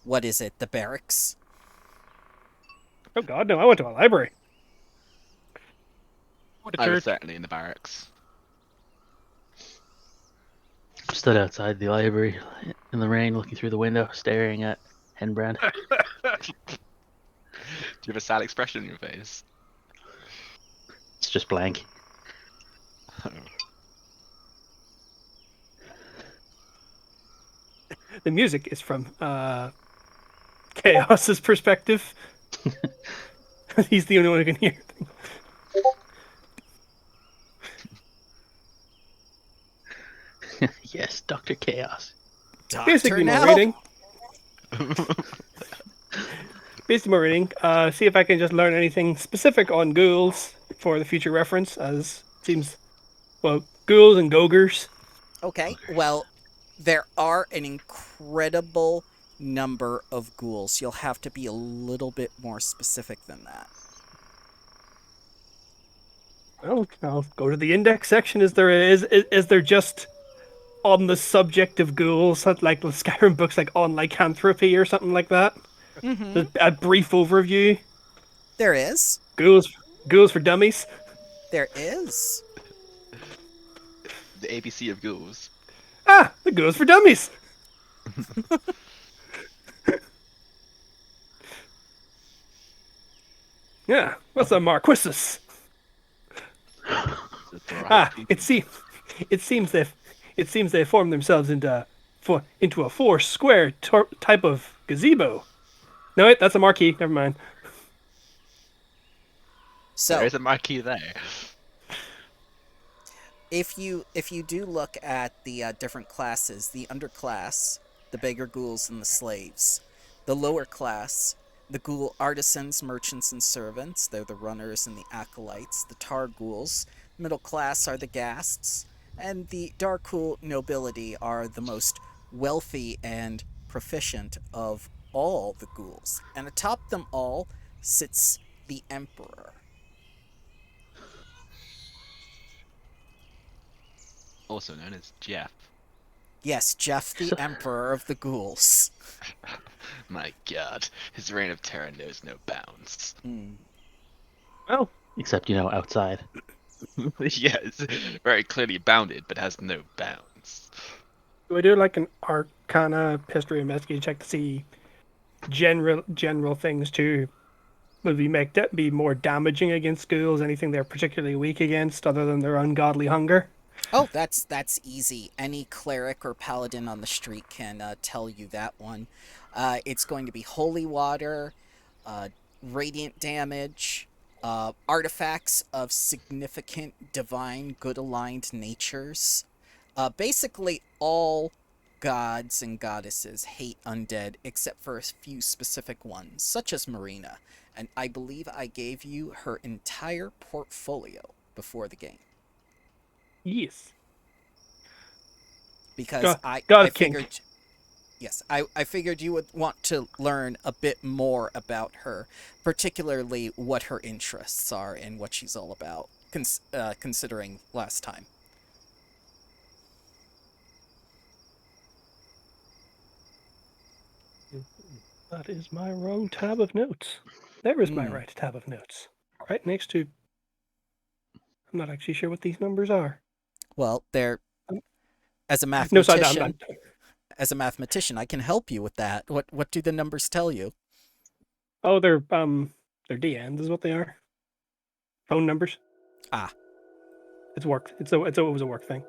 What is it? The barracks? Oh God, no! I went to a library. What a I was church. certainly in the barracks. Stood outside the library in the rain, looking through the window, staring at Henbrand. Do you have a sad expression on your face? It's just blank. The music is from Chaos's perspective. He's the only one who can hear. Yes, Dr. Chaos. Doctor Basically, my now? reading. Basically, my reading. See if I can just learn anything specific on ghouls for the future reference, as it seems, well, ghouls and gogers. Okay, well, there are an incredible number of ghouls. You'll have to be a little bit more specific than that. Well, I'll go to the index section. Is there just on the subject of ghouls, like the Skyrim books, like on lycanthropy or something like that? Mm-hmm. Just a brief overview. There is. Ghouls, ghouls for dummies. There is. The ABC of ghouls. Ah, the ghouls for dummies. Yeah, what's a Marquissus? Ah, it seems they formed themselves into a four square type of gazebo. No, wait, that's a marquee. Never mind. There So, is a marquee there. if you do look at the different classes, the underclass, the beggar ghouls and the slaves, the lower class, the ghoul artisans, merchants, and servants, they're the runners and the acolytes, the tar ghouls, middle class are the ghasts, and the dark nobility are the most wealthy and proficient of all the ghouls. And atop them all sits the emperor. Also known as Jeff. Yes, Jeff the So, Emperor of the Ghouls. My god, his reign of terror knows no bounds. Hmm. Well, except, outside. Yeah, it's very clearly bounded, but has no bounds. do I do like an Arcana history investigation check to see general things too? Would we make that be more damaging against ghouls? Anything they're particularly weak against, other than their ungodly hunger? Oh, that's easy. Any cleric or paladin on the street can tell you that one. It's going to be holy water, uh, radiant damage, artifacts of significant divine good aligned natures. Basically, all gods and goddesses hate undead except for a few specific ones, such as Marena. And I believe I gave you her entire portfolio before the game. Yes. Because God, I God King. figured, yes, I figured you would want to learn a bit more about her, particularly what her interests are and what she's all about, considering last time. That is my wrong tab of notes. There is my Hmm. right tab of notes. Right next to. I'm not actually sure what these numbers are. Well, they're Um, as a no, sorry, I'm not. mathematician, as a mathematician, I can help you with that. What do the numbers tell you? Oh, they're DNs is what they are. Phone numbers. Ah, It's work. It was a work thing.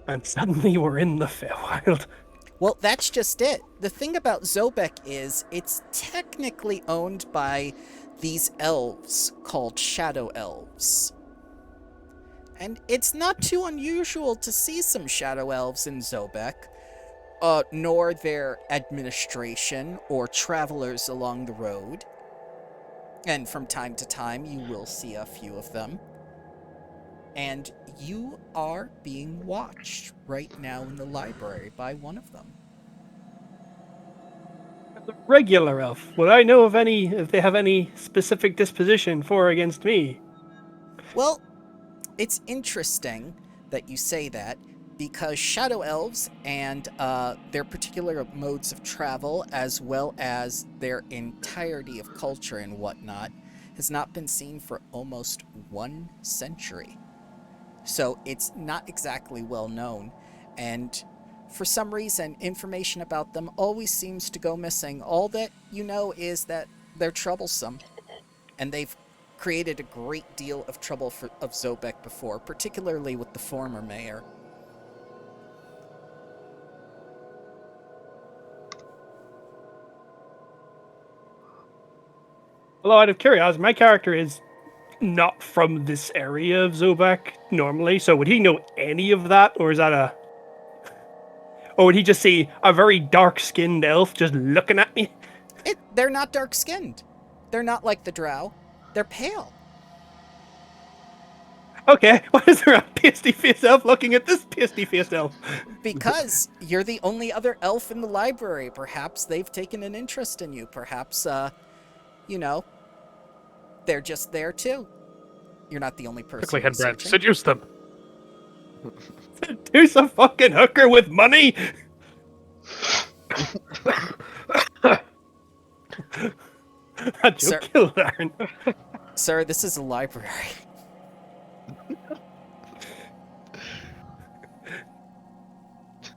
And suddenly we're in the Feywild. well, that's just it. The thing about Zobek is it's technically owned by these elves called Shadow Elves. And it's not too unusual to see some Shadow Elves in Zobek, nor their administration or travelers along the road. And from time to time, you will see a few of them. And you are being watched right now in the library by one of them. The regular elf. Would I know if they have any specific disposition for or against me? Well, it's interesting that you say that, because Shadow Elves and their particular modes of travel, as well as their entirety of culture and whatnot, has not been seen for almost 1 century. So it's not exactly well known, and for some reason, information about them always seems to go missing. All that you know is that they're troublesome, and they've created a great deal of trouble of Zobek before, particularly with the former mayor. Although, out of curiosity, my character is not from this area of Zobek normally, so would he know any of that, or is that a... Or would he just see a very dark-skinned elf just looking at me? They're not dark-skinned. They're not like the drow. They're pale. Okay, why is there a pasty-faced elf looking at this pasty-faced elf? Because you're the only other elf in the library. Perhaps they've taken an interest in you. Perhaps, you know, they're just there too. You're not the only person Quickly, Headbrand, researching. seduce them. Seduce a fucking hooker with money? That Sir- joke killed Aaron. Sir, this is a library.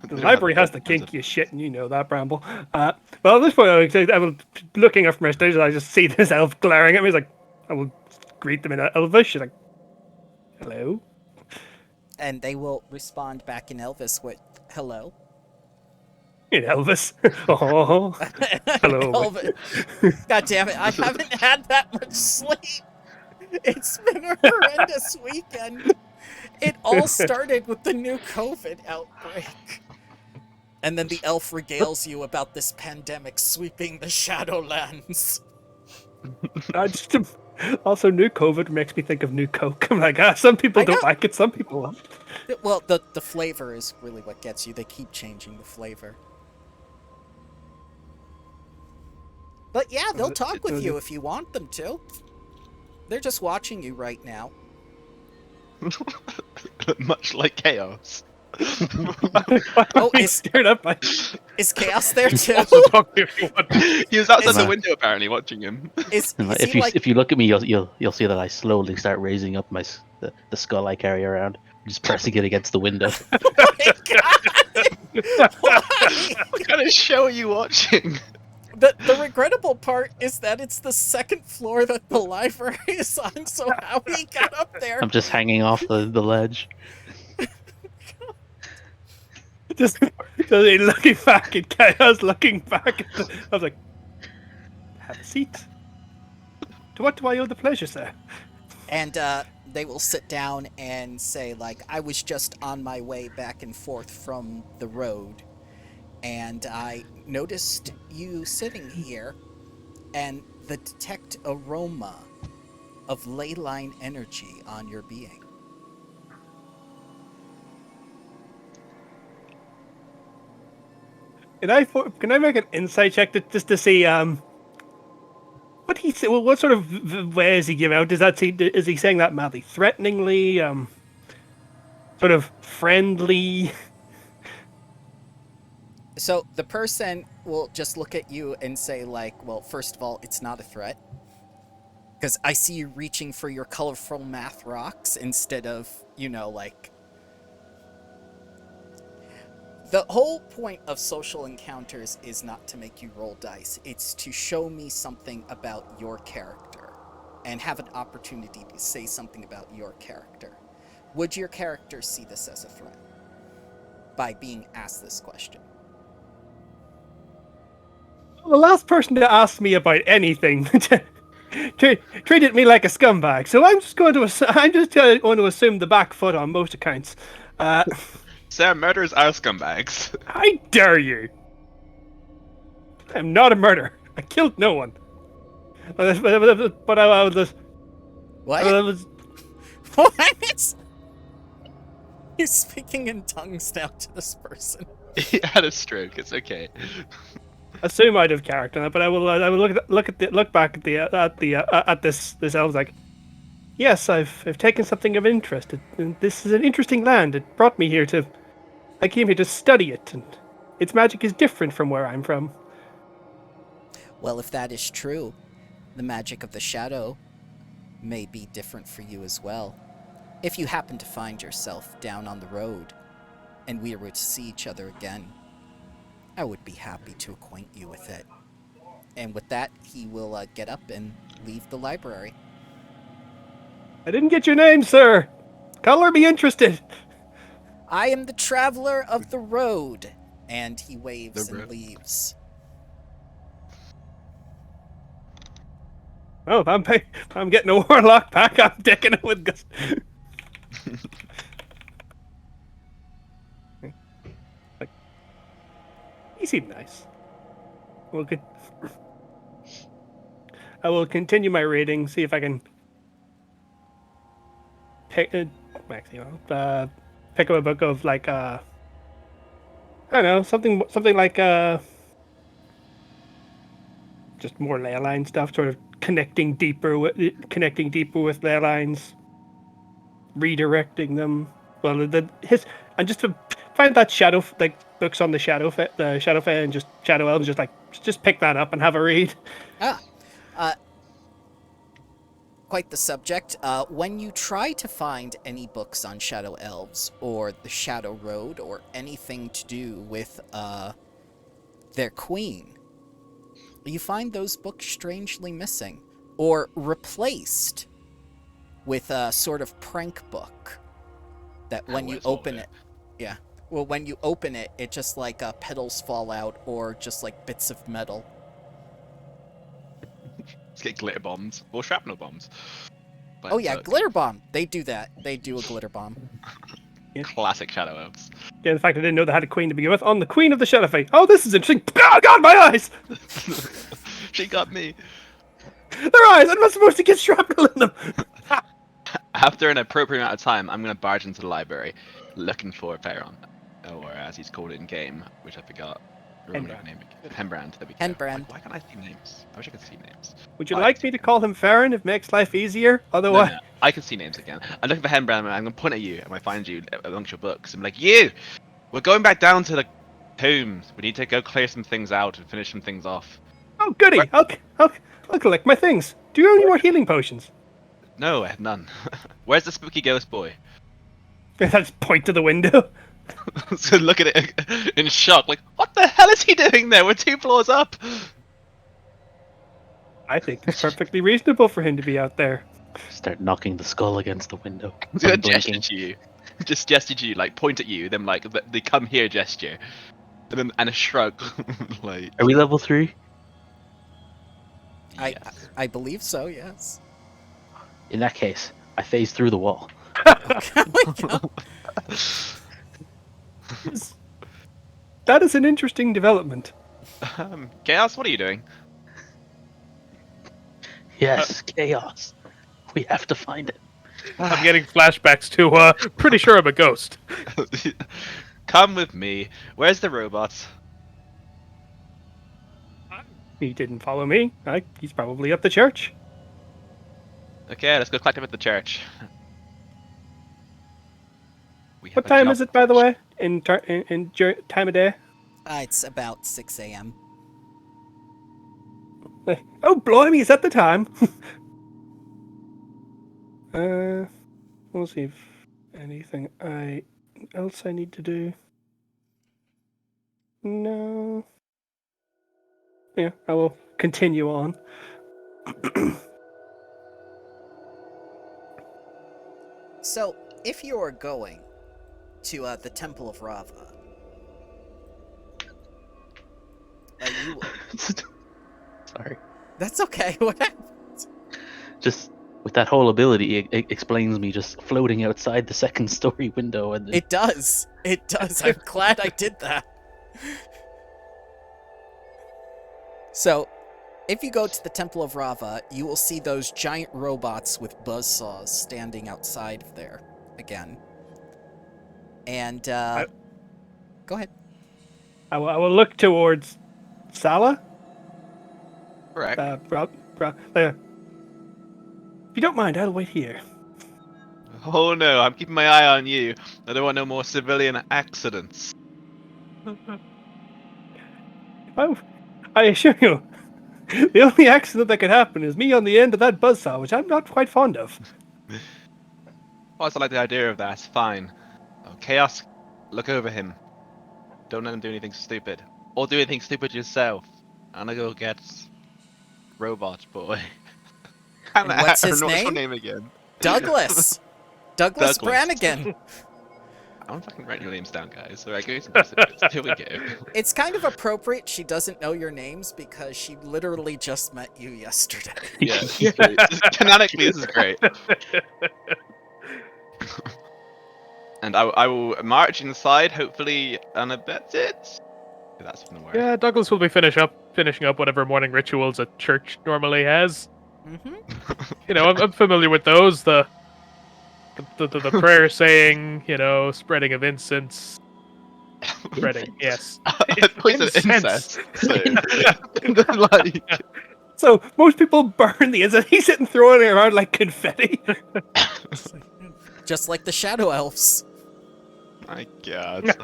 The library has the kinkiest shit, and you know that, Bramble. Well, at this point, I will, looking up from my stage, I just see this elf glaring at me. He's like, I will greet them in Elvish. She's like, hello? And they will respond back in Elvis with, hello. In Elvis. Oh, hello. Elvis. God damn it, I haven't had that much sleep. It's been a horrendous weekend. It all started with the new COVID outbreak. And then the elf regales you about this pandemic sweeping the Shadowlands. Also, new COVID makes me think of new Coke. I'm like, some people don't like it, some people love it. Well, the flavor is really what gets you. They keep changing the flavor. But yeah, they'll talk with you if you want them to. They're just watching you right now. Much like chaos. Oh, is Chaos there too? Also talk to you if you want. He was outside the window apparently watching him. If you look at me, you'll see that I slowly start raising up the skull I carry around, just pressing it against the window. Oh my God! Why? What kind of show are you watching? The regrettable part is that it's the second floor that the library is on, so how he got up there? I'm just hanging off the ledge. Just looking back at Chaos, looking back at the... I was like, have a seat. To what do I owe the pleasure, sir? And they will sit down and say, like, I was just on my way back and forth from the road, and I noticed you sitting here, and the detect aroma of ley line energy on your being. Can I make an insight check just to see what he say? Well, what sort of way is he give out? Is he saying that madly threateningly, sort of friendly? So the person will just look at you and say, like, well, first of all, it's not a threat. Because I see you reaching for your colorful math rocks instead of, you know, like... The whole point of social encounters is not to make you roll dice. It's to show me something about your character and have an opportunity to say something about your character. Would your character see this as a threat by being asked this question? The last person to ask me about anything treated me like a scumbag, so I'm just going to assume the back foot on most accounts. Sir, murderers are scumbags. I dare you! I'm not a murderer. I killed no one. But I was... What? What? You're speaking in tongues now to this person. He had a stroke. It's okay. Assume out of character, but I will look back at this elf like, Yes, I've taken something of interest. This is an interesting land. It brought me here to. I came here to study it, and its magic is different from where I'm from. Well, if that is true, the magic of the shadow may be different for you as well. If you happen to find yourself down on the road and we were to see each other again, I would be happy to acquaint you with it. And with that, he will get up and leave the library. I didn't get your name, sir. Color me interested. I am the traveler of the road. And he waves The and road. leaves. Oh, if I'm getting a warlock back, I'm taking it with Gus. Like, he seemed nice. I will continue my reading, see if I can pick pick up a book of like I don't know, something like just more ley line stuff, sort of connecting deeper with ley lines, redirecting them. Well, and just to find that shadow like books on the shadow fae and just shadow elves, just pick that up and have a read. Ah, quite the subject. When you try to find any books on Shadow Elves or the Shadow Road or anything to do with their queen, you find those books strangely missing or replaced with a sort of prank book that when you open it, yeah. Well, when you open it, it just like petals fall out or just like bits of metal. Let's get glitter bombs or shrapnel bombs. By Oh the yeah, book. glitter bomb. They do that. They do a glitter bomb. Classic Shadow Elves. Yeah, the fact I didn't know they had a queen to begin with. On the Queen of the Shadow Fae. Oh, this is interesting. Oh God, my eyes! She got me. Their eyes! I'm not supposed to get shrapnel in them. After an appropriate amount of time, I'm gonna barge into the library, looking for Perron, or as he's called in game, which I forgot. Remember the name again. Hembrand. There we go. Henbrand. Why can't I see names? I wish I could see names. Would you Oh, I like can me to see call him Farron if it makes life easier? names. Otherwise, No, I can see names again. I'm looking for Hembrand, and I'm gonna point at you, and I find you amongst your books. I'm like, you! We're going back down to the tombs. We need to go clear some things out and finish some things off. oh goody! I'll collect my things. Do you have any more healing potions? No, I have none. Where's the spooky ghost boy? I just point to the window. So look at it in shock, like, what the hell is he doing there? We're 2 floors up. I think it's perfectly reasonable for him to be out there. Start knocking the skull against the window. Do a gesture Unblinking. to you. Just gesture to you, like point at you, then like the come here gesture. And a shrug. Like Are we level 3? yes. I believe so. Yes. In that case, I phase through the wall. That is an interesting development. Chaos, what are you doing? Yes, chaos. We have to find it. I'm getting flashbacks to, pretty sure I'm a ghost. Come with me. Where's the robot? He didn't follow me. He's probably up the church. Okay, let's go collect him at the church. We have What a time job. is it, by the way? In time of day? It's about 6 a.m. Oh, blimey, is that the time? We'll see if anything else I need to do. No. Yeah, I will continue on. So, if you're going to the Temple of Rava, you... Sorry. That's okay. What happened? Just with that whole ability, it explains me just floating outside the second story window. And It does. It does. I'm glad I did that. So, if you go to the Temple of Rava, you will see those giant robots with buzzsaws standing outside of there again. And, go ahead. I will look towards Sala. Correct. If you don't mind, I'll wait here. Oh no, I'm keeping my eye on you. I don't want no more civilian accidents. Oh, I assure you, the only accident that could happen is me on the end of that buzzsaw, which I'm not quite fond of. I also like the idea of that. Fine. Oh, Chaos, look over him. Don't let him do anything stupid. Or do anything stupid yourself. I'm gonna go get Robot Boy. And what's his What's your name? name again? Douglas. Douglas Brannigan. I'm fucking writing your names down, guys. Alright, give me some specifics. Here we go. It's kind of appropriate she doesn't know your names because she literally just met you yesterday. Yeah, canonically, this is great. And I will march inside, hopefully unabated. That's gonna work. Yeah, Douglas will be finishing up whatever morning rituals a church normally has. Mm-hmm. You know, I'm familiar with those. The prayer saying, you know, spreading of incense. Spreading, yes. Incest. So, like, So most people burn the incense. He's sitting throwing it around like confetti. Just like the Shadow Elves. my God.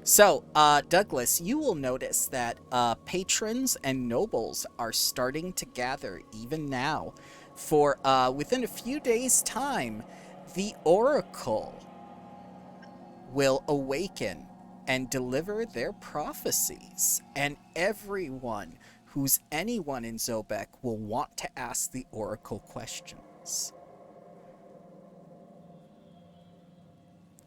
So, Douglas, you will notice that patrons and nobles are starting to gather even now. For within a few days' time, the Oracle will awaken and deliver their prophecies, and everyone who's anyone in Zobek will want to ask the Oracle questions.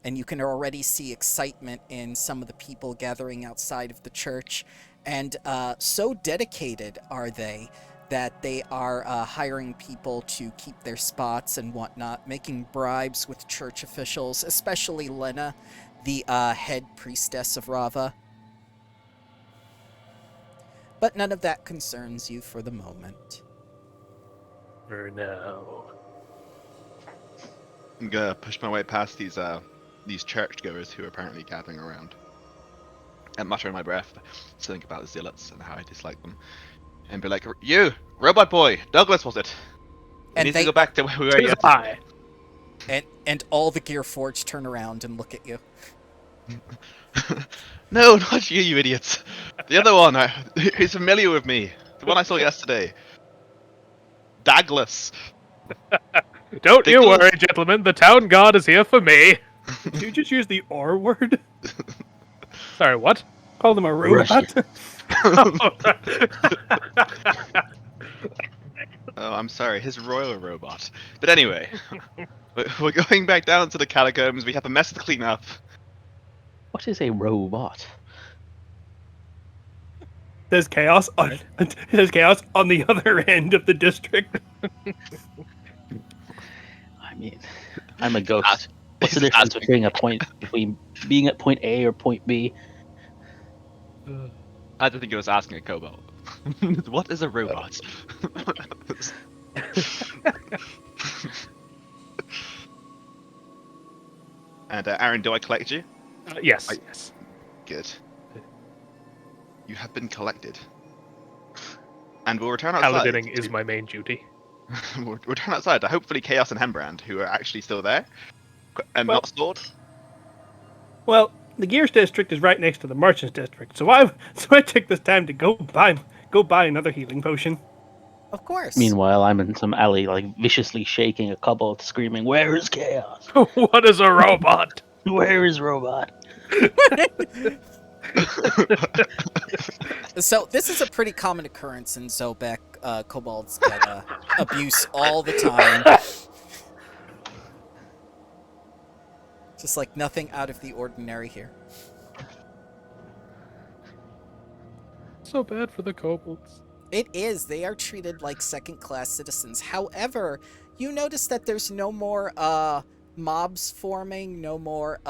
And you can already see excitement in some of the people gathering outside of the church. And so dedicated are they that they are hiring people to keep their spots and whatnot, making bribes with church officials, especially Lena, the head priestess of Rava. But none of that concerns you for the moment. For now. I'm gonna push my way past these churchgoers who are apparently gathering around. And mutter in my breath, to think about the zealots and how I dislike them. And be like, you, Robot Boy, Douglas was it? We need to go back to where we were Tis I. And all the Gearforged turn around and look at you. No, not you, you idiots. The other one, he's familiar with me. The one I saw yesterday. Douglas. Don't you Dickles. worry, gentlemen. The town god is here for me. Did you just use the R word? Sorry, what? Call them a robot? Oh, I'm sorry, his royal robot. But anyway, we're going back down to the catacombs. We have a mess to clean up. What is a robot? There's chaos on the other end of the district. I mean, I'm a ghost. What's the difference between being at point A or point B? I don't think he was asking a kobold. What is a robot? And Aaron, do I collect you? Yes. Yes. Good. You have been collected. And we'll return outside. Paladining is my main duty. We'll return outside to hopefully Chaos and Hembrand, who are actually still there and not stored. Well, the Gears district is right next to the Merchants district, so I took this time to go buy another healing potion. Of course. Meanwhile, I'm in some alley, like viciously shaking a kobold, screaming, "Where is Chaos? What is a robot? Where is Robot?" So this is a pretty common occurrence in Zobek. Kobolds get abuse all the time. Just like nothing out of the ordinary here. So bad for the kobolds. It is. They are treated like second-class citizens. However, you notice that there's no more mobs forming, no more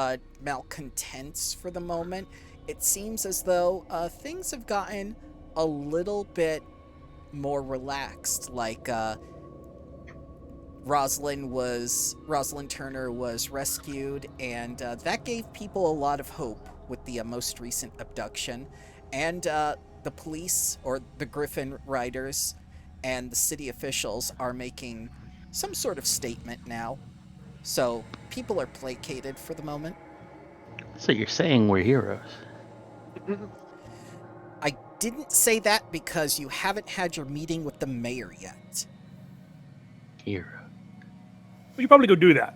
malcontents for the moment. It seems as though things have gotten a little bit more relaxed. Like Rosalind Turner was rescued, and that gave people a lot of hope with the most recent abduction. And the police, or the Griffin Riders, and the city officials are making some sort of statement now. So people are placated for the moment. So you're saying we're heroes? I didn't say that because you haven't had your meeting with the mayor yet. Hero. We should probably go do that.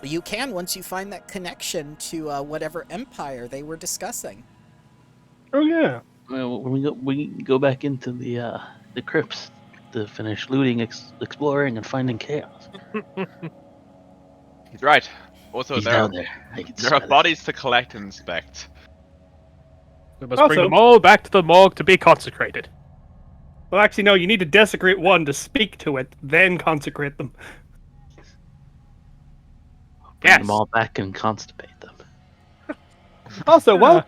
You can once you find that connection to whatever empire they were discussing. Oh yeah. Well, we go back into the crypts to finish looting, exploring, and finding chaos. Right. Also, He's there down there. I can there are smell it. bodies to collect and inspect. We must Also- bring them all back to the morgue to be consecrated. Well, actually, no. You need to desecrate one to speak to it, then consecrate them. Bring Yes. them all back and constipate them. Also, well,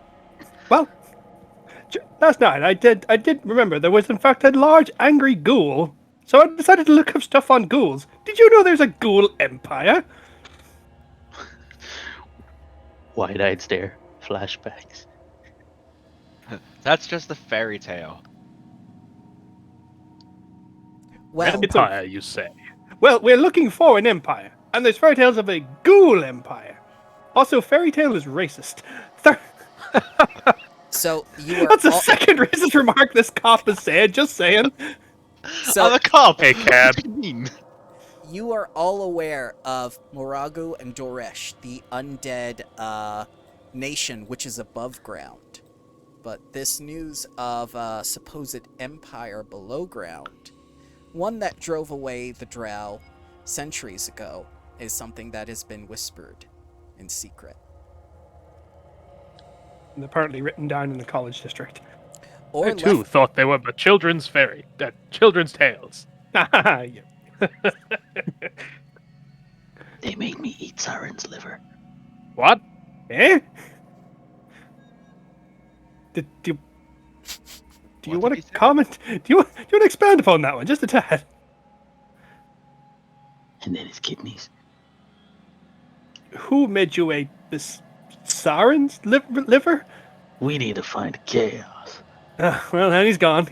last night I did remember there was in fact a large angry ghoul. So I decided to look up stuff on ghouls. Did you know there's a ghoul empire? Wide-eyed stare. Flashbacks. That's just a fairy tale. Well, Empire, you say? Well, we're looking for an empire, and there's fairy tales of a ghoul empire. Also, fairy tale is racist. so you are That's the all, second racist remark this cop has said. Just saying. so I'm a cop! Hey, Cab. What do you mean? you are all aware of Moragu and Doresh, the undead nation which is above ground. But this news of a supposed empire below ground, one that drove away the drow centuries ago, is something that has been whispered in secret. And apparently written down in the college district. Or I too left, thought they were but children's children's tales. Yeah. They made me eat Siren's liver. What? Eh? Do you What want did he to say? comment? Do you want to expand upon that one just a tad? And then his kidneys. Who made you a this Siren's liver? We need to find chaos. Well, then he's gone.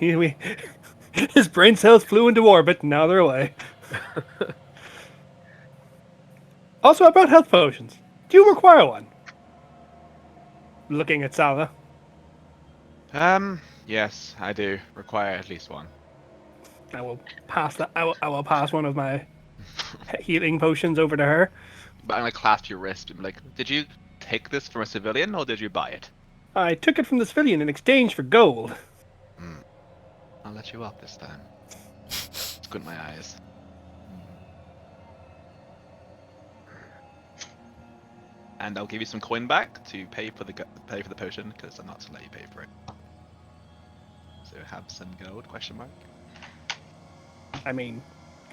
His brain cells flew into orbit, and now they're away. Also, about health potions. Do you require one? Looking at Sala. Yes, I do require at least one. I will pass that. I will pass one of my healing potions over to her. But I'm gonna clasp your wrist and be like, did you take this from a civilian or did you buy it? I took it from the civilian in exchange for gold. I'll let you up this time. Squint my eyes. And I'll give you some coin back to pay for the potion because I'm not to let you pay for it. So have some gold? Question mark. I mean,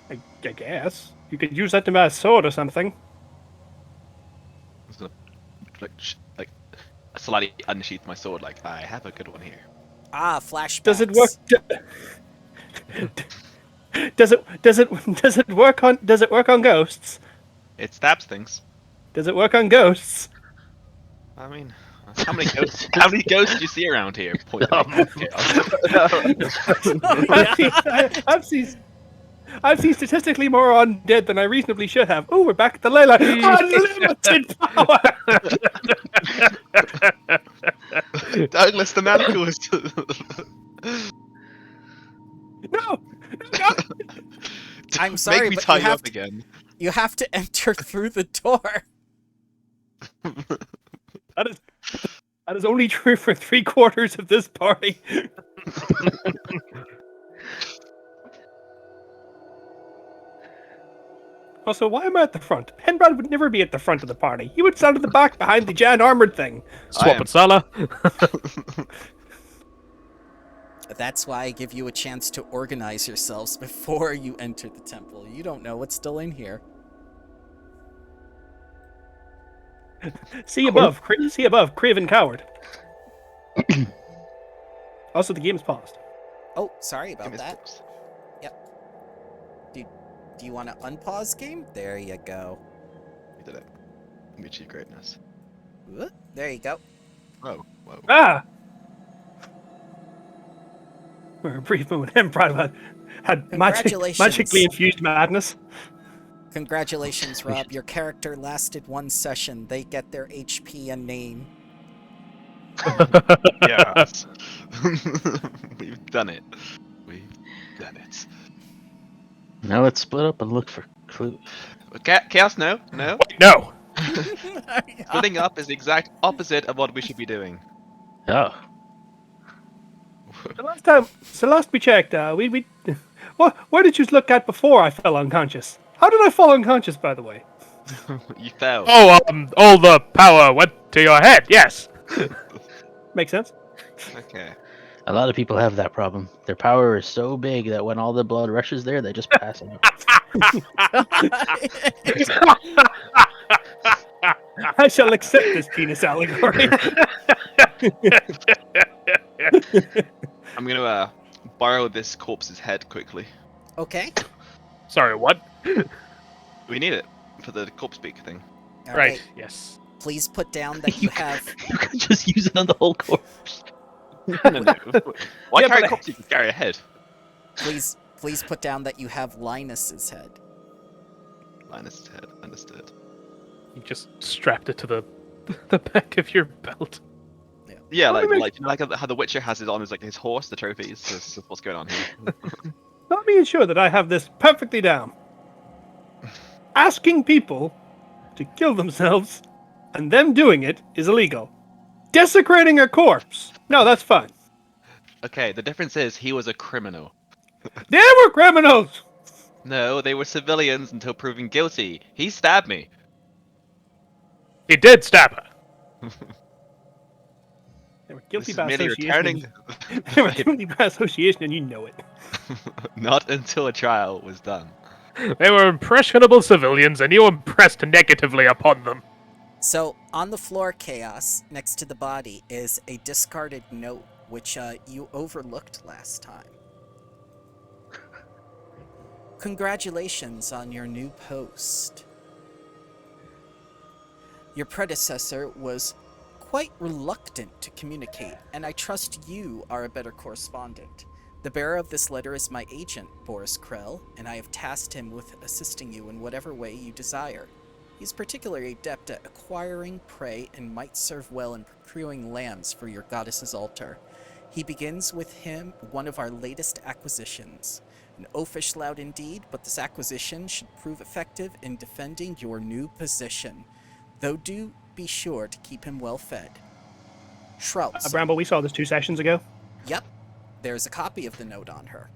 I guess you could use that to buy a sword or something. I'm just gonna like slightly unsheath my sword. Like I have a good one here. flashbacks. Does it work? Does it work on ghosts? It stabs things. Does it work on ghosts? I mean, how many ghosts? How many ghosts do you see around here? Point at me. I've seen statistically more undead than I reasonably should have. Oh, we're back at the Layla. Unlimited power. Douglas the Manacles. No. I'm sorry, Make me but tie you you have up to, again. you have to enter through the door. That is only true for 3/4 of this party. Also, why am I at the front? Penbrad would never be at the front of the party. He would stand at the back behind the Jan armored thing. Swap it, Sala. That's why I give you a chance to organize yourselves before you enter the temple. You don't know what's still in here. See above, Craven Coward. Also, the game's paused. Oh, sorry about Give me that. six. Do you want to unpause game? There you go. We did it. We achieved greatness. Whoop, there you go. Whoa, whoa. Ah! For a brief moment, Penbrad went, Had Congratulations. magically infused madness. Congratulations, Rob. Your character lasted 1 session. They get their HP and name. Yes. We've done it. We've done it. Now let's split up and look for clues. Chaos, no. No. Splitting up is the exact opposite of what we should be doing. Oh, So last we checked, where did you look at before I fell unconscious? How did I fall unconscious, by the way? You fell. Oh, all the power went to your head. Yes. Makes sense. Okay. a lot of people have that problem. Their power is so big that when all the blood rushes there, they just pass out. I shall accept this penis allegory. I'm gonna borrow this corpse's head quickly. Okay. Sorry, what? We need it for the corpse beak thing. All Right. Yes. Please put down that you have. You can just use it on the whole corpse. No. Why Yeah, carry but a corpse if you can carry a head? Please put down that you have Linus's head. Linus' head. Understood. You just strapped it to the back of your belt. Yeah, Let me like how the Witcher has it on his horse, the trophies. This is what's going on here. Let me ensure that I have this perfectly down. Asking people to kill themselves and them doing it is illegal. Desecrating a corpse, no, that's fine. Okay, the difference is he was a criminal. They were criminals. No, they were civilians until proven guilty. He stabbed me. He did stab her. They were This guilty is by merely association. returning. They were guilty by association, and you know it. Not until a trial was done. They were impressionable civilians, and you impressed negatively upon them. So, on the floor, Chaos, next to the body, is a discarded note, which you overlooked last time. Congratulations on your new post. Your predecessor was quite reluctant to communicate, and I trust you are a better correspondent. The bearer of this letter is my agent, Boris Krell, and I have tasked him with assisting you in whatever way you desire. He is particularly adept at acquiring prey and might serve well in procuring lambs for your goddess's altar. He begins with one of our latest acquisitions. An oafish loud indeed, but this acquisition should prove effective in defending your new position. Though do be sure to keep him well fed. Shroudson. Bramble, we saw this 2 sessions ago. Yep. There's a copy of the note on her.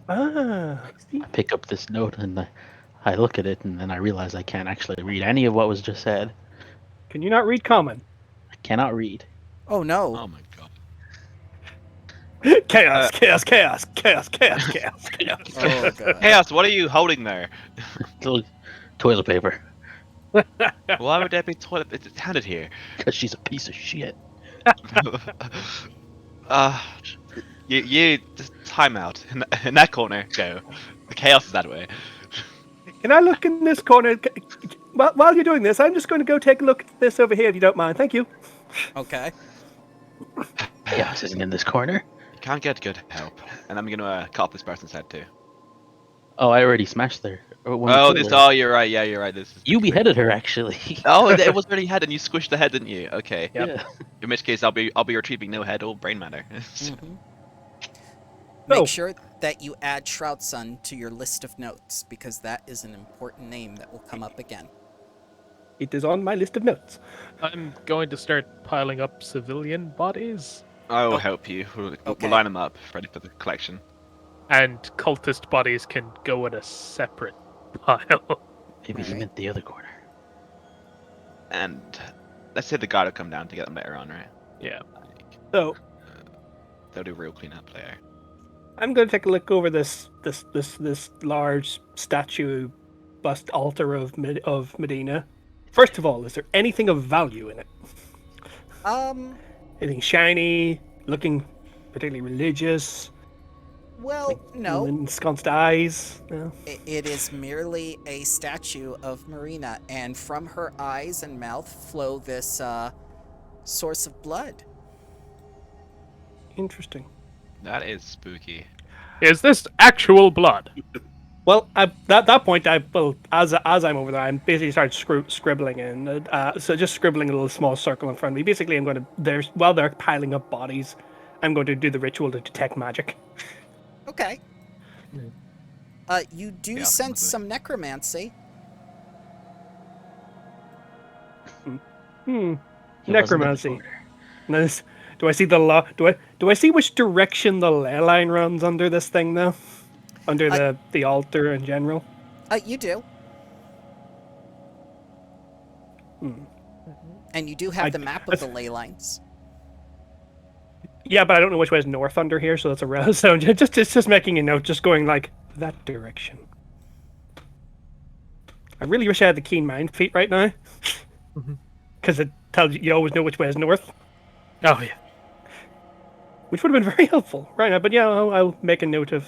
Ah, I see. I pick up this note and I look at it, and then I realize I can't actually read any of what was just said. Can you not read common? I cannot read. Oh no. Oh my god. Chaos, chaos, chaos, chaos, chaos, chaos, chaos. Oh god. Chaos, what are you holding there? Toilet paper. Why would there be toilet? It's handed here. Because she's a piece of shit. You just time out in that corner. Go. The chaos is that way. Can I look in this corner? While you're doing this, I'm just going to go take a look at this over here, if you don't mind. Thank you. Okay. Chaos isn't in this corner. You can't get good help, and I'm gonna cut off this person's head too. Oh, I already smashed her. Oh, you're right. Yeah, you're right. This is. You beheaded her, actually. Oh, it was already head, and you squished the head, didn't you? Okay. Yep. Yeah. In which case, I'll be retrieving no head or brain matter. Mm-hmm. Oh. Make sure that you add Shroudson to your list of notes, because that is an important name that will come up again. It is on my list of notes. I'm going to start piling up civilian bodies, I will help you. We'll line them up, ready for the collection. and cultist bodies can go in a separate pile. Maybe he meant the other corner. And let's say the guard will come down to get them later on, right? Yeah. So They'll do real cleanup later. I'm going to take a look over this large statue bust altar of Marena. First of all, is there anything of value in it? Anything shiny, looking particularly religious? Well, no. Ensconced eyes? No. It is merely a statue of Marena, and from her eyes and mouth flow this source of blood. Interesting. That is spooky. Is this actual blood? Well, at that point, as I'm over there, I'm basically start scribbling in. So just scribbling a little small circle in front of me. Basically, I'm going to while they're piling up bodies, I'm going to do the ritual to detect magic. Okay. You do Yeah, sense absolutely. some necromancy. Hmm. He wasn't in the Necromancy. corner. Nice. Do I see the law? Do I see which direction the ley line runs under this thing though? Under the altar in general. You do. Hmm. And you do have the map of the ley lines. Yeah, but I don't know which way is north under here, so that's a row. So just making a note, just going like that direction. I really wish I had the keen mind feat right now, because it tells you always know which way is north, Oh yeah. which would have been very helpful right now. But yeah, I'll make a note of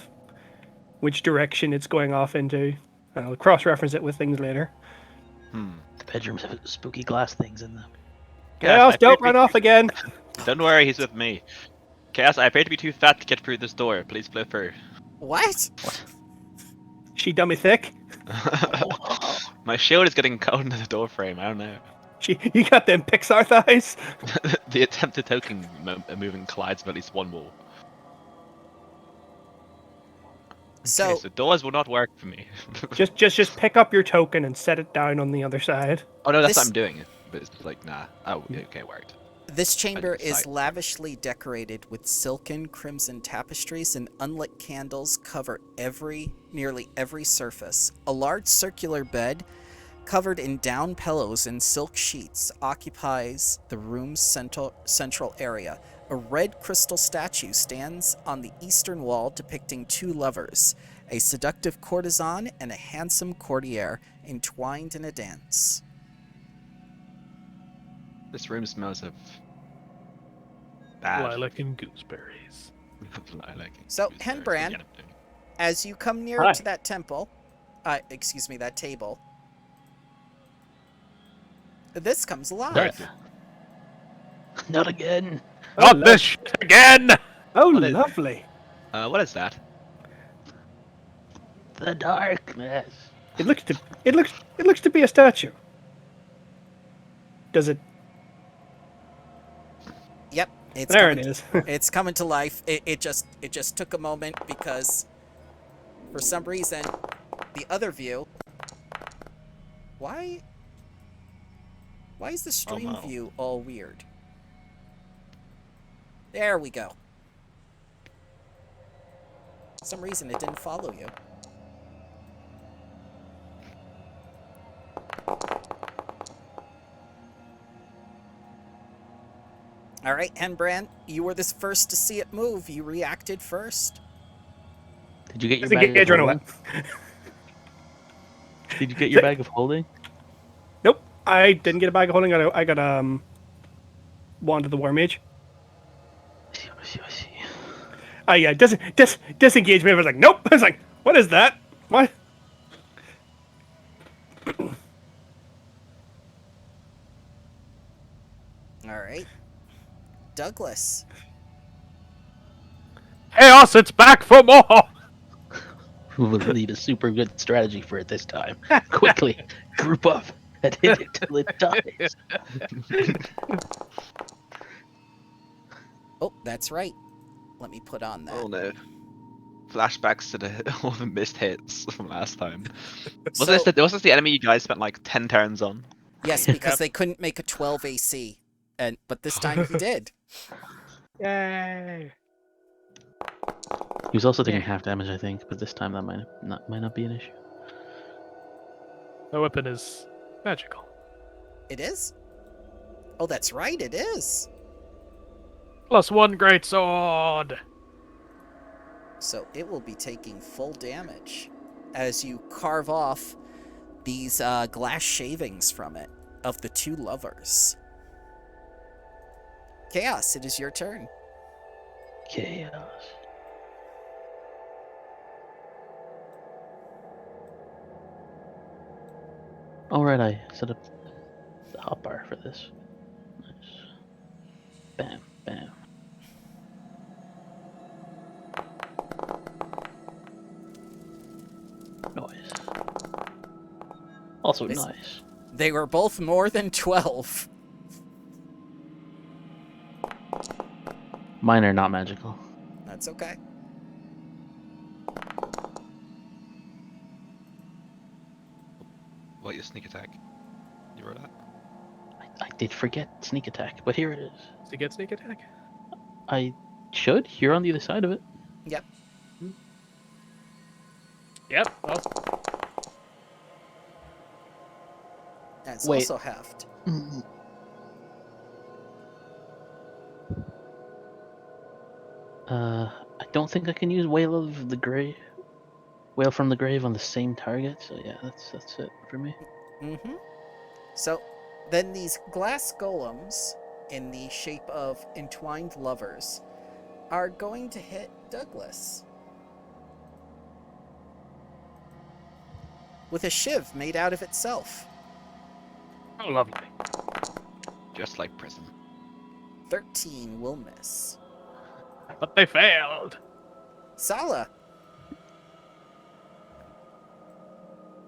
which direction it's going off into. I'll cross-reference it with things later. The bedrooms have spooky glass things in them. Chaos, I appear don't to be run off again. Don't worry, he's with me. Chaos, I appear to be too fat to get through this door. Please blow through. What? She dummy thick. My shield is getting caught into the door frame. I don't know. You got them Pixar thighs. The attempted token moving collides with at least one wall. So, Okay, so doors will not work for me. just pick up your token and set it down on the other side. Oh no, that's This- what I'm doing. But it's like, nah. Oh, okay, it worked. this chamber didn't is sight. lavishly decorated with silken crimson tapestries, and unlit candles cover nearly every surface. A large circular bed covered in down pillows and silk sheets occupies the room's central area. A red crystal statue stands on the eastern wall depicting two lovers, a seductive courtesan and a handsome courtier entwined in a dance. This room smells of bad. Lilac and gooseberries. Lilac. So, Gooseberry. Henbrand, Yeah. as you come near Hi. to that temple, that table, this comes alive. Darth. Not again. Not lo- this shit again! Oh, What is- lovely. What is that? The darkness. It looks to be a statue. Does it? Yep, it's There coming it is. It's coming to life. It just took a moment because for some reason the other view. Why is the stream no. view all weird? There we go. For some reason it didn't follow you. All right, Henbrand, you were the first to see it move. You reacted first. Did you get your Does it bag get of run away? holding? Did you get your bag of holding? Nope, I didn't get a bag of holding. I got wand of the war mage. Oh yeah, disengage me. I was like, nope. I was like, what is that? What? All right. Douglas. Chaos, it's back for more! We'll need a super good strategy for it this time. Quickly, group up and hit it till it dies. Oh, that's right. Let me put on that. Oh no. Flashbacks to all the missed hits from last time. So- Was this the enemy you guys spent like 10 turns on? Yes, because they couldn't make a 12 AC, but this time he did. Yay! He was also taking half damage, I think, but this time that might not be an issue. The weapon is magical. It is? Oh, that's right, it is. +1 great sword! So it will be taking full damage as you carve off these glass shavings from it of the two lovers. Chaos, it is your turn. Chaos. Alright, I set up the hotbar for this. Nice. Bam, bam. Also This- nice. They were both more than 12. Mine are not magical. That's okay. What, your sneak attack? You roll that? I did forget sneak attack, but here it is. Does he get sneak attack? I should. You're on the other side of it. Yep. Yep. Well, That's Wait. also halved. I don't think I can use Wail of the Grave. Wail from the Grave on the same target. So yeah, that's it for me. Mm-hmm. So then these glass golems in the shape of entwined lovers are going to hit Douglas with a shiv made out of itself. oh, lovely. Just like prison. 13 will miss. But they failed. Sala.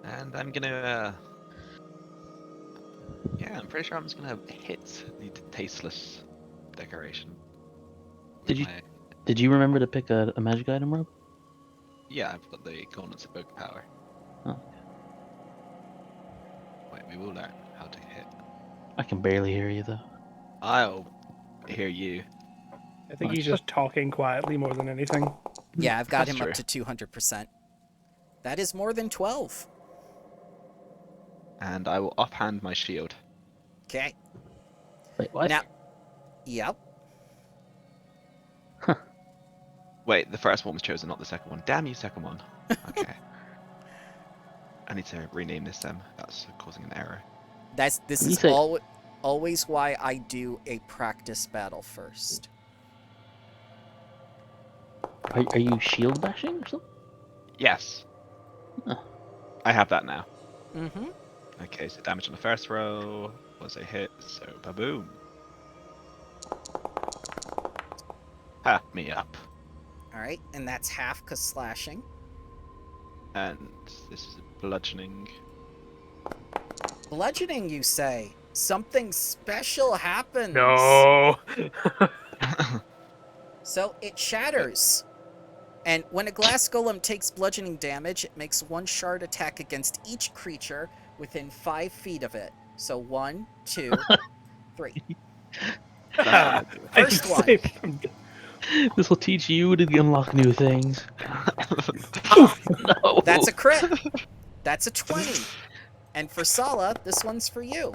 And I'm gonna... yeah, I'm pretty sure I'm just gonna hit the tasteless decoration. Did you- My- Did you remember to pick a magic item, Rob? Yeah, I've got the Gauntlets of Book Power. Oh. Wait, we will learn how to hit. I can barely hear you though. I'll hear you. I think Oh, he's just talking quietly more than anything. Yeah, I've got That's him up true. to 200%. That is more than 12. And I will offhand my shield. Okay. Wait, what? Now, yep. Wait, the first one was chosen, not the second one. Damn you, second one. Okay. I need to rename this then. That's causing an error. This You is say- always why I do a practice battle first. Are you shield bashing or something? Yes. Oh. I have that now. Mm-hmm. Okay, so damage on the first row was a hit, so ba-boom. Ha, me up. All right, and that's half because slashing. And this is bludgeoning. Bludgeoning, you say? Something special happens. No. So it shatters. And when a glass golem takes bludgeoning damage, it makes one shard attack against each creature within 5 feet of it. So 1, 2, 3. First one. This will teach you to unlock new things. No. That's a crit. That's a 20. And for Sala, this one's for you.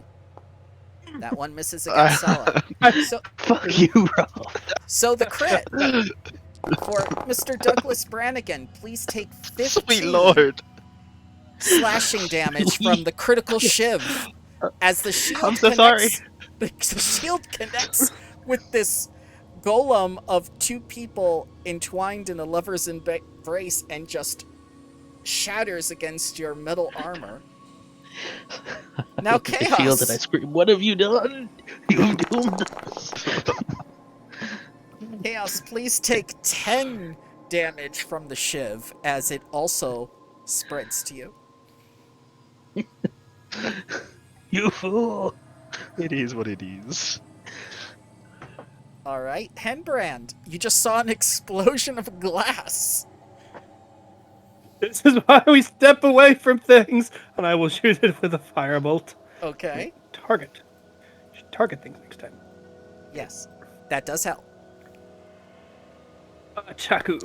That one misses against Sala. So, Fuck you, Rob. so the crit for Mr. Douglas Brannigan, please take 15 Sweet lord. slashing damage from the critical shiv as the shield I'm so connects. The shield connects with this golem of 2 people entwined in a lover's embrace and just shatters against your metal armor. Now Look at the shield and I Chaos. scream, "What have you done? You've doomed us." Chaos, please take 10 damage from the shiv as it also spreads to you. You fool. It is what it is. All right, Henbrand, you just saw an explosion of glass. This is why we step away from things, and I will shoot it with a firebolt. Okay. Target. You should target things next time. Yes, that does help. Chaku.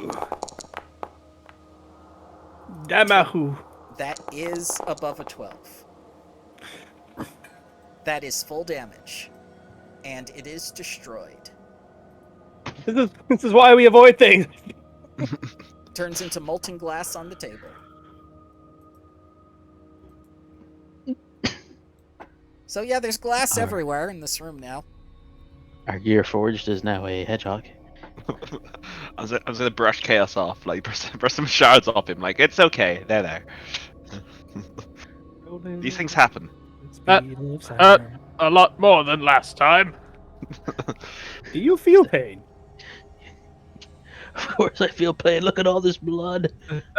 Damahu. That is above a 12. That is full damage. And it is destroyed. This is why we avoid things. Turns into molten glass on the table. So yeah, there's glass Alright. everywhere in this room now. Our gear forged is now a hedgehog. I was gonna brush Chaos off, like brush some shards off him. Like, it's okay, they're there. These things happen. A lot more than last time. Do you feel pain? Of course I feel pain. Look at all this blood.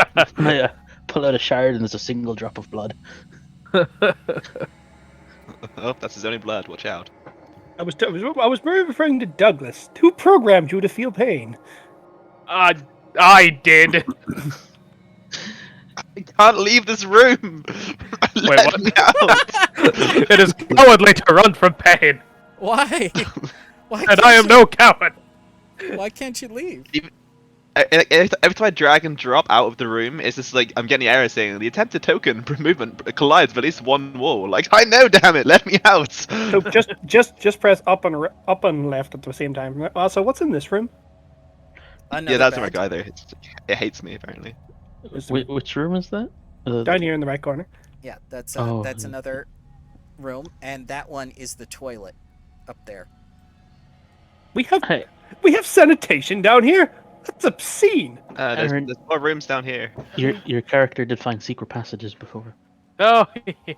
I pull out a shard and there's a single drop of blood. Oh, that's his only blood. Watch out. I was referring to Douglas. Who programmed you to feel pain? I did. I can't leave this room. Wait, Let what? me out. It is cowardly to run from pain, Why? Why and can't I am you, no coward. Why can't you leave? Every time I drag and drop out of the room, it's just like I'm getting an error saying the attempted token movement collides with at least one wall. Like I know, damn it, let me out. So just press up and left at the same time. Also, what's in this room? Another Yeah, that's bed. my guy there. It hates me apparently. Which room is that? Down here in the right corner. Yeah, that's Oh, another room, and that one is the toilet up there. We have Hey, sanitation down here. That's obscene. There's Aaron. more rooms down here. your character did find secret passages before. Oh, yeah.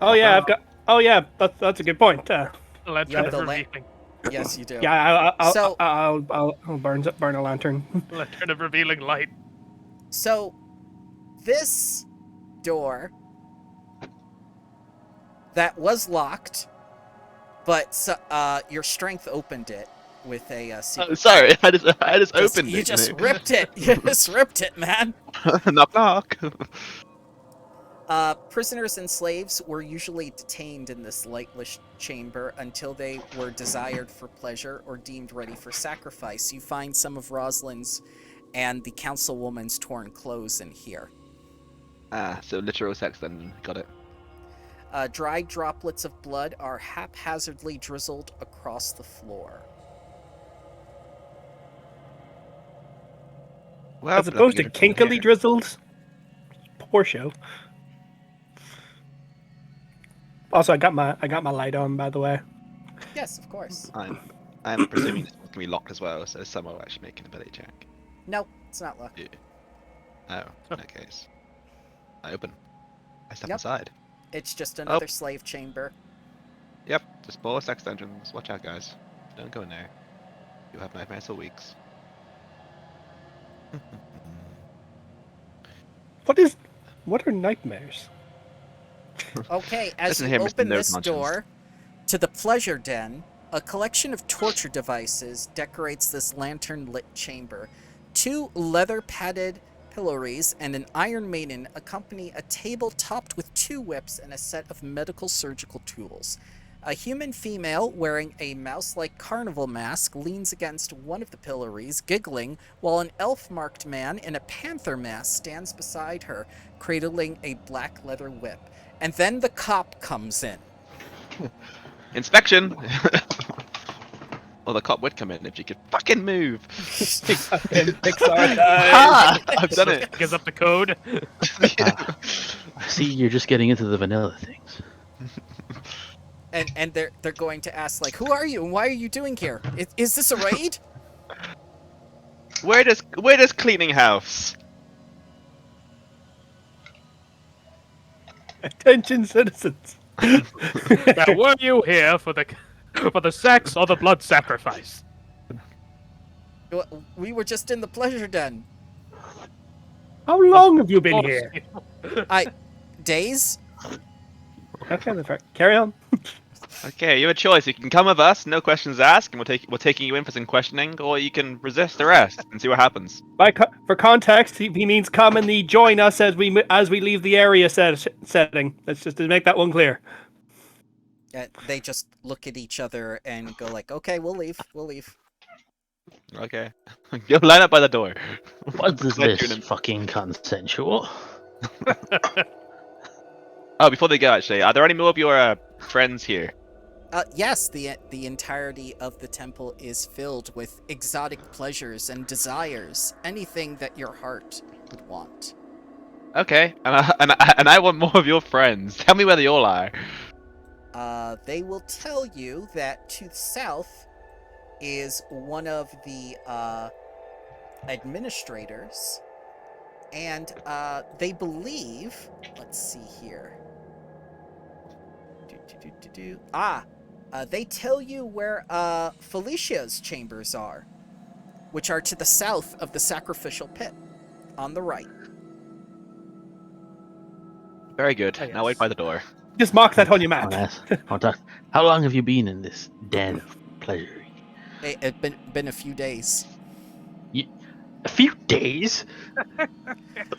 Oh yeah, I've got. Oh yeah, that's a good point. Lantern of the revealing. Yes, you do. Yeah, So- I'll burn a lantern. Lantern of revealing light. So, this door that was locked, but your strength opened it with a secret. Sorry, I just opened You it. just ripped it. You just ripped it, man. Knock knock. Prisoners and slaves were usually detained in this lightless chamber until they were desired for pleasure or deemed ready for sacrifice. You find some of Rosalind's and the councilwoman's torn clothes in here. So literal sex then. Got it. Dry droplets of blood are haphazardly drizzled across the floor. Well, As opposed to nothing kinkily here. drizzled. Poor show. Also, I got my light on, by the way. Yes, of course. I'm presuming this one can be locked as well, so someone will actually make an ability check. No, it's not locked. Yeah. Oh, in that case. I open. I step Yep. inside. It's just another slave chamber. Yep, just 4 sex dungeons. Watch out, guys. Don't go in there. You'll have nightmares for weeks. What are nightmares? Okay, as Listen you here, Mr. open No this Conscience. door to the pleasure den, a collection of torture devices decorates this lantern-lit chamber. 2 leather-padded pillories and an Iron Maiden accompany a table topped with 2 whips and a set of medical surgical tools. A human female wearing a mouse-like carnival mask leans against one of the pillories, giggling, while an elf-marked man in a panther mask stands beside her, cradling a black leather whip. And then the cop comes in. Inspection! Well, the cop would come in if you could fucking move. Pixar Ha! I've done it. Gives up the code. See, you're just getting into the vanilla things. And they're going to ask, like, who are you and why are you doing here? Is this a raid? Where does cleaning house? Attention, citizens. Now, were you here for the sex or the blood sacrifice? We were just in the pleasure den. How long have you been here? Days? Okay, that's right. Carry on. Okay, you have a choice. You can come with us, no questions asked, and we're taking you in for some questioning, or you can resist arrest and see what happens. For context, he means come and join us as we leave the area setting. Let's just make that one clear. They just look at each other and go like, okay, we'll leave. Okay. Go line up by the door. What is Like this you're in- fucking consensual? Oh, before they go, actually, are there any more of your friends here? Yes, the entirety of the temple is filled with exotic pleasures and desires, anything that your heart would want. Okay, and I want more of your friends. Tell me where they all are. They will tell you that to the south is one of the administrators, and they believe. Let's see here. They tell you where Felicia's chambers are, which are to the south of the sacrificial pit, on the right. Very good. Ah, Now wait yes. by the door. Just mark that on your I map. want to ask, how long have you been in this den of pleasure? It's been a few days. A few days?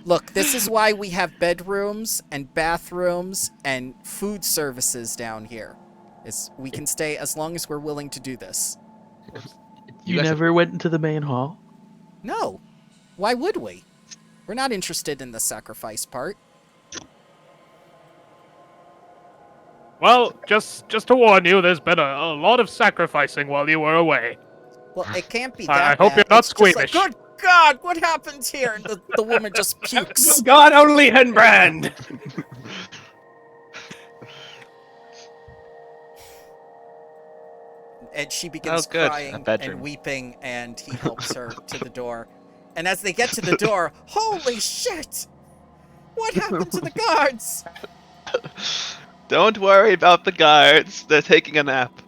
Look, this is why we have bedrooms and bathrooms and food services down here. Is we can stay as long as we're willing to do this. You guys never went into the main hall? No. Why would we? We're not interested in the sacrifice part. Well, just to warn you, there's been a lot of sacrificing while you were away. Well, it can't be I that hope bad. you're not It's just like, squeamish. good God, what happens here? And the woman just pukes. God only Henbrand! And she begins good. A crying bedroom. and weeping, and he helps her to the door. And as they get to the door, holy shit! What happened to the guards? Don't worry about the guards. They're taking a nap.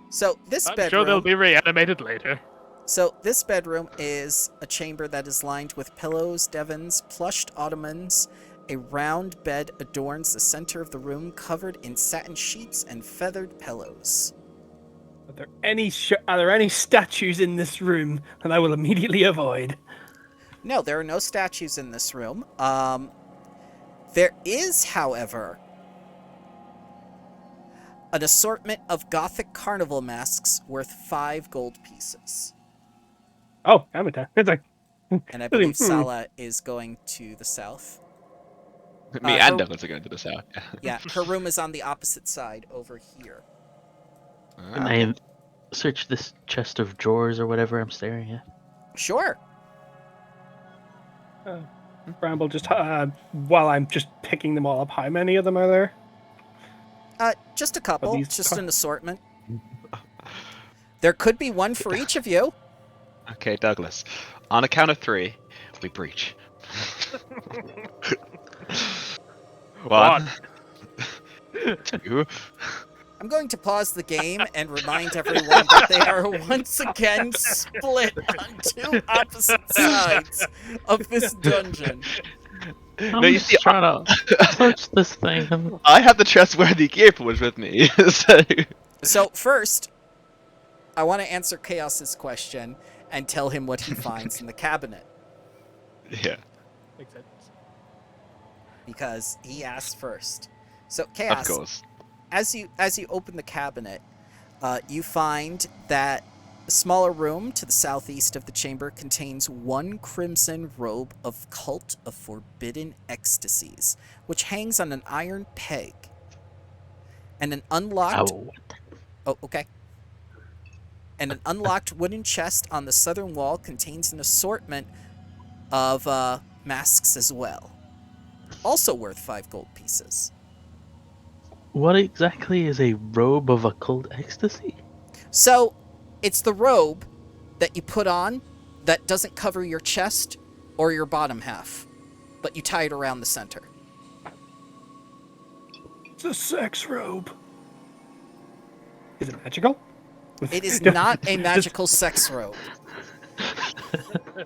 So this I'm bedroom. sure they'll be reanimated later. So this bedroom is a chamber that is lined with pillows, divans, plushed ottomans. A round bed adorns the center of the room, covered in satin sheets and feathered pillows. Are there any statues in this room that I will immediately avoid? No, there are no statues in this room. There is, however, an assortment of Gothic carnival masks worth 5 gold pieces. Oh, Amata. It's like, And I believe Sala is going to the south. Me and Douglas are going to the south. Yeah, her room is on the opposite side over here. Can I search this chest of drawers or whatever I'm staring at? Sure. Bramble, just while I'm just picking them all up, how many of them are there? Just a couple. these Just car- an assortment. There could be one for each of you. Okay, Douglas. On a count of 3, we breach. One. 2. I'm going to pause the game and remind everyone that they are once again split on 2 opposite sides of this dungeon. I'm No, you just see, trying to search this thing. I have the trustworthy gear was with me. So first, I want to answer Chaos's question and tell him what he finds in the cabinet, Yeah, Makes sense. because he asked first. So of Chaos, course. as you open the cabinet, you find that a smaller room to the southeast of the chamber contains 1 crimson robe of Cult of Forbidden Ecstasies, which hangs on an iron peg. And an unlocked... Oh, Oh, okay. And an unlocked wooden chest on the southern wall contains an assortment of masks as well. Also worth 5 gold pieces. what exactly is a robe of occult ecstasy? So, it's the robe that you put on that doesn't cover your chest or your bottom half, but you tie it around the center. It's a sex robe. Is it magical? It is not a magical sex robe.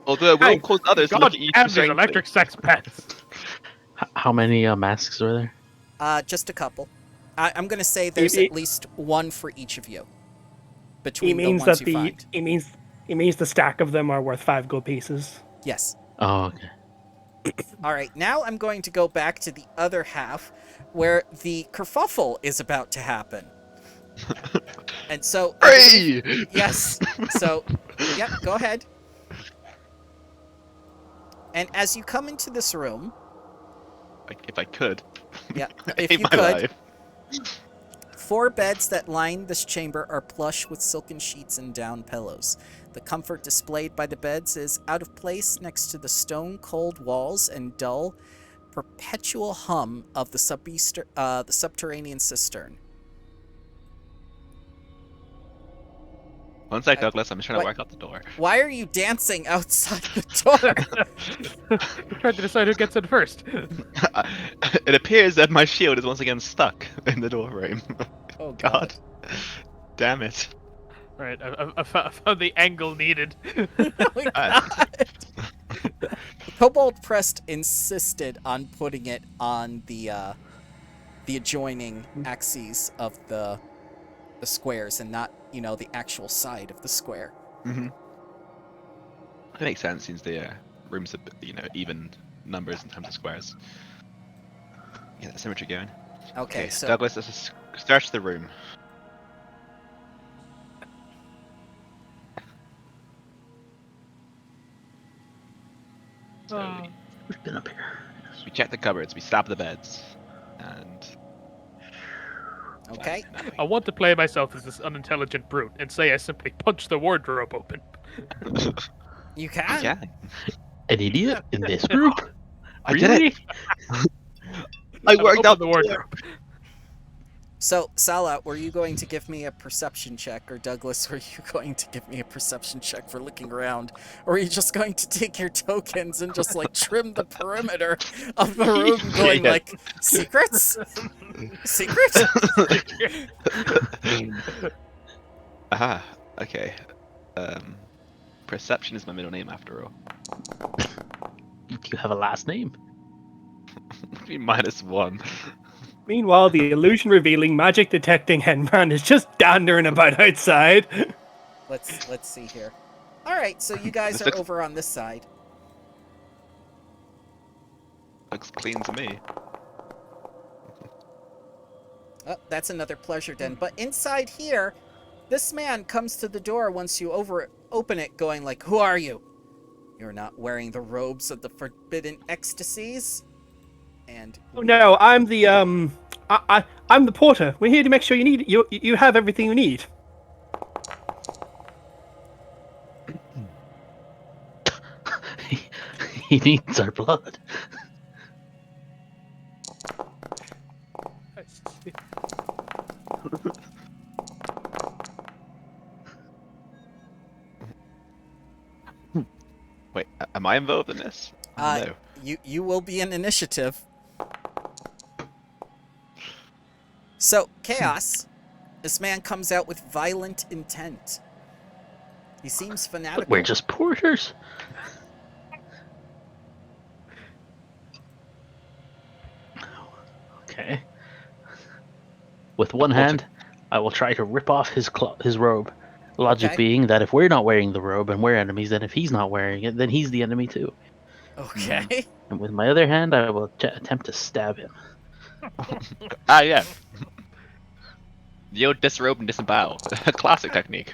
Although it will Hey, cause others to God look at you damn for these saying electric sex pets. How many masks are there? Just a couple. I'm going to say there's at least 1 for each of you. He Between the means ones that you find. he means the stack of them are worth 5 gold pieces. Yes. Oh, okay. All right, now I'm going to go back to the other half where the kerfuffle is about to happen. And so... Hey! Yes. So, yep, go ahead. And as you come into this room... If I could. Yeah, I if hate you my could... life. 4 beds that line this chamber are plush with silken sheets and down pillows. The comfort displayed by the beds is out of place next to the stone-cold walls and dull, perpetual hum of the subterranean cistern. One sec, Douglas. I'm just trying What? to work out the door. Why are you dancing outside the door? Trying to decide who gets in first. It appears that my shield is once again stuck in the door frame. Oh, God. Damn it. Right, I found the angle needed. Oh my God. Kobold Prest insisted on putting it on the adjoining axes of the squares and not, the actual side of the square. Mm-hmm. That makes sense since the rooms are, even numbers in terms of squares. Get that symmetry going. Okay, So so Douglas, let's just search the room. So Who's been up here? we check the cupboards, we stab the beds, and okay. I want to play myself as this unintelligent brute and say I simply punched the wardrobe open. You can. yeah, An idiot in this group? I did it. I I've worked opened out the wardrobe. So, Salah, were you going to give me a perception check, or Douglas, were you going to give me a perception check for looking around? Or are you just going to take your tokens and just, trim the perimeter of the room, going, Yeah. secrets? Secret? Aha. Okay. Perception is my middle name after all. Do you have a last name? -1. Meanwhile, the illusion revealing, magic detecting Henman is just dandering about outside. Let's see here. All right, so you guys This are looks- over on this side. Looks clean to me. Oh, that's another pleasure den. But inside here, this man comes to the door once you open it, going "Who are you? You're not wearing the robes of the forbidden ecstasies." And Oh no, I'm the I'm the porter. We're here to make sure you have everything you need. He needs our blood. Wait, am I involved in this? No. you will be an initiative. So, Chaos, this man comes out with violent intent. He seems fanatical. We're just porters. Okay. With one hand, I will try to rip off his robe. Logic Okay. being that if we're not wearing the robe and we're enemies, then if he's not wearing it, then he's the enemy too. Okay. And with my other hand, I will attempt to stab him. Ah, yeah. The old disrobe and disembowel. Classic technique.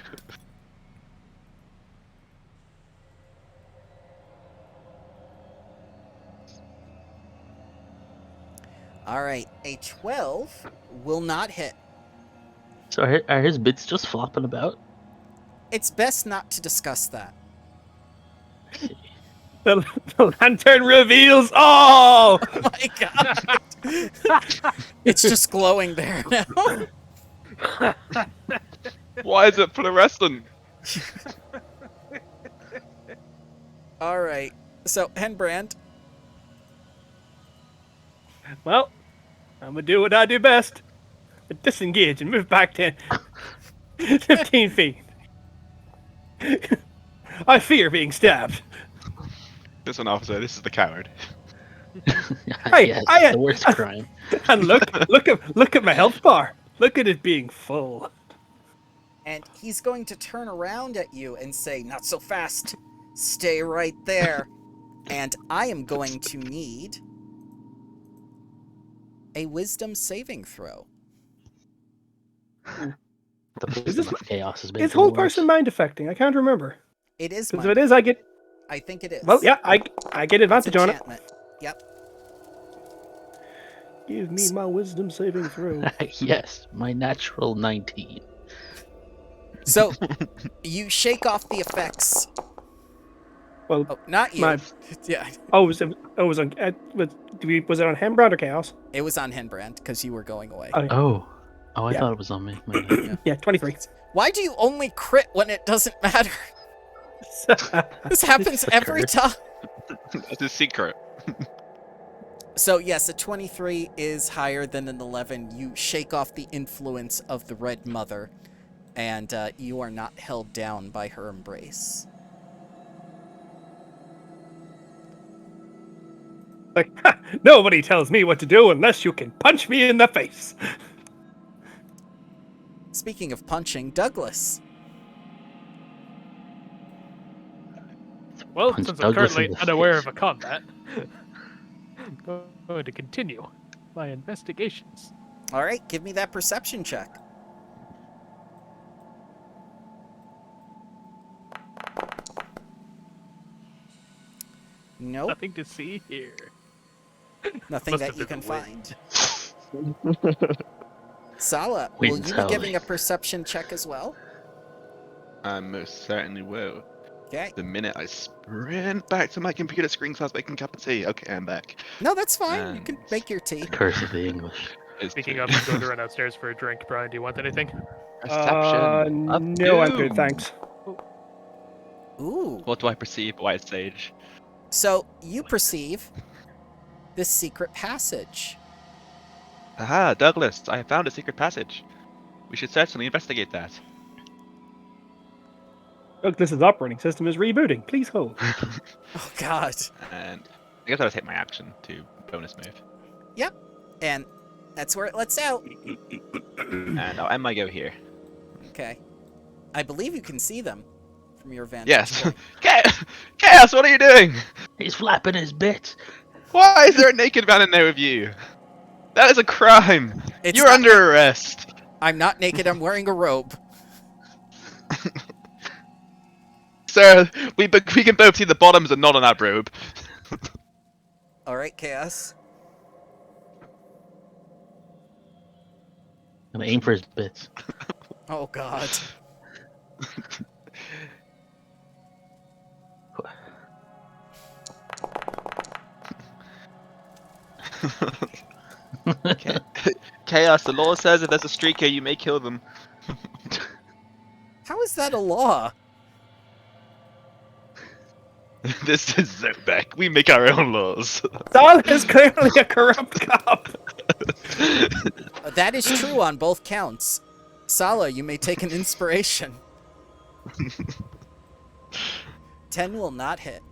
All right, a 12 will not hit. So are his bits just flopping about? It's best not to discuss that. The lantern reveals all. Oh my god! It's just glowing there now. Why is it fluorescent? All right, so Henbrand. Well, I'm gonna do what I do best. Disengage and move back 15 feet. I fear being stabbed. This one, officer. This is the coward. Hey, Yes, I- the worst crime. And look at my health bar. Look at it being full. And he's going to turn around at you and say, "Not so fast. Stay right there." And I am going to need a wisdom saving throw. The Is this- wisdom of chaos has been. Is whole person mind affecting? I can't remember. It is Because my... if it is, I get. I think it is. Well, yeah, I get It's advantage on it. enchantment. Yep. Give me my wisdom saving throw. Yes, my natural 19. So, you shake off the effects. Well, Oh, not you. my Yeah, was it was on was it on Hembrand or Chaos? it was on Henbrand because you were going away. Oh, I Yeah. thought it was on me. My bad. yeah, 23. Why do you only crit when it doesn't matter? This happens It's a every curse. time. It's a secret. So yes, a 23 is higher than an 11. You shake off the influence of the Red Mother, and you are not held down by her embrace. Like, nobody tells me what to do unless you can punch me in the face. Speaking of punching, Douglas. Well, Punch since I'm Douglas in currently the unaware face. of a combat, I'm going to continue my investigations. All right, give me that perception check. Nope, Nothing to see here. nothing Must that have you been can the wind. find. Sala, will Wind's you be giving a howling. perception check as well? I most certainly will. Okay. The minute I sprint back to my computer screen so I was making a cup of tea. Okay, I'm back. No, that's fine. You can And make your tea. The curse of the English. it's Speaking two. of, I'm going to run downstairs for a drink. Brian, do you want anything? Perception of No, I'm good, doom. thanks. Ooh. What do I perceive, White Sage? So you perceive this secret passage. Aha, Douglas, I have found a secret passage. We should certainly investigate that. Look, this operating system is rebooting. Please hold. Oh, God. And I guess I'll take my action to bonus move. Yep. And that's where it lets out. And I'll end my go here. Okay. I believe you can see them from your vantage Yes. point. Chaos, what are you doing? He's flapping his bit. Why is there a naked man in there with you? That is a crime. It's You're not- under arrest. I'm not naked, I'm wearing a robe. Sir, we can both see the bottoms and not on that robe. Alright, Chaos. Gonna aim for his bits. Oh, God. Chaos, the law says if there's a streaker, you may kill them. How is that a law? This is Zobek. We make our own laws. Sal is clearly a corrupt cop. That is true on both counts. Sala, you may take an inspiration. 10 will not hit.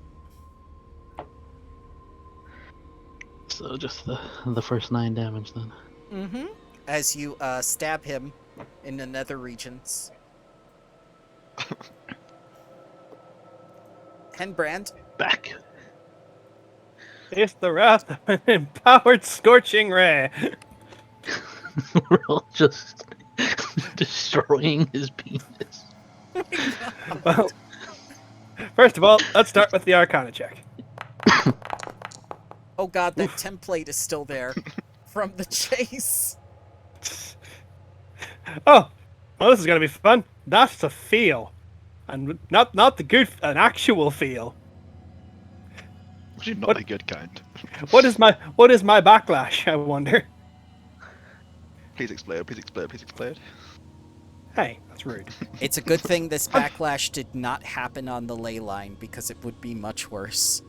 So just the first 9 damage then. Mm-hmm. As you stab him in the nether regions. Henbrand. Back. It's the wrath of an empowered scorching ray. We're all just destroying his penis. Well, first of all, let's start with the Arcana check. Oh god, that template is still there. From the chase. Oh, well, this is gonna be fun. That's a feel, and not the good, an actual feel. Not What? the good kind. What is my backlash? I wonder. Please explode, please explode, please explode. Hey, that's rude. It's a good thing this backlash did not happen on the ley line, because it would be much worse.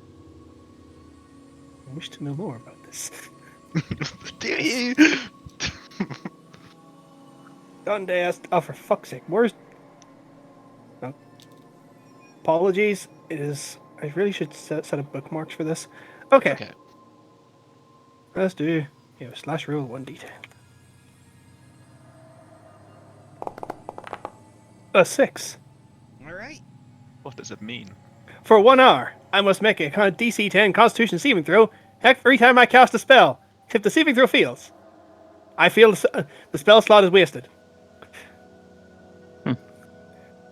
I wish to know more about this. Do you? Sunday asked, oh, for fuck's sake, where's... Oh. Apologies, it is... I really should set up bookmarks for this. Okay, Okay. let's do... slash rule 1d10. A 6. Alright. What does it mean? For 1 hour, I must make a DC 10 Constitution saving throw every time I cast a spell. If the saving throw fails, I feel the spell slot is wasted.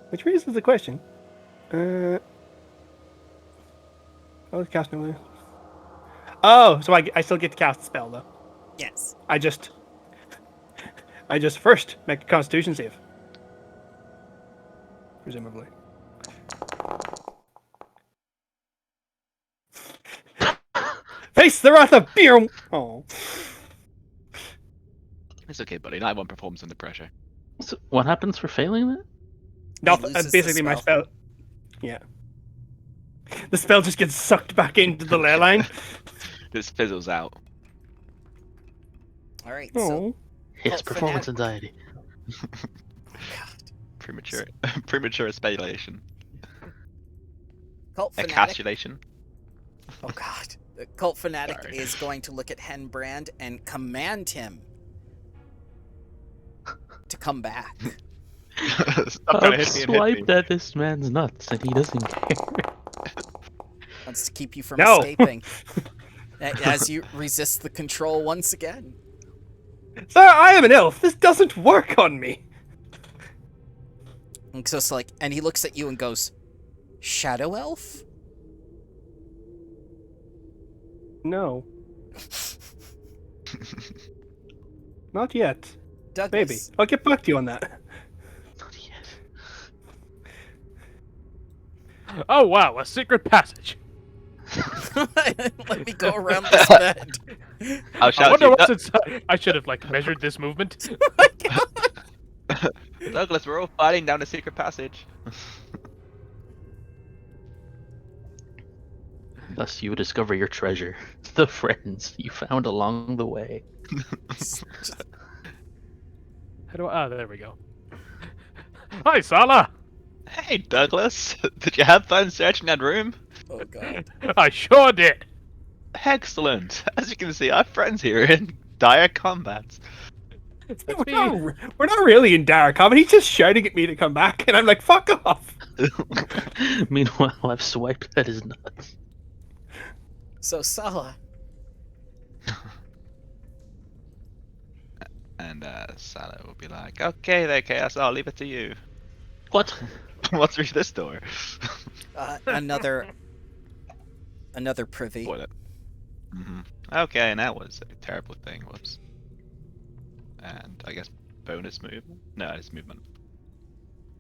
Which raises the question. I'll cast no. Oh, so I still get to cast the spell though. Yes. I just first make a Constitution save. Presumably. Face the wrath of beer. Oh. It's okay, buddy. Not everyone performs under pressure. So what happens for failing that? No, loses the basically my spell. spell. Yeah. The spell just gets sucked back into the ley line. This fizzles out. Alright, Oh. so... Hits Oh, performance fanatic. anxiety. Premature, premature speculation. Cult Fanatic. Encapsulation. Oh god. The cult fanatic Sorry. is going to look at Henbrand and command him to come back. Stop trying to I've hit me and hit me. swiped at this man's nuts and he doesn't care. Wants to keep you from No. escaping. As you resist the control once again. Sir, I am an elf. This doesn't work on me. And so it's like, and he looks at you and goes, Shadow Elf? No. Not yet. Maybe. Douglas. I'll get back to you on that. Not yet. Oh wow, a secret passage. Let me go around this bed. I'll I shout wonder to you, what's inside. I should have measured this movement. Douglas, we're all fighting down a secret passage. Thus you discover your treasure, the friends you found along the way. How do I? Ah, there we go. Hi, Sala. Hey, Douglas, did you have fun searching that room? Oh god. I sure did. Excellent. As you can see, our friends here are in dire combat. We're not really in dire combat. He's just shouting at me to come back, and I'm like, fuck off. Meanwhile, I've swiped at his nuts. So, Sala. And Salah will be like, okay there, Chaos, I'll leave it to you. What? What's through this door? Another privy. What? Okay, and that was a terrible thing. Whoops. And I guess bonus movement? No, it's movement.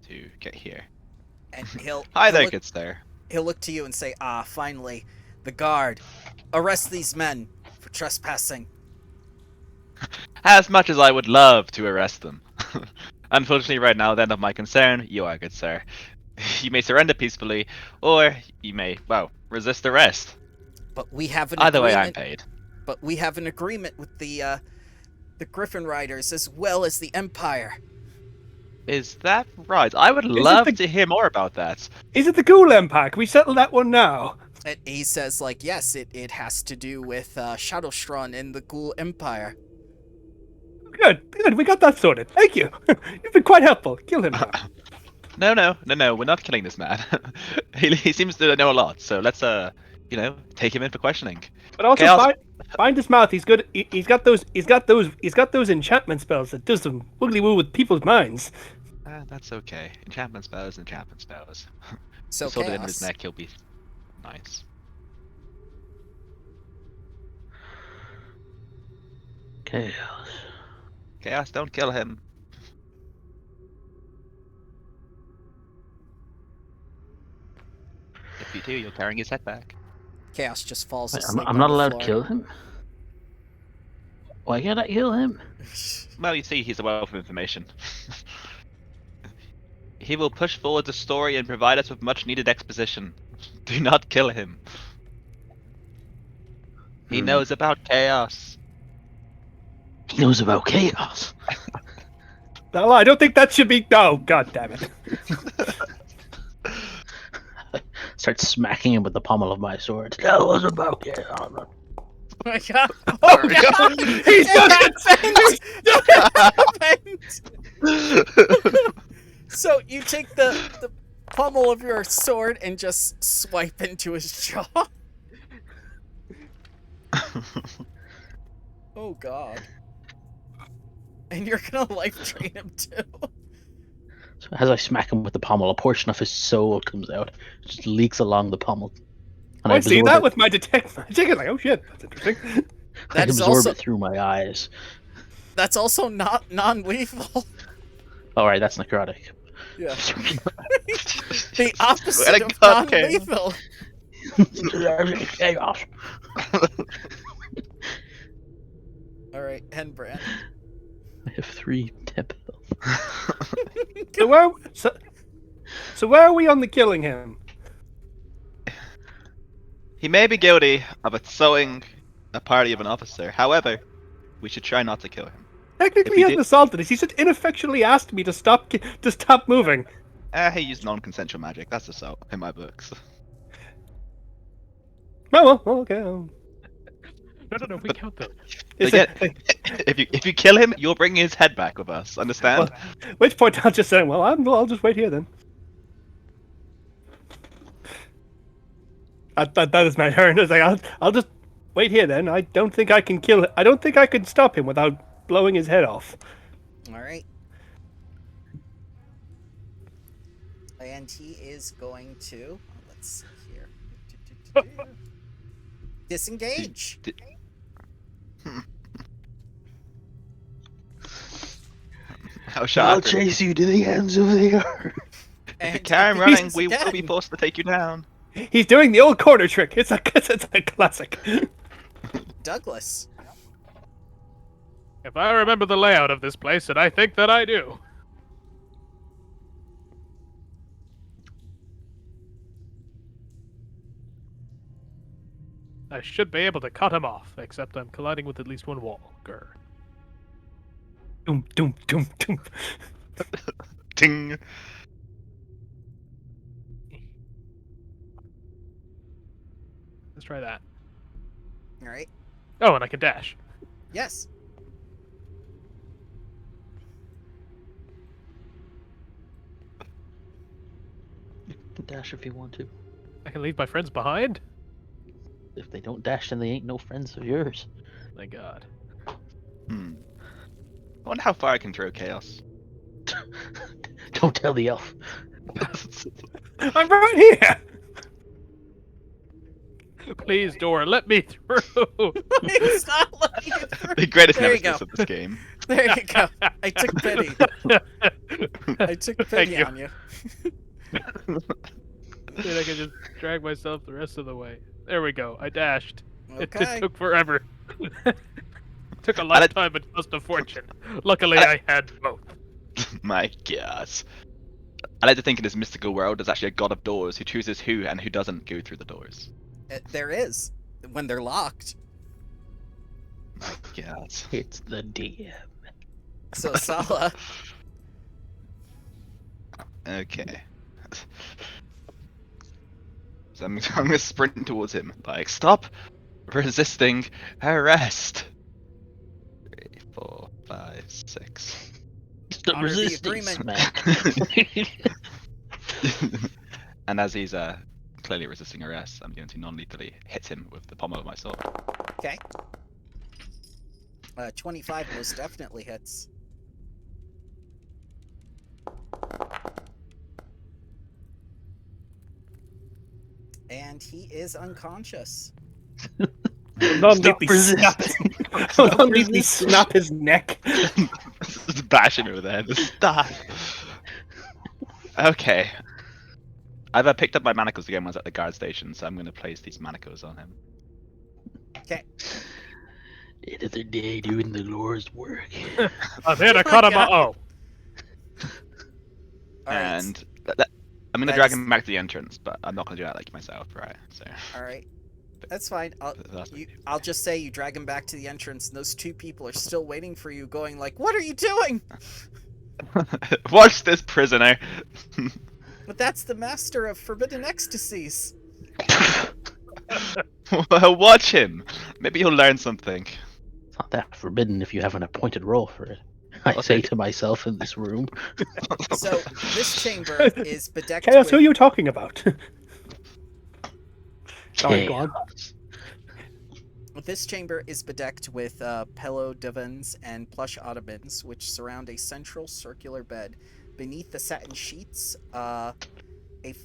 To get here. And he'll Hi he'll there, look, good sir. he'll look to you and say, finally, the guard. Arrest these men for trespassing. As much as I would love to arrest them. Unfortunately, right now, the end of my concern, you are, good sir. You may surrender peacefully, or you may, well, resist arrest. But we have an Either way, agreement. I'm paid. But we have an agreement with the Griffin Riders as well as the Empire. Is that right? I would love to hear more about that. Is it the Ghoul Empire? Can we settle that one now? And he says, like, yes, it has to do with Shadowstrahn and the Ghoul Empire. Good. We got that sorted. Thank you. You've been quite helpful. Kill him now. No, we're not killing this man. he seems to know a lot, so let's, take him in for questioning. But also Chaos- find his mouth. He's good. He's got those enchantment spells that do some wiggly woo with people's minds. That's okay. Enchantment spells. So Sword in his Chaos, neck, he'll be nice. Chaos. Chaos, don't kill him. If you do, you're carrying his head back. Chaos just falls Wait, asleep. I'm not on the allowed to floor. kill him? Why can't I kill him? Well, you see, he's a wealth of information. He will push forward the story and provide us with much needed exposition. Do not kill him. He knows about chaos. He knows about chaos. No, I don't think that should be. Oh, god damn it! Start smacking him with the pommel of my sword. Tell us about chaos. Oh my god! Oh god! He's So you take the pommel of your sword and just swipe into his jaw. Oh god. And you're gonna life drain him too. So as I smack him with the pommel, a portion of his soul comes out. It just leaks along the pommel. And I see absorb that it. with my detect magic. I'm like, oh shit, that's interesting. I That is absorb also it through my eyes. that's also not non-lethal. Alright, that's necrotic. Yeah. The opposite Let it of go, okay. non-lethal. Chaos. Alright, Henbrand. I have 3 temp health. So where are we on the killing him? He may be guilty of assaulting a party of an officer. However, we should try not to kill him. Technically, If he he hasn't did- assaulted us. He just ineffectually asked me to stop moving. He used non-consensual magic. That's assault in my books. Oh well, okay. No, we count them. Again, if you kill him, you'll bring his head back with us. Understand? Well, at which point I'll just say, well, I'll just wait here then. That is my turn. It's like, I'll just wait here then. I don't think I can kill. I don't think I can stop him without blowing his head off. All right. And he is going to. Let's see here. Disengage. How sharp. I'll chase you to the ends of the earth. If you carry running, we will again. be forced to take you down. He's doing the old corner trick. It's a classic. Douglas. If I remember the layout of this place, and I think that I do. I should be able to cut him off, except I'm colliding with at least one wall. Grr. Doom, doom, doom, doom. Ting. Let's try that. All right. Oh, and I can dash. Yes. You can dash if you want to. I can leave my friends behind? If they don't dash, then they ain't no friends of yours. Thank God. I wonder how far I can throw chaos. Don't tell the elf. I'm right here. Please, door, let me through. It's not letting you through. The greatest There you nemesis go. of this game. There you go. I took pity. I took pity Thank you. on you. Then I can just drag myself the rest of the way. There we go. I dashed. Okay. It took forever. Took a lifetime and cost a fortune. Luckily, I had both. My God. I like to think in this mystical world, there's actually a god of doors who chooses who and who doesn't go through the doors. There is. When they're locked. My God. It's the DM. So, Sala. Okay. So I'm gonna sprint towards him. Like, stop resisting arrest. 3, 4, 5, 6. Stop Honor the resisting, agreement. smack. And as he's clearly resisting arrest, I'm going to non-lethally hit him with the pommel of my sword. Okay. 25 most definitely hits. And he is unconscious. Non-lethally snap his neck. Just bash him over the head. Stop. Okay. I've picked up my manacles again when I was at the guard station, so I'm going to place these manacles on him. Okay. Another day doing the Lord's work. I'm here to cut him off. Oh. All right. And I'm going to That drag is- him back to the entrance, but I'm not going to do that like myself, right? So All right. That's fine. I'll just say you drag him back to the entrance, and those two people are still waiting for you, going like, "What are you doing?" Watch this, prisoner. But that's the master of forbidden ecstasies. Watch him. Maybe he'll learn something. It's not that forbidden if you have an appointed role for it. I say to myself in this room. So this chamber is bedecked Chaos, with... who are you talking about? Sorry, go on. Chaos. This chamber is bedecked with pillow divans and plush ottomans, which surround a central circular bed. Beneath the satin sheets, a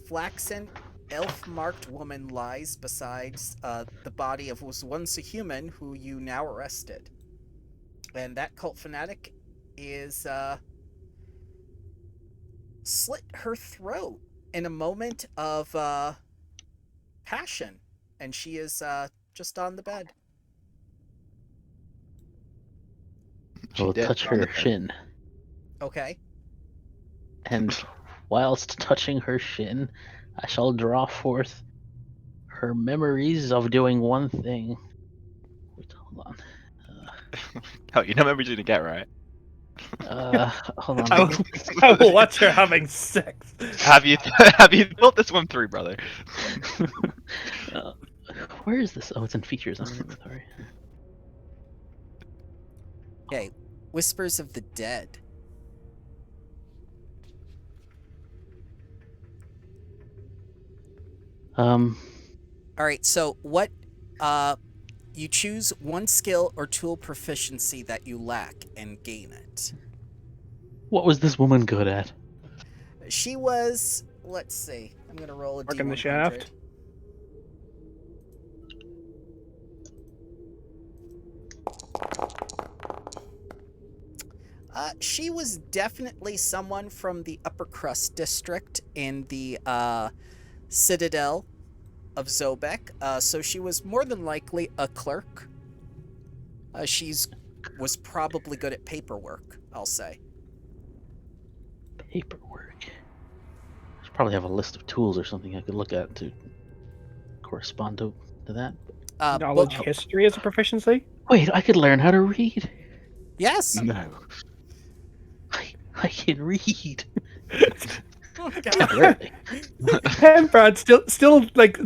flaxen, elf-marked woman lies beside the body of what was once a human who you now arrested. And that cult fanatic is slit her throat in a moment of passion, and she is just on the bed. I will touch her shin, Okay. and whilst touching her shin, I shall draw forth her memories of doing one thing. Wait, hold on. Oh, you know what we're going to get, right? Hold on. I will watch her having sex. Have you thought this one through, brother? Where is this? Oh, it's in features. I'm in inventory. Okay, Whispers of the Dead. Um, All right, so what you choose one skill or tool proficiency that you lack and gain it. what was this woman good at? She was, let's see. I'm going to roll a Working the D100. shaft. She was definitely someone from the Upper Crust district in the Citadel of Zobek. So she was more than likely a clerk. Was probably good at paperwork, I'll say. Paperwork. I should probably have a list of tools or something I could look at to correspond to that. Knowledge Book- history as a proficiency? Wait, I could learn how to read. Yes. No. I can read. Oh, God. Apparently. Brad still like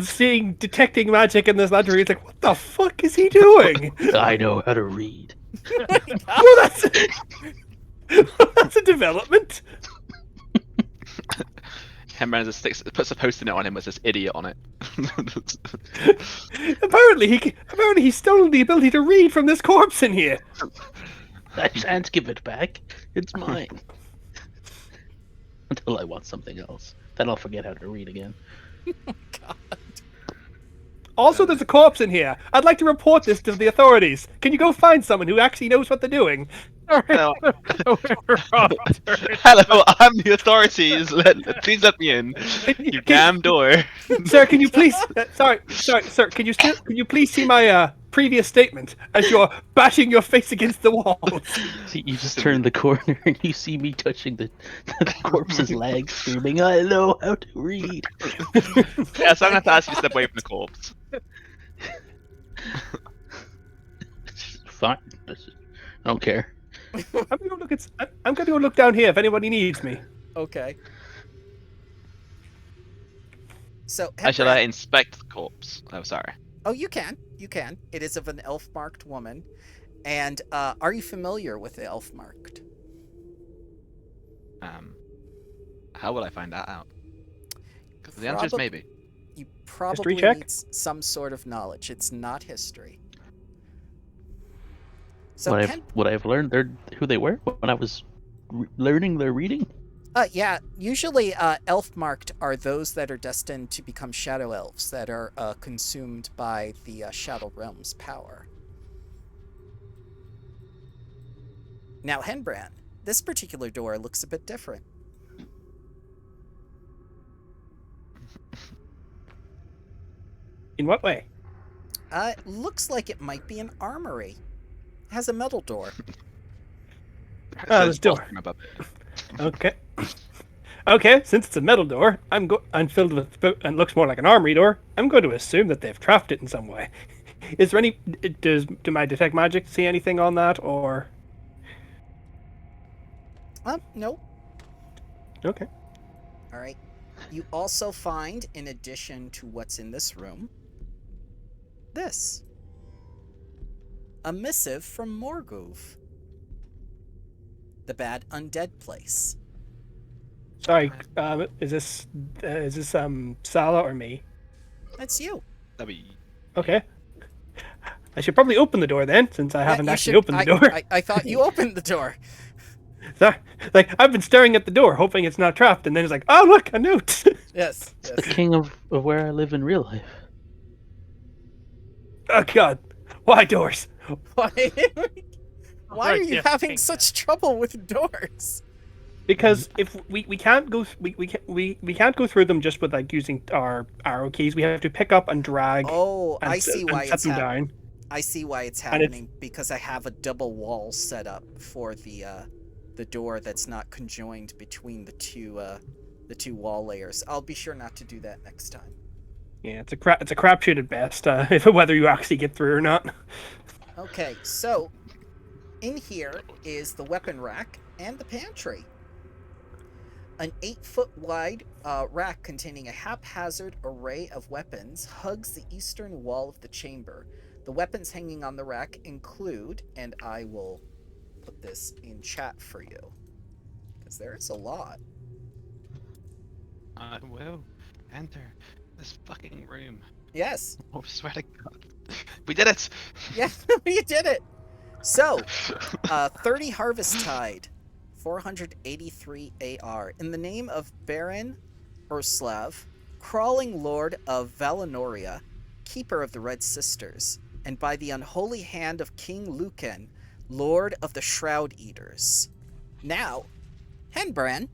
detecting magic in this library. He's like, what the fuck is he doing? I know how to read. Well, that's a development. Hembran puts a post-it note on him with this idiot on it. Apparently he's stolen the ability to read from this corpse in here. I shan't give it back. It's mine. Until I want something else. Then I'll forget how to read again. God. Also, there's a corpse in here. I'd like to report this to the authorities. Can you go find someone who actually knows what they're doing? Hello. Robert. Hello, I'm the authorities. Please let me in. You damn door. Sir, can you please? Sorry, sir. Can you please see my previous statement as you're bashing your face against the wall? See, you just turn the corner and you see me touching the corpse's leg, screaming, "I know how to read." Yeah, so I'm gonna have to ask you to step away from the corpse. Fine. I don't care. I'm gonna go look down here if anybody needs me. Okay. So, Shall I inspect the corpse? Oh, sorry. Oh, you can. You can. It is of an elf-marked woman. And are you familiar with the elf-marked? How will I find that out? Because the answer is maybe. You probably History check? need some sort of knowledge. It's not history. So Would I have learned who they were when I was learning their reading? yeah, usually elf-marked are those that are destined to become shadow elves that are consumed by the Shadow Realm's power. Now, Henbrand, this particular door looks a bit different. In what way? It looks like it might be an armory. It has a metal door. This door. Okay. Okay, since it's a metal door, I'm filled with and looks more like an armory door. I'm going to assume that they've crafted it in some way. Is there any? Do my detect magic see anything on that, or? No. Okay. All right. You also find, in addition to what's in this room, this. A missive from Morgouv, the bad undead place. Sorry, is this Sala or me? That's you. That'd be. Okay. I should probably open the door then, since I haven't actually opened the door. I thought you opened the door. Sorry, like I've been staring at the door, hoping it's not trapped, and then it's like, oh look, a note. Yes. It's the king of where I live in real life. Oh God, why doors? Why are you Yeah, having thank such trouble with doors? Because if we can't go we can't go through them just with like using our arrow keys. We have to pick up and drag. Oh, and I see why set it's them happening. down. I see why it's And it's- happening because I have a double wall set up for the door that's not conjoined between the two wall layers. I'll be sure not to do that next time. Yeah, it's a crapshoot at best. If whether you actually get through or not. Okay, so in here is the weapon rack and the pantry. An 8-foot wide rack containing a haphazard array of weapons hugs the eastern wall of the chamber. The weapons hanging on the rack include, and I will put this in chat for you. Because there is a lot. I will enter this fucking room. Yes. Oh, swear to God. We did it! Yeah, you did it. So, 30 Harvest Tide, 483 AR. In the name of Baron Urslav, crawling lord of Valenoria, keeper of the Red Sisters, and by the unholy hand of King Lucan, lord of the Shroud Eaters. Now, Henbran,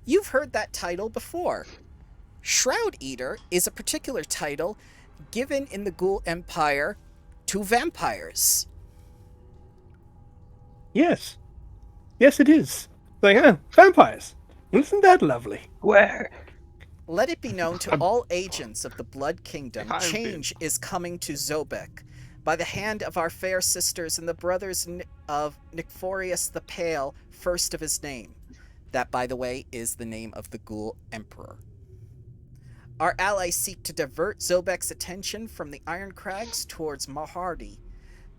you've heard that title before. Shroud Eater is a particular title given in the Ghoul Empire to vampires. Yes. Yes, it is. Like, vampires. Isn't that lovely? Where? Let it be known to all agents of the Blood Kingdom, I've change is coming to Zobek, by the hand of our fair sisters and the brothers of Nycphorius the Pale, first of his name. That, by the way, is the name of the Ghoul Emperor. Our allies seek to divert Zobek's attention from the Iron Crags towards Mahardi.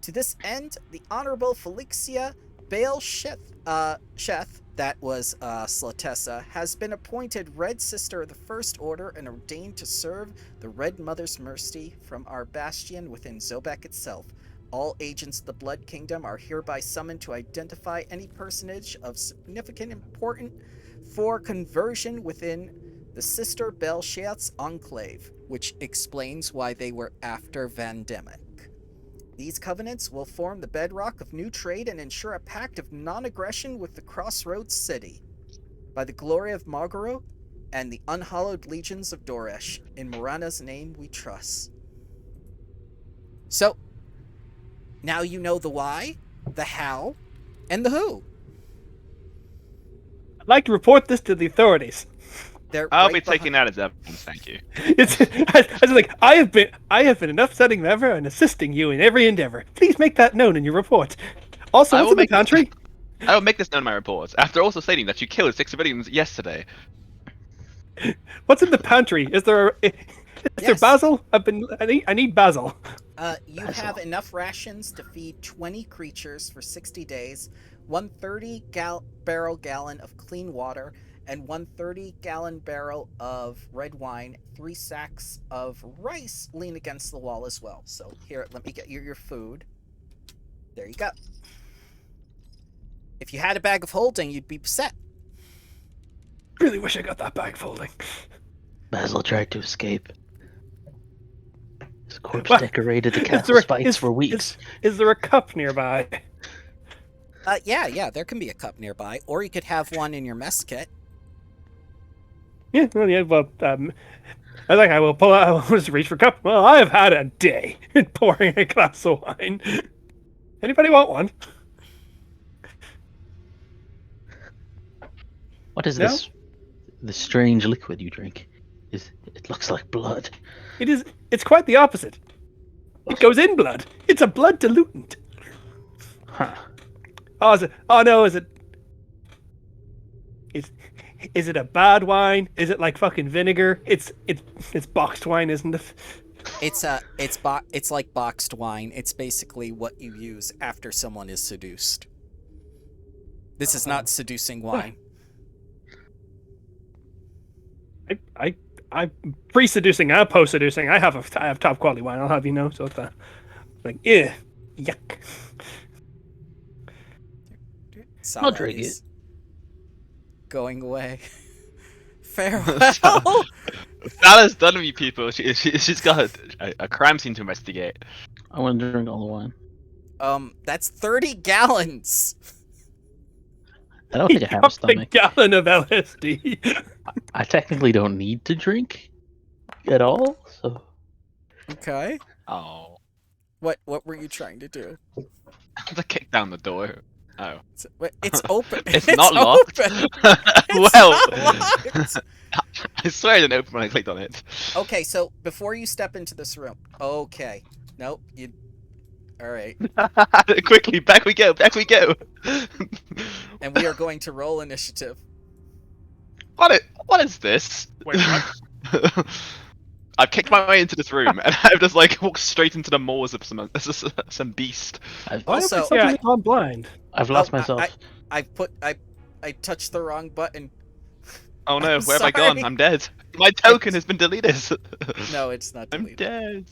To this end, the Honorable Felixia Baal Sheth, that was Slatessa, has been appointed Red Sister of the First Order and ordained to serve the Red Mother's mercy from our bastion within Zobek itself. All agents of the Blood Kingdom are hereby summoned to identify any personage of significant importance for conversion within the Sister Belsheth's enclave, which explains why they were after Vandemic. These covenants will form the bedrock of new trade and ensure a pact of non-aggression with the Crossroads city. By the glory of Magoro and the unhallowed legions of Doresh, in Morena's name we trust. So, now you know the why, the how, and the who. I'd like to report this to the authorities. I'll They're be right taking behind- that as evidence, thank you. It's I was like, I have been an upsetting member and assisting you in every endeavor. Please make that known in your report. Also, I what's will in the make- pantry? I will make this known in my reports, after also stating that you killed 6 civilians yesterday. What's in the pantry? Is there Yes. basil? I need basil. You have enough rations to feed 20 creatures for 60 days, 130 barrel gallon of clean water, and 130 gallon barrel of red wine, 3 sacks of rice lean against the wall as well. So here, let me get you your food. There you go. If you had a bag of holding, you'd be set. Really wish I got that bag folding. Basil tried to escape. His corpse What? decorated the Is castle's fights for weeks. Is there a cup nearby? Yeah, there can be a cup nearby, or you could have one in your mess kit. Yeah, well, I will pull out. I will just reach for a cup. Well, I have had a day pouring a glass of wine. Anybody want one? What is No? this? The strange liquid you drink. It looks like blood. It is. It's quite the opposite. It goes in blood. It's a blood diluent. Huh. Oh, is it? Oh no, is it? Is it a bad wine? Is it like fucking vinegar? It's boxed wine, isn't it? It's like boxed wine. It's basically what you use after someone is seduced. This is not seducing wine. I'm pre-seducing and post-seducing. I have top quality wine. I'll have you know. So it's like, yuck. I'll drink it. Salary's going away. Farewell. Salah's done with you people. She's got a crime scene to investigate. I want to drink all the wine. That's 30 gallons. I don't think I have a A stomach. gallon of LSD. I technically don't need to drink at all, so Okay. Oh. What were you trying to do? To kick down the door. Oh. It's open. It's not locked. Open. Well, It's not locked. I swear I didn't open when I clicked on it. Okay, so before you step into this room. Okay. Nope. You. All right. Quickly, back we go, back we go. And we are going to roll initiative. What is this? Wait, what? I've kicked my way into this room, and I've just like walked straight into the maws of some beast. Why Also, have we suddenly gone blind? I've lost Oh, myself. I touched the wrong button. Oh no, I'm where have I gone? sorry. I'm dead. My token has been deleted. No, it's not I'm deleted. dead.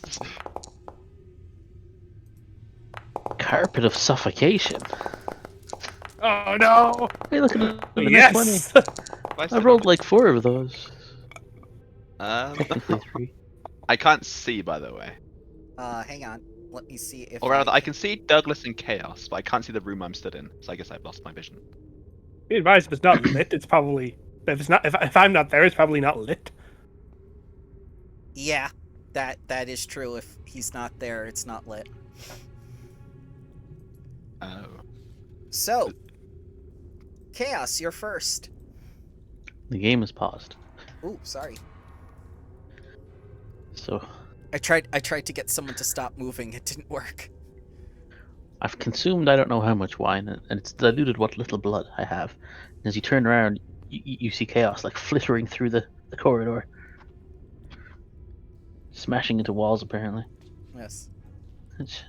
Carpet of suffocation. Oh no! Hey, look at the Yes. I rolled like 4 of those. Technically 3. I can't see, by the way. Hang on. Let me see if. Or rather, I can see Douglas and Chaos, but I can't see the room I'm stood in. So I guess I've lost my vision. Be advised, if it's not lit, it's probably if I'm not there, it's probably not lit. Yeah, that is true. If he's not there, it's not lit. Oh. So, Chaos, you're first. The game is paused. Ooh, sorry. So I tried to get someone to stop moving. It didn't work. I've consumed I don't know how much wine, and it's diluted what little blood I have. And as you turn around, you see Chaos like flittering through the corridor, smashing into walls apparently. Yes. It's,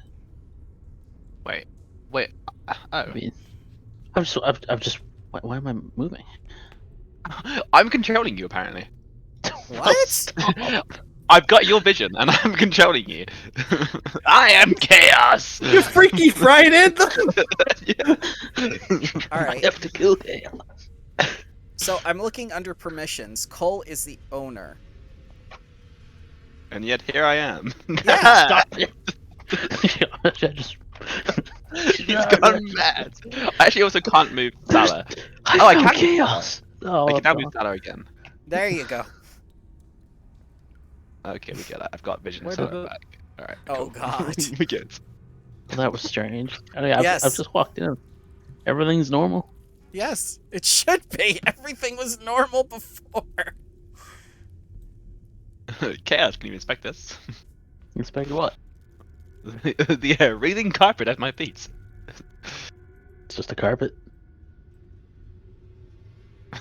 Wait. I Oh. mean, I've just. Why am I moving? I'm controlling you, apparently. What? I've got your vision, and I'm controlling you. I am Chaos! You freaky frightened! All I right. have to kill Chaos. So I'm looking under permissions. Cole is the owner. And yet here I am. Yeah. Stop it! I just. He's gone mad. I actually also can't move Salah. I Oh, I found can. Chaos. Oh, I can now no. move Salah again. There you go. Okay, we get it. I've got vision Where Salah did the- back. Alright. Oh, cool. God. We good. That was strange. I mean, I've Yes. just walked in. Everything's normal. Yes, it should be. Everything was normal before. Chaos, can you inspect this? Inspect what? The reeling carpet at my feet. It's just a carpet.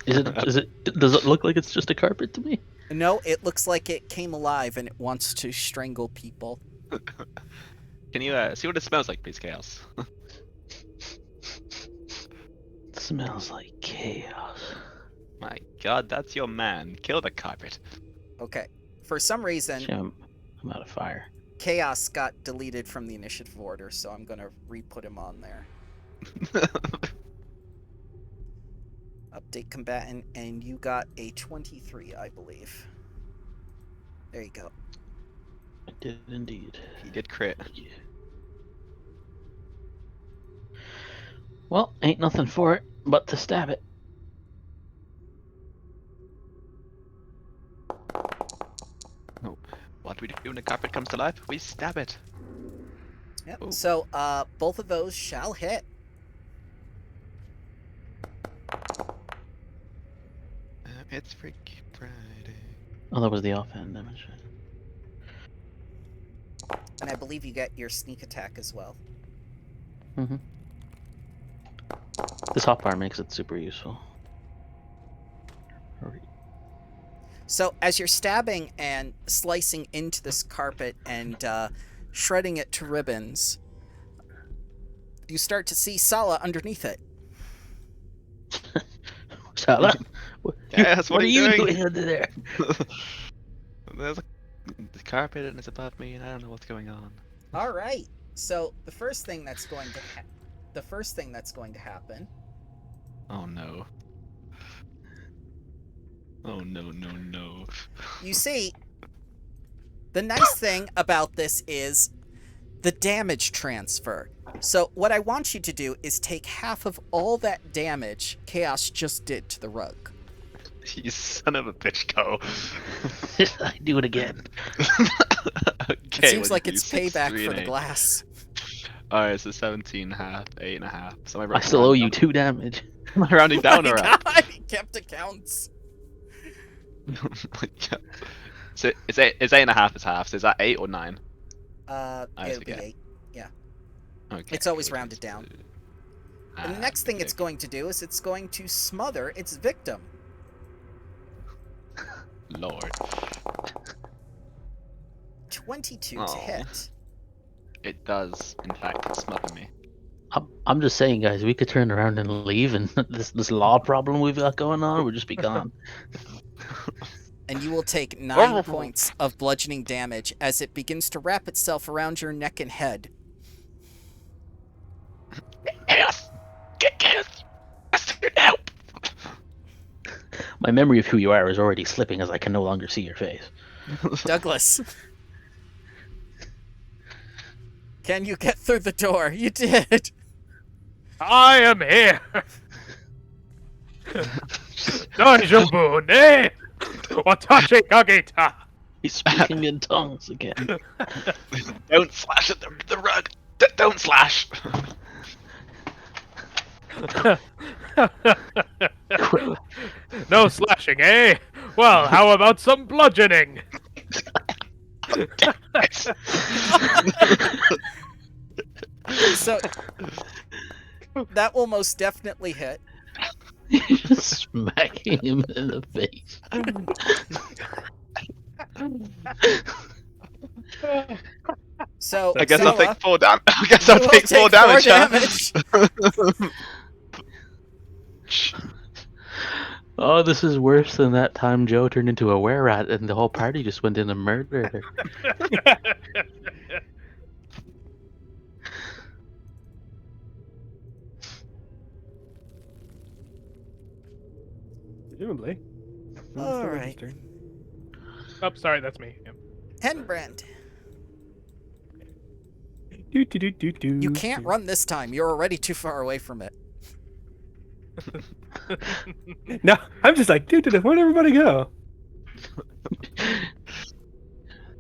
Is it? Does it look like it's just a carpet to me? No, it looks like it came alive and it wants to strangle people. Can you see what it smells like, please, Chaos? It smells like chaos. My god, that's your man. Kill the carpet. Okay. For some reason, Actually, I'm out of fire. Chaos got deleted from the initiative order, so I'm gonna re-put him on there. Update combatant, and you got a 23, I believe. There you go. I did indeed. He did crit. Yeah. Well, ain't nothing for it but to stab it. What do we do when the carpet comes to life? We stab it. Yep. Ooh. So, both of those shall hit. It's Freaky Friday. Oh, that was the offhand damage. And I believe you get your sneak attack as well. Mm-hmm. This hotbar makes it super useful. So, as you're stabbing and slicing into this carpet and shredding it to ribbons, you start to see Sala underneath it. Sala, Yes, what are you doing under there? There's a carpet and it's above me, and I don't know what's going on. All right. So the first thing that's going to happen. Oh no. Oh no. You see, the nice thing about this is the damage transfer. So what I want you to do is take half of all that damage Chaos just did to the rug. You son of a bitch, go. I do it again. Okay, It seems like what do you it's do? 6, payback 3, for and the 8. glass. Alright, so 17.5, 8.5. So I still owe you 2 damage. Am I rounding down or up? God, he kept accounts. Oh my God. So it's 8.5 is half. So is that 8 or 9? It'll be forget. 8. Yeah. Okay. It's always rounded down. And the next thing it's okay. going to do is it's going to smother its victim. Lord. 22 to Aw. hit. It does, in fact, smother me. I'm just saying, guys, we could turn around and leave, and this law problem we've got going on would just be gone. And you will take 9 points of bludgeoning damage as it begins to wrap itself around your neck and head. Chaos! Get chaos! Ask for help! My memory of who you are is already slipping as I can no longer see your face. Douglas. Can you get through the door? You did. I am here. Daijoubu ne watashi kageta. He's speaking in tongues again. Don't slash at the rug! Don't slash! No slashing, eh? Well, how about some bludgeoning? So that will most definitely hit. You're just smacking him in the face. So I guess I'll Sala, take 4 damage. I guess you I'll will take 4 damage. damage. Oh, this is worse than that time Joe turned into a were-rat and the whole party just went in and murdered her. Presumably. All right. Oh, sorry, that's me. Yeah. Henbrand, You you can't run this time. You're already too far away from it. No, I'm just like, where'd everybody go?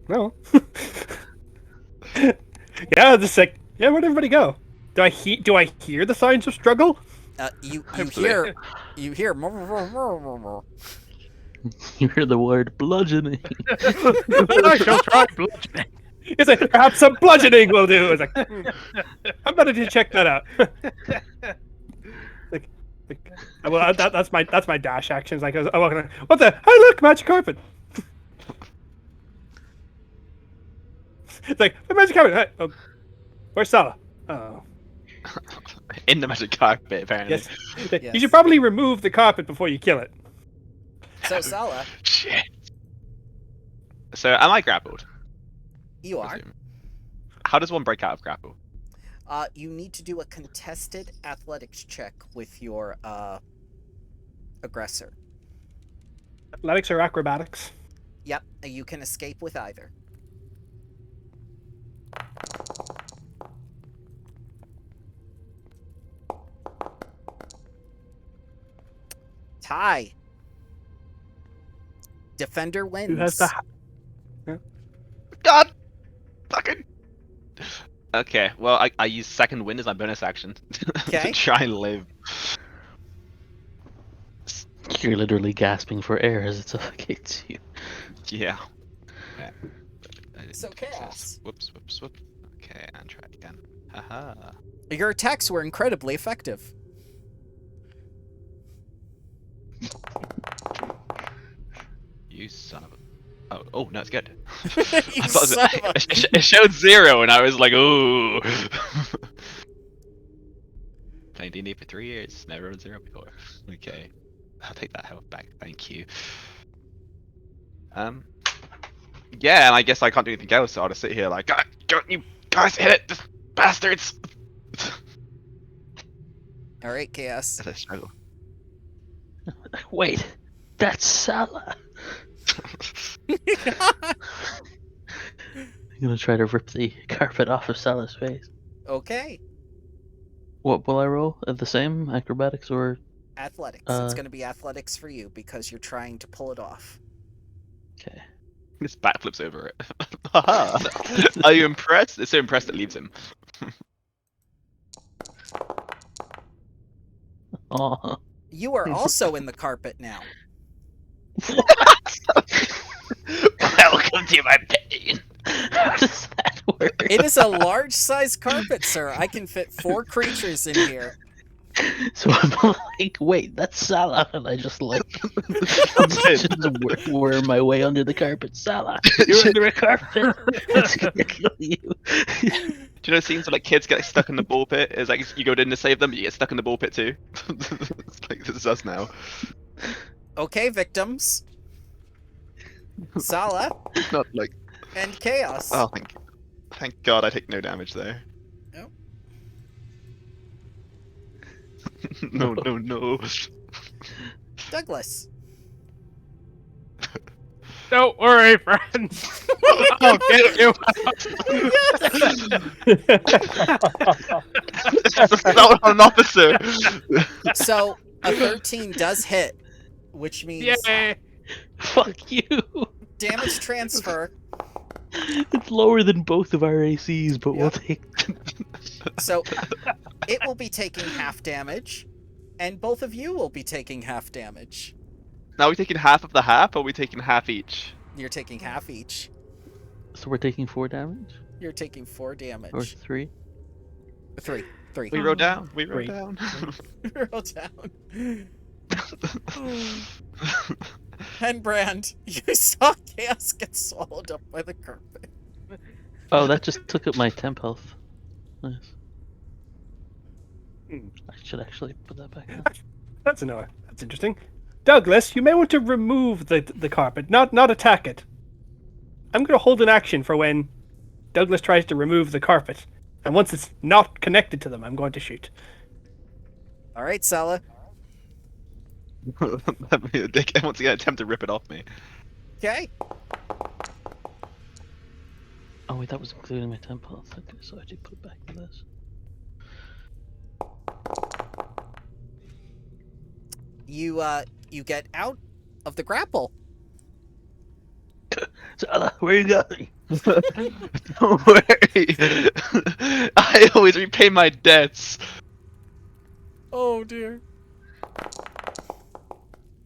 No. Yeah, just like, yeah, where'd everybody go? Do I hear the signs of struggle? You Hopefully. hear. You hear the word bludgeoning. I shall try bludgeoning. It's like, perhaps some bludgeoning will do. It's like, I'm gonna check that out. like, well, that's my dash actions. Like, I walk in, what the? Hey, look, magic carpet. It's like, the magic carpet. Hey, oh, where's Sala? Oh, In the magic carpet, apparently. yes. Yes. You should probably remove the carpet before you kill it. So Sala, Shit. So, am I grappled? you are. Presume. How does one break out of grapple? You need to do a contested athletics check with your aggressor. Athletics or acrobatics? Yep, you can escape with either. Tie. Defender wins. Who has the? God! Fucking... Okay, well, I use second wind as my bonus action. Okay. To try and live. You're literally gasping for air as it suffocates you. Yeah. So chaos. Whoops. Okay, and try it again. Haha. Your attacks were incredibly effective. You son of a... Oh, no, it's good. You I thought son of a- it showed 0, and I was like, ooh. Playing D&D for 3 years, never rolled 0 before. Okay, I'll take that health back, thank you. Yeah, and I guess I can't do anything else, so I'll just sit here like, God, don't you guys hit it, just bastards! All right, chaos. As I struggle. Wait, that's Sala. I'm gonna try to rip the carpet off of Sala's face. Okay. What will I roll? At the same acrobatics or? Athletics. It's going to be athletics for you because you're trying to pull it off. Okay. Just backflips over it. Haha. Are you impressed? It's so impressed it leaves him. Oh. You are also in the carpet now. Welcome to my pain. How does that work? It is a large-sized carpet, sir. I can fit 4 creatures in here. So I'm like, wait, that's Salah, and I just like just worm my way under the carpet. Salah, you're under a carpet. It's gonna kill you. Do you know scenes where like kids get stuck in the ball pit? It's like you go in to save them, you get stuck in the ball pit too. It's like this is us now. Okay, victims. Sala Not like and Chaos. oh thank God I take no damage there. Nope. No. Douglas. Don't worry, friends. I'll get you Not an officer. So a 13 does hit, which means Yay. Fuck you. damage transfer. It's lower than both of our ACs, but we'll take. So it will be taking half damage, and both of you will be taking half damage. Now are we taking half of the half, or are we taking half each? You're taking half each. So we're taking 4 damage You're taking 4 damage. or 3. 3. We wrote down. We wrote Three. down. Roll down. And Brand, you saw Chaos get swallowed up by the carpet. Oh, that just took up my temp health. Nice. I should actually put that back on. That's interesting. Douglas, you may want to remove the carpet, not attack it. I'm going to hold an action for when Douglas tries to remove the carpet, and once it's not connected to them, I'm going to shoot. All right, Sala. Let me dick once again attempt to rip it off me. Okay. Oh wait, that was including my temp health. Okay, so I did put it back to this. You get out of the grapple. Salah, where are you going? Don't worry. I always repay my debts. Oh dear.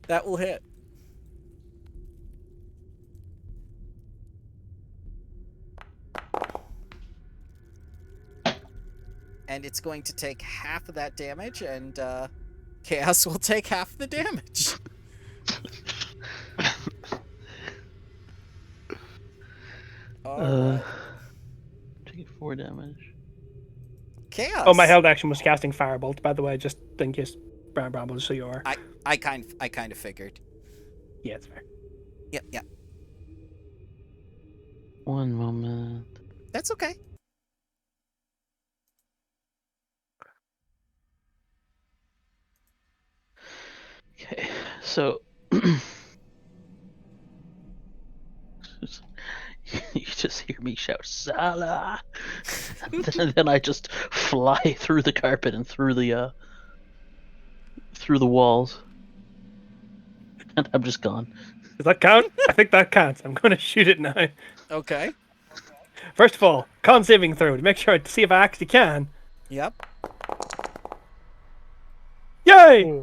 That will hit. And it's going to take half of that damage, and Chaos will take half the damage. Alright. Taking 4 damage. Chaos. Oh, my held action was casting Firebolt, by the way, just in case Brown Bramble, so you are. I kind of figured. Yeah, it's fair. Yep. One moment. That's okay. Okay, so you just hear me shout Salah, and then I just fly through the carpet and through the walls, and I'm just gone. Does that count? I think that counts. I'm going to shoot it now. Okay. First of all, con saving throw to make sure to see if I actually can. Yep. Yay!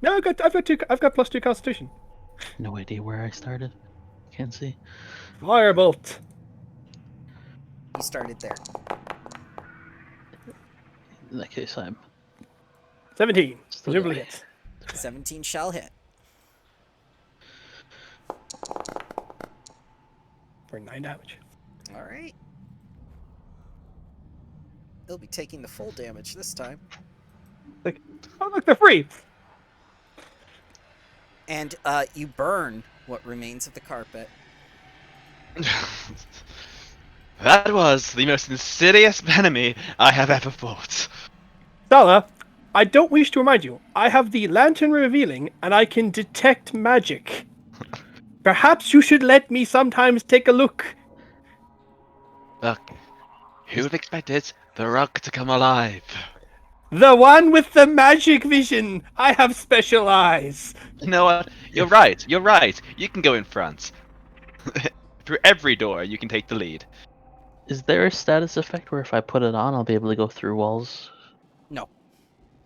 No, I've got +2 Constitution. No idea where I started. Can't see. Firebolt. You started there. In that case, I'm 17. Still Presumably got hits. 17 shall hit. For 9 damage. All right. They'll be taking the full damage this time. Like, oh look, they're free. And you burn what remains of the carpet. That was the most insidious enemy I have ever fought. Sala, I don't wish to remind you, I have the lantern revealing and I can detect magic. Perhaps you should let me sometimes take a look. Look, who would have expected the rug to come alive? The one with the magic vision. I have special eyes. You know what? You're right. You can go in front. Through every door, you can take the lead. Is there a status effect where if I put it on, I'll be able to go through walls? No.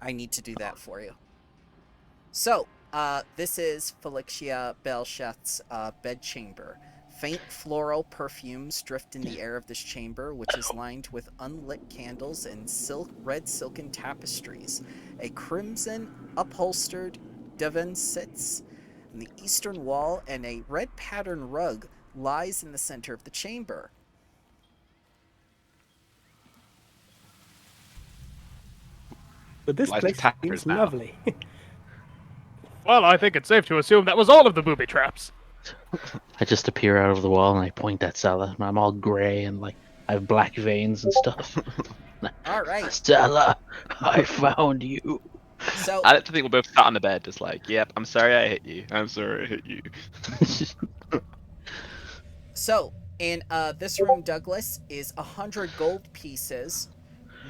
I need to do that for you. So, this is Felixia Belchet's bedchamber. Faint floral perfumes drift in the air of this chamber, which is lined with unlit candles and red silken tapestries. A crimson upholstered divan sits on the eastern wall, and a red patterned rug lies in the center of the chamber. But this Light place attackers seems now. lovely. Well, I think it's safe to assume that was all of the booby traps. I just appear out of the wall and I point at Stella. And I'm all grey and like I have black veins and stuff. All right. Stella, I found you. So, I like to think we're both sat on the bed, just like, yep, I'm sorry I hit you. I'm sorry I hit you. in this room, Douglas, is 100 gold pieces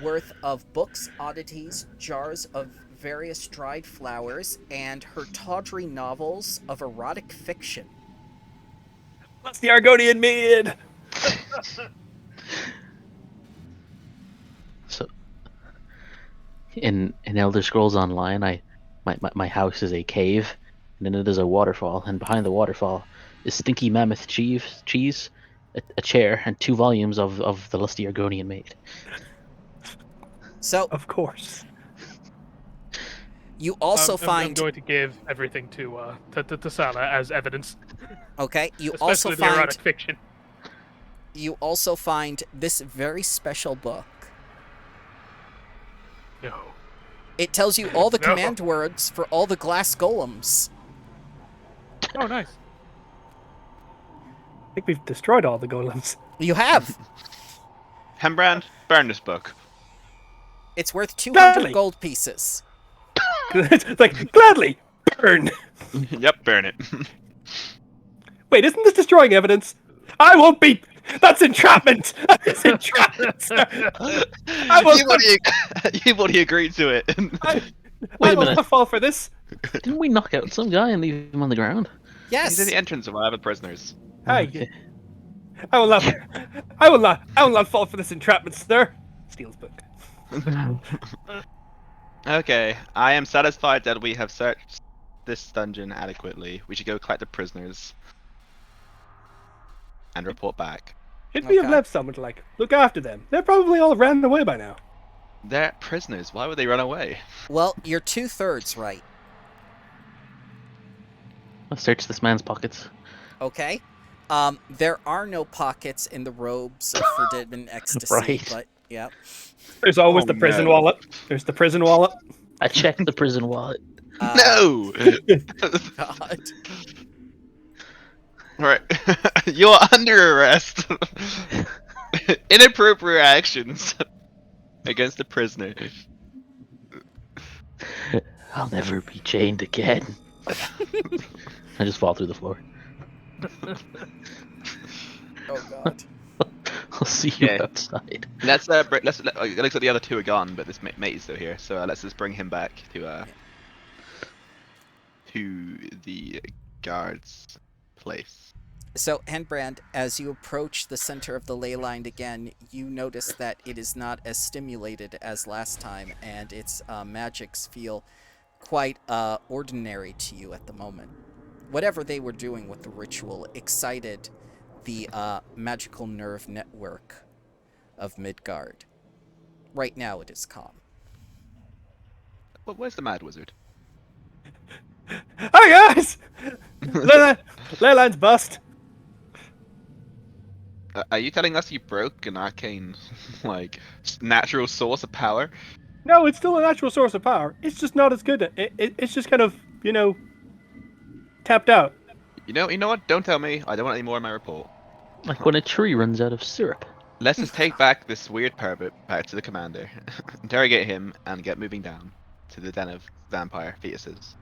worth of books, oddities, jars of various dried flowers, and her tawdry novels of erotic fiction. What's the Argonian maid? So, in Elder Scrolls Online, my house is a cave, and then it is a waterfall, and behind the waterfall is stinky mammoth cheese, a chair, and 2 volumes of the lusty Argonian maid. So, Of course. you also I'm find... going to give everything to Sala as evidence, Okay, you especially also the find... erotic fiction. You also find this very special book. No. It tells you all the No. command words for all the glass golems. Oh, nice. I think we've destroyed all the golems. You have. Hembrand, burn this book. It's worth 200 Gladly. gold pieces. It's like, gladly, burn. Yep, burn it. Wait, isn't this destroying evidence? I won't be. That's entrapment. That's entrapment, sir. I will You've already agreed to it. I Wait a will minute. not fall for this. Didn't we knock out some guy and leave him on the ground? Yes. He's in the entrance of 11 prisoners. Hey, Okay. I will not fall for this entrapment, sir. Steals book. Okay, I am satisfied that we have searched this dungeon adequately. We should go collect the prisoners and report back. Should we have Okay. left someone to like look after them? They're probably all ran away by now. They're prisoners. Why would they run away? Well, you're 2/3 right. Let's search this man's pockets. Okay. There are no pockets in the robes of forbidden ecstasy, Right. but yeah. There's always Oh, the prison no. wallet. There's the prison wallet. I checked the prison wallet. No! God. Right. You're under arrest. Inappropriate actions against a prisoner. I'll never be chained again. I just fall through the floor. Oh God. I'll see you Okay. outside. Let's it looks like the other two are gone, but this mate is still here. So let's just bring him back to the guard's place. So, Henbrand, as you approach the center of the ley line again, you notice that it is not as stimulated as last time, and its magics feel quite ordinary to you at the moment. Whatever they were doing with the ritual excited the magical nerve network of Midgard. Right now it is calm. Well, where's the mad wizard? Hi guys! Ley line's bust. Are you telling us you broke an arcane, like, natural source of power? No, it's still a natural source of power. It's just not as good. It's just kind of, tapped out. You know what? Don't tell me. I don't want any more in my report. Like when a tree runs out of syrup. Let's just take back this weird pervert back to the commander, interrogate him, and get moving down to the den of vampire fetuses.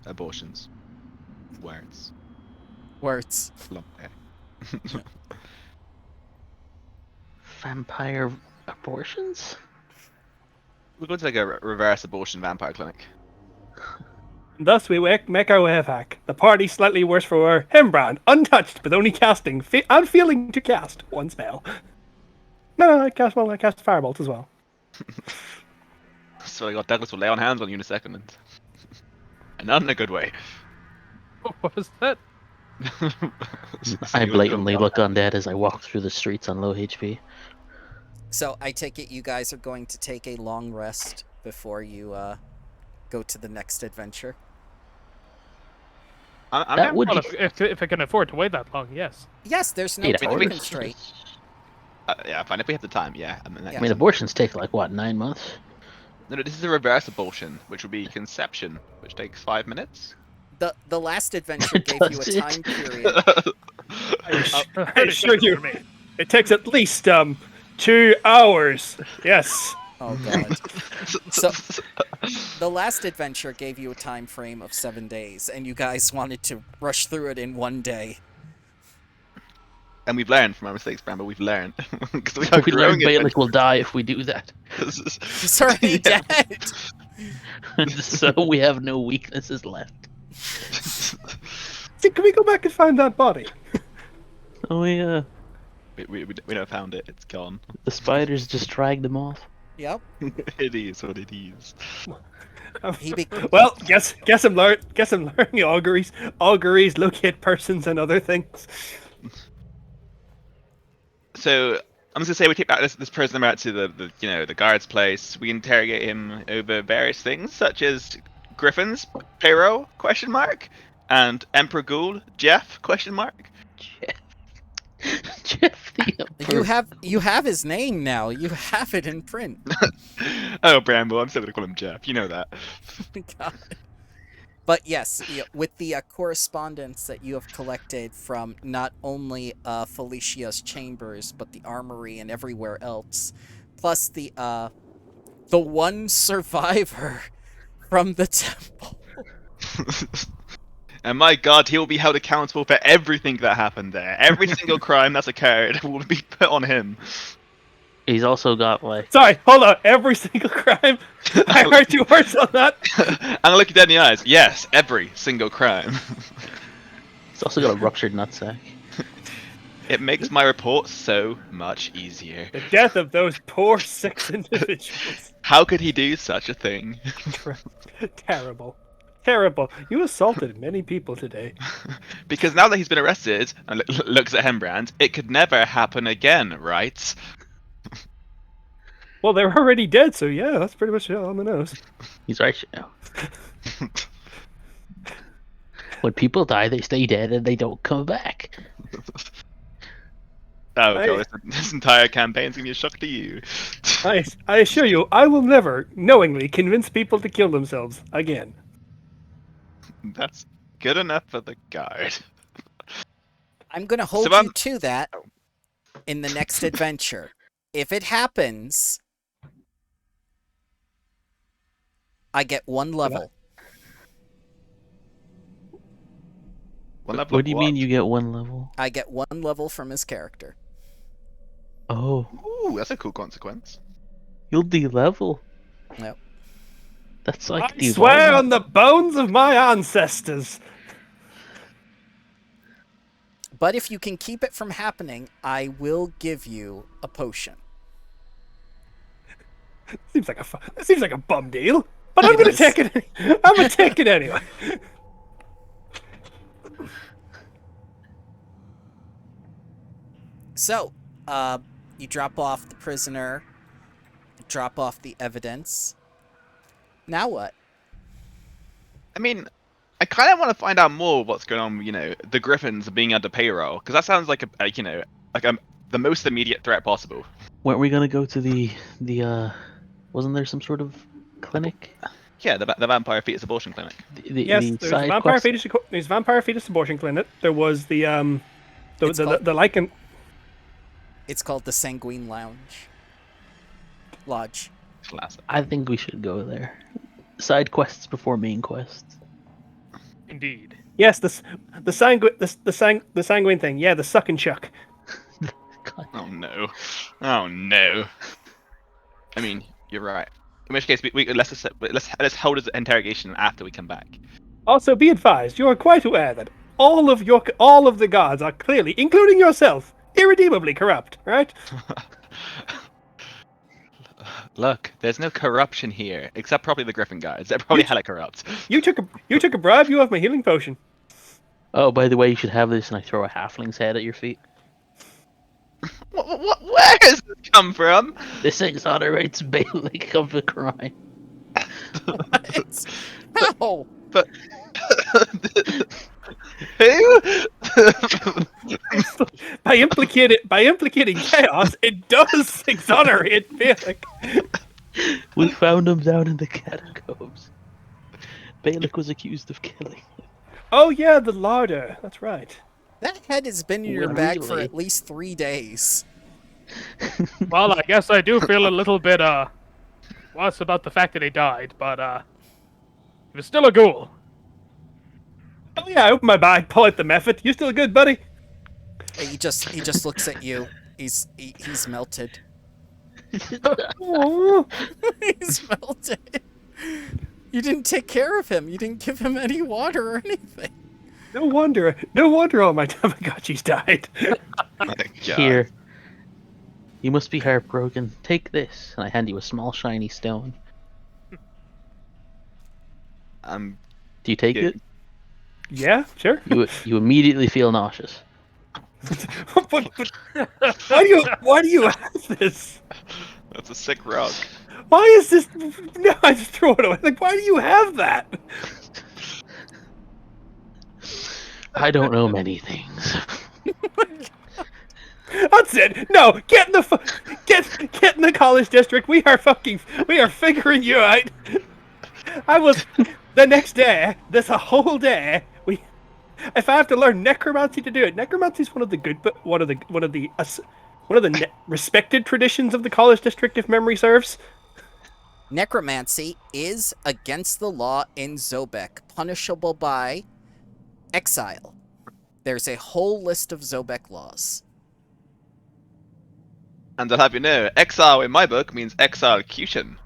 Abortions. Words. Words. Lump there. Vampire abortions? We're going to like a reverse abortion vampire clinic. Thus we make our way back. The party slightly worse for wear. Hembrand, untouched, but only casting and feeling to cast one spell. No, I cast firebolt as well. So I got Douglas will lay on hands on you in a second, and not in a good way. What was that? I blatantly look undead as I walk through the streets on low HP. So I take it you guys are going to take a long rest before you go to the next adventure. I'm That down would for be If I can afford to wait that long, yes. Yes, there's no 8 time hours. constraint. yeah, fine. If we have the time, yeah. I mean, Yeah. I mean, abortions take like what, 9 months? no, this is a reverse abortion, which would be conception, which takes 5 minutes. The last adventure gave you a Does it? time period. I assure you, it takes at least 2 hours. Yes. Oh god. So the last adventure gave you a time frame of 7 days, and you guys wanted to rush through it in 1 day. And we've learned from our mistakes, Bramble. We've learned. Because we are We growing learned Bailick will die if we do that. He's already Yeah. dead. So we have no weaknesses left. See, can we go back and find that body? Oh yeah, we never found it. It's gone. the spiders just dragged them off. Yep. It is what it is. He be- Well, guess I'm learning auguries. Auguries locate persons and other things. So I'm just gonna say we take back this prisoner out to the guard's place. We interrogate him over various things such as Griffins, Payroll, question mark, and Emperor Ghoul, Jeff, question mark. Jeff the Emperor. you have his name now. You have it in print. Oh, Bramble, I'm still gonna call him Jeff. You know that. God. But yes, with the correspondence that you have collected from not only Felicia's chambers, but the armory and everywhere else, plus the one survivor from the temple. And my God, he will be held accountable for everything that happened there. Every single crime that's occurred will be put on him. He's also got like Sorry, hold on. Every single crime. I heard 2 words on that. And I look you dead in the eyes. Yes, every single crime. he's also got a ruptured nutsack. It makes my report so much easier. The death of those poor 6 individuals. How could he do such a thing? Terrible. Terrible. You assaulted many people today. Because now that he's been arrested and looks at Hembrand, it could never happen again, right? Well, they're already dead, so yeah, that's pretty much it on the nose. He's right now. When people die, they stay dead and they don't come back. Oh god, this entire campaign's gonna be a shock to you. I assure you, I will never knowingly convince people to kill themselves again. That's good enough for the guard. I'm gonna hold So, you to that in the next adventure. If it happens, I get 1 level. One level What of do you mean you get 1 level? I get 1 level from his character. Oh, Ooh, that's a cool consequence. you'll de-level. Yep. That's like I swear devolving. on the bones of my ancestors. But if you can keep it from happening, I will give you a potion. Seems like a bum deal, but I'm It gonna is. take it. I'm gonna take it anyway. So, you drop off the prisoner, drop off the evidence. Now what? I mean, I kind of want to find out more what's going on. The Griffins being under payroll, because that sounds like the most immediate threat possible. Weren't we gonna go to the wasn't there some sort of clinic? Yeah, the vampire fetus abortion clinic. Yes, The there's side vampire quest- fetus. There's vampire fetus abortion clinic. There was the It's called- the lichen. It's called the Sanguine Lodge. Classic. I think we should go there. Side quests before main quests. Indeed. Yes, the sanguine thing. Yeah, the suck and chuck. God. Oh no. Oh no. I mean, you're right. In which case, let's hold his interrogation after we come back. Also, be advised, you are quite aware that all of the gods are clearly, including yourself, irredeemably corrupt, right? Look, there's no corruption here, except probably the Griffin guys. They're probably hella corrupt. You took a bribe. You have my healing potion. Oh, by the way, you should have this, and I throw a halfling's head at your feet. Where has this come from? This exonerates Bailick of the crime. What? How? But who? By implicating chaos, it does exonerate Bailick. We found him down in the catacombs. Bailick was accused of killing. Oh yeah, the larder. That's right. That head has been in your Well, bag for really? at least 3 days. Well, I guess I do feel a little bit worse about the fact that he died, but he was still a ghoul. Oh yeah, I open my bag, pull out the method. You still good, buddy? He just looks at you. He's melted. Aw. He's melted. You didn't take care of him. You didn't give him any water or anything. No wonder all my Tamagotchis died. My God. Here. You must be heartbroken. Take this, and I hand you a small shiny stone. I'm Do you take Yeah. it? Yeah, sure. You immediately feel nauseous. But why do you have this? That's a sick rock. Why is this? No, I just throw it away. Like, why do you have that? I don't know many things. That's it. No, get in the college district. We are figuring you out. I was the next day. This a whole day. If I have to learn necromancy to do it, necromancy is one of the respected traditions of the college district, if memory serves. Necromancy is against the law in Zobek, punishable by exile. There's a whole list of Zobek laws. And I'll have you know, exile in my book means execution.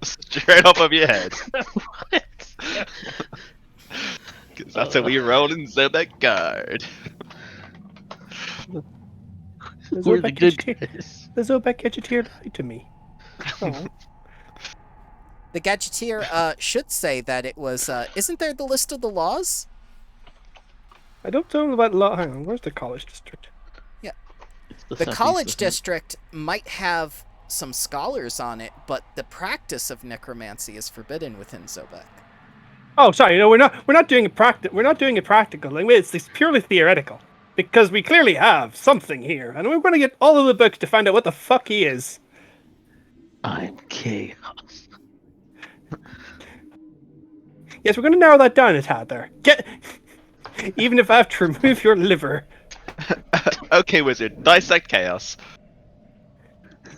Straight off of your head. Because that's how we roll in Zobek Guard. The We're the Zobek good Gadgeteer- guys. the Zobek Gadgeteer lied to me. Oh. The Gadgeteer should say that it was, isn't there the list of the laws? I don't know about law. Hang on, where's the college district? It's The southeast, college isn't it? district might have some scholars on it, but the practice of necromancy is forbidden within Zobek. Oh, sorry. No, we're not doing it We're not doing it practical. Like, it's purely theoretical because we clearly have something here, and we're going to get all of the books to find out what the fuck he is. I'm chaos. Yes, we're going to narrow that down a tad there. Even if I have to remove your liver. Okay, wizard, dissect chaos.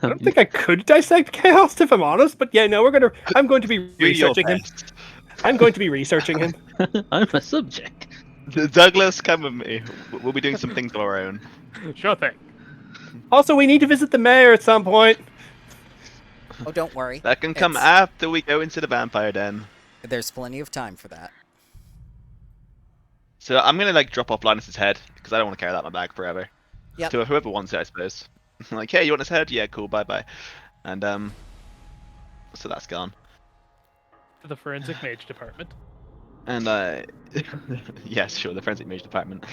I don't think I could dissect chaos if I'm honest, but yeah, no, I'm going to be Do your researching him. best. I'm going to be researching him. I'm a subject. Douglas, come with me. We'll be doing some things of our own. Sure thing. Also, we need to visit the mayor at some point. Oh, don't worry. That can come It's- after we go into the vampire den. There's plenty of time for that. So I'm gonna drop off Linus's head because I don't want to carry that in my bag forever. Yep. To whoever wants it, I suppose. Like, hey, you want his head? Yeah, cool. Bye bye. And so that's gone. To the forensic mage department. And yes, sure, the forensic mage department.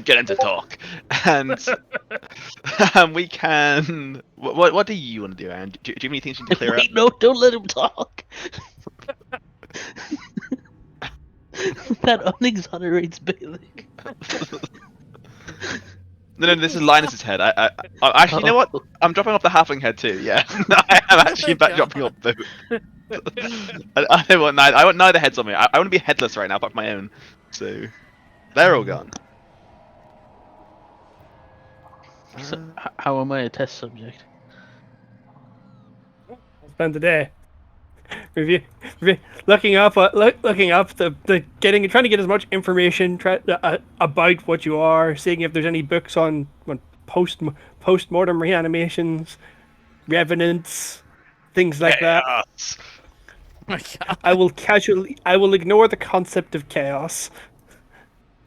Get him to talk. And we can. What do you want to do, Aaron? Do you have any things you need to clear Wait, no, don't let him talk. That unexonerates Bailick. up? No, this is Linus's head. I actually, you know what? I'm dropping off the halfling head too. Yeah, I am actually back dropping off both. I don't want neither. I want neither heads on me. I want to be headless right now, apart from my own. So they're all gone. So, how am I a test subject? Spend the day looking up the trying to get as much information about what you are, seeing if there's any books on post-mortem reanimations, revenants, things like that. Chaos. Oh my god. I will ignore the concept of chaos.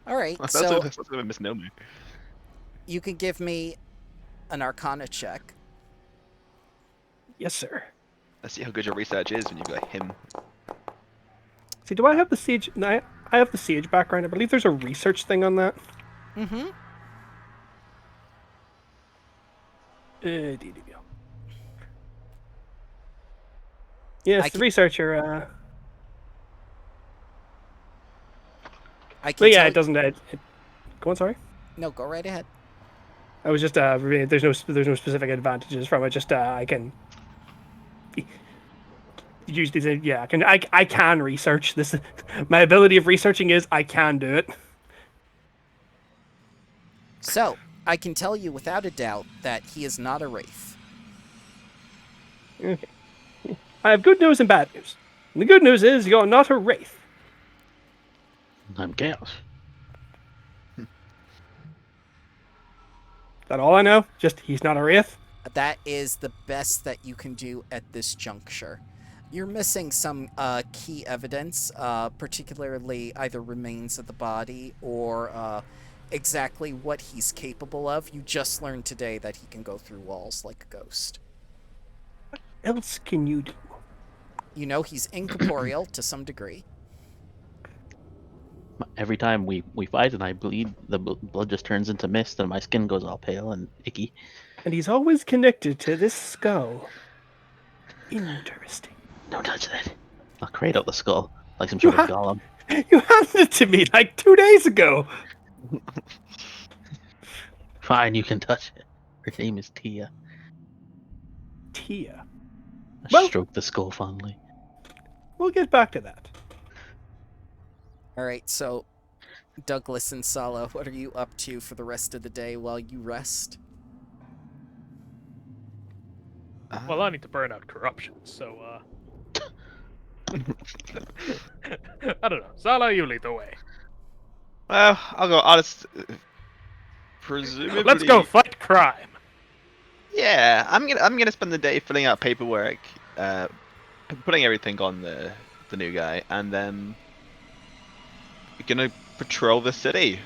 Alright, That's so a misnomer. you can give me an Arcana check. Yes, sir. Let's see how good your research is when you've got him. See, do I have the siege? No, I have the Siege background. I believe there's a research thing on that. Mm-hmm. Yes, the researcher. I can But yeah, tell it doesn't. Go on, sorry. No, go right ahead. I was just there's no specific advantages from it. Just I can use these. Yeah, I can research this. My ability of researching is I can do it. So, I can tell you without a doubt that he is not a wraith. Okay. I have good news and bad news. And the good news is you're not a wraith. I'm chaos. Is that all I know? Just he's not a wraith? That is the best that you can do at this juncture. You're missing some key evidence, particularly either remains of the body or exactly what he's capable of. You just learned today that he can go through walls like a ghost. What else can you do? You know he's incorporeal to some degree. Every time we fight and I bleed, the blood just turns into mist and my skin goes all pale and icky. And he's always connected to this skull. Interesting. Don't touch that. I'll cradle the skull like some sort of golem. You handed it to me like 2 days ago. Fine, you can touch it. Her name is Tia. Tia. I Well- stroke the skull fondly. We'll get back to that. Alright, so Douglas and Sala, what are you up to for the rest of the day while you rest? Well, I need to burn out corruption, so, I don't know. Zala, you lead the way. Well, I'll just presumably. Let's go fight crime. Yeah, I'm gonna spend the day filling out paperwork, putting everything on the new guy, and then gonna patrol the city,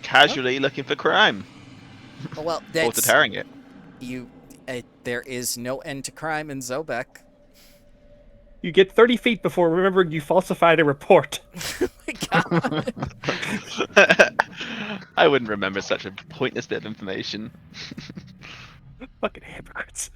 casually looking for crime Well, or that's deterring it. you. There is no end to crime in Zobek. You get 30 feet before remembering you falsified a report. Oh my god. I wouldn't remember such a pointless bit of information. Fucking hypocrites.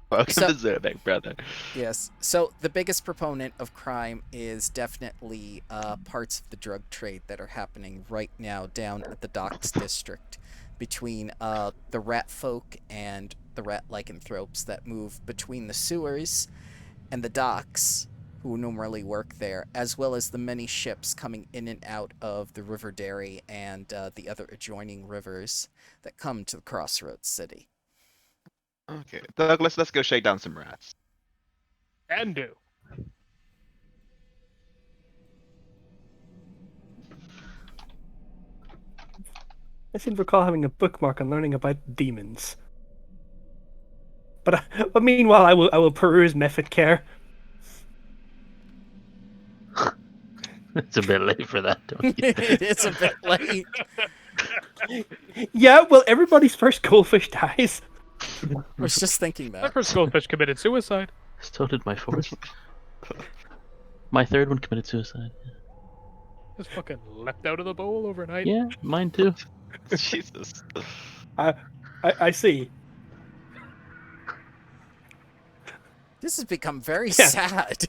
Welcome So- to Zerbeck, brother. Yes. So the biggest proponent of crime is definitely parts of the drug trade that are happening right now down at the Docks District between the rat folk and the rat lycanthropes that move between the sewers and the docks who normally work there, as well as the many ships coming in and out of the River Derry and the other adjoining rivers that come to the Crossroads City. Okay, Douglas, let's go shake down some rats. And do. I seem to recall having a bookmark on learning about demons. But meanwhile, I will peruse method care. It's a bit late for that, don't you? It is a bit late. Yeah, well, everybody's first goldfish dies. I was just thinking My that. first goldfish committed suicide. So did my fourth. My third one committed suicide. Just fucking leapt out of the bowl overnight. Yeah, mine too. Jesus. I see. This has become very Yeah. sad.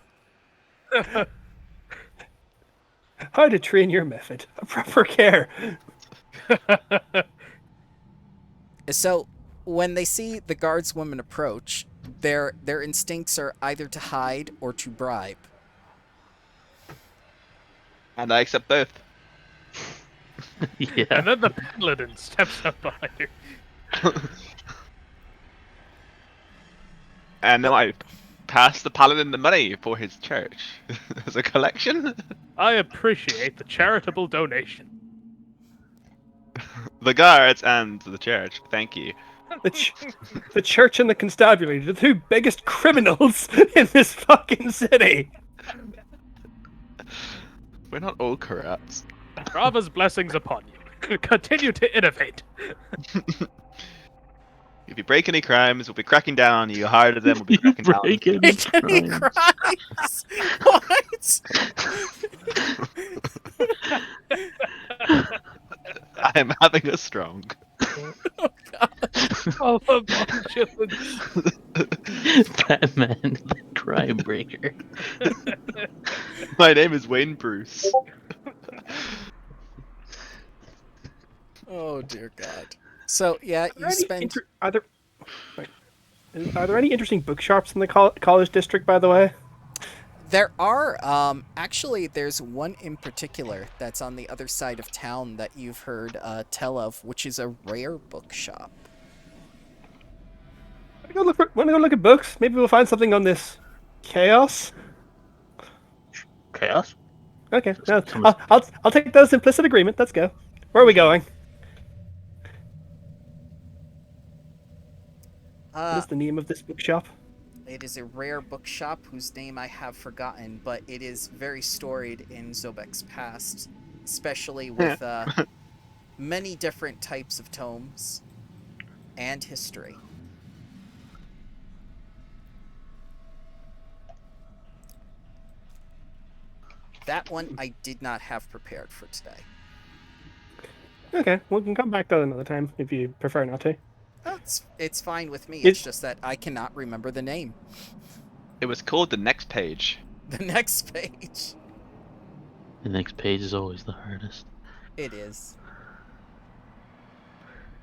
How to train your method. A proper care. So, when they see the guardswoman approach, their instincts are either to hide or to bribe. And I accept both. Yeah. And then the paladin steps up behind her. And then I pass the paladin the money for his church as a collection. I appreciate the charitable donation. The guards and the church, thank you. The church and the constabulary, the two biggest criminals in this fucking city. We're not all corrupt. Rava's blessings upon you. Continue to innovate. If you break any crimes, we'll be cracking down on you harder than we'll be cracking down on you. Break it. Any crimes? What? I'm having a strong. All the bomb chillings. Batman, the crime breaker. My name is Wayne Bruce. Oh dear God. So yeah, Are there you any spend. are there any interesting bookshops in the college district, by the way? There are actually there's one in particular that's on the other side of town that you've heard tell of, which is a rare bookshop. Want to go look at books? Maybe we'll find something on this chaos. Chaos? Okay, no, Someone's- I'll take that as implicit agreement. Let's go. Where are we going? What is the name of this bookshop? It is a rare bookshop whose name I have forgotten, but it is very storied in Zobek's past, especially with many different types of tomes and history. That one I did not have prepared for today. Okay, we can come back to that another time if you prefer not to. Oh, it's fine with me. It- It's just that I cannot remember the name. It was called The Next Page. The next page. The next page is always the hardest. It is.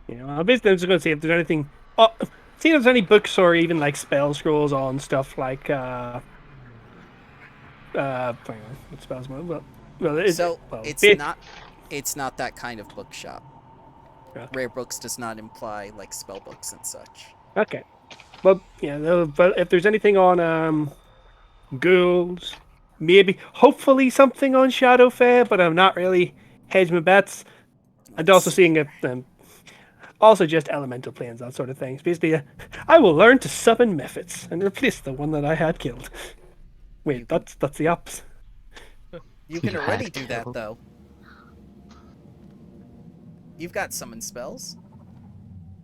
You know, basically, I'm just going to see if there's anything. Oh, see if there's any books or even like spell scrolls on stuff like. Hang on, what spells? Well, It's not that kind of bookshop. Okay. Rare books does not imply like spell books and such. Okay. Well, yeah, but if there's anything on Ghouls, maybe, hopefully something on Shadowfair, but I'm not really hedging my bets. And also seeing if also just elemental planes, that sort of thing. Basically, I will learn to summon Mephits and replace the one that I had killed. Wait, that's the opposite. You can You already had do that killed. though. You've got summon spells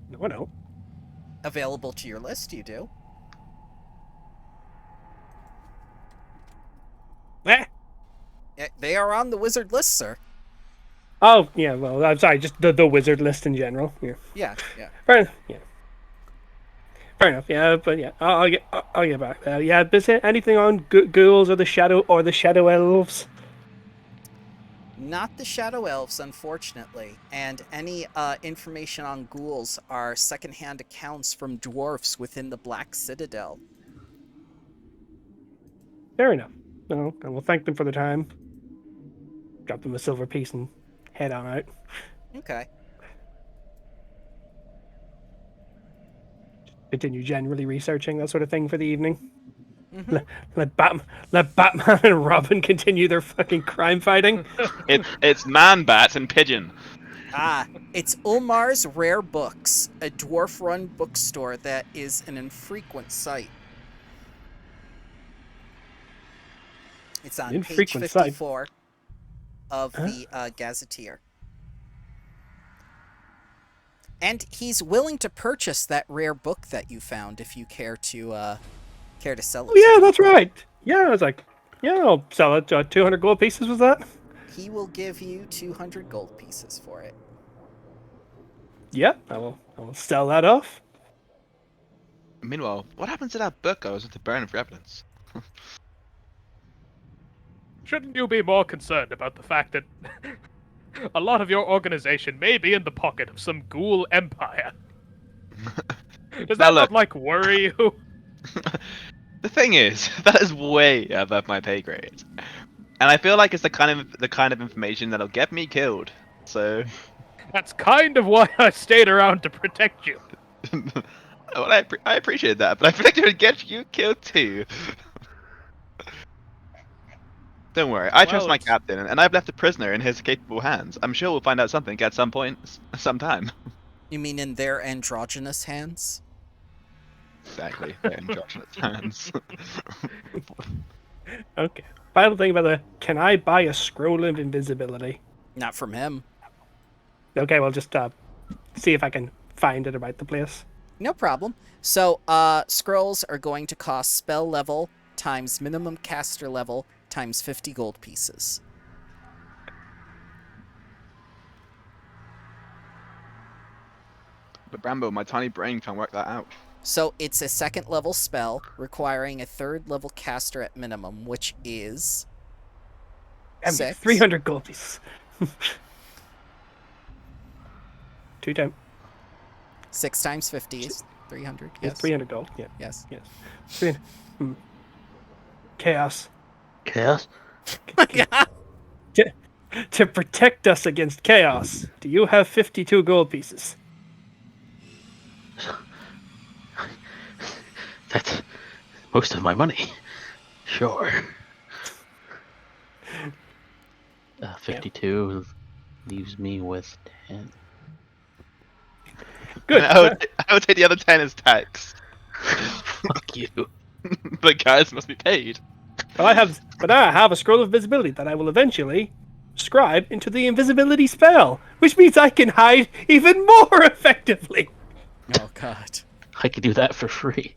No, I don't. available to your list. You do. Eh. They are on the wizard list, sir. Oh, yeah, well, I'm sorry, just the wizard list in general. Yeah. Yeah. Fair enough, yeah, but yeah, I'll get back there. Yeah, is there anything on ghouls or the shadow elves? Not the shadow elves, unfortunately. And any information on ghouls are secondhand accounts from dwarfs within the Black Citadel. Fair enough. No, I will thank them for the time. Drop them a silver piece and head on out. Okay. Continue generally researching that sort of thing for the evening. Mhm. Let Batman and Robin continue their fucking crime fighting. It's Man Bat and Pigeon. It's Ulmar's Rare Books, a dwarf-run bookstore that is an infrequent sight. It's on page Infrequent sight? 54 of the Gazetteer. And he's willing to purchase that rare book that you found if you care to sell it. Oh, yeah, that's right. Yeah, I was like, yeah, I'll sell it. 200 gold pieces was that? He will give you 200 gold pieces for it. Yeah, I will sell that off. Meanwhile, what happened to that book I was at the Burn of Revenants? Shouldn't you be more concerned about the fact that a lot of your organization may be in the pocket of some ghoul empire? Does Now that look. not, like, worry you? The thing is, that is way above my pay grade, and I feel like it's the kind of information that'll get me killed. So, That's kind of why I stayed around to protect you. well, I appreciate that, but I predicted it would get you killed too. Don't worry, I trust Well, my it's- captain, and I've left a prisoner in his capable hands. I'm sure we'll find out something at some point, sometime. You mean in their androgynous hands? Exactly, they're in Josh's hands. Okay. Final thing about can I buy a scroll of invisibility? Not from him. Okay, well, just see if I can find it about the place. No problem. So, scrolls are going to cost spell level times minimum caster level times 50 gold pieces. But Brambo, my tiny brain can't work that out. So it's a 2nd level spell requiring a 3rd level caster at minimum, which is And 6. 300 gold pieces. 2 times. 6 times 50 is 300. Yes. 300 gold. Yeah. Yes. Yes. 300. Chaos. Chaos? To protect us against chaos, do you have 52 gold pieces? That's most of my money. Sure. 52 leaves me with 10. Good. I would take the other 10 as tax. Fuck you. But guys must be paid. But I have a scroll of visibility that I will eventually scribe into the invisibility spell, which means I can hide even more effectively. Oh god. I could do that for free.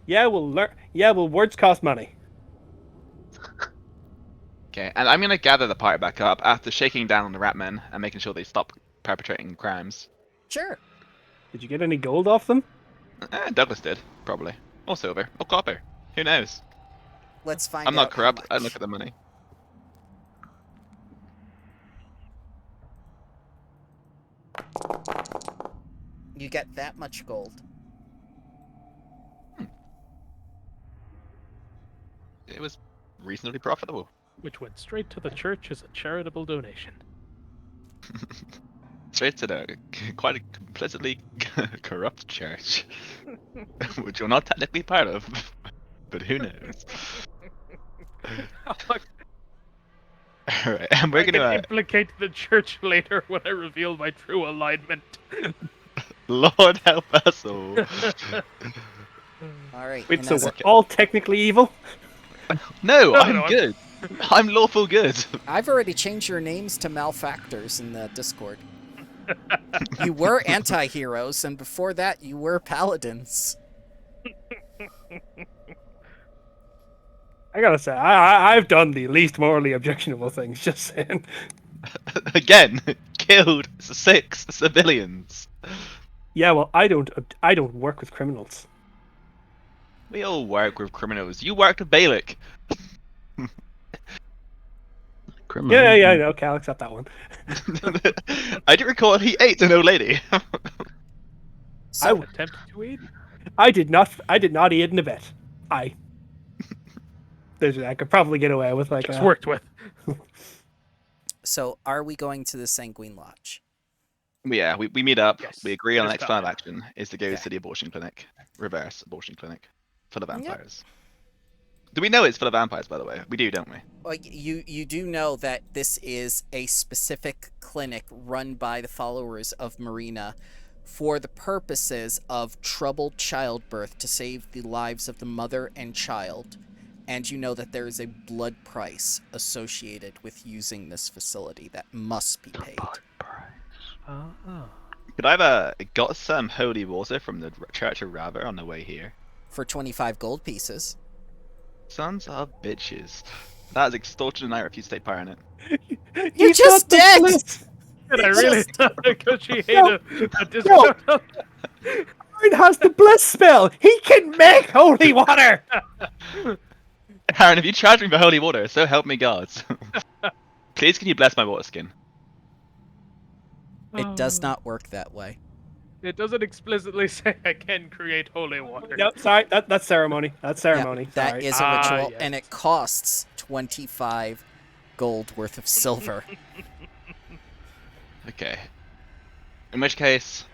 Yeah, we'll learn. Yeah, well, words cost money. Okay, and I'm gonna gather the party back up after shaking down on the Ratmen and making sure they stop perpetrating crimes. Sure. Did you get any gold off them? Douglas did, probably. Or silver. Or copper. Who knows? Let's find I'm out not corrupt. how I much. look at the money. You get that much gold. It was reasonably profitable. Which went straight to the church as a charitable donation. Straight to the quite a complicitly corrupt church, which you're not technically part of, but who knows? Alright, and we're I can gonna implicate the church later when I reveal my true alignment. Lord help us all. All right. Wait, and so as we're a- all technically evil? No, No, I'm no, I'm- good. I'm lawful good. I've already changed your names to malefactors in the Discord. You were anti-heroes, and before that, you were paladins. I gotta say, I've done the least morally objectionable things. Just saying. Again, killed 6 civilians. Yeah, well, I don't work with criminals. We all work with criminals. You worked with Balak. Criminal. Yeah. Okay, I'll accept that one. I do recall he ate an old lady. So, Attempted to eat? I did not eat in a bet. I could probably get away with like. Just worked with. so are we going to the Sanguine Lodge? Yeah, we meet up. Yes, We agree on the this next plan of time. action is to go Okay. to the abortion clinic. Reverse abortion clinic. Full of Yep. vampires. Do we know it's full of vampires, by the way? We do, don't we? Well, you do know that this is a specific clinic run by the followers of Marena for the purposes of troubled childbirth to save the lives of the mother and child. And you know that there is a blood price associated with using this facility that must be paid. Could I have got some holy water from the Church of Rava on the way here? For 25 gold pieces. Sons of bitches. That is extortion and I refuse to take part in it. You just did! Did I really negotiate No. a discount? Aaron has the bless spell. He can make holy water. Aaron, if you charge me for holy water, so help me God. Please can you bless my water skin? It does not work that way. It doesn't explicitly say I can create holy water. Yep, sorry, that's ceremony. That's ceremony. Yeah, that sorry. is a ritual, yes. and it costs 25 gold worth of silver. Okay. In which case,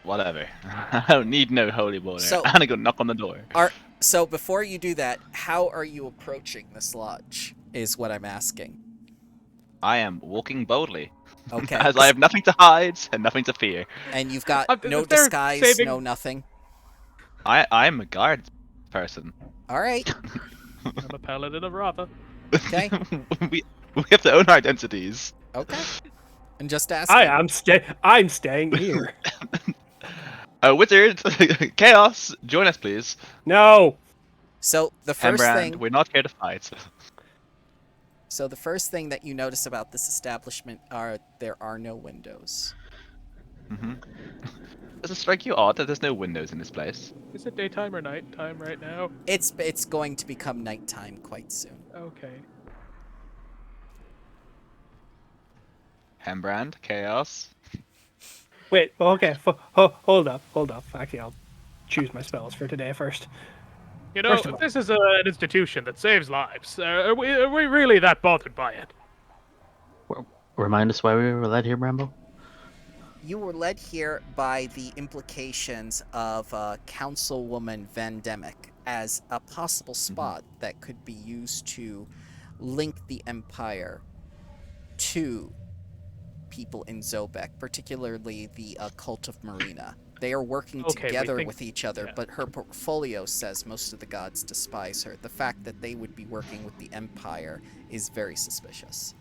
whatever. I don't need no holy water. So- I'm gonna go knock on the door. So before you do that, how are you approaching this lodge? Is what I'm asking. I am walking boldly. Okay. As I have nothing to hide and nothing to fear. And you've got If no they're disguise, saving- no nothing. I'm a guard person. All right. I'm a paladin of Rava. Okay. we have to own our identities. Okay. And just asking. I'm staying here. Wizard, Chaos, join us please. No. So the first Hembrand, thing. we're not here to fight. So the first thing that you notice about this establishment are there are no windows. Mm-hmm. Does it strike you odd that there's no windows in this place? Is it daytime or nighttime right now? It's going to become nighttime quite soon. Okay. Hembrand, Chaos. Wait, well, okay, hold up. Actually, I'll choose my spells for today first. You know, First of if all- this is an institution that saves lives, are we really that bothered by it? Remind us why we were led here, Bramble? You were led here by the implications of Councilwoman Vandemic as a possible spot that could be used to link the Empire to people in Zobek, particularly the cult of Marena. They are working Okay, we together think- with each other, yeah. but her portfolio says most of the gods despise her. The fact that they would be working with the Empire is very suspicious.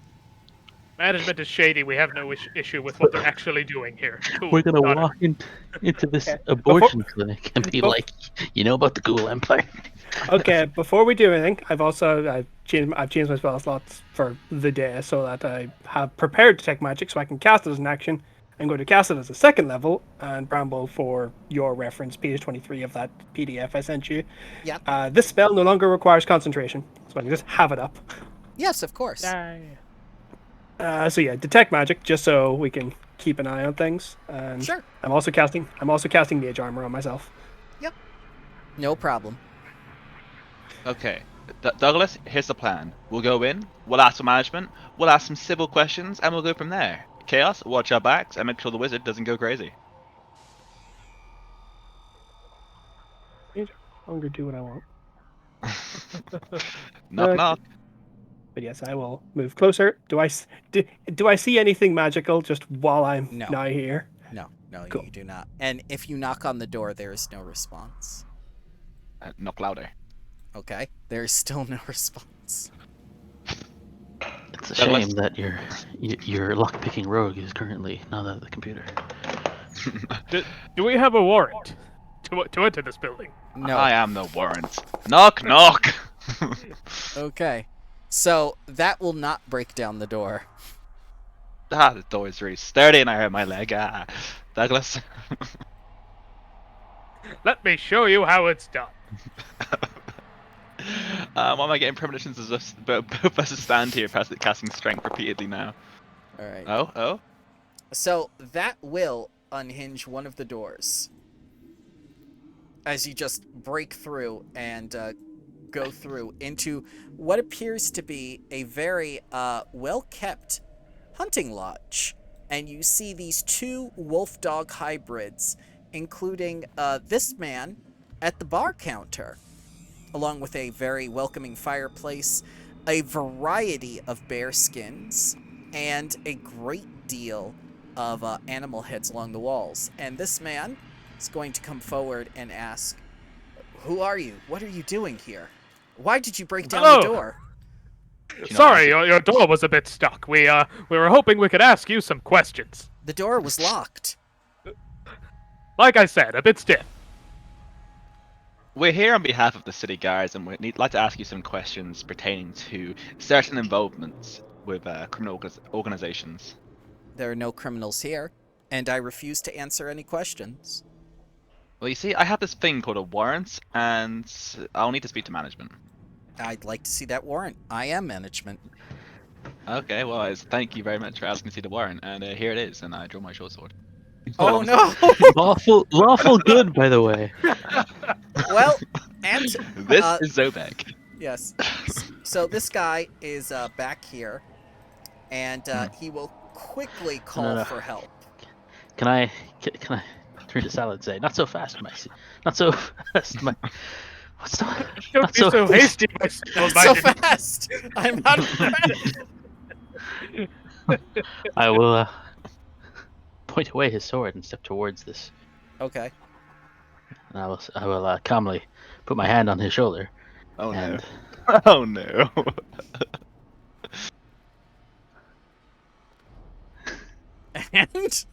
Management is shady. We have no issue with what they're actually doing here. Cool. We're gonna got it. walk into this Okay, abortion clinic and be befo- like, you know about the Ghoul Empire? Okay, before we do anything, I've changed my spell slots for the day so that I have prepared Detect Magic so I can cast it as an action. I'm going to cast it as a second level, and Bramble, for your reference, page 23 of that PDF I sent you. Yep. This spell no longer requires concentration, so I can just have it up. Yes, of course. Yay. So yeah, Detect Magic, just so we can keep an eye on things. And Sure. I'm also casting Mage Armor on myself. Yep. No problem. Okay, Douglas, here's the plan. We'll go in, we'll ask for management, we'll ask some civil questions, and we'll go from there. Chaos, watch our backs, and make sure the wizard doesn't go crazy. Mage Armor, do what I want. Knock knock. But yes, I will move closer. Do I see anything magical just while I'm No. now here? No, Cool. you do not. And if you knock on the door, there is no response. Knock louder. Okay? There is still no response. It's a Douglas? shame that your lock-picking rogue is currently not at the computer. Do we have a warrant to enter this building? No. I am the warrant. Knock knock. Okay. So that will not break down the door. The door is really sturdy, and I hurt my leg. Douglas. Let me show you how it's done. Why am I getting premonitions as us both of us stand here casting strength repeatedly now? All right. Oh? So that will unhinge one of the doors. As you just break through and go through into what appears to be a very well-kept hunting lodge. And you see these two wolf-dog hybrids, including this man at the bar counter, along with a very welcoming fireplace, a variety of bear skins, and a great deal of animal heads along the walls. And this man is going to come forward and ask, "Who are you? What are you doing here? Why did you break down the Hello. door?" You know, Sorry, I your door was a bit stuck. We were hoping we could ask you some questions. The door was locked. Like I said, a bit stiff. We're here on behalf of the city guards, and we'd like to ask you some questions pertaining to certain involvements with criminal organizations. There are no criminals here, and I refuse to answer any questions. Well, you see, I have this thing called a warrant, and I'll need to speak to management. I'd like to see that warrant. I am management. Okay, well, thank you very much for asking to see the warrant, and here it is, and I draw my short sword. Oh no! Lawful good, by the way. Well, and This is Zobek. yes. So this guy is back here, and he will quickly call no. for help. Can I turn to Salad and say, not so fast, not so fast, what's the, Don't not be so hasty, my Not so fast! I'm out of breath! I will point away his sword and step towards this. Okay. And I will calmly put my hand on his shoulder. Oh no. and Oh no. And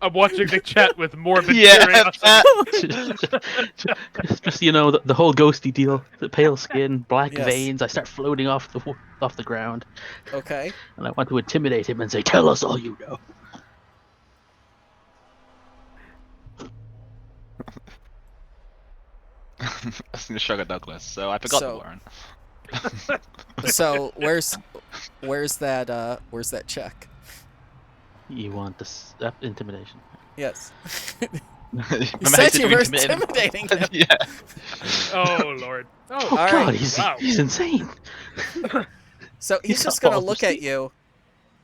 I'm watching the chat with morbid Yeah. curiosity. Just the whole ghosty deal. The pale skin, black Yes. veins. I start floating off the ground, Okay. and I want to intimidate him and say, "Tell us all you know." I was gonna Sugar Douglas, so I forgot the So- warrant. So where's that check? You want this intimidation? Yes. You You said you were intimidating him. Yeah. Oh lord. Oh, Oh All God, right, wow. he's insane. So he's He's just got gonna balls of look at steel. you,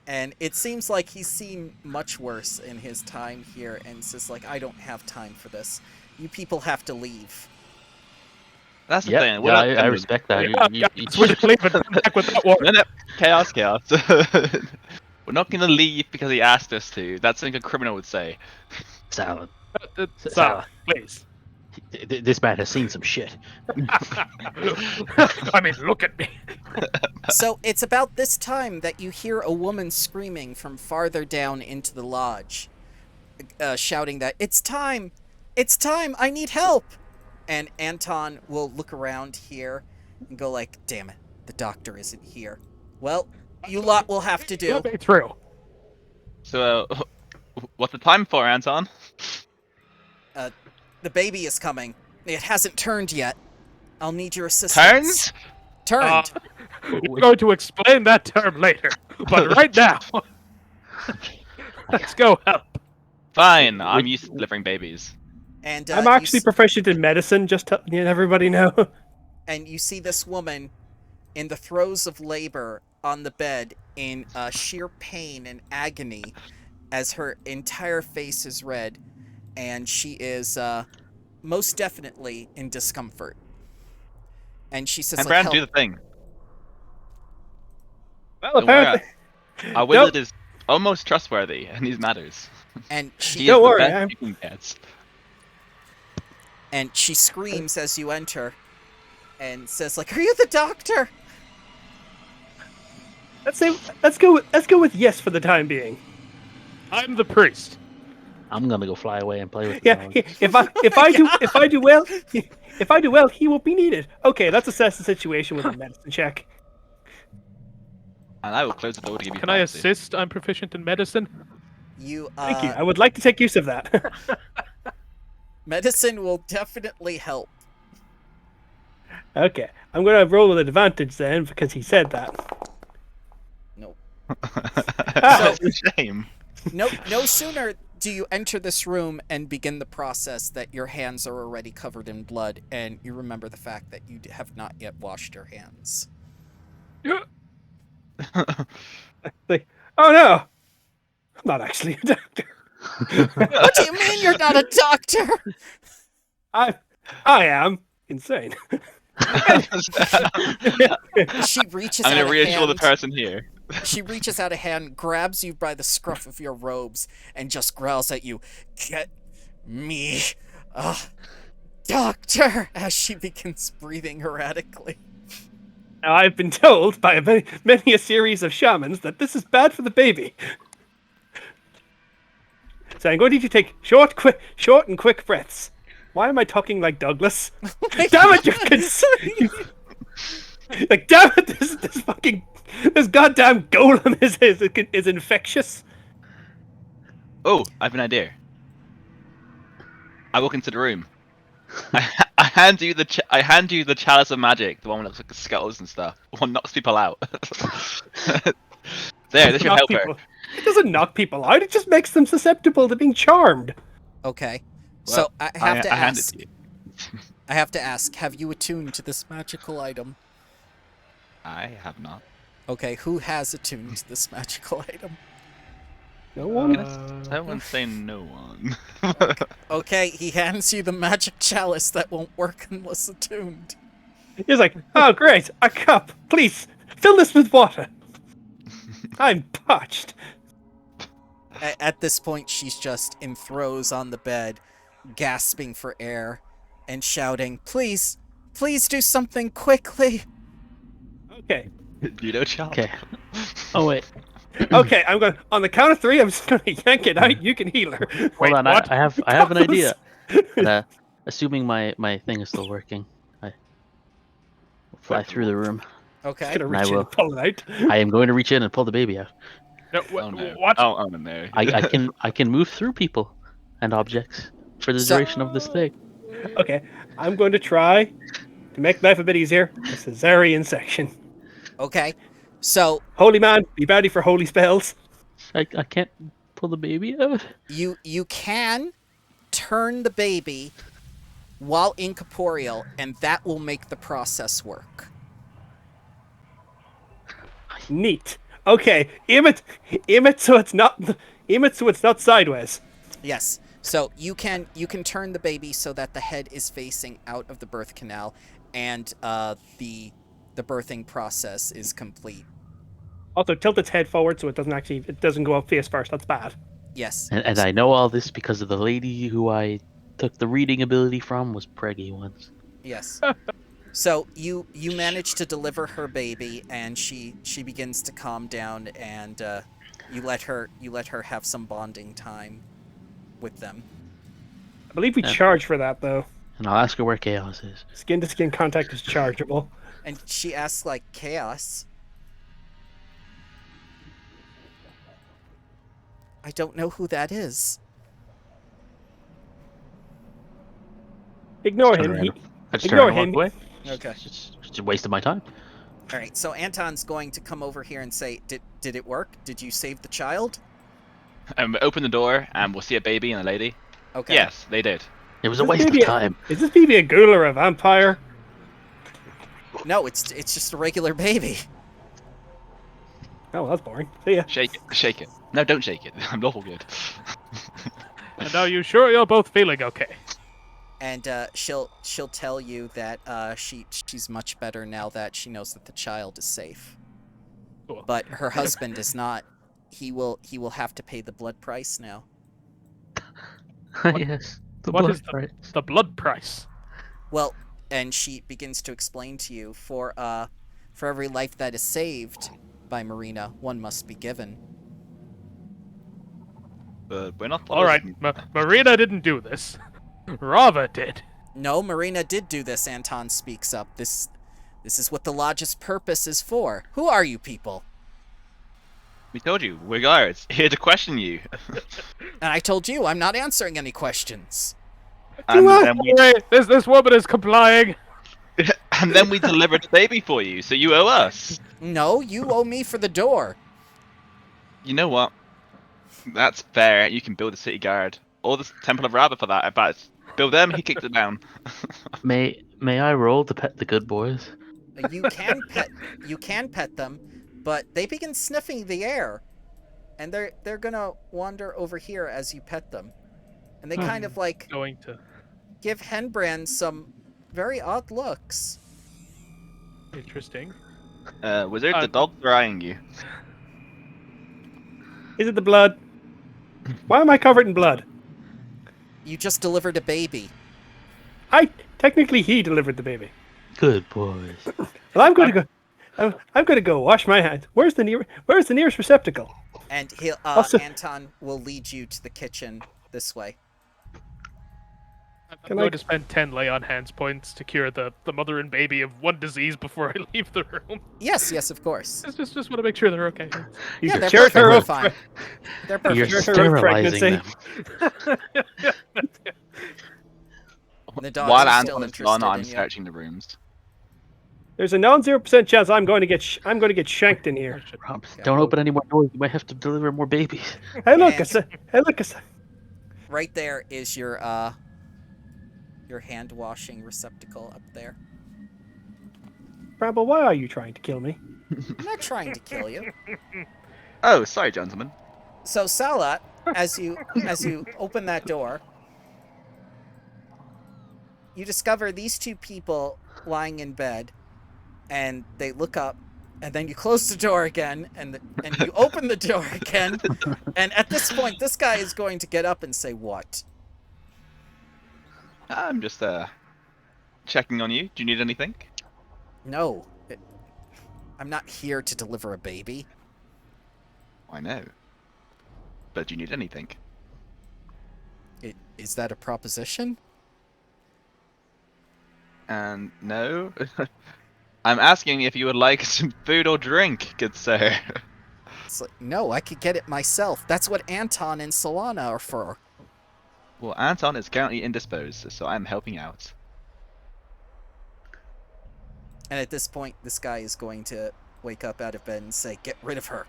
and it seems like he's seen much worse in his time here, and says like, "I don't have time for this. You people have to leave." That's the Yeah, thing. yeah, I respect that. Yeah, we're just leaving. Come back with that water. No, no. Chaos. We're not gonna leave because he asked us to. That's something a criminal would say. Salad. Sal, please. This man has seen some shit. I mean, look at me. So it's about this time that you hear a woman screaming from farther down into the lodge, shouting that, "It's time! It's time! I need help!" And Anton will look around here and go like, "Damn it, the doctor isn't here. Well, you lot will have to do." Let me through. So, what's the time for, Anton? The baby is coming. It hasn't turned yet. I'll need your assistance. Turns? Turned. We're going to explain that term later, but right now, let's go help. Fine. I'm used to delivering babies. And I'm actually proficient in medicine, just to let everybody know. and you see this woman in the throes of labor on the bed in sheer pain and agony as her entire face is red, and she is most definitely in discomfort. And she says, And like, Brand, help. do the thing. Well, Don't worry, apparently, our wizard is almost trustworthy, and these matters. And she He Don't is worry, the best I'm- you can get. and she screams as you enter and says like, "Are you the doctor?" let's go with yes for the time being. I'm the priest. I'm gonna go fly away and play with. Yeah, The dog. if I do well, he won't be needed. Okay, let's assess the situation with a medicine check. And I will close the door to give you Can I privacy. assist? I'm proficient in medicine. You Thank you. I would like to take use of that. medicine will definitely help. Okay, I'm gonna roll with advantage then because he said that. Nope. That's a shame. No sooner do you enter this room and begin the process that your hands are already covered in blood, and you remember the fact that you have not yet washed your hands. Like, oh no, I'm not actually a doctor. What do you mean you're not a doctor? I am insane. She reaches I'm out gonna a reassure the hand. person here. She reaches out a hand, grabs you by the scruff of your robes, and just growls at you, "Get me a doctor," as she begins breathing erratically. Now, I've been told by many a series of shamans that this is bad for the baby. So I'm going to need you to take short and quick breaths. Why am I talking like Douglas? Damn it, like, damn it, this goddamn golem is infectious. Oh, I have an idea. I walk into the room. I hand you the chalice of magic, the one that looks like skulls and stuff. The one knocks people out. There, this should help her. It doesn't knock people out. It just makes them susceptible to being charmed. Okay. Well, So I have to hand it ask. to you. I have to ask, have you attuned to this magical item? I have not. Okay, who has attuned to this magical item? No one. I wouldn't say no one. Okay, he hands you the magic chalice that won't work unless attuned. He's like, oh great, a cup. Please fill this with water. I'm parched. At this point, she's just in throes on the bed, gasping for air, and shouting, "Please, please do something quickly!" Okay. You know, child. Okay. Oh wait. Okay, I'm going on the count of 3. I'm just going to yank it out. You can heal her. Wait, Hold on, what? I have an idea. And, assuming my thing is still working, I will fly through the room. Just Okay. going to And I reach in will. and pull it out. I am going to reach in and pull the baby out. No, Oh no. what? Oh no. I can move through people and objects for the So- duration of this thing. Okay, I'm going to try to make life a bit easier. A cesarean section. Okay. So Holy man, be ready for holy spells. I can't pull the baby out. you can turn the baby while incorporeal, and that will make the process work. Neat. Okay, aim it so it's not sideways. Yes. So you can turn the baby so that the head is facing out of the birth canal, and the birthing process is complete. Also, tilt its head forward so it doesn't go up face first. That's bad. Yes. And I know all this because of the lady who I took the reading ability from was preggy once. Yes. So you manage to deliver her baby, and she begins to calm down, and you let her have some bonding time with them. I believe we Yeah. charge for that though. And I'll ask her where Chaos is. Skin to skin contact is chargeable. And she asks, like, Chaos? I don't know who that is. Ignore Turn him. around. I just Ignore turned and him. walked away. Okay. Just a waste of my time. All right, so Anton's going to come over here and say, did it work? Did you save the child? Open the door and we'll see a baby and a lady. Okay. Yes, they did. It was a This waste of baby- time. Is this baby a ghoul or a vampire? No, it's just a regular baby. Oh, that's boring. See ya. Shake it. Shake it. No, don't shake it. I'm awful good. And are you sure you're both feeling okay? And she'll tell you that she's much better now that she knows that the child is safe. Cool. But her husband is not. He will have to pay the blood price now. Yes. The What blood is price. the blood price? Well, and she begins to explain to you, for every life that is saved by Marena, one must be given. But we're not. All right, Marena didn't do this. Rava did. No, Marena did do this, Anton speaks up. This is what the Lodge's purpose is for. Who are you people? We told you, we're guards here to question you. And I told you, I'm not answering any questions. And then Wait, this woman is complying. and then we delivered the baby for you, so you owe us. No, you owe me for the door. You know what? That's fair. You can build a city guard or the Temple of Rava for that. But build them. He kicked it down. May I roll to pet the good boys? You can pet them, but they begin sniffing the air, and they're gonna wander over here as you pet them, and they kind of like Going to. give Henbrand some very odd looks. Interesting. Wizard, the dogs are eyeing you. Is it the blood? Why am I covered in blood? You just delivered a baby. Technically he delivered the baby. Good boys. Well, I'm going to go. I'm going to go wash my hands. Where's the nearest receptacle? And Also- Anton will lead you to the kitchen this way. I'm Can going I- to spend 10 lay on hands points to cure the mother and baby of one disease before I leave the room. Yes, of course. Just want to make sure they're okay. You Yeah, can they're cure her perfectly of fine. They're You're perfect. Sure, her sterilizing pregnancy. them. The dog While is still Anton is interested gone, I'm in you. searching the rooms. There's a non-0% chance I'm going to get shanked in here. Rob, don't open any more doors. You might have to deliver more babies. Hey look, And- hey look, Right there is your hand washing receptacle up there. Bramble, why are you trying to kill me? I'm not trying to kill you. Oh, sorry, gentlemen. So Salat, as you open that door, you discover these two people lying in bed, and they look up, and then you close the door again, and you open the door again, and at this point, this guy is going to get up and say, "What?" I'm just checking on you. Do you need anything? No, I'm not here to deliver a baby. I know. But do you need anything? Is that a proposition? And no. I'm asking if you would like some food or drink, good sir. It's like, no, I could get it myself. That's what Anton and Solana are for. Well, Anton is currently indisposed, so I'm helping out. And at this point, this guy is going to wake up out of bed and say, "Get rid of her."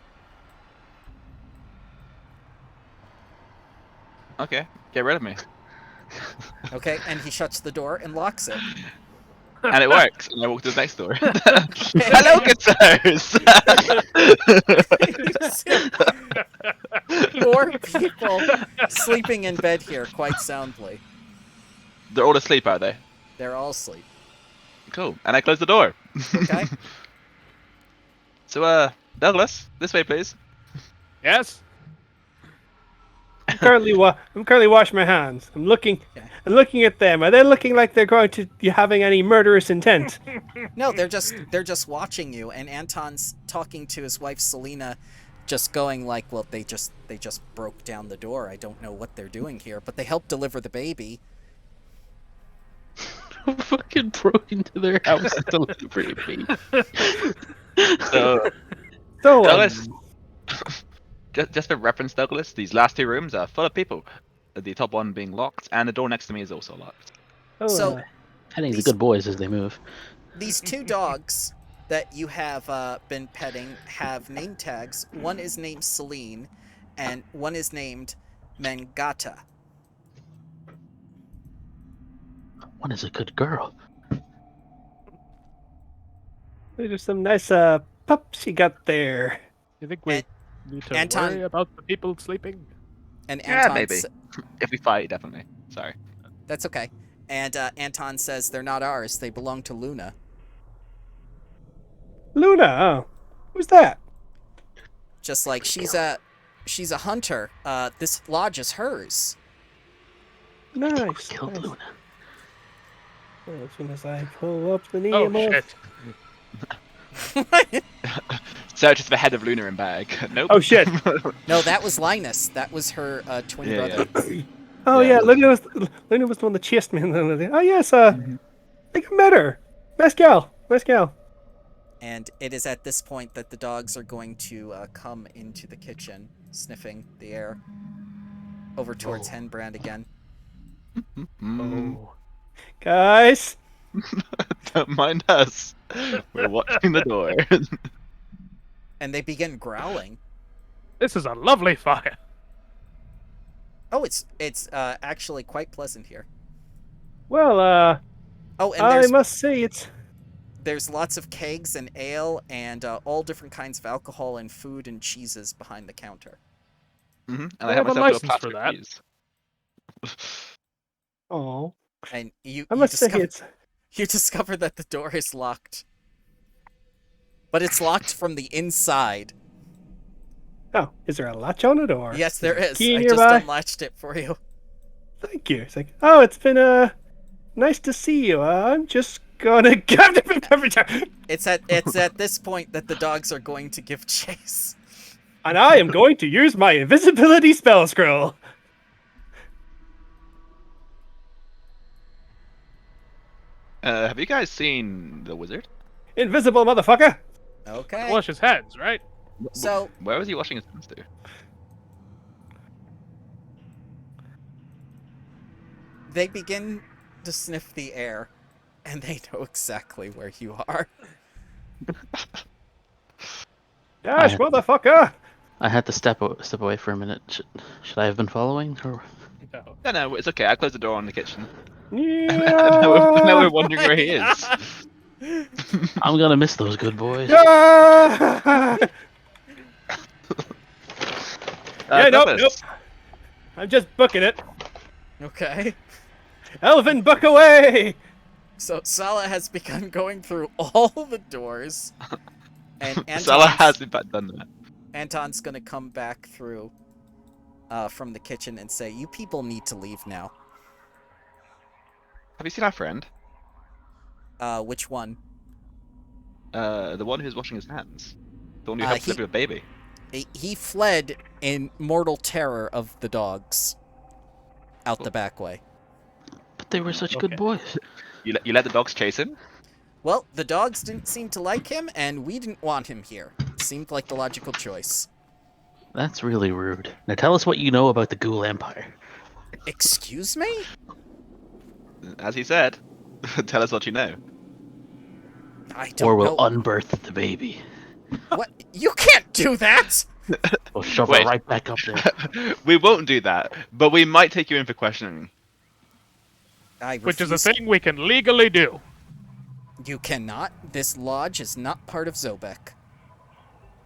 Okay, get rid of me. Okay, and he shuts the door and locks it. And it works. And I walk to the next door. Hello, good sirs! 4 people sleeping in bed here quite soundly. They're all asleep, are they? They're all asleep. Cool. And I close the door. Okay? So, Douglas, this way, please. Yes? I'm currently washing my hands. I'm looking at them. Are they looking like they're going to be having any murderous intent? No, they're just watching you, and Anton's talking to his wife Selena, just going like, well, they just broke down the door. I don't know what they're doing here, but they helped deliver the baby. Fucking broke into their house to deliver a baby. So, So, Douglas, just for reference, Douglas, these last 2 rooms are full of people. The top one being locked, and the door next to me is also locked. So, Petting the These- good boys as they move. These 2 dogs that you have been petting have name tags. One is named Celine, and one is named Mangata. One is a good girl. there's some nice pups you got there. You think we need to Anton- worry about the people sleeping? And Yeah, Anton maybe. If we fight, definitely. Sorry. That's okay. And Anton says they're not ours. They belong to Luna. Luna, oh. Who's that? Just like she's a hunter. This lodge is hers. Nice. Killed nice. Luna. Well, as soon as I pull up the Oh, Nemo. shit. Searches for head of Luna in bag. Nope. Oh shit. No, that was Linus. That was her twin Yeah, brother. Oh Yeah. yeah, Luna was the one that chased me. Oh yes, I think I met her. Nice gal. And it is at this point that the dogs are going to come into the kitchen, sniffing the air. Over towards Henbrand again. Mm, Guys, don't mind us. We're watching the door. And they begin growling. This is a lovely fire. Oh, it's actually quite pleasant here. well, Oh, and I must say there's lots of kegs and ale and all different kinds of alcohol and food and cheeses behind the counter. And I I have have a myself a license for plastic that. keys. oh, And you you discover that the door is locked. But it's locked from the inside. Oh, is there a latch on it or? Yes, there is. Key I just nearby? unlatched it for you. Thank you. It's like, oh, it's been nice to see you. I'm just gonna every time. It's at this point that the dogs are going to give chase. And I am going to use my invisibility spell scroll. Have you guys seen the wizard? Invisible motherfucker. Okay. Wash his hands, right? So Where was he washing his hands to? they begin to sniff the air, and they know exactly where you are. Gosh, I- motherfucker. I had to step away for a minute. Should I have been following? Or No. No, it's okay. I closed the door on the kitchen. Yeah. now we're wondering where he is. I'm gonna miss those good boys. Ah! Yeah, nope. Douglas, I'm just booking it. Okay. Elvin, book away. So Sala has begun going through all the doors, and Salah has in fact done that. Anton's gonna come back through from the kitchen and say, "You people need to leave now." Have you seen our friend? Which one? The one who's washing his hands. The one who Uh, helped he- deliver a baby. He fled in mortal terror of the dogs out the back way. But they were such good boys. You let the dogs chase him? Well, the dogs didn't seem to like him, and we didn't want him here. Seemed like the logical choice. That's really rude. Now tell us what you know about the Ghoul Empire. Excuse me? As he said, tell us what you know. I don't Or we'll know. unbirth the baby. What? You can't do that! We'll shove Wait. it right back up there. We won't do that, but we might take you in for questioning. Which is a thing we can legally do. You cannot. This lodge is not part of Zobek.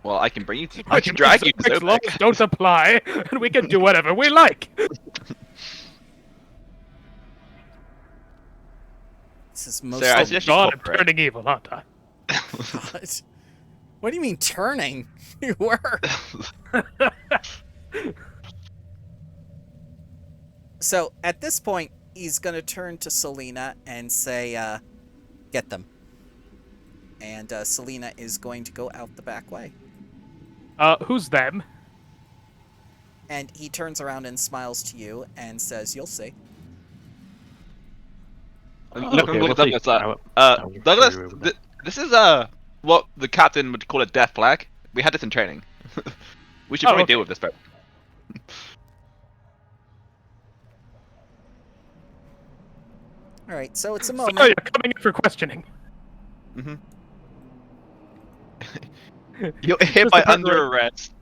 Well, I can bring you. I can drag you to Zobek's laws Zobek. don't apply, and we can do whatever we like. This is most. Sir, I Oh, suggest you God, I'm cooperate. turning evil, aren't I? God. What do you mean turning? You were. So at this point, he's gonna turn to Selena and say, "Get them." And Selena is going to go out the back way. Who's them? And he turns around and smiles to you and says, "You'll see." Look Okay, at we'll Douglas. see. Douglas, agree with that. this is what the captain would call a death flag. We had this in training. We should probably okay. deal with this, but All right, so it's a So moment. you're coming in for questioning. you're hereby Just a under bit arrest.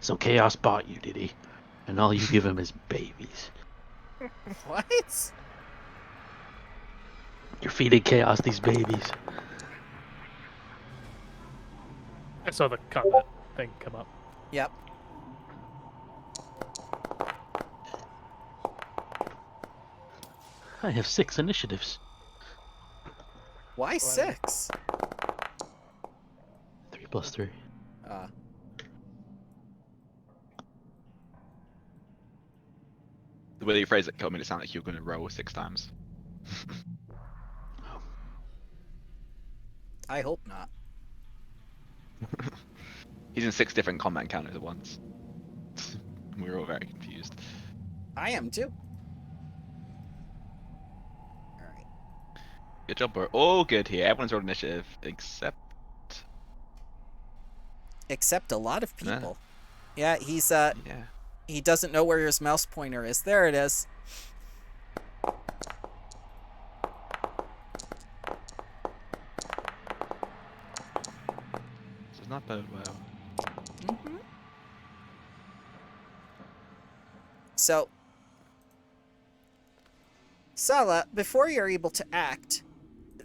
So Chaos bought you, did he? And all you give him is babies. What? You're feeding Chaos these babies. I saw the combat thing come up. Yep. I have 6 initiatives. Why 6? 3 plus 3. The way you phrase it made it sound like you were going to roll 6 times. I hope not. He's in 6 different combat encounters at once. We were all very confused. I am too. All right. Good job, we're all good here. Everyone's rolled initiative Except a lot of Yeah. people. Yeah, he's yeah. he doesn't know where his mouse pointer is. There it is. This does not bode well. So, Sala, before you're able to act,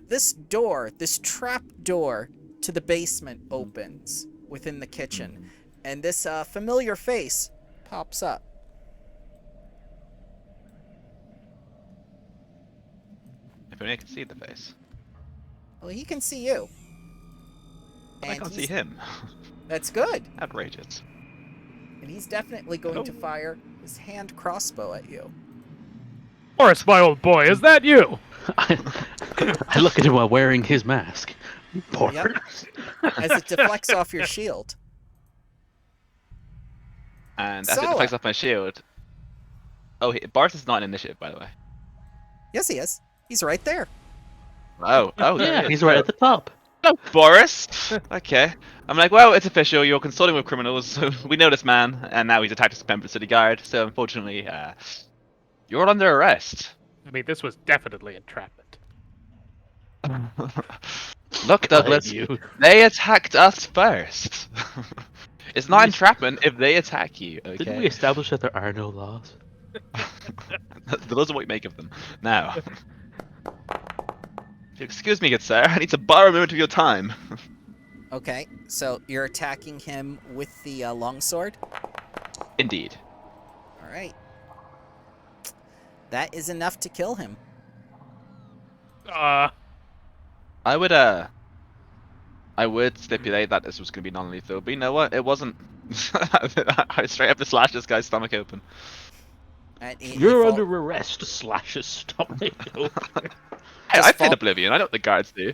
this door, this trap door to the basement opens within the kitchen, and this familiar face pops up. If only I could see the face. Well, he can see you. But I And can't see he's- him. That's good. Outrageous. And he's definitely going to fire his hand crossbow at you. Boris, my old boy, is that you? I look at him while wearing his mask. Boris. Yep. As it deflects off your shield. And as Sala. it deflects off my shield... Oh, Boris is not an initiative, by the way. Yes, he is. He's right there. Oh, there Yeah, he is. he's right at the top. Hello, Boris. Okay. I'm like, well, it's official. You're consulting with criminals, so we know this man, and now he's attacked a member of the city guard. So unfortunately, you're under arrest. I mean, this was definitely entrapment. Look, Douglas, you. they attacked us first. It's not entrapment if they attack you. Okay. Didn't we establish that there are no laws? Those are what you make of them. Now, excuse me, good sir. I need to borrow a moment of your time. Okay, so you're attacking him with the longsword? Indeed. All right. That is enough to kill him. I would stipulate that this was going to be non-lethal, but you know what? It wasn't. I straight up to slash this guy's stomach open. And he You're fall- under arrest. Slash his stomach open. Hey, I played fall- Oblivion. I know what the guards do.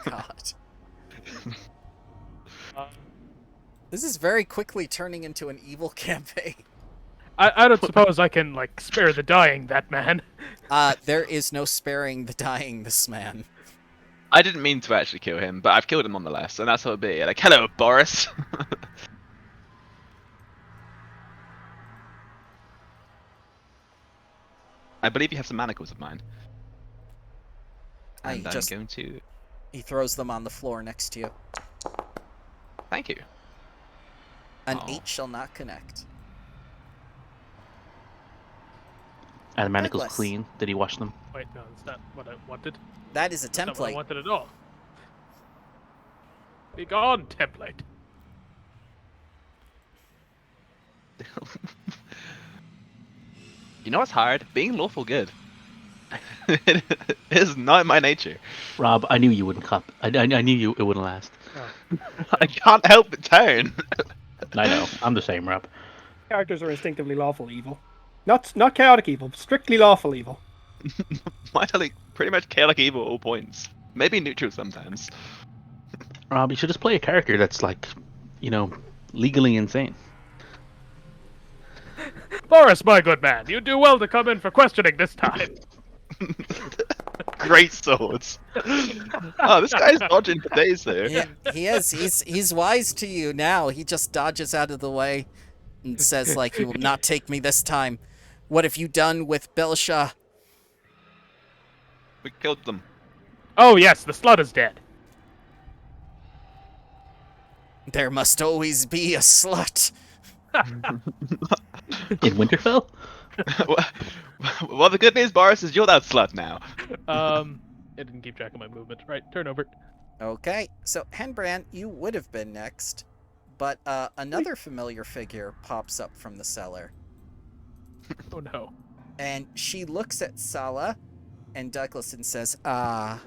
God. This is very quickly turning into an evil campaign. I don't suppose I can, like, spare the dying that man. There is no sparing the dying this man. I didn't mean to actually kill him, but I've killed him nonetheless, and that's how it be. Like, hello, Boris. I believe you have some manacles of mine. And I'm going to... He throws them on the floor next to you. Thank you. An 8 shall not connect. Are the manacles Douglas. clean? Did he wash them? Wait, no, that's not what I wanted. That is a That's not what I template. wanted at all. Be gone, template. You know what's hard? Being lawful good. It is not my nature. Rob, I knew you wouldn't cop. I knew it wouldn't last. I can't help but turn. I know. I'm the same, Rob. Characters are instinctively lawful evil. Not chaotic evil, strictly lawful evil. Mine are like pretty much chaotic evil at all points. Maybe neutral sometimes. Rob, you should just play a character that's like, legally insane. Boris, my good man, you do well to come in for questioning this time. Great swords. Oh, this guy's dodging for days there. He is. He's wise to you now. He just dodges out of the way and says, like, you will not take me this time. What have you done with Belsha? We killed them. Oh yes, the slut is dead. There must always be a slut. In Winterfell? Well, the good news, Boris, is you're that slut now. It didn't keep track of my movement. Right, turn over. Okay, so Henbrand, you would have been next, but another familiar figure pops up from the cellar. Oh no. And she looks at Sala and Douglas and says, "Ah.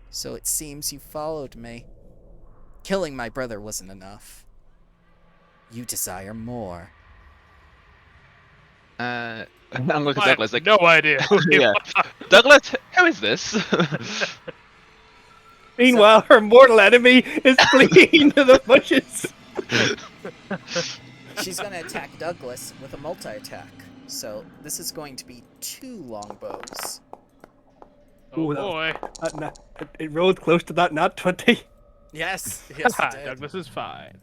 So it seems you followed me. Killing my brother wasn't enough. You desire more." I'm looking at I Douglas have like, no idea. Who you yeah. are. Douglas, who is this? Meanwhile, her mortal enemy is fleeing to the bushes. She's going to attack Douglas with a multi-attack. So this is going to be 2 longbows. Oh Ooh, that boy. It rolled close to that nat 20. Yes, yes, it did. Douglas is fine.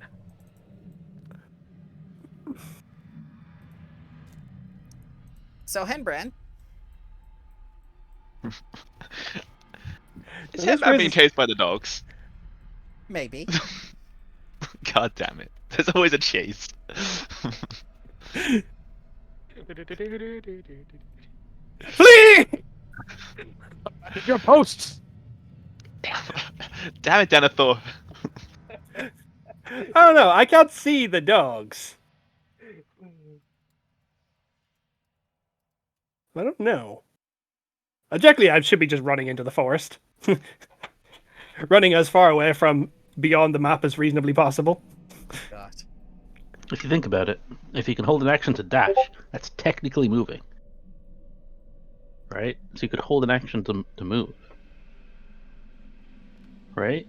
So Henbrand, Is him not being chased by the dogs? maybe. God damn it. There's always a chase. Flee! Your posts. Damn it, Denethor. I don't know. I can't see the dogs. I don't know. Objectively, I should be just running into the forest. Running as far away from beyond the map as reasonably possible. God. If you think about it, if you can hold an action to dash, that's technically moving. Right? So you could hold an action to move. Right?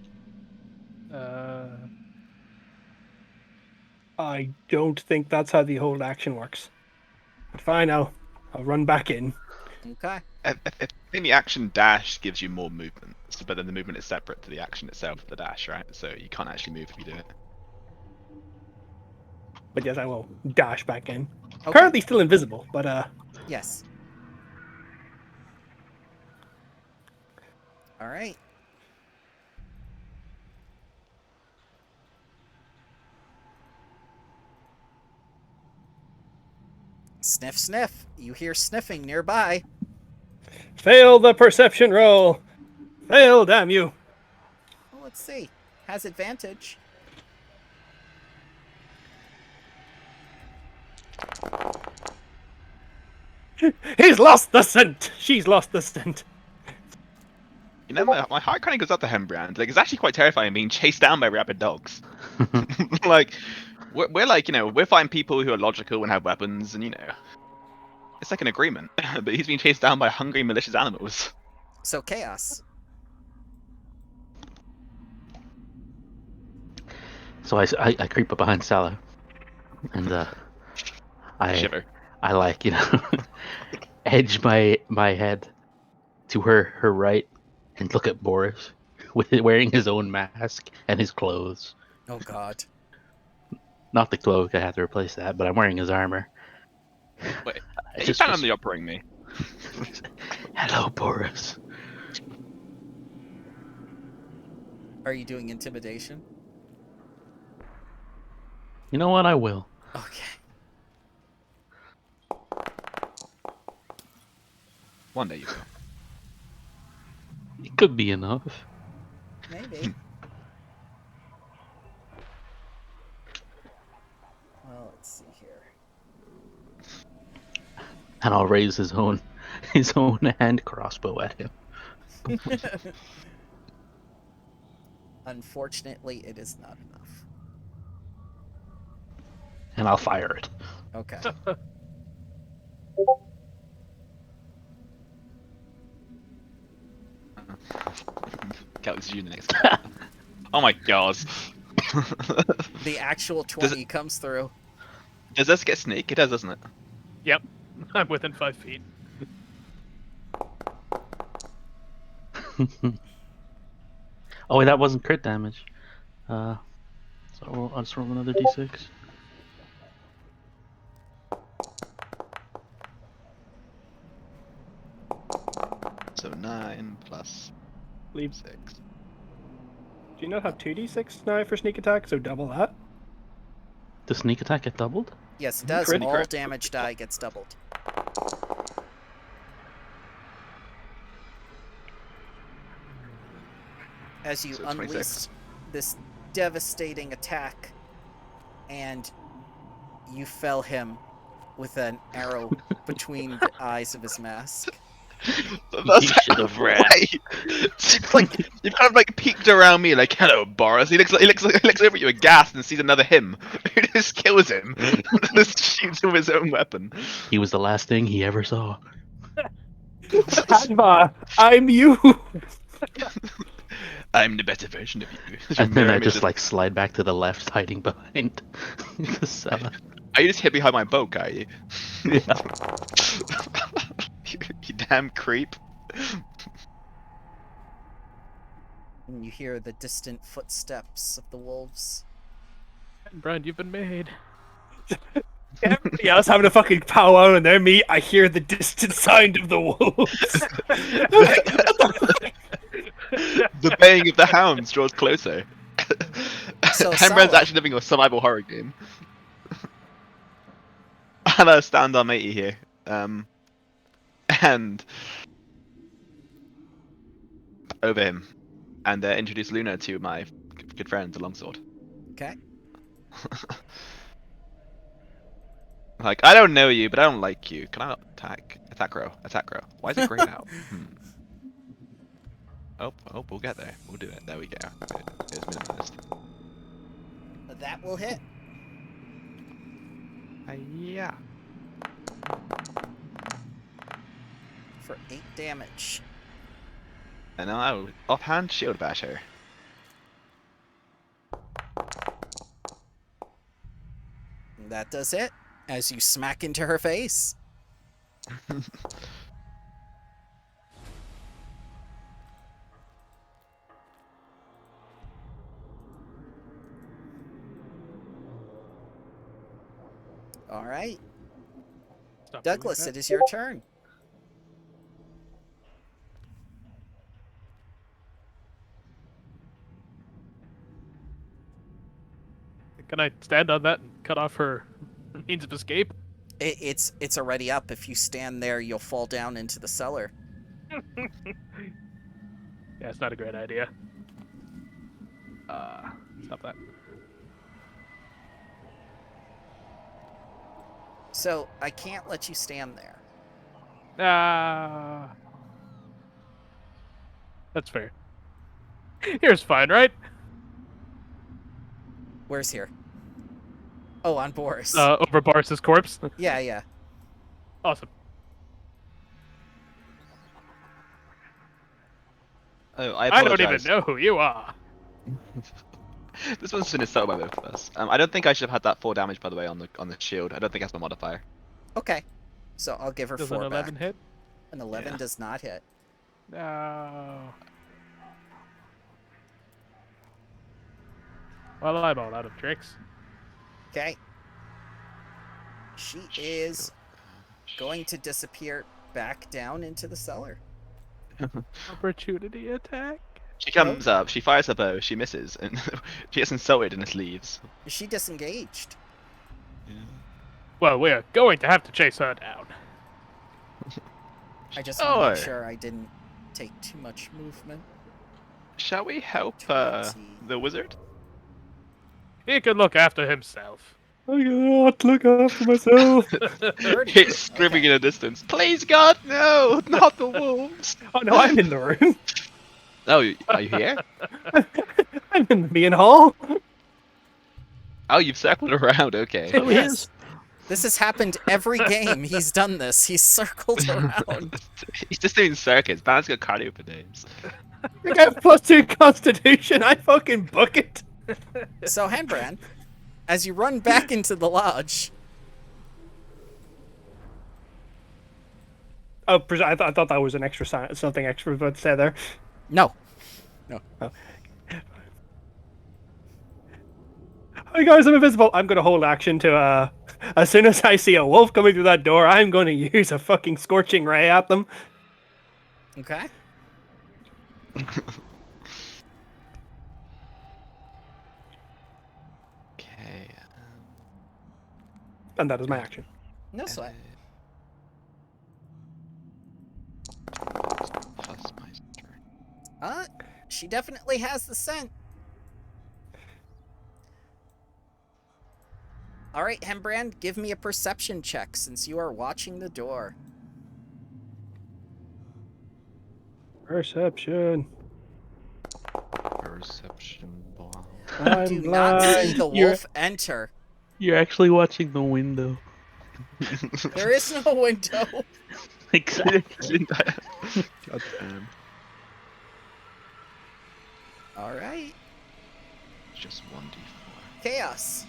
I don't think that's how the hold action works. But fine, I'll run back in. Okay. I think the action dash gives you more movement, but then the movement is separate to the action itself, the dash, right? So you can't actually move if you do it. But yes, I will dash back in. Okay. Currently still invisible, but Yes. All right. Sniff, sniff. You hear sniffing nearby. fail the perception roll. Fail, damn you. Well, let's see. Has advantage. He's lost the scent. She's lost the scent. You know, my heart kind of goes out to Hembrand. Like, it's actually quite terrifying being chased down by rabid dogs. Like, we're like, we're fighting people who are logical and have weapons, and it's like an agreement. But he's being chased down by hungry, malicious animals. So chaos. So I creep up behind Sala, and I Shiver. I like, edge my head to her right and look at Boris wearing his own mask and his clothes. Oh God. Not the cloak, I have to replace that, but I'm wearing his armor. Wait, I you found the uppering me. Hello, Boris. Are you doing intimidation? You know what? I will. Okay. One day you will. It could be enough. Maybe. Well, let's see here. And I'll raise his own hand crossbow at him. Unfortunately, it is not enough. And I'll fire it. Okay. Galaxy you the next. Oh my god. The actual 20 comes through. Does this get sneak? It does, doesn't it? Yep. I'm within 5 feet. Oh wait, that wasn't crit damage. So I'll just roll another d6. So 9 plus Leave. 6. Do you not have 2d6 now for sneak attack? So double that. The sneak attack get doubled? Yes, it does. Pretty All crit. damage die gets doubled. As you So unleash 26. this devastating attack, and you fell him with an arrow between the eyes of his mask. That's should have ran. right. It's like you've kind of like peeked around me, like, "Hello, Boris." He looks over at you aghast and sees another him. Who just kills him, just shoots him with his own weapon. He was the last thing he ever saw. Padma, I'm you. I'm the better version of you. And then Mirror I image just of- like slide back to the left, hiding behind the cellar. Are you just hid behind my boat, are you? Yeah. You damn creep. And you hear the distant footsteps of the wolves. Brand, you've been made. Everybody else having a fucking powwow, and then me, I hear the distant sound of the wolves. The baying of the hounds draws closer. So, Hembrand's Sala. actually living a survival horror game. And I stand on matey here. And over him. And introduce Luna to my good friend, the longsword. Okay. Like, I don't know you, but I don't like you. Can I not attack? Attack row. Attack row. Why is it grayed out? Oh, we'll get there. We'll do it. There we go. It was minimalized. That will hit. Yeah. For 8 damage. And now I will offhand shield bash her. That does it. As you smack into her face. All right. Stop doing Douglas, that. it is your turn. Can I stand on that and cut off her means of escape? It's already up. If you stand there, you'll fall down into the cellar. Yeah, it's not a great idea. Stop that. So I can't let you stand there. That's fair. Here's fine, right? Where's here? Oh, on Boris. Over Boris's corpse. Yeah. Awesome. Oh, I I don't apologize. even know who you are. This one's been assaulted by both of us. I don't think I should have had that 4 damage, by the way, on the shield. I don't think that's my modifier. Okay. So I'll give her Does 4 an 11 back. hit? An 11 Yeah. does not hit. No. Well, I'm all out of tricks. Okay. She is going to disappear back down into the cellar. Opportunity attack. She comes up, she fires her bow, she misses, and she gets insulted and just leaves. She disengaged. Well, we're going to have to chase her down. I just want to make Sure. sure I didn't take too much movement. Shall we help 20. the wizard? He can look after himself. I cannot look after myself. 30. It's screaming Okay. in a distance. Please, God, no! Not the wolves! Oh no, I'm in the room. Oh, are you here? I'm in the main hall. Oh, you've circled around, okay. Oh, Yes. This has happened every game. He's done this. He's circled around. He's just doing circuits. Man's got cardio for days. I got +2 constitution. I fucking book it. So, Henbrand, as you run back into the lodge, Oh, I thought that was an extra something extra to say there. no. Hey guys, I'm invisible. I'm gonna hold action to as soon as I see a wolf coming through that door, I'm gonna use a fucking scorching ray at them. Okay. Okay. And that is my action. No sweat. Plus my strength. She definitely has the scent. All right, Henbrand, give me a perception check since you are watching the door. Perception. Perception block. I'm Do not see blind. the wolf enter. You're actually watching the window. There is no window. Exactly. God damn. All right. Just 1d4. Chaos.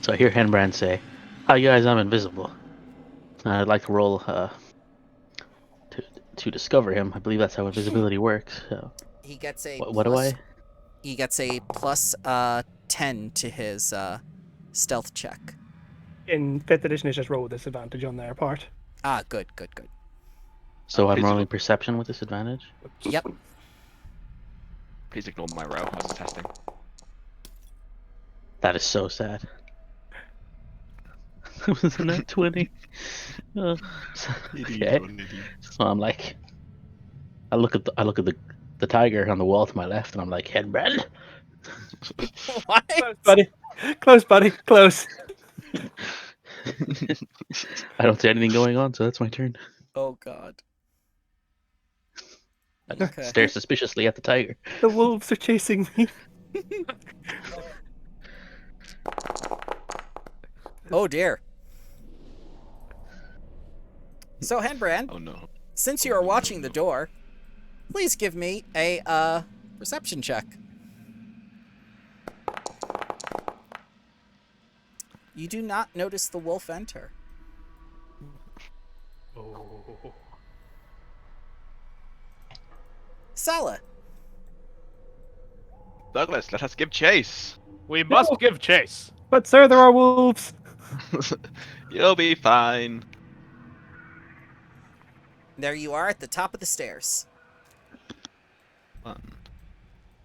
So I hear Henbrand say, "Hi guys, I'm invisible. I'd like to roll to discover him. I believe that's how invisibility works." So He gets a what do plus- I? He gets a plus 10 to his stealth check. In 5th edition, it's just roll with disadvantage on their part. Ah, good, good, good. So I'm Please rolling perception with disadvantage. Yep. Please ignore my row. I was testing. That is so sad. It was a nat 20. Okay. So I'm like, I look at the tiger on the wall to my left, and I'm like, Henbrand. What? Close, buddy. Close, buddy. Close. I don't see anything going on, so that's my turn. Oh God. I Okay. stare suspiciously at the tiger. The wolves are chasing me. Oh dear. So Henbrand, Oh no. since you are watching the door, please give me a perception check. You do not notice the wolf enter. Oh. Sala. Douglas, let us give chase. We must No. give chase. But sir, there are wolves. You'll be fine. There you are at the top of the stairs. 1,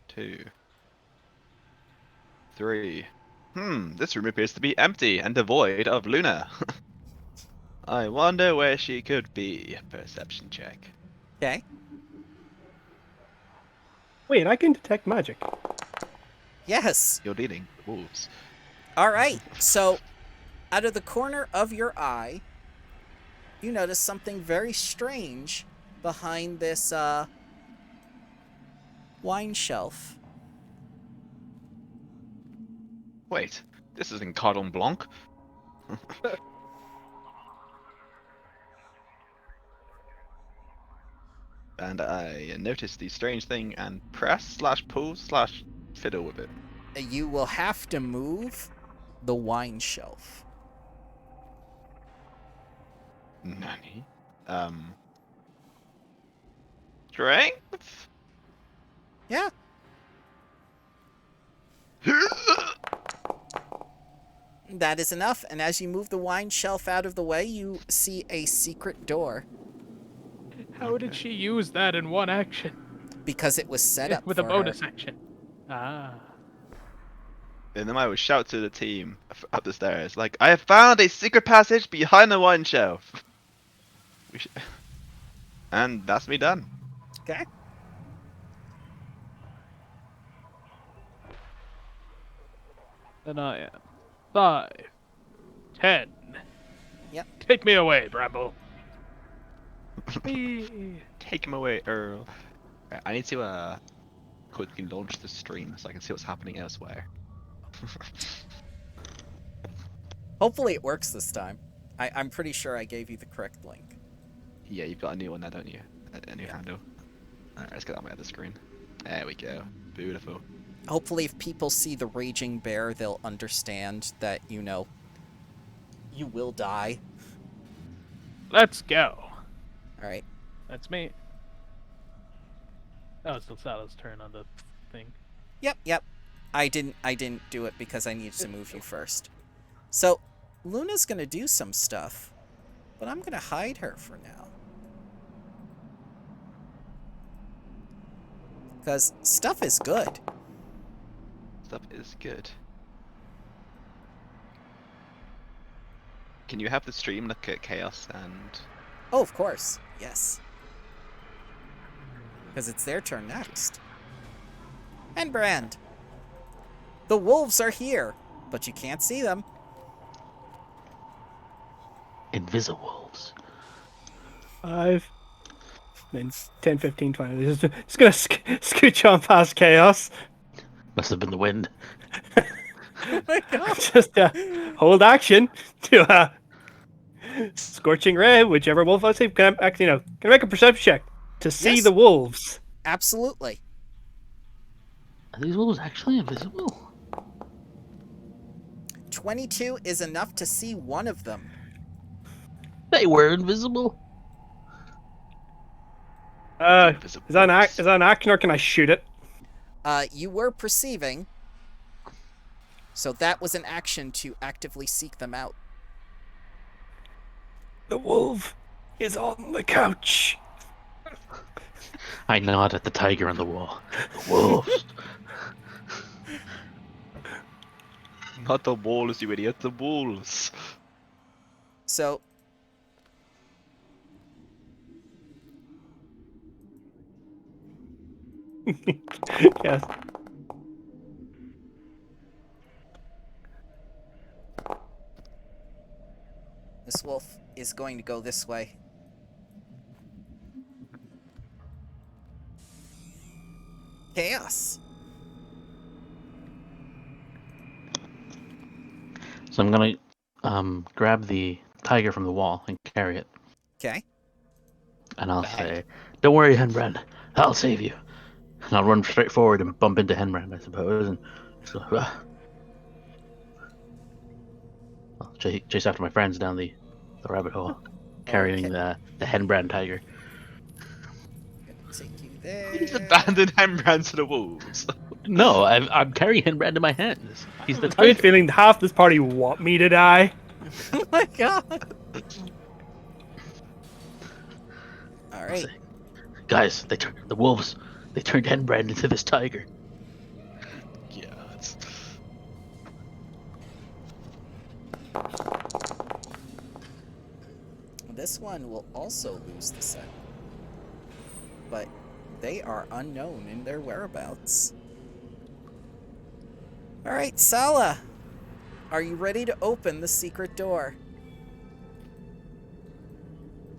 2, 3. This room appears to be empty and devoid of Luna. I wonder where she could be. Perception check. Okay. Wait, I can detect magic. Yes. You're leading the wolves. All right. So, out of the corner of your eye, you notice something very strange behind this wine shelf. Wait, this isn't Cordon Blanc. and I notice the strange thing and press / pull / fiddle with it. You will have to move the wine shelf. Nani? Strength? Yeah. That is enough, and as you move the wine shelf out of the way, you see a secret door. How did she use that in one action? Because it was set up With for a bonus her. action. Ah. And then I would shout to the team up the stairs, like, I have found a secret passage behind the wine shelf. And that's me done. Okay. And I am 5, 10. Yep. Take me away, Bramble. Whee. Take him away, Earl. Right, I need to quickly launch the stream so I can see what's happening elsewhere. Hopefully it works this time. I'm pretty sure I gave you the correct link. Yeah, you've got a new one there, don't you? A new handle. Alright, let's get that on my other screen. There we go. Beautiful. Hopefully if people see the raging bear, they'll understand that, you will die. Let's go. Alright. That's me. Oh, it's still Salah's turn on the thing. Yep. I didn't do it because I needed to move you first. So, Luna's gonna do some stuff, but I'm gonna hide her for now. Because stuff is good. Stuff is good. Can you have the stream look at chaos and... Oh, of course. Yes. Because it's their turn next. And Brand. The wolves are here, but you can't see them. Invisibwolves. 5, then 10, 15, 20. Just gonna scooch on past Chaos. Must have been the wind. Oh my god. Just hold action to Scorching Ray, whichever wolf I see. Can I make a perception check to see Yes. the wolves? Absolutely. Are these wolves actually invisible? 22 is enough to see one of them. They were invisible. Is that an action or can I shoot it? You were perceiving, so that was an action to actively seek them out. The wolf is on the couch. I nod at the tiger on the wall. The wolves. Not the walls, you idiot, the wolves. So, Yes. this wolf is going to go this way. Chaos. So I'm gonna grab the tiger from the wall and carry it, Okay. and I'll say, "Don't worry, Henbrand, I'll save you." And I'll run straight forward and bump into Henbrand, I suppose, and so, I'll chase after my friends down the rabbit hole, carrying the Henbrand tiger. Gonna take you there. He's abandoned Hembrandt to the wolves. No, I'm carrying Henbrand in my hands. He's the I have a tiger. feeling half this party want me to die. Oh my god. Alright. Guys, the wolves. They turned Henbrand into this tiger. Yeah. This one will also lose the set. But they are unknown in their whereabouts. Alright, Sala. Are you ready to open the secret door?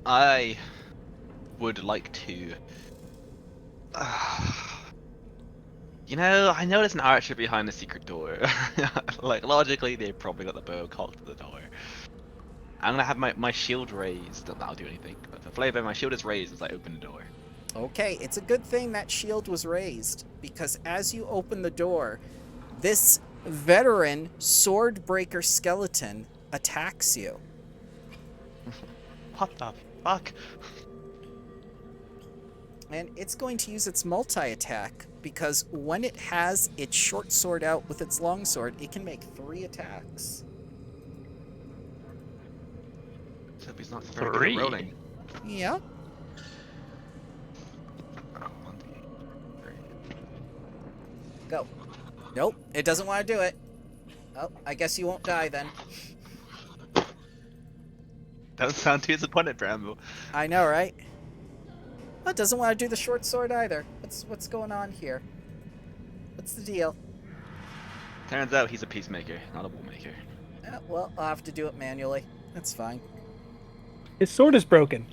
I would like to... You know, I know there's an archer behind the secret door. Like, logically, they probably got the bow cocked to the door. I'm gonna have my shield raised. That'll do anything. But the flavor, my shield is raised as I open the door. Okay, it's a good thing that shield was raised, because as you open the door, this veteran swordbreaker skeleton attacks you. What the fuck? And it's going to use its multi-attack, because when it has its short sword out with its long sword, it can make 3 attacks. Except he's not very good at rolling. Yep. Oh, 1d8. Go. Nope, it doesn't want to do it. Oh, I guess you won't die then. Don't sound too disappointed, Bramble. I know, right? Oh, it doesn't want to do the short sword either. What's going on here? What's the deal? Turns out he's a peacemaker, not a warmaker. Well, I'll have to do it manually. That's fine. His sword is broken.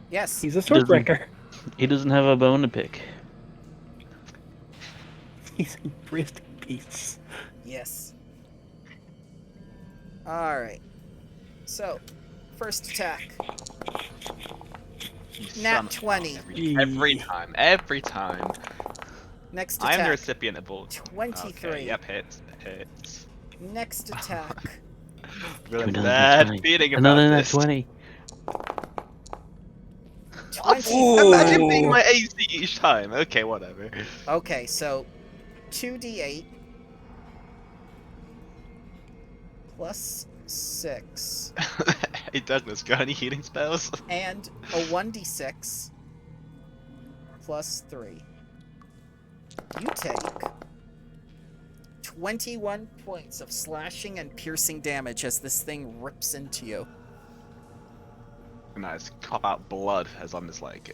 Yes. He's a sword breaker. He doesn't have a bone to pick. He's embraced peace. Yes. Alright. So, first attack. You Nat son of- 20. Every time. Next attack. I'm the recipient of all. 23. Okay, yep, hits. Next attack. Really Another bad 20. feeling about Another nat this. 20. 20. Imagine being my AC each time. Okay, whatever. Okay, so 2d8 plus 6 Hey Douglas, got any healing spells? and a 1d6 plus 3. You take 21 points of slashing and piercing damage as this thing rips into you. And I just cop out blood as I'm just like,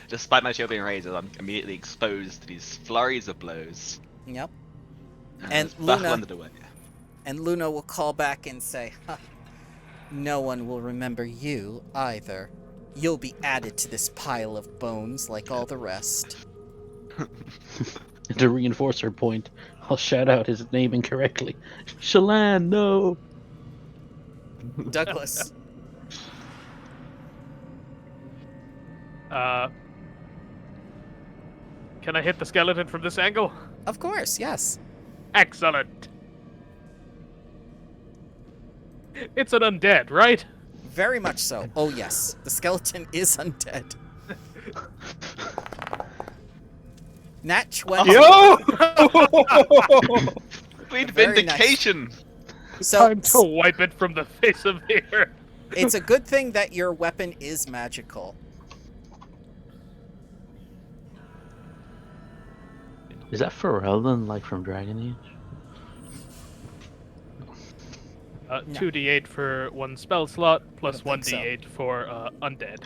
despite my shield being raised, I'm immediately exposed to these flurries of blows. Yep. And And battle Luna- under the way. And Luna will call back and say, huh, no one will remember you either. You'll be added to this pile of bones like all the rest. And to reinforce her point, I'll shout out his name incorrectly. Shallan, no! Douglas. Can I hit the skeleton from this angle? Of course, yes. Excellent. It's an undead, right? Very much so. Oh, yes. The skeleton is undead. Nat 20. Yo! Sweet Very nice. vindication! So, Time to wipe it from the face of the earth. it's a good thing that your weapon is magical. Is that Ferelden, like from Dragon Age? 2d8 for 1 spell slot, plus I don't think so. 1d8 for undead.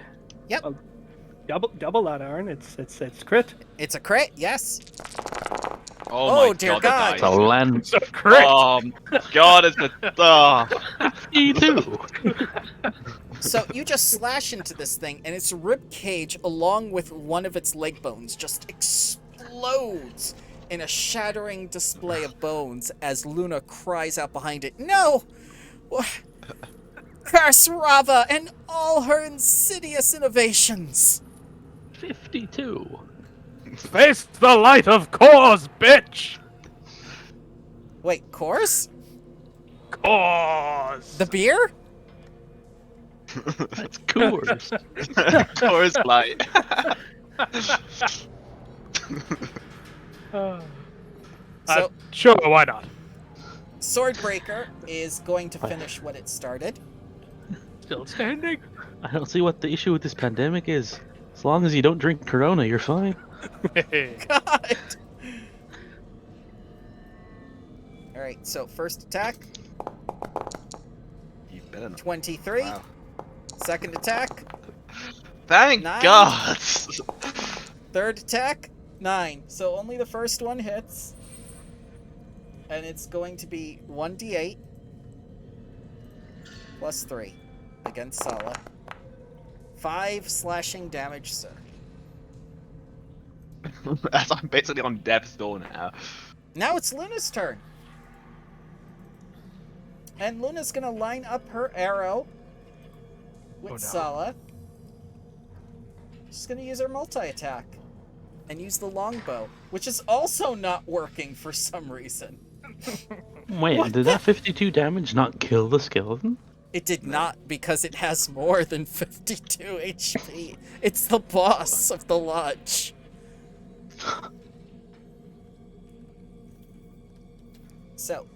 Double that, Aaron. It's crit. It's a crit, yes. Oh, my dear god, God. the So dice. land It's a crit! God, it's a... Oh. E2! So you just slash into this thing, and its rib cage, along with one of its leg bones, just explodes in a shattering display of bones as Luna cries out behind it, "No! Curse Rava and all her insidious innovations!" 52. Face the light of cause, bitch! Wait, Course? Cause! The beer? That's Coors. Coors Light. So, Sure, why not? Swordbreaker is going to finish what it started. Still standing? I don't see what the issue with this pandemic is. As long as you don't drink Corona, you're fine. God! Alright, so first attack, You better not. 23. Wow. Second attack, Thank 9. God! third attack, 9. So only the first one hits. And it's going to be 1d8 plus 3 against Sala. 5 slashing damage, sir. As I'm basically on death's door now. Now it's Luna's turn. And Luna's gonna line up her arrow with Oh, no. Sala. She's gonna use her multi-attack. And use the longbow, which is also not working for some reason. Wait, did that 52 damage not kill the skeleton? It did not, because it has more than 52 HP. It's the boss of the lodge. So,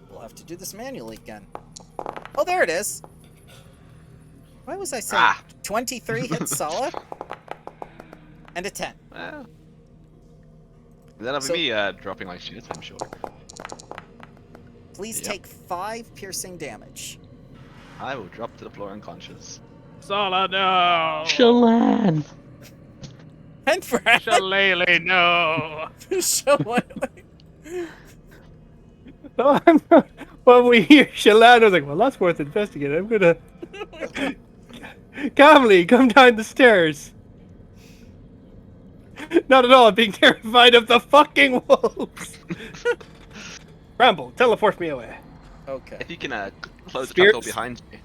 we'll have to do this manually again. Oh, there it is. Why was I saying 23 hits solid? And a 10. Well, that'll be me dropping like shit, I'm sure. Please take 5 piercing damage. I will drop to the floor unconscious. Sala, no! Shalan! And Brad. Shillelagh, no! When we hear Shalan, I was like, well, that's worth investigating. I'm gonna... Calmly, come down the stairs. Not at all, I'm being terrified of the fucking wolves. Ramble, teleport me away. Okay. If you can close the Spirit- trapdoor behind you,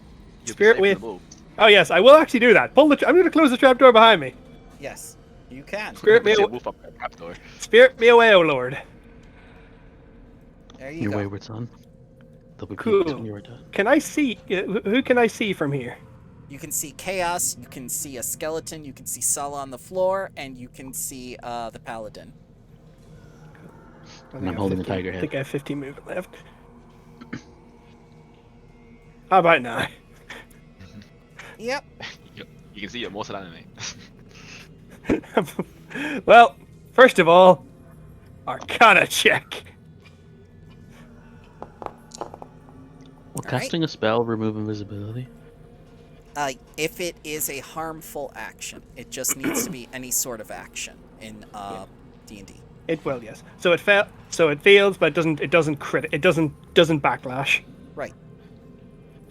you'll Spirit be safe with- from the wolves. Oh yes, I will actually do that. I'm gonna close the trapdoor behind me. Yes, you can. Spirit me, There's a aw- wolf up that trapdoor. spirit me away, O Lord. There you You go. wayward son. They'll be Cool. pleased when you are dead. Can I see? Who can I see from here? You can see Chaos, you can see a skeleton, you can see Sala on the floor, and you can see the paladin. I And I'm holding the tiger I head. think I have 15 movement left. How about now? Yep. You can see your mortal enemy. Well, first of all, Arcana check. Will casting a spell remove invisibility? If it is a harmful action, it just needs to be any sort of action in D&D. It will, yes. So it fail. So it fails, but it doesn't crit. It doesn't backlash. Right.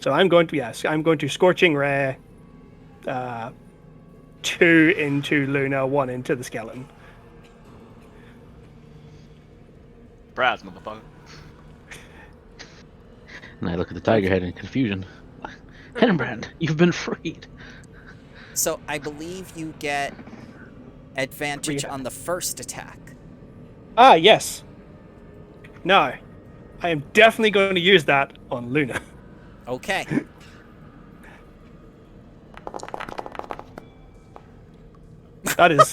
So I'm going to Scorching Ray, 2 into Luna, 1 into the skeleton. Braz, motherfucker. And I look at the tiger head in confusion. Henbrand, you've been freed. So I believe you get advantage Rehab. on the first attack. Ah, yes. No, I am definitely going to use that on Luna. Okay. That is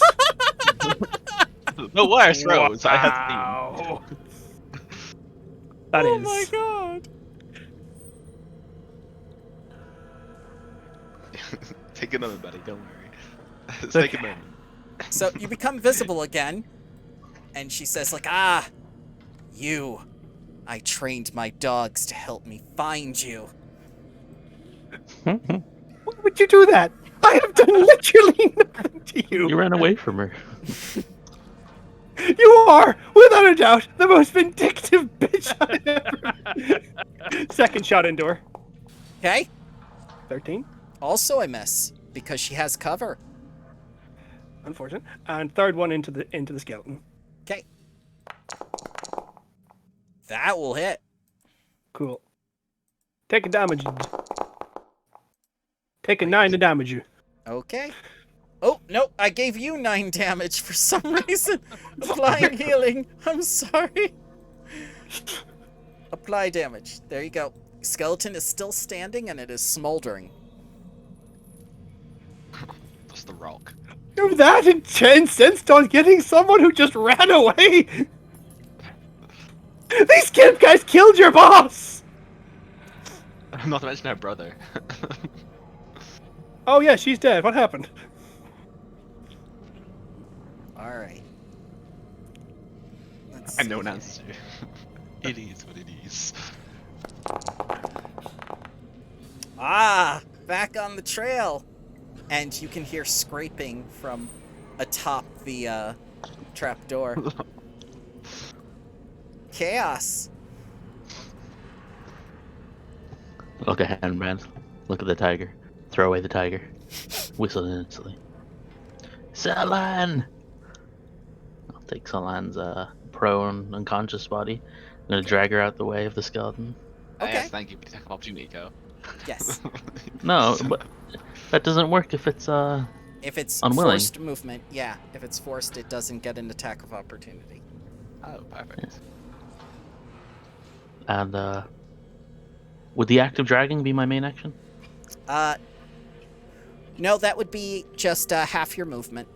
The worst rolls I have Wow. that Oh is. my god. seen. Take another, buddy. Don't worry. Let's Okay. take a moment. So you become visible again, and she says like, "Ah, you. I trained my dogs to help me find you." Why would you do that? I have done literally nothing to you. You ran away from her. You are, without a doubt, the most vindictive bitch I've ever. Second shot indoor. Okay. 13. Also I miss because she has cover. Unfortunate. And third one into the skeleton. Okay. That will hit. Cool. Take a damage. Take a 9 to damage you. Okay. Oh, no, I gave you 9 damage for some reason. Applying healing. I'm sorry. Apply damage. There you go. Skeleton is still standing and it is smoldering. That's the rock. You're that incensed on getting someone who just ran away. These kid guys killed your boss. Not to mention her brother. Oh yeah, she's dead. What happened? All right. Let's I know see. an answer. It is what it is. Ah, back on the trail. And you can hear scraping from atop the trapdoor. Chaos. Look at Henbrand. Look at the tiger. Throw away the tiger. Whistle instantly. Salan! I'll take Salan's prone, unconscious body. I'm gonna drag her out the way of the skeleton. Okay. Yes, thank you for the opportunity, Nico. Yes. No, but that doesn't work if it's If it's Unwilling. forced movement, yeah. If it's forced, it doesn't get an attack of opportunity. Oh, perfect. And would the act of dragging be my main action? No, that would be just half your movement.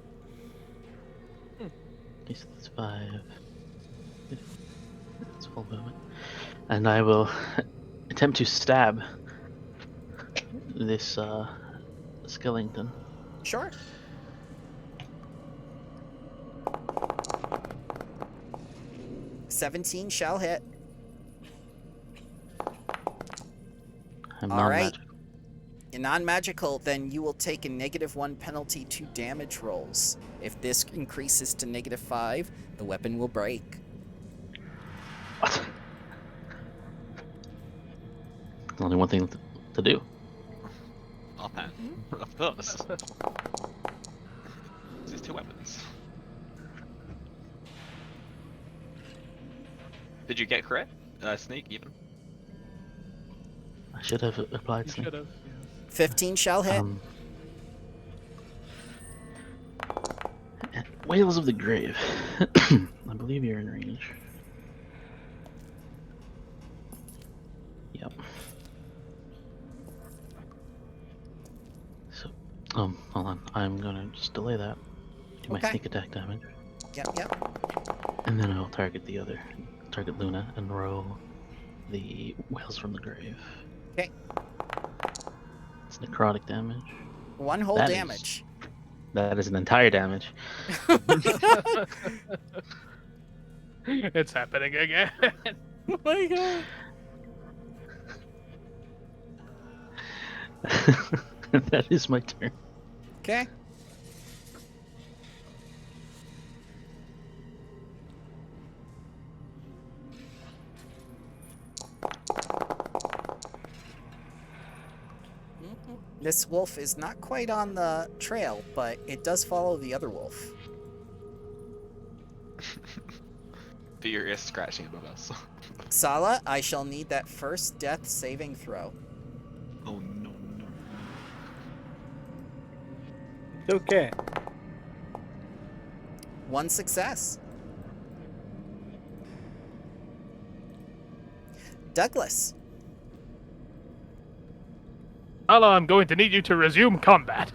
Okay, so that's 5. That's full movement. And I will attempt to stab this skeleton. Sure. $17 shall hit. I'm All right. non-magical. Non-magical, then you will take a -1 penalty to damage rolls. If this increases to -5, the weapon will break. What? There's only one thing to do. Offhand. Of course. There's 2 weapons. Did you get crit? Sneak even? I should have applied You some. should have. 15 shall hit. Whales of the Grave. I believe you're in range. Yep. So, hold on. I'm gonna just delay that. Do my Okay. sneak attack damage. Yep. And then I'll target target Luna and roll the Whales from the Grave. Okay. It's necrotic damage. 1 whole That is- damage. That is an entire damage. It's happening again. Oh my god. That is my turn. Okay. This wolf is not quite on the trail, but it does follow the other wolf. Furious scratching above us. Sala, I shall need that first death saving throw. Oh no. Okay. 1 success. Douglas. Allah, I'm going to need you to resume combat.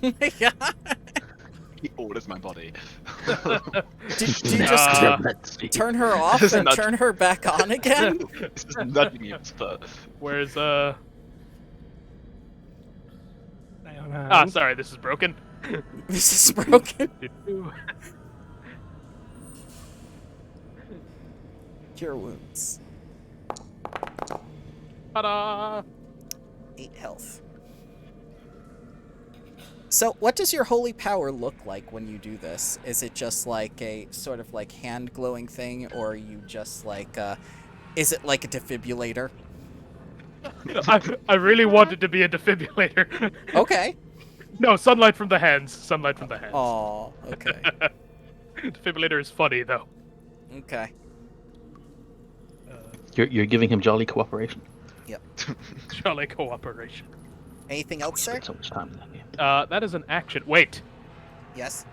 Oh my god. He orders my body. Did you just Let's see. turn her off Just and nudge- turn her back on again? It's just nudging you, but Where's I don't know. Ah, sorry, this is broken. This is broken. Cure wounds. Ta-da! 8 health. So, what does your holy power look like when you do this? Is it just like a sort of like hand glowing thing, or are you just like, is it like a defibrillator? I really wanted to be a defibrillator. Okay. No, sunlight from the hands. Sunlight from the hands. Oh, okay. Defibrillator is funny though. Okay. You're giving him jolly cooperation. Jolly cooperation. Anything else, sir? Spent so much time in that game. That is an action. Wait. Yes.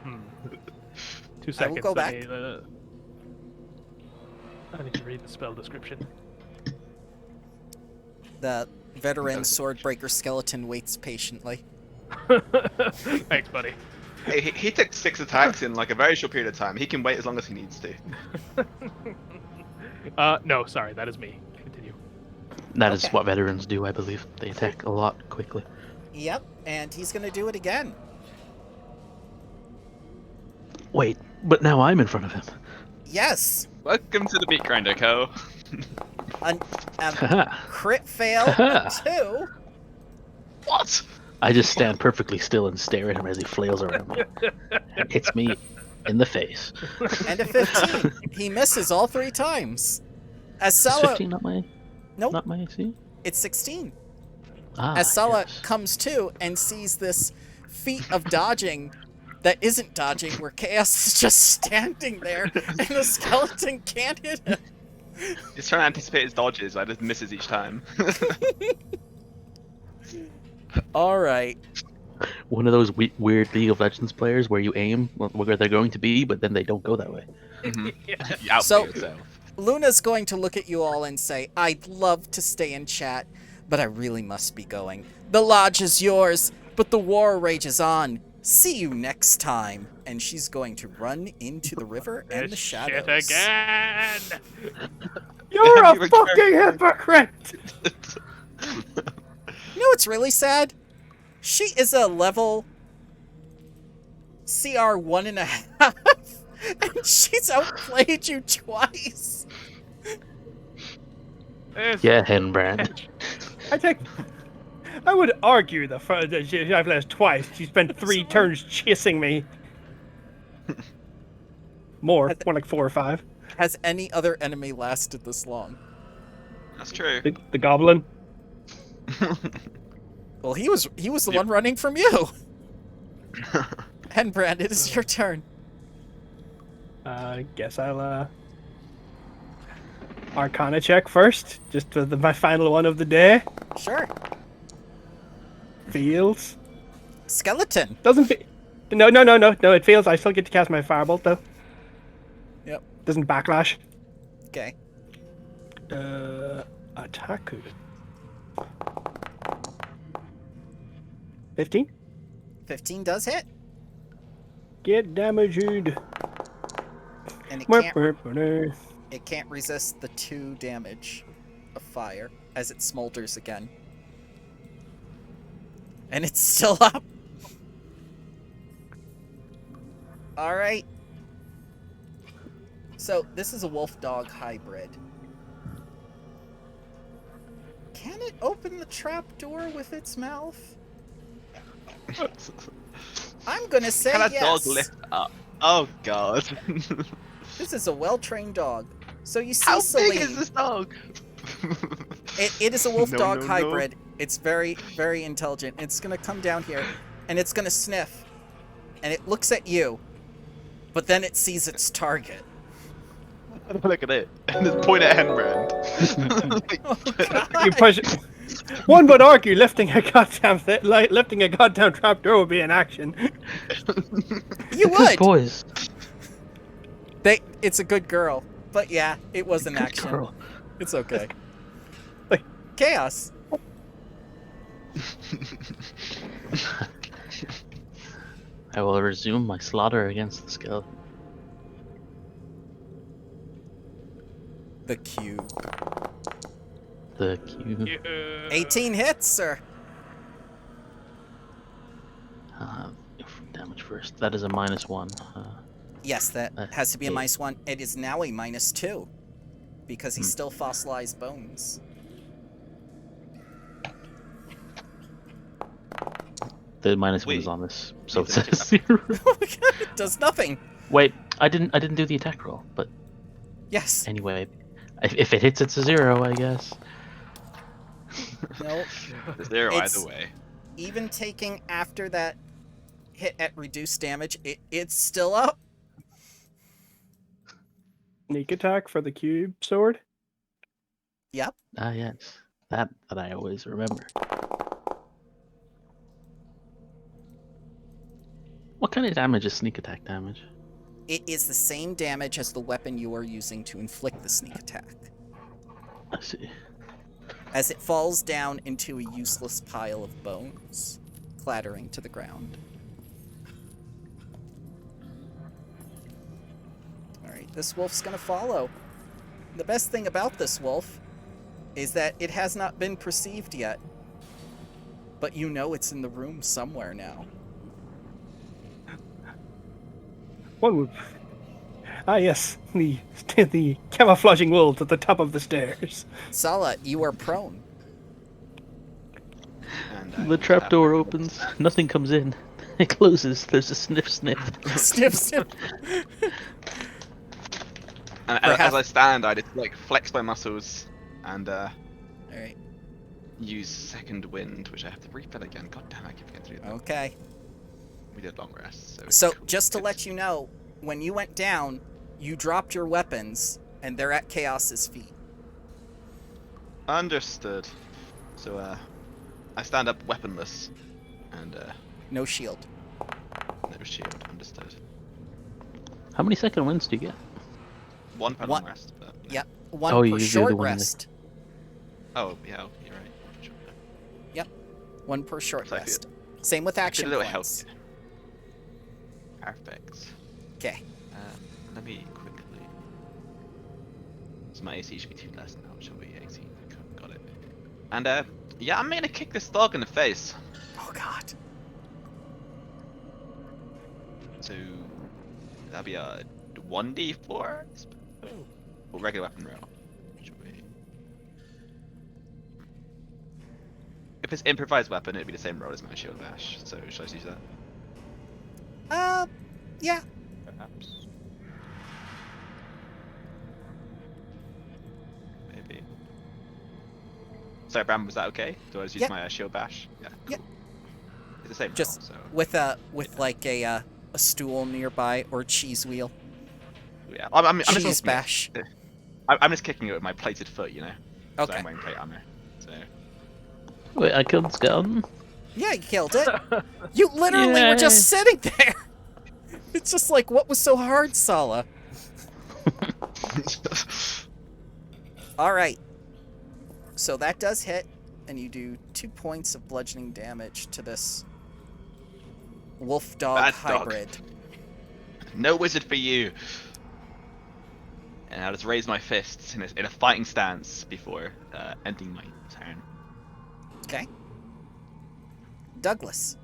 2 seconds. go I need to read the spell description. The veteran swordbreaker skeleton waits patiently. Thanks, buddy. hey, he took 6 attacks in like a very short period of time. He can wait as long as he needs to. No, sorry, that is me. Continue. That is Okay. what veterans do, I believe. They attack a lot quickly. Yep, and he's gonna do it again. Wait, but now I'm in front of him. Yes. Welcome to the Beat Grinder Co. Haha. Crit fail. 2. What? I just stand perfectly still and stare at him as he flails around me and hits me in the face. And a 15. He misses all 3 times. As Is Sala, 15 not my Nope. not my AC? it's 16. Ah, As Sala yes. comes to and sees this feat of dodging that isn't dodging, where Chaos is just standing there and the skeleton can't hit him. He's trying to anticipate his dodges, I just misses each time. All right. One of those weird League of Legends players where you aim where they're going to be, but then they don't go that way. Mm-hmm. Yeah. You outplay So- yourself. Luna's going to look at you all and say, I'd love to stay and chat, but I really must be going. The lodge is yours, but the war rages on. See you next time. And she's going to run into the river and the This shadows. shit again. You're You a were fucking hypocrite! You know what's really sad? She is a level CR 1.5, and she's outplayed you twice. This- Yeah, Henbrand. I would argue that I've lost twice. She spent 3 turns chasing me. More like 4 or 5. Has any other enemy lasted this long? That's true. The goblin. Well, he was the one running from you. Henbrand, it is your turn. Guess I'll Arcana check first, just for my final one of the day. Sure. Fails. Skeleton. Doesn't fe- No, it fails. I still get to cast my firebolt though. Yep. Doesn't backlash. Okay. Attack. 15. 15 does hit, Get damaged. and it It can't resist the 2 damage of fire as it smolders again. And it's still up. All right. So this is a wolf-dog hybrid. Can it open the trapdoor with its mouth? I'm gonna say Can a yes. dog lift up? Oh god. This is a well-trained dog. So you see How Celine. big is this dog? It is a wolf-dog no. hybrid. It's very, very intelligent. It's gonna come down here, and it's gonna sniff, and it looks at you, but then it sees its target. Look at it. And just point at Henbrand. You push it. One would argue lifting a goddamn trapdoor would be an action. You Good would. boys. It's a good girl, but yeah, it was an Good action. girl. It's okay. Like- Chaos. I will resume my slaughter against the skeleton. The cube. The cube. Yeah. 18 hits, sir. Damage first. That is a -1. Yes, that That's has to be a 8. -1. It is now a -2 because he's still fossilized bones. The -1 is Wait. on this, so it Wait, says 0. It does nothing. Wait, I didn't do the attack roll, but Yes. anyway, if it hits, it's a 0, I guess. No. Zero It's- either way. Even taking after that hit at reduced damage, it's still up. Sneak attack for the cube sword. Yep. Ah, yes, that I always remember. What kind of damage is sneak attack damage? It is the same damage as the weapon you are using to inflict the sneak attack. I see. As it falls down into a useless pile of bones, clattering to the ground. Alright, this wolf's gonna follow. The best thing about this wolf is that it has not been perceived yet. But you know it's in the room somewhere now. One would. Ah, yes, the camouflaging wolves at the top of the stairs. Sala, you are prone. And The trapdoor opens. Nothing comes in. It closes. There's a sniff. Sniff, sniff. And Perhaps- as I stand, I just like flex my muscles and Alright, use second wind, which I have to refill again. God damn, I keep getting through that. okay. We did long rest. So, just to let you know, when you went down, you dropped your weapons, and they're at Chaos's feet. Understood. So I stand up weaponless, and No shield. no shield. Understood. How many second winds do you get? One per One- long rest. But, you know. Yep. One Oh, per you do the short one in the- rest. Oh yeah, you're right. Sure. One per short So I feel- rest. Same with I feel action a little points. healthier. Perfect. Okay. Let me quickly. So my AC should be 2 less now. It should be 18. Got it. And yeah, I'm gonna kick this dog in the face. Oh god. So that'll be a 1d4. Or regular weapon roll. Should we? If it's improvised weapon, it'd be the same roll as my shield bash. So should I just use that? Yeah. Perhaps. Maybe. Sorry, Bram, was that okay? Do I just use Yeah. my shield bash? Yeah. Yeah. Cool. It's the same Just roll, so with like a stool nearby or cheese wheel. yeah. I'm Cheese just bash. I'm just kicking it with my plated foot, you know. 'Cause Okay. I'm wearing plate armor. So Wait, I killed Skeleton. Yeah, you killed it. You literally were just sitting there. It's just like, what was so hard, Sala? All right. So that does hit, and you do 2 points of bludgeoning damage to this wolf dog Bad dog. hybrid. no wizard for you. And I'll just raise my fists in a fighting stance before ending my turn. Okay. Douglas.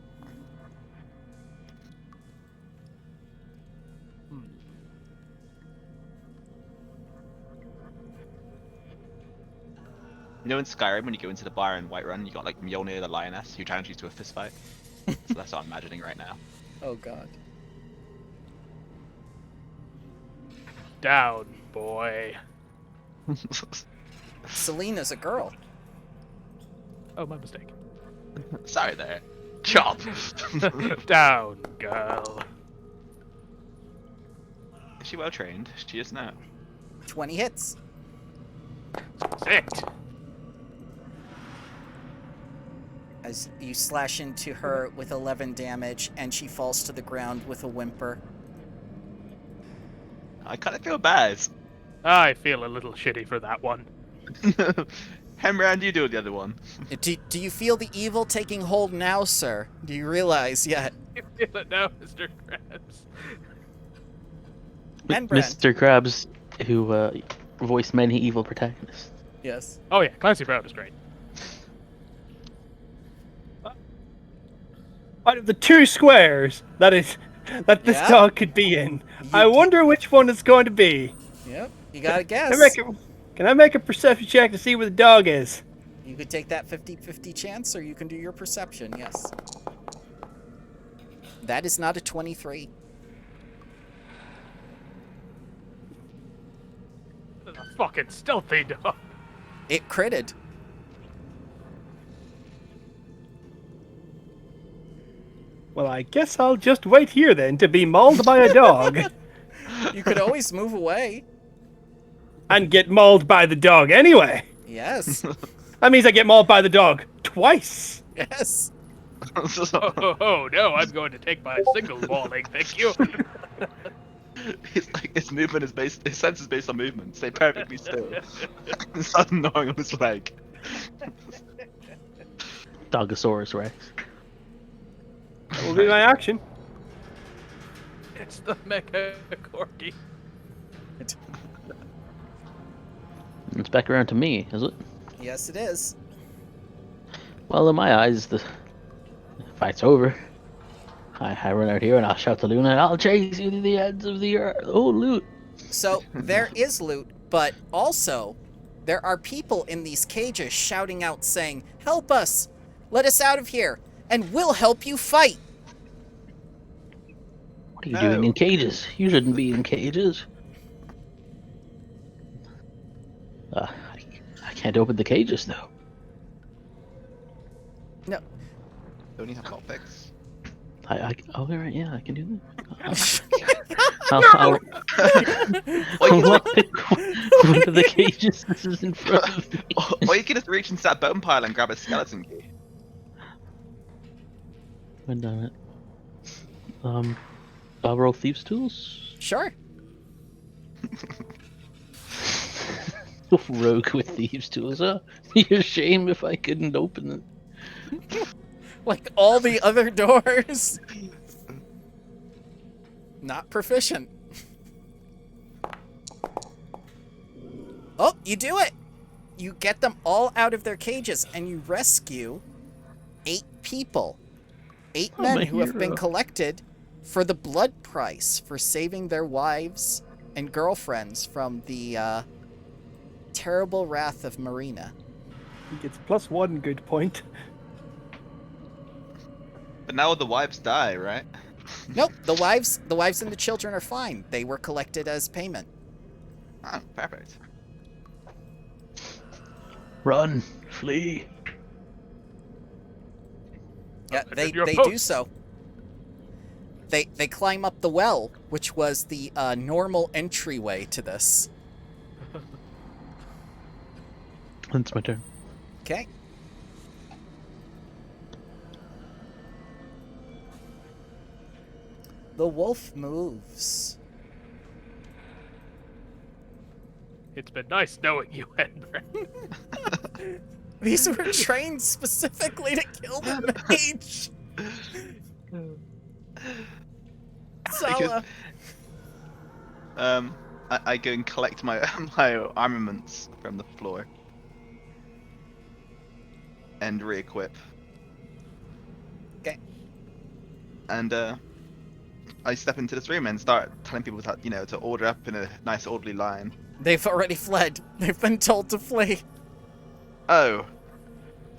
You know in Skyrim when you go into the bar in Whiterun, you got like Mjolnir the lioness who challenges you to a fist fight. So that's what I'm imagining right now. Oh god. Down, boy. Selena's a girl. Oh, my mistake. Sorry there. Chop. Down, girl. Is she well trained? She is now. 20 hits. Sit. As you slash into her with 11 damage, and she falls to the ground with a whimper. I kind of feel bad. I feel a little shitty for that one. Hemran, you do the other one. Do you feel the evil taking hold now, sir? Do you realize yet? You feel it now, Mr. Krabs. And Brand. Mr. Krabs, who voiced many evil protagonists. Yes. Oh yeah, Clancy Brown is great. Out of the 2 squares that this Yeah. dog could be in, I wonder which one it's going to be. Yep. You gotta guess. Can I make a perception check to see where the dog is? You could take that 50-50 chance, or you can do your perception, yes. That is not a 23. This is a fucking stealthy dog. It critted. Well, I guess I'll just wait here then to be mauled by a dog. You could always move away. And get mauled by the dog anyway. Yes. That means I get mauled by the dog twice. Yes. Oh no, I'm going to take my single mauling, thank you. It's like his movement is based. His sense is based on movement. Stay perfectly still. Start gnawing on his leg. Dogosaurus Rex. That will be my action. It's the Mecha Corgi. It's back around to me, is it? Yes, it is. Well, in my eyes, the fight's over. I run out here and I'll shout to Luna, I'll chase you to the ends of the earth. Oh, loot. So there is loot, but also there are people in these cages shouting out saying, "Help us! Let us out of here, and we'll help you fight!" What are you doing in cages? You shouldn't be in cages. I can't open the cages, though. No. Don't you have lockpicks? Oh, right, yeah, I can do that. I'll lockpick one of the cages this is in front of me. Or you can just reach into that bone pile and grab a skeleton key. I've done it. I'll roll thieves' tools. Sure. Rogue with thieves' tools. Be a shame if I couldn't open it. Like all the other doors. Not proficient. Oh, you do it! You get them all out of their cages and you rescue 8 people. 8 men my who have been hero. collected for the blood price for saving their wives and girlfriends from the terrible wrath of Marena. He gets +1 good point. But now the wives die, right? Nope, the wives and the children are fine. They were collected as payment. Oh, perfect. Run, flee. Yeah, they Your do posts. so. They climb up the well, which was the normal entryway to this. It's my turn. Okay. The wolf moves. It's been nice knowing you, Henry. These were trained specifically to kill the mage. Sala. I go and collect my my armaments from the floor and re-equip. Okay. And I step into this room and start telling people that, to order up in a nice orderly line. They've already fled. They've been told to flee. Oh,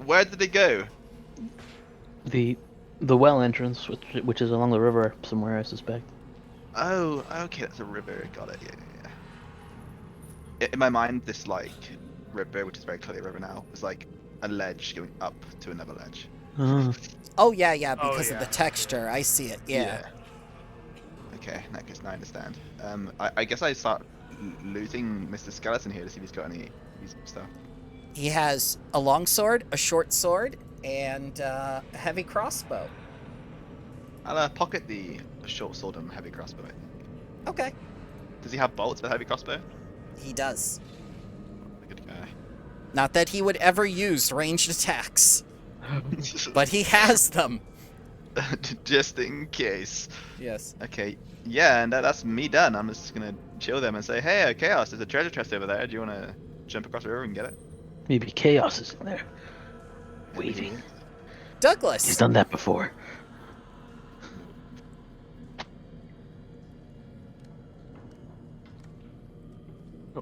where did they go? The well entrance, which is along the river somewhere, I suspect. Oh, okay, that's a river. Got it. Yeah. In my mind, this river, which is very clearly a river now, is like a ledge going up to another ledge. Oh yeah, Oh, because of the yeah. texture. I see it. Yeah. Okay, in that case, now I understand. I guess I start looting Mr. Skeleton here to see if he's got any useful stuff. He has a long sword, a short sword, and a heavy crossbow. I'll pocket the short sword and heavy crossbow. I think. Okay. Does he have bolts for the heavy crossbow? He does. Good guy. Not that he would ever use ranged attacks, but he has them. Just in case. Yes. Okay, yeah, and that's me done. I'm just gonna chill them and say, hey, Chaos, there's a treasure chest over there. Do you want to jump across the river and get it? Maybe Chaos is in there. Waiting. He's Douglas. done that before.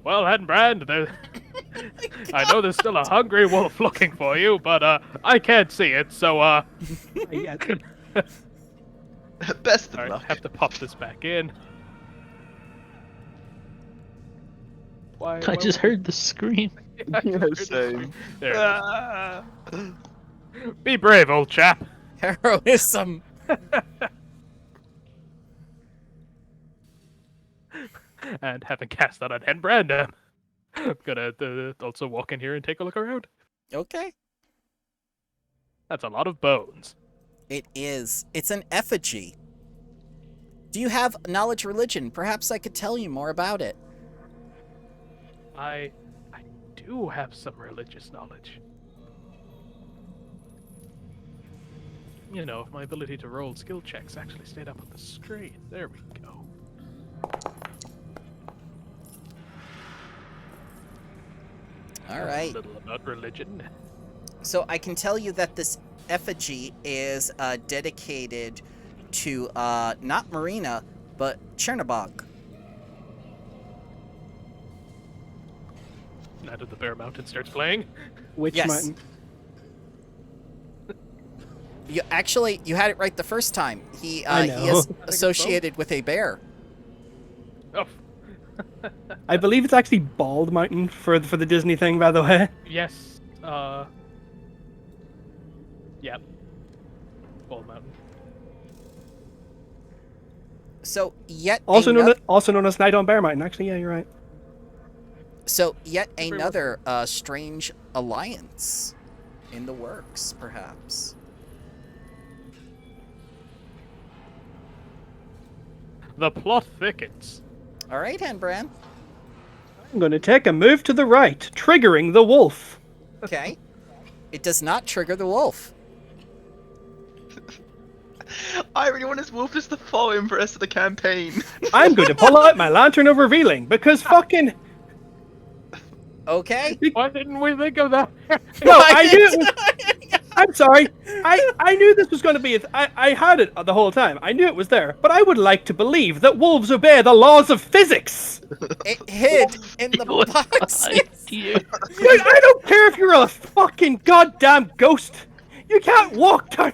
Well, Henbrand, I know there's still a hungry wolf looking for you, but I can't see it, so Yeah. Best of Alright, luck. have to pop this back in. I just heard the scream. I just heard this Same. scream. There it is. Be brave, old chap. Heroism. And having cast that on Henbrand, I'm gonna also walk in here and take a look around. Okay. That's a lot of bones. It is. It's an effigy. Do you have knowledge religion? Perhaps I could tell you more about it. I do have some religious knowledge. You know, if my ability to roll skill checks actually stayed up on the screen. There we go. All right. A little about religion. So I can tell you that this effigy is dedicated to not Marena, but Chernobog. Now that the Bear Mountain starts playing. Which Yes. mountain? You had it right the first time. He I he know. is associated with a bear. Oh, I believe it's actually Bald Mountain for the Disney thing, by the way. yes. Yep. Bald Mountain. So yet Also known ano- as Night on Bear Mountain. Actually, yeah, you're right. So yet Very well another strange alliance in the works, perhaps. The plot thickens. All right, Henbrand. I'm going to take a move to the right, triggering the wolf. Okay. It does not trigger the wolf. I really want this wolf just to follow him for the rest of the campaign. I'm going to pull out my Lantern of Revealing, because fucking... Okay. Why didn't we think of that? No, I knew it was... I'm sorry. I knew this was going to be... I had it the whole time. I knew it was there. But I would like to believe that wolves obey the laws of physics. It hid in the box. Dude, I don't care if you're a fucking goddamn ghost. You can't walk down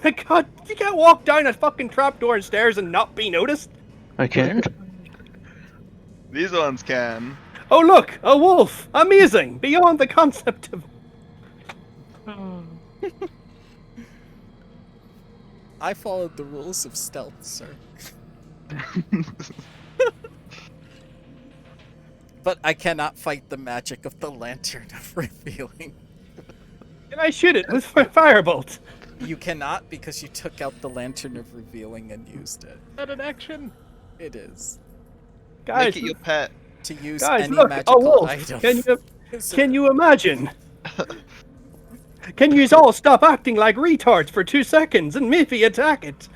a fucking trapdoor and stairs and not be noticed. I can't. These ones can. Oh look, a wolf! Amazing! Beyond the concept of... I followed the rules of stealth, sir. But I cannot fight the magic of the Lantern of Revealing. Can I shoot it with firebolt? You cannot because you took out the Lantern of Revealing and used it. Is that an action? It is. Guys, Make it your pet. To use guys, any look, a magical wolf! item. Can you imagine? Can you all stop acting like retards for 2 seconds and maybe attack it?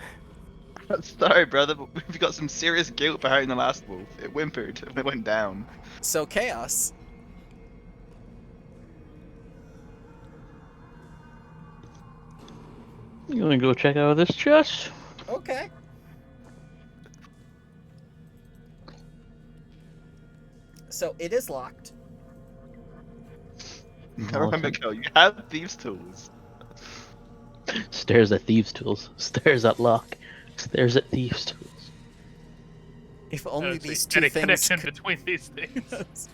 Sorry, brother, but we've got some serious guilt behind the last wolf. It whimpered and it went down. So chaos. You wanna go check out this chest? Okay. So it is locked. Remember, Kel, you have thieves' tools. Stares at thieves' tools. Stares at lock. Stares at thieves' tools. If only There's these any two things connection could... between these things.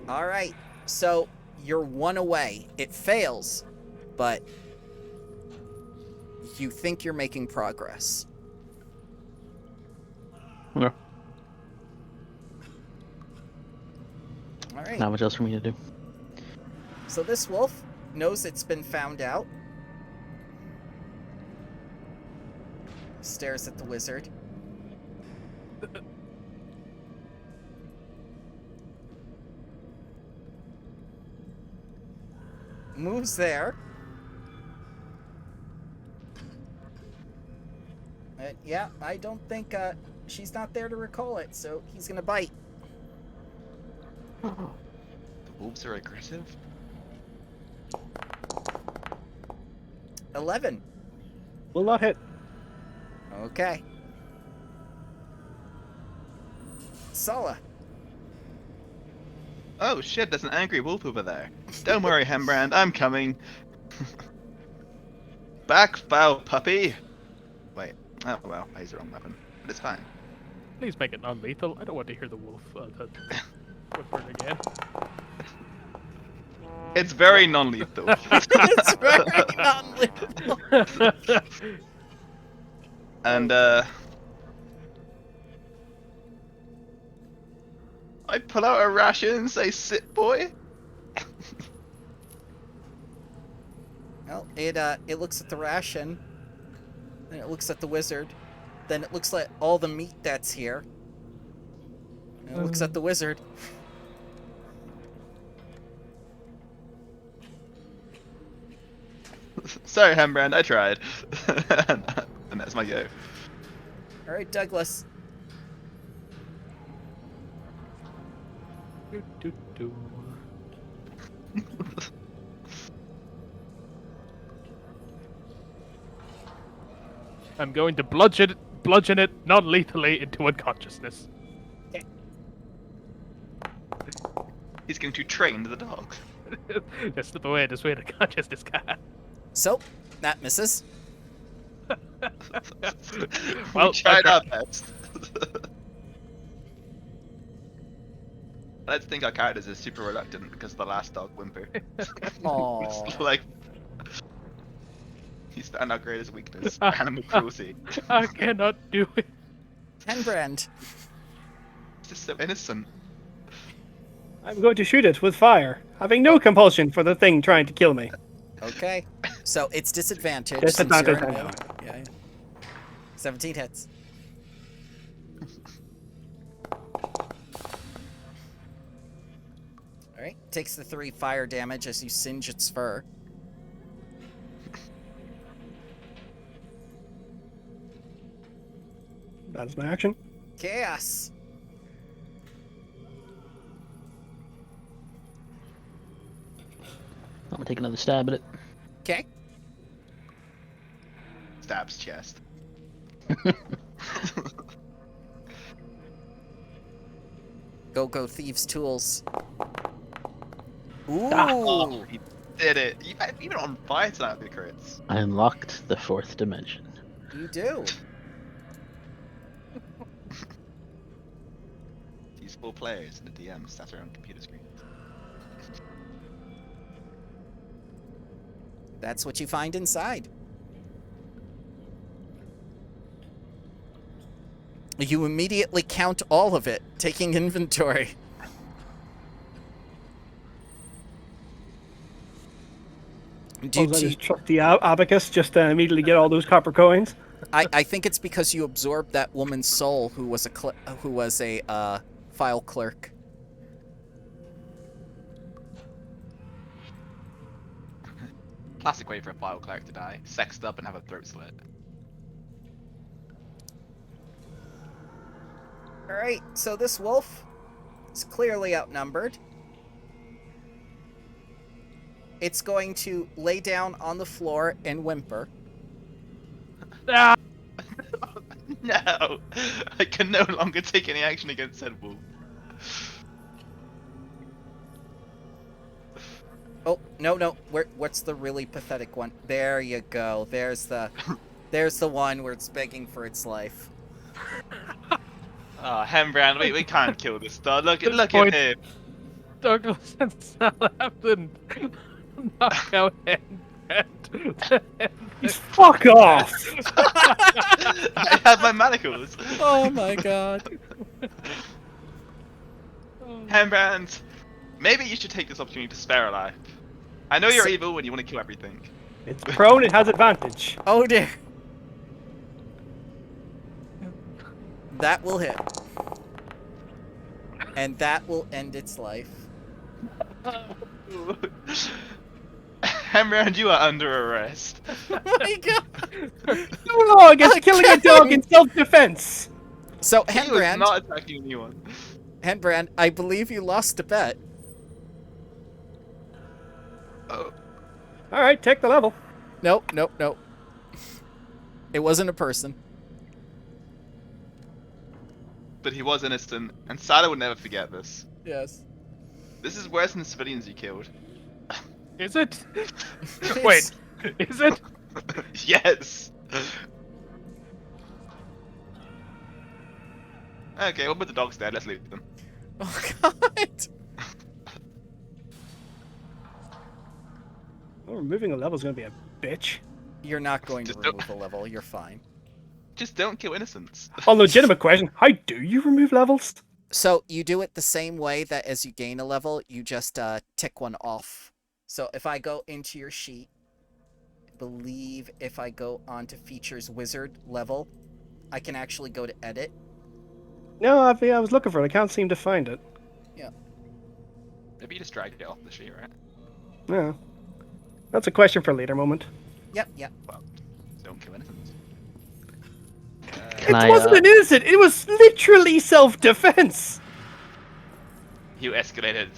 All right. So you're one away. It fails, but you think you're making progress. Yeah. All right. Not much else for me to do. So this wolf knows it's been found out. Stares at the wizard. Moves there. Yeah, I don't think she's not there to recall it, so he's gonna bite. The wolves are aggressive. 11. Will not hit. Okay. Sala. Oh shit, there's an angry wolf over there. Don't worry, Hembrand, I'm coming. Back, foul puppy! Wait, oh well, I used the wrong weapon. But it's fine. Please make it non-lethal. I don't want to hear the wolf whimper again. It's very non-lethal. It's very non-lethal. And I pull out a ration and say, "Sit, boy." Well, it looks at the ration, then it looks at the wizard, then it looks at all the meat that's here, and it looks at the wizard. Sorry, Hembrand, I tried. And that's my go. All right, Douglas. I'm going to bludgeon it non-lethally into unconsciousness. He's going to train the dog. Just slip away, just wait a consciousness guy. So, that misses. Well, We tried our best. I don't think our characters are super reluctant because of the last dog whimper. Aww. It's like he's found our greatest weakness: animal cruelty. I cannot do it. Henbrand. It's just so innocent. I'm going to shoot it with fire, having no compulsion for the thing trying to kill me. Okay. So it's disadvantage. Disadvantage, Since you're I know. yeah. 17 hits. Alright, takes the 3 fire damage as you singe its fur. That's my action. Chaos! I'm gonna take another stab at it. Okay. Stabs chest. Go thieves tools. Ooh! Oh, he did it. Even on fire tonight with the crits. I unlocked the 4th dimension. You do. These 4 players and the DM sat around computer screens. That's what you find inside. You immediately count all of it, taking inventory. I just trust the abacus just to immediately get all those copper coins. I think it's because you absorbed that woman's soul who was a file clerk. Classic way for a file cleric to die. Sexed up and have a throat slit. Alright, so this wolf is clearly outnumbered. It's going to lay down on the floor and whimper. Ah! No! I can no longer take any action against said wolf. Oh, no. What's the really pathetic one? There you go. There's the one where it's begging for its life. Oh, Hembrand, we can't kill this dog. Look at point. him. Douglas and Southampton knock out He's fuck off! I have my manacles. Oh my god. Hembrand, maybe you should take this opportunity to spare a life. I know you're evil and you want to kill everything. It's prone, it has advantage. Oh dear. That will hit. And that will end its life. Hembrand, you are under arrest. Oh my god. No law against killing a dog in self-defense. So, He was Henbrand, not attacking anyone. Henbrand, I believe you lost a bet. Oh. Alright, take the level. Nope. It wasn't a person. But he was innocent, and Sada would never forget this. Yes. This is worse than the civilians you killed. Is it? Wait, is it? Yes! Okay, we'll put the dogs dead, let's leave them. Oh god. Oh, removing a level is going to be a bitch. You're not going to Just don't- remove a level. You're fine. Just don't kill innocents. A legitimate question, how do you remove levels? So you do it the same way that as you gain a level, you just tick one off. So if I go into your sheet, I believe if I go onto features wizard level, I can actually go to edit. No, I was looking for it. I can't seem to find it. Maybe you just dragged it off the sheet, right? No. That's a question for a later moment. Yep. Well, don't kill innocents. It wasn't an innocent. It was literally self-defense. You escalated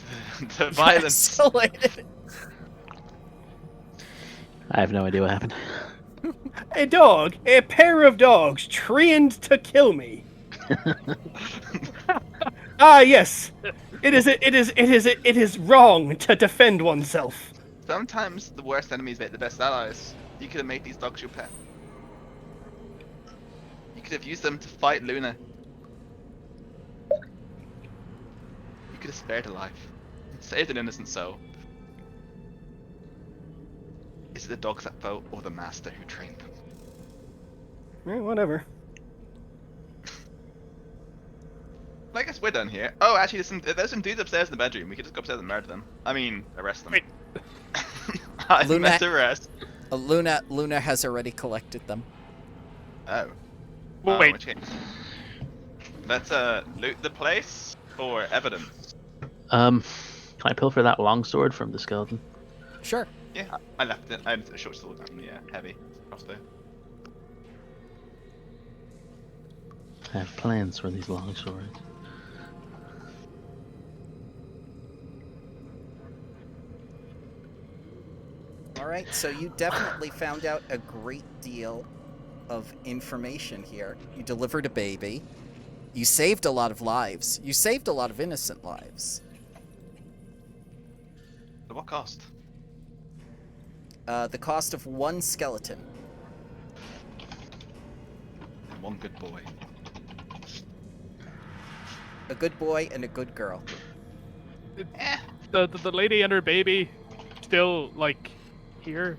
to violence. Isolated. I have no idea what happened. A dog, a pair of dogs trained to kill me. Ah, yes. It is wrong to defend oneself. Sometimes the worst enemies make the best allies. You could have made these dogs your pet. You could have used them to fight Luna. You could have spared a life. Saved an innocent soul. Is it the dogs at fault or the master who trained them? Eh, whatever. Well, I guess we're done here. Oh, actually, there's some dudes upstairs in the bedroom. We could just go upstairs and murder them. I mean, arrest them. Wait. I Luna- meant arrest. Luna has already collected them. Oh. Wait, which case, let's loot the place for evidence. Can I pilfer that longsword from the skeleton? Sure. Yeah, I left it. I had a short sword and heavy crossbow. I have plans for these longswords. All right, so you definitely found out a great deal of information here. You delivered a baby. You saved a lot of lives. You saved a lot of innocent lives. At what cost? The cost of one skeleton. And one good boy. A good boy and a good girl. Eh. the lady and her baby still like here.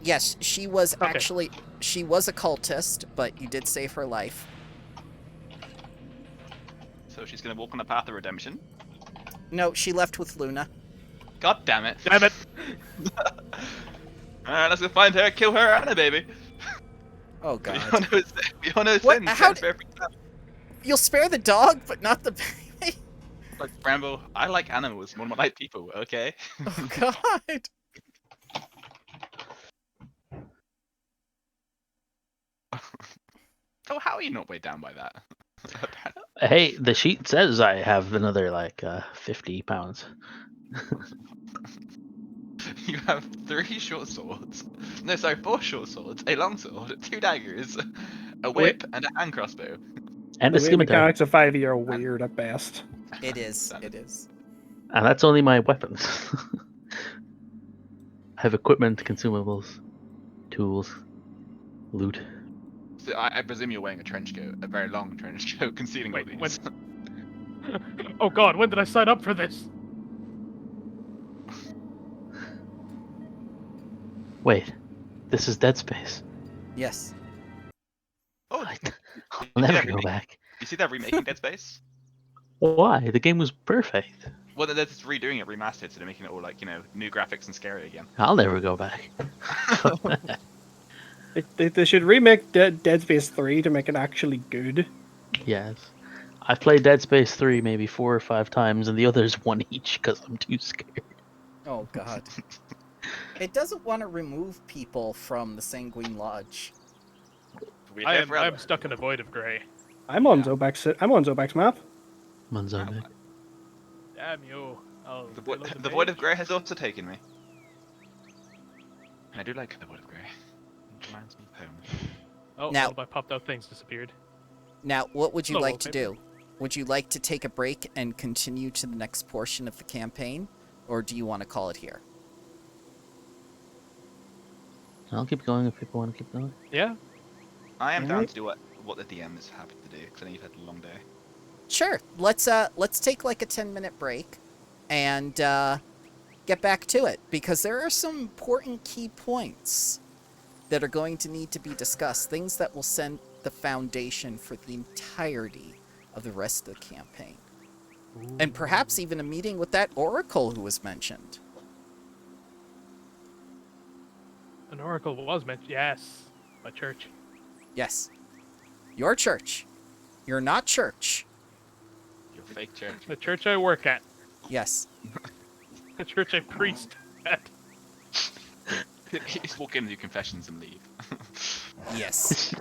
Yes, she was Okay. actually... She was a cultist, but you did save her life. So she's gonna walk on the path of redemption. No, she left with Luna. God damn it! Damn it! Alright, let's go find her, kill her and her baby. Oh, God. Beyond her What? sins, How get her You'll spare the dog, but not the baby? Like Rambo, I like animals more than I like people. Okay. Oh, God. So how are you not weighed down by that? Hey, the sheet says I have another 50 pounds. You have 3 short swords. No, sorry, 4 short swords, a long sword, 2 daggers, a whip, and a hand crossbow. And The a way scimitar. mechanics of 5e are weird at best. It is. It is. And that's only my weapons. I have equipment, consumables, tools, loot. So I presume you're wearing a trench coat, a very long trench coat, concealing all Wait, these. Oh God, when did I sign up for this? Wait, this is Dead Space. Yes. Oh, I'll never go back. You see that remaking Dead Space? Why? The game was perfect. Well, they're just redoing it, remastered, so they're making it all like, new graphics and scary again. I'll never go back. They should remake Dead Space 3 to make it actually good. Yes. I've played Dead Space 3 maybe 4 or 5 times, and the others 1 each because I'm too scared. Oh, God. It doesn't want to remove people from the Sanguine Lodge. I am stuck in a void of grey. I'm on Zobek's map. Manzome. Damn you. Oh, The Void of Grey has also taken me. I do like the Void of Grey. It reminds me of home. Oh, Now- all of my popped out things disappeared. Now, what would you Slow like to wallpaper. do? Would you like to take a break and continue to the next portion of the campaign? Or do you want to call it here? I'll keep going if people want to keep going. Yeah. I am down Alright. to do what the DM is happy to do, because I know you've had a long day. Sure. Let's take like a 10-minute break and get back to it, because there are some important key points that are going to need to be discussed, things that will set the foundation for the entirety of the rest of the campaign. And perhaps even a meeting with that oracle who was mentioned. An oracle was mentioned. Yes. My church. Yes. Your church. You're not church. Your fake church. The church I work at. Yes. The church I priest at. You just walk in, do confessions, and leave. Yes.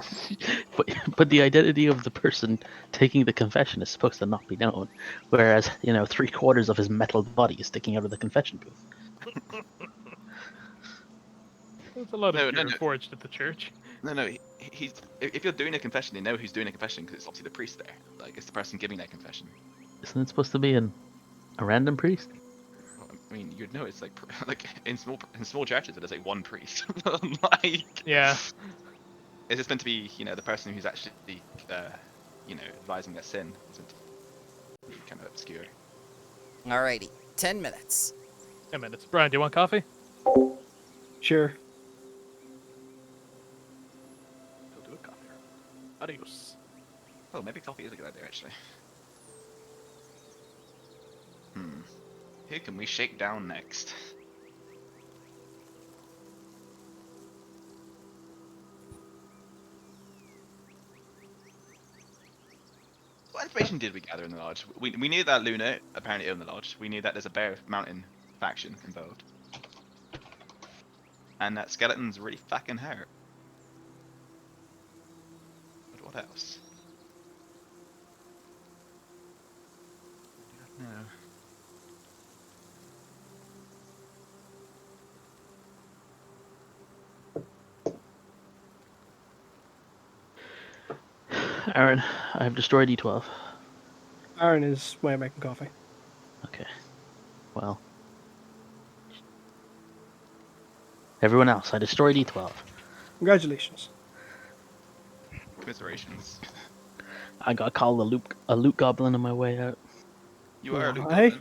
but the identity of the person taking the confession is supposed to not be known, whereas 3/4 of his metal body is sticking out of the confession booth. There's a lot No, of no, gear no. forged at the church. No, he's. If you're doing a confession, they know who's doing a confession because it's obviously the priest there. Like, it's the person giving that confession. Isn't it supposed to be a random priest? Well, I mean, you'd know it's like in small churches, there's like one priest. Like, Yeah. it's just meant to be, the person who's actually, advising their sin. Isn't kind of obscure. Alrighty. 10 minutes. 10 minutes. Brian, do you want coffee? Sure. Go do a coffee. Adios. Oh, maybe coffee is a good idea, actually. Who can we shake down next? What information did we gather in the lodge? We knew that Luna apparently owned the lodge. We knew that there's a Bear Mountain faction involved, and that skeletons really fucking hurt. But what else? I don't know. Aaron, I have destroyed E12. Aaron is way making coffee. Okay. Well. Everyone else, I destroyed E12. Congratulations. Commiserations. I got called a loot goblin on my way out. You are a Luke Why?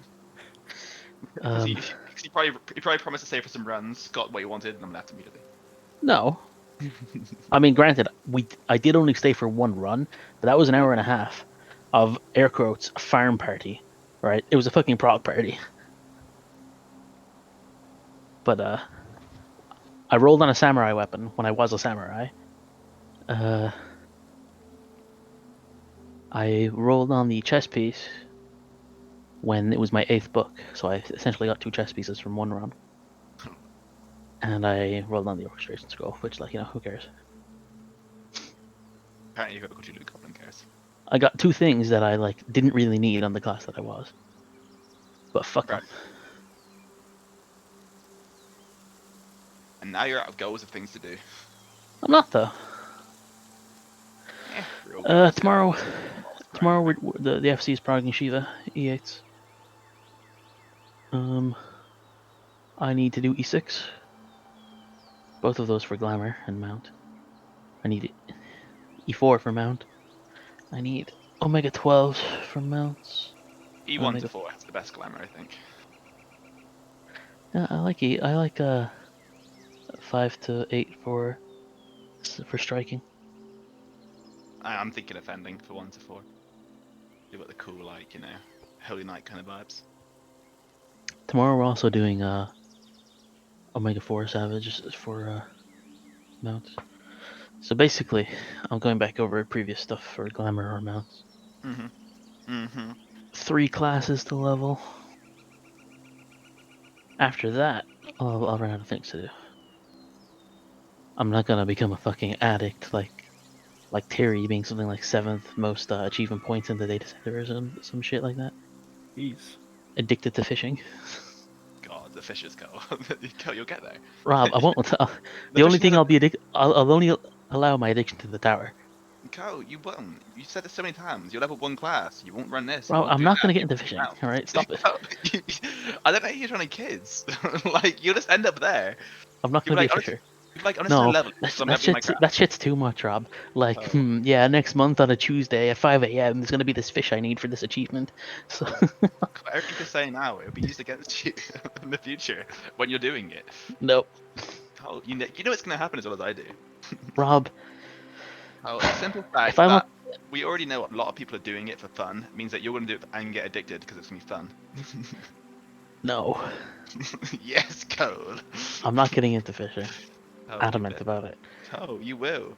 Goblin. He probably promised to stay for some runs, got what he wanted, and then left immediately. No. I mean, granted, I did only stay for one run, but that was an hour and a half of air quotes farm party, right? It was a fucking prog party. But I rolled on a samurai weapon when I was a samurai. I rolled on the chess piece when it was my 8th book, so I essentially got 2 chess pieces from one run. And I rolled on the orchestration scroll, which, like, you know, who cares? Apparently you got to go to Luke Goblin cares. I got 2 things that I, like, didn't really need on the class that I was. But fuck them. Right. And now you're out of goals of things to do. I'm not, though. Real goals. Tomorrow the FC is progging Shiva, E8s. I need to do E6. Both of those for Glamour and Mount. I need E4 for Mount. I need Omega 12s for Mounts. E1 to 4 has the best glamour, I think. Yeah, I like 5 to 8 for striking. I'm thinking of ending for 1 to 4. You've got the cool, like, you know, Holy Knight kind of vibes. Tomorrow we're also doing Omega 4 Savage for mounts. So basically, I'm going back over previous stuff for Glamour or mounts. 3 classes to level. After that, I'll run out of things to do. I'm not gonna become a fucking addict like Terry being something like 7th most achievement points in the data center or some shit like that. Jeez. Addicted to fishing. God, the fishers go. You'll get there. Rob, I won't. The only thing I'll be addicted. I'll only allow my addiction to the tower. Co, you won't. You said this so many times. You're level 1 class. You won't run this. Rob, I'm not gonna get into fishing. All right, stop it. I don't know you're running kids. Like, you'll just end up there. I'm not gonna be a fisher. Like, on a No, level, that shit's too much, Rob. Like, yeah, next month on a Tuesday at 5 a.m. there's gonna be this fish I need for this achievement. So Everything you're saying now, it'll be used against you in the future when you're doing it. nope. Oh, you know what's gonna happen as well as I do. Rob, Oh, the simple fact if I that want, we already know a lot of people are doing it for fun means that you're gonna do it and get addicted because it's gonna be fun. no, Yes, Cole. I'm not getting into fishing. Oh, Adamant you about it. Oh, you will.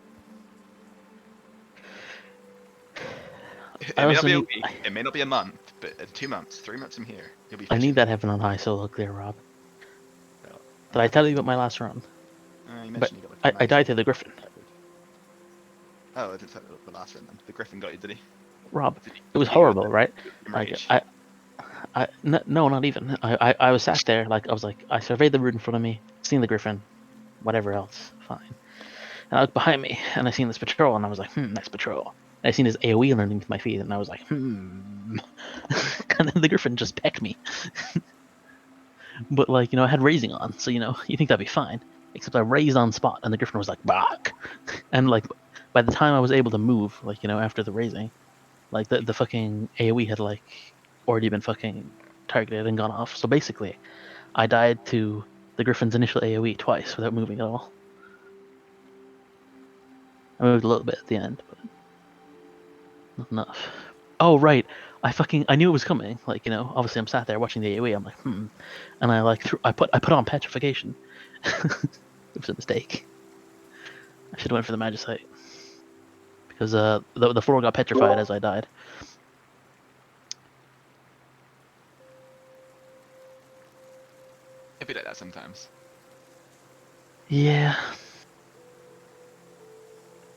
It I may not also be a need- week, it may not be a month, but 2 months, 3 months from here, you'll be I fishing. need that heaven on high solo clear, Rob. Well, Did I tell you about my last run? you But mentioned you got like I died to the Griffin. Oh, I didn't say the last one then. The Griffin got you, did he? Rob, Did he- it was did he go with horrible, the right? Like, rage? no, not even. I was sat there, like, I was like, I surveyed the route in front of me, seen the Griffin, whatever else, fine. And I looked behind me, and I seen this patrol, and I was like, nice patrol. And I seen his AoE underneath my feet, and I was like, and then the Griffin just pecked me. But, like, you know, I had raising on, so, you know, you think that'd be fine. Except I raised on spot, and the Griffin was like, bark! And, like, by the time I was able to move, like, you know, after the raising, like, the fucking AoE had, like, already been fucking targeted and gone off. So basically, I died to the Griffin's initial AoE twice without moving at all. I moved a little bit at the end, but not enough. Oh, right. I knew it was coming. Like, you know, obviously I'm sat there watching the AoE. I'm like, and I like I put on petrification. It was a mistake. I should have went for the Magicite because the 4 got petrified as I died. sometimes. Yeah.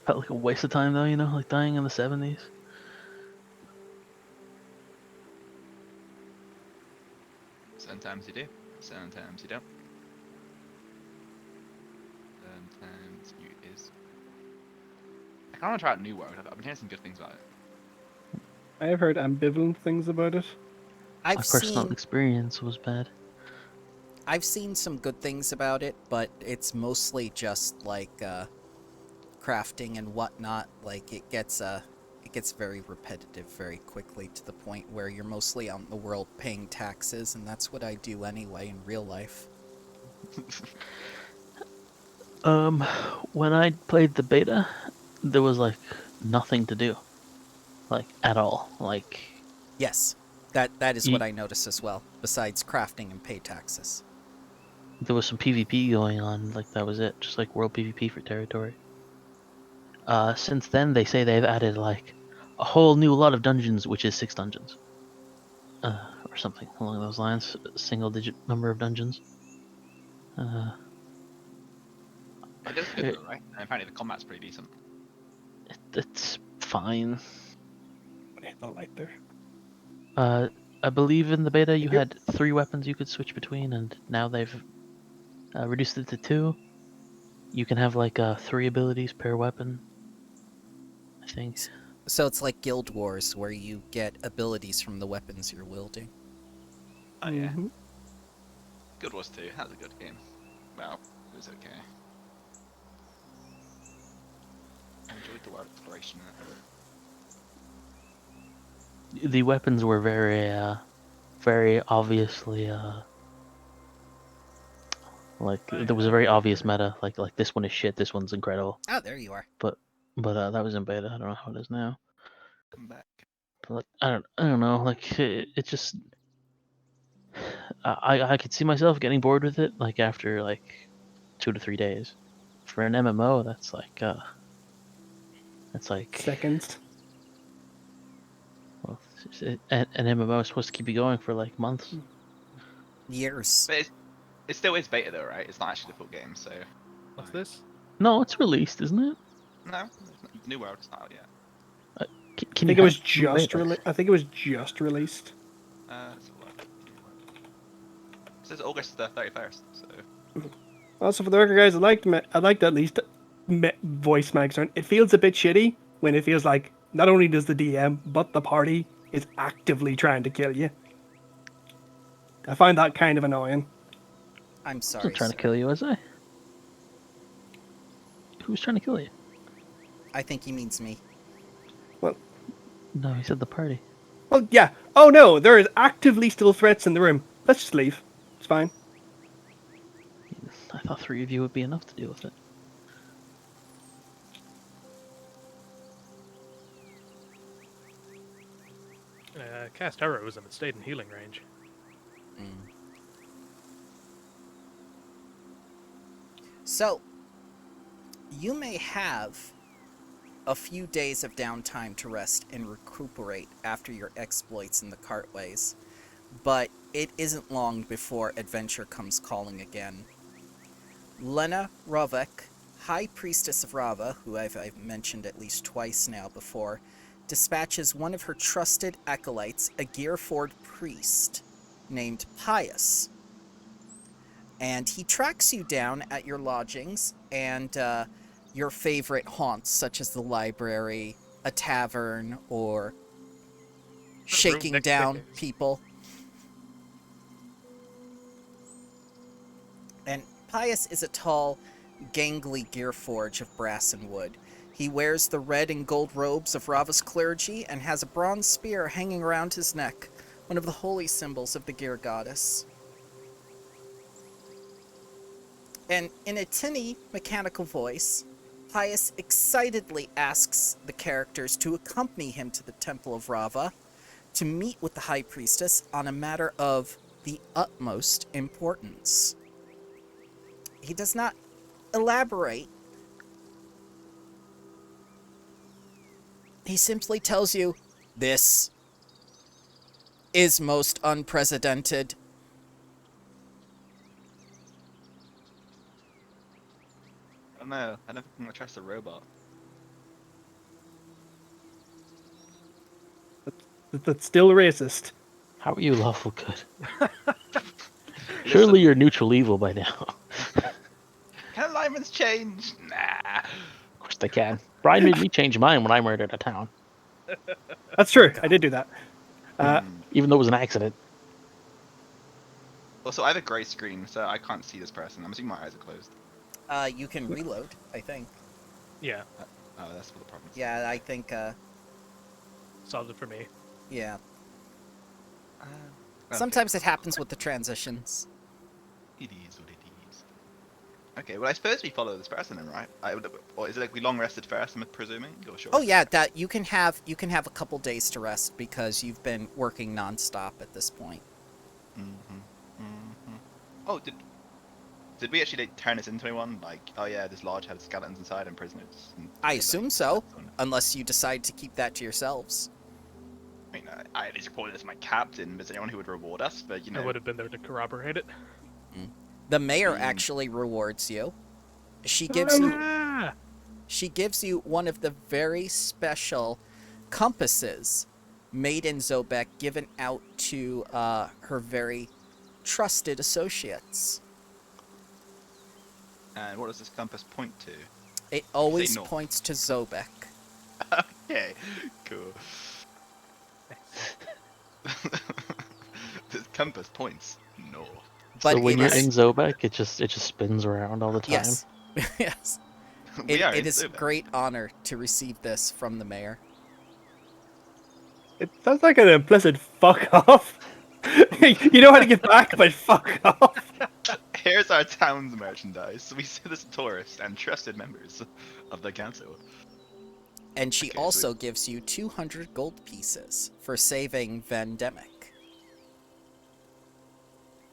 Felt like a waste of time though, you know, like dying in the 70s. Sometimes you do. Sometimes you don't. Sometimes you is. I kind of want to try out New World. I've been hearing some good things about it. I have heard ambivalent things about it. I've My personal seen experience was bad. some good things about it, but it's mostly just like crafting and whatnot. Like it gets very repetitive very quickly to the point where you're mostly out in the world paying taxes, and that's what I do anyway in real life. When I played the beta, there was like nothing to do, like at all. Like Yes, that is what you, I notice as well. Besides crafting and pay taxes. there was some PvP going on, like that was it, just like world PvP for territory. Since then, they say they've added like a whole new lot of dungeons, which is 6 dungeons, or something along those lines, a single-digit number of dungeons. It is good It, though, right? And apparently the combat's pretty decent. it's fine. I hit the light there. I believe in the beta you Thank you. had 3 weapons you could switch between, and now they've reduced it to 2. You can have like 3 abilities per weapon, I think. So it's like Guild Wars, where you get abilities from the weapons you're wielding. Oh yeah. Mhm. Good Wars 2. That was a good game. Well, it was okay. I enjoyed the world exploration in it. The weapons were very obviously like there was a very obvious meta. Like this one is shit, this one's incredible. Oh, there you are. But that was in beta. I don't know how it is now. Come back. But like, I don't know. Like it just I could see myself getting bored with it like after like 2 to 3 days. For an MMO, that's like Seconds. well, an MMO is supposed to keep you going for like months. Years. But it still is beta though, right? It's not actually the full game, so. What's this? No, it's released, isn't it? No, New World's not out yet. Can I think you it was have just beta? released. I think it was just released. Let's have a look. It says August the 31st, so. Also, for the record, guys, I liked at least voice Magstern. It feels a bit shitty when it feels like not only does the DM but the party is actively trying to kill you. I find that kind of annoying. I'm I sorry, wasn't trying sir. to kill you, was I? Who was trying to kill you? I think he means me. Well, No, he said the party. well, yeah. Oh no, there is actively still threats in the room. Let's just leave. It's fine. I thought 3 of you would be enough to deal with it. Cast arrows and it stayed in healing range. So, you may have a few days of downtime to rest and recuperate after your exploits in the cartways, but it isn't long before adventure comes calling again. Lena Rovek, High Priestess of Rava, who I've mentioned at least twice now before, dispatches one of her trusted acolytes, a Gearford priest named Pius. And he tracks you down at your lodgings and your favorite haunts, such as the library, a tavern, or shaking next down decades. people. And Pius is a tall, gangly gearforge of brass and wood. He wears the red and gold robes of Rava's clergy and has a bronze spear hanging around his neck, one of the holy symbols of the gear goddess. And in a tinny, mechanical voice, Pius excitedly asks the characters to accompany him to the Temple of Rava to meet with the High Priestess on a matter of the utmost importance. He does not elaborate. He simply tells you, this is most unprecedented. don't know. I don't think I'm gonna trust a robot. That's still racist. How are you lawful good? Surely Listen, you're neutral evil by now. can alignments change? Nah. Of course they can. Brian made me change mine when I murdered a town, That's true. I did do that. even though it was an accident. Also, I have a grey screen, so I can't see this person. I'm assuming my eyes are closed. You can reload, I think. Yeah, Oh, that's what the problem is. Yeah, I think, solved it for me. yeah. Okay. Sometimes it happens with the transitions. It is what it is. Okay, well, I suppose we follow this person then, right? Or is it like we long rested first, I'm presuming? Or sure? Oh yeah, that you can have a couple days to rest because you've been working nonstop at this point. Oh, did we actually turn this into anyone? Like, oh yeah, this lodge had skeletons inside and prisoners. And I like, assume so, that's one. unless you decide to keep that to yourselves. I mean, I at least reported this to my captain. Is there anyone who would reward us? But you I know, would have been there to corroborate it. The mayor Mm. actually rewards you. She gives you Ah! one of the very special compasses made in Zobek, given out to her very trusted associates. and what does this compass point to? It always north. points to Zobek. Okay, cool. This compass points north. But so when it you're is- in Zobek, it just spins around all the time. Yes. Yes. We are It in is a Zubek. great honor to receive this from the mayor. It sounds like an implicit fuck off. You know how to get back, but fuck off. Here's our town's merchandise. We citizen tourists and trusted members of the council. And she Okay, so also gives you 200 gold pieces for saving Vandemic.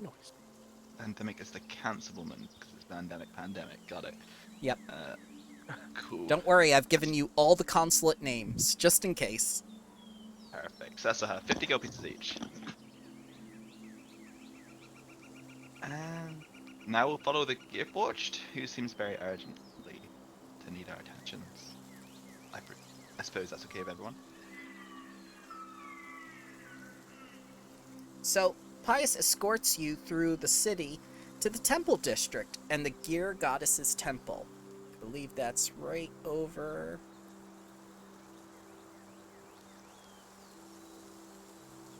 Nice. Pandemic is the cancelwoman because it's pandemic. Got it. Yep. Cool. Don't worry, I've given you all the consulate names, just in case. Perfect. So that's 50 gold pieces each. And now we'll follow the Gearforged, who seems very urgently to need our attentions. I suppose that's okay with everyone. So, Pius escorts you through the city to the Temple District and the Gear Goddess's Temple. I believe that's right over...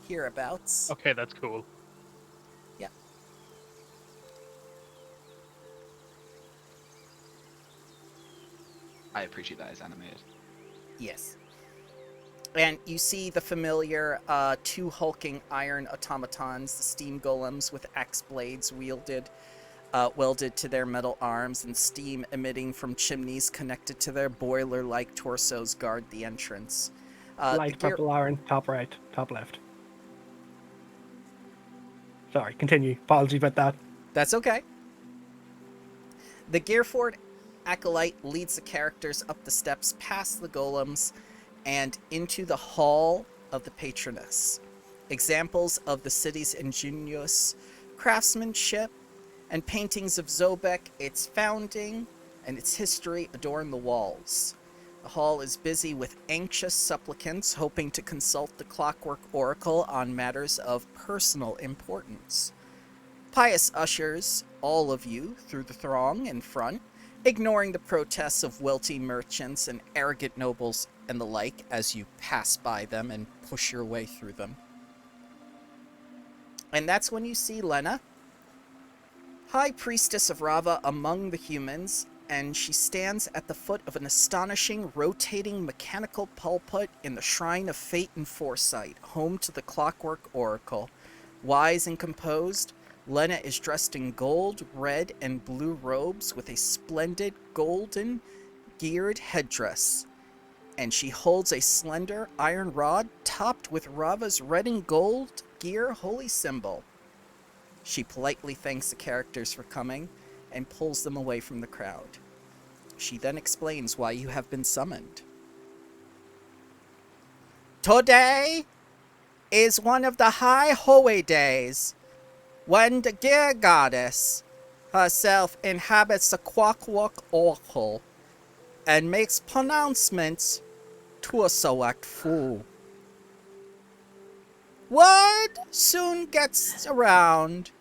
hereabouts. Okay, that's cool. Yeah. I appreciate that it's animated. Yes. And you see the familiar two hulking iron automatons, the steam golems with axe blades welded to their metal arms, and steam emitting from chimneys connected to their boiler-like torsos guard the entrance. Light purple iron, top right, top left. Sorry, continue. Apologies about that. That's okay. The Gearford Acolyte leads the characters up the steps past the golems and into the Hall of the Patroness. Examples of the city's ingenious craftsmanship and paintings of Zobek, its founding, and its history adorn the walls. The hall is busy with anxious supplicants hoping to consult the Clockwork Oracle on matters of personal importance. Pius ushers all of you through the throng in front, ignoring the protests of wealthy merchants and arrogant nobles and the like as you pass by them and push your way through them. And that's when you see Lena, High Priestess of Rava among the humans, and she stands at the foot of an astonishing rotating mechanical pulpit in the Shrine of Fate and Foresight, home to the Clockwork Oracle. Wise and composed, Lena is dressed in gold, red, and blue robes with a splendid golden geared headdress, and she holds a slender iron rod topped with Rava's red and gold gear holy symbol. She politely thanks the characters for coming and pulls them away from the crowd. She then explains why you have been summoned. Today is one of the high holy days when the Gear Goddess herself inhabits the Clockwork Oracle and makes pronouncements to a select few. Word soon gets around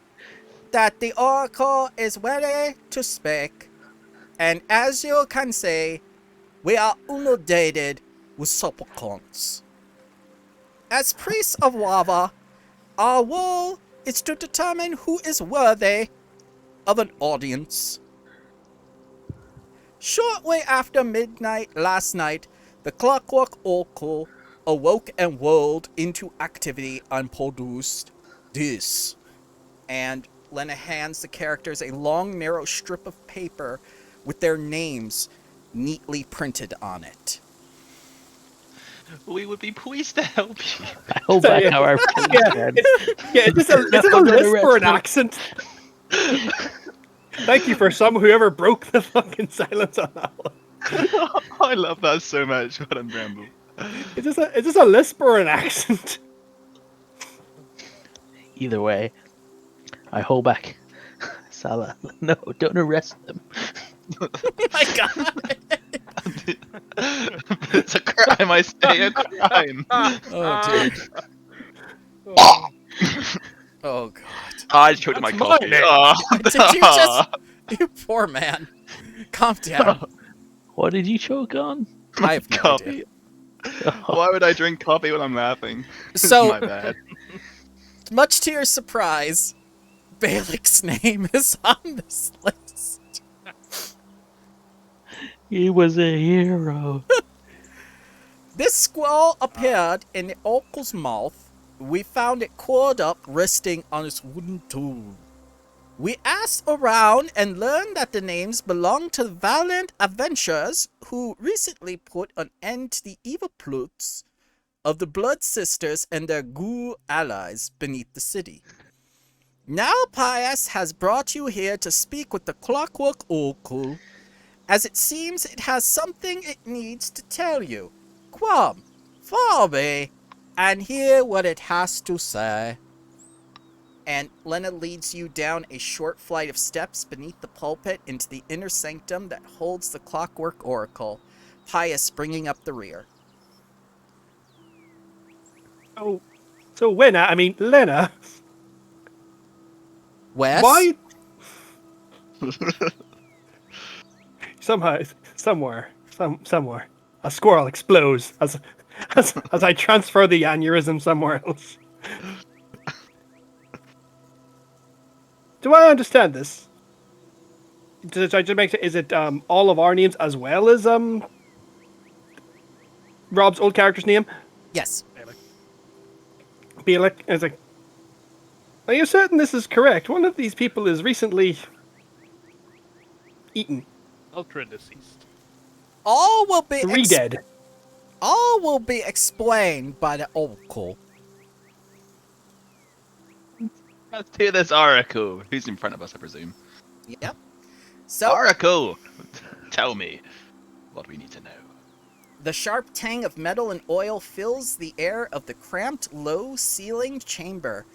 that the Oracle is ready to speak, and as you can see, we are inundated with supplicants. As priests of Rava, our role is to determine who is worthy of an audience. Shortly after midnight last night, the Clockwork Oracle awoke and whirled into activity and produced this. And Lena hands the characters a long, narrow strip of paper with their names neatly printed on it. We would be pleased to help you. I hold back Yeah. our Yeah, is this a lisp or an accent? Thank you for whoever broke the fucking silence on that one. I love that so much. What a Bramble. Is this a lisp or an accent? Either way, I hold back. Salah, no, don't arrest them. Oh my god! It's a crime, I say, a crime. Oh, dude. Oh, God. I choked my That's my coffee. name. Oh. Did you just... You poor man. Calm down. What did you choke on? I have no coffee? idea. Why would I drink coffee when I'm laughing? So- It's my bad. Much to your surprise, Balik's name is on this list. He was a hero. This scroll appeared in the oracle's mouth. We found it coiled up, resting on its wooden tool. We asked around and learned that the names belong to valiant adventurers who recently put an end to the evil plots of the Blood Sisters and their ghoul allies beneath the city. Now Pius has brought you here to speak with the Clockwork Oracle, as it seems it has something it needs to tell you. Come, follow me, and hear what it has to say. And Lena leads you down a short flight of steps beneath the pulpit into the inner sanctum that holds the Clockwork Oracle, Pius bringing up the rear. So Lena, Wes? why? Somewhere, a squirrel explodes as I transfer the aneurysm somewhere else. Do I understand this? Is it all of our names as well as Rob's old character's name? Yes. Bielik is like, are you certain this is correct? One of these people is recently eaten. Ultra deceased. All will be Dead. all will be explained by the Oracle. Let's do this oracle. Who's in front of us, I presume? Yep. So, Oracle! Tell me what we need to know. the sharp tang of metal and oil fills the air of the cramped, low-ceilinged chamber.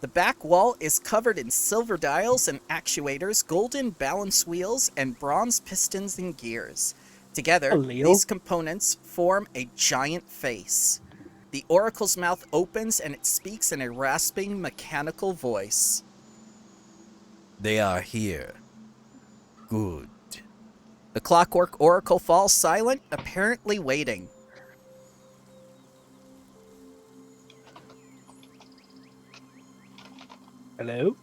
The back wall is covered in silver dials and actuators, golden balance wheels, and bronze pistons and gears. Together, these components form a giant face. The oracle's mouth opens and it speaks in a rasping, mechanical voice. They are here. Good. The Clockwork Oracle falls silent, apparently waiting. Hello?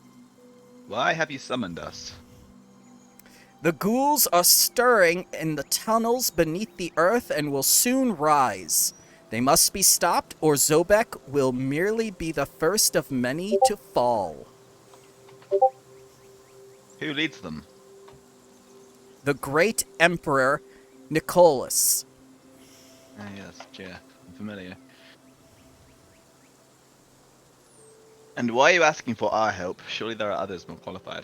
Why have you summoned us? The ghouls are stirring in the tunnels beneath the earth and will soon rise. They must be stopped, or Zobek will merely be the first of many to fall. Who leads them? The great Emperor Nicholas. Ah, yes, Jeff. I'm familiar. And why are you asking for our help? Surely there are others more qualified.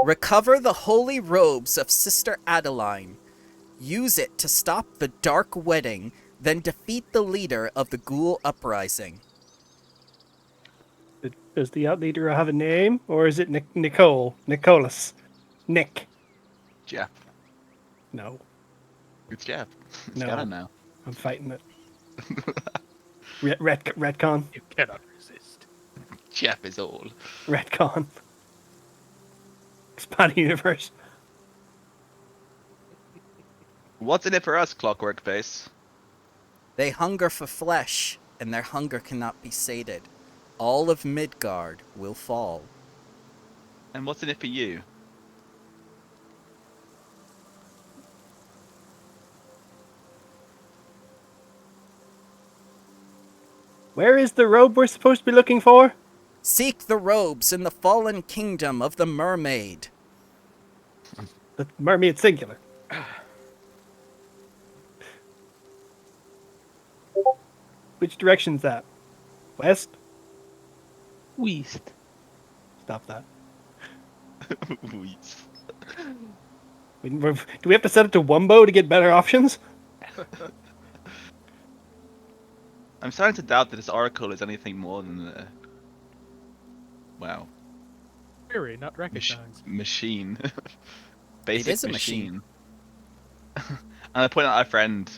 Recover the holy robes of Sister Adeline. Use it to stop the Dark Wedding, then defeat the leader of the Ghoul Uprising. Does the outleader have a name, or is it Nicole? Nicholas? Nick? Jeff. No. It's Jeff. It's No. canon now. I'm fighting it. Retcon. You cannot resist. Jeff is all. Retcon. Expanding universe. What's in it for us, Clockwork Face? They hunger for flesh, and their hunger cannot be sated. All of Midgard will fall. And what's in it for you? Where is the robe we're supposed to be looking for? Seek the robes in the fallen kingdom of the mermaid. The mermaid singular. Which direction's that? West? West. Stop that. Weeds. Do we have to set it to Wumbo to get better options? I'm starting to doubt that this oracle is anything more than the... Wow. Query not recognized. Machine. Basic is a machine. and I point out our friend,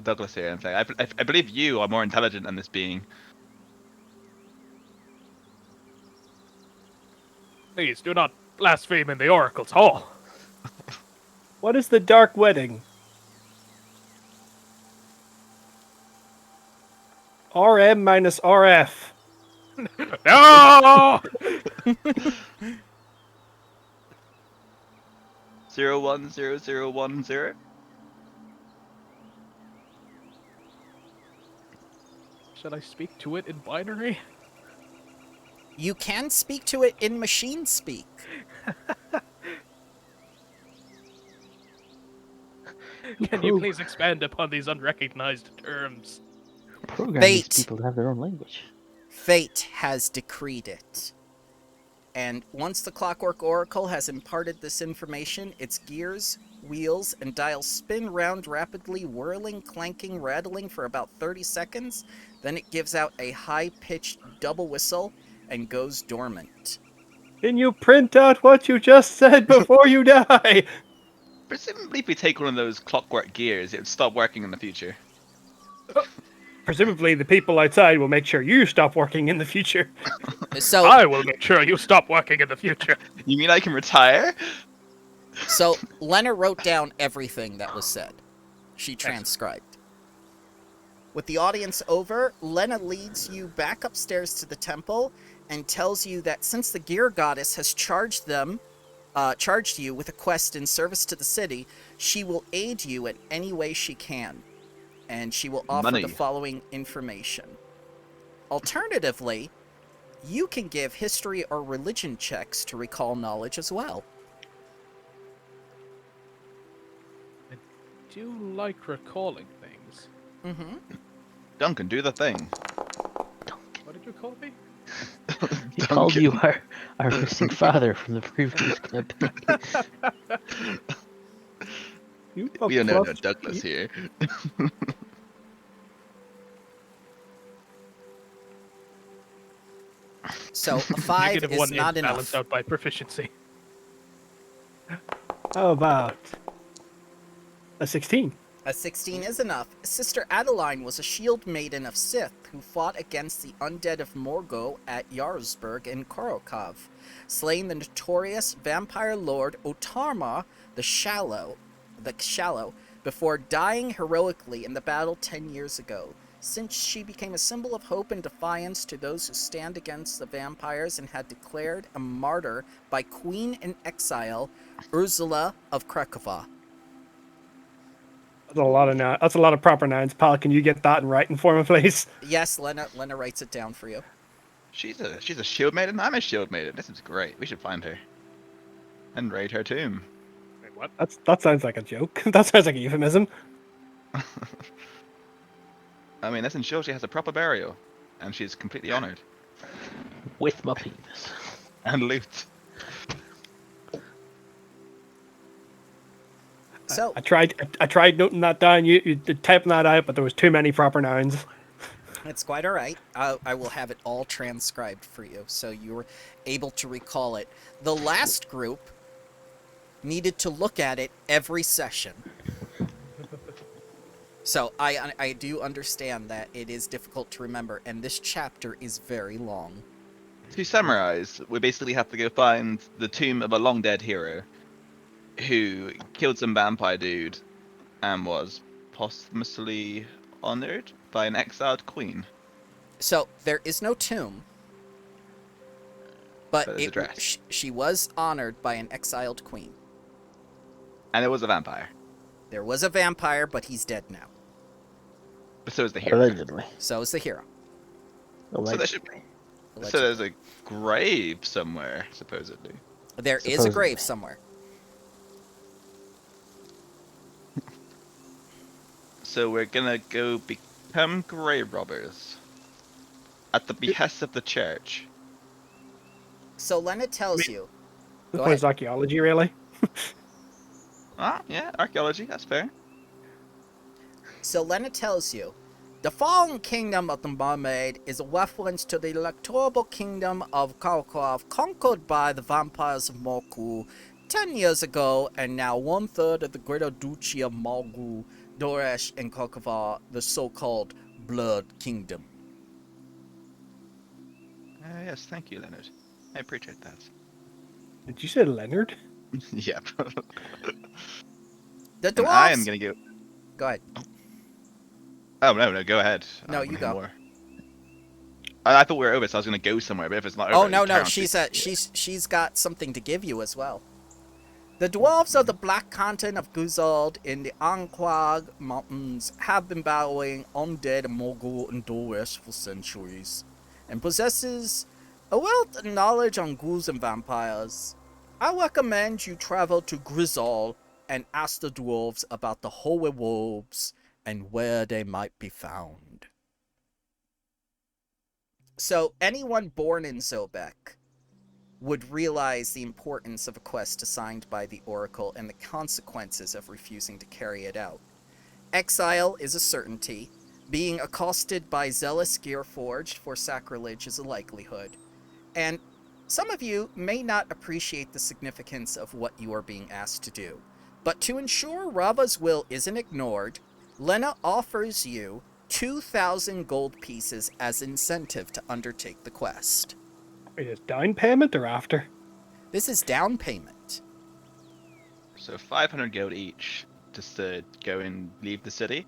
Douglas here, and say, I believe you are more intelligent than this being. Please do not blaspheme in the Oracle's hall. What is the Dark Wedding? RM minus RF. No! 010010. Should I speak to it in binary? You can speak to it in machine speak. Can you please expand upon these unrecognized terms? Program Fate. these people to have their own language. Fate has decreed it. And once the Clockwork Oracle has imparted this information, its gears, wheels, and dials spin round rapidly, whirling, clanking, rattling for about 30 seconds. Then it gives out a high-pitched double whistle and goes dormant. Can you print out what you just said before you die? Presumably if we take one of those clockwork gears, it would stop working in the future. Presumably the people outside will make sure you stop working in the future. So, I will make sure you stop working in the future. You mean I can retire? so Lena wrote down everything that was said. She transcribed. With the audience over, Lena leads you back upstairs to the temple and tells you that since the gear goddess has charged you with a quest in service to the city, she will aid you in any way she can. And she will offer Money. the following information. Alternatively, you can give history or religion checks to recall knowledge as well. I do like recalling things. Mm-hmm. Duncan, do the thing. What did you call me? He called you our missing father from the previous clip. We don't know no Douglas here. So a 5 Negative is 1 not is balanced enough. out by proficiency. How about a 16? A 16 is enough. Sister Adeline was a shield maiden of Sith who fought against the undead of Morgo at Yarsburg in Korokov, slaying the notorious vampire lord Otarma the Shallow, before dying heroically in the battle 10 years ago. Since she became a symbol of hope and defiance to those who stand against the vampires and had declared a martyr by Queen in exile Ursula of Krakova. That's a lot of proper nouns. Pal, can you get that in writing form, please? Yes, Lena writes it down for you. She's a shield maiden. I'm a shield maiden. This is great. We should find her and raid her tomb. Wait, what? That sounds like a joke. That sounds like a euphemism. I mean, let's ensure she has a proper burial, and she's completely honored. With my penis. And loot. So I tried noting that down. You typing that out, but there was too many proper nouns. It's quite all right. I will have it all transcribed for you, so you're able to recall it. The last group needed to look at it every session. So I do understand that it is difficult to remember, and this chapter is very long. To summarize, we basically have to go find the tomb of a long dead hero who killed some vampire dude and was posthumously honored by an exiled queen. So there is no tomb, but But there's a dress. she was honored by an exiled queen. And it was a vampire. There was a vampire, but he's dead now. But so is the hero. Allegedly. So is the hero. So there should Allegedly. So there's a grave somewhere, supposedly. There is a Supposedly. grave somewhere. So we're gonna go become grave robbers. At the behest of the church. So Lena tells you. This Go one's ahead. archaeology, really. Ah, yeah, archaeology, that's fair. So Lena tells you, the fallen kingdom of the mermaid is a reference to the electorable kingdom of Karkov conquered by the vampires of Morku 10 years ago, and now 1/3 of the greater duchy of Malgu, Doresh, and Karkova, the so-called Blood Kingdom. Yes, thank you, Leonard. I appreciate that. Did you say Leonard? Yep. The And I am dwarves... gonna go. Go ahead. Oh no, go ahead. No, I you wanna go. hear more. I thought we were over, so I was gonna go somewhere. But if it's not Oh over, no, you carry on she's speaking. she's got something to give you as well. The dwarves of the Black Continent of Guzald in the Anquag Mountains have been battling undead Morgul and Doresh for centuries, and possesses a wealth of knowledge on ghouls and vampires. I recommend you travel to Grizal and ask the dwarves about the holy wolves and where they might be found. So anyone born in Zobek would realize the importance of a quest assigned by the Oracle and the consequences of refusing to carry it out. Exile is a certainty. Being accosted by zealous Gearforged for sacrilege is a likelihood. And some of you may not appreciate the significance of what you are being asked to do. But to ensure Rava's will isn't ignored, Lena offers you 2,000 gold pieces as incentive to undertake the quest. Wait, is down payment or after? This is down payment. So 500 gold each, just to go and leave the city.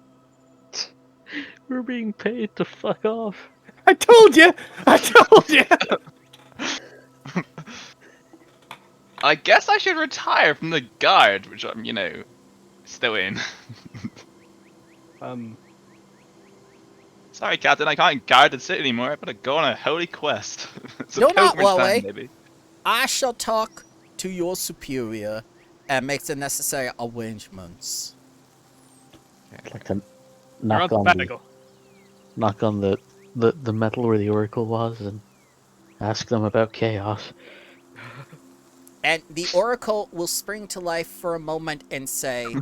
We're being paid to fuck off. I told you! I told you! I guess I should retire from the guard, which I'm, still in. Sorry, Captain, I can't guard the city anymore. I better go on a holy quest. It's a No, not pilgrimage Wale. time, maybe. I shall talk to your superior and make the necessary arrangements. I'd like to We're on knock on sabbatical. the metal where the oracle was and ask them about chaos. And the oracle will spring to life for a moment and say,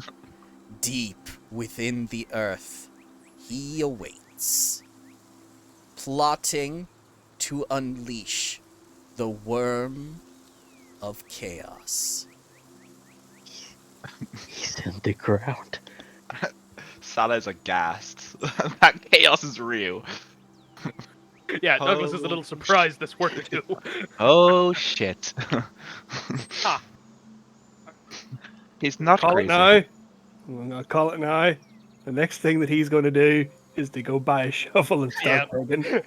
deep within the earth, he awaits, plotting to unleash the worm of chaos. He's in the ground. Salah's aghast. That chaos is real. Yeah, Douglas is a little surprised this worked too. Oh shit. Ah. He's not Call crazy. it now. I'm gonna call it now. The next thing that he's going to do is to go buy a shovel and start digging.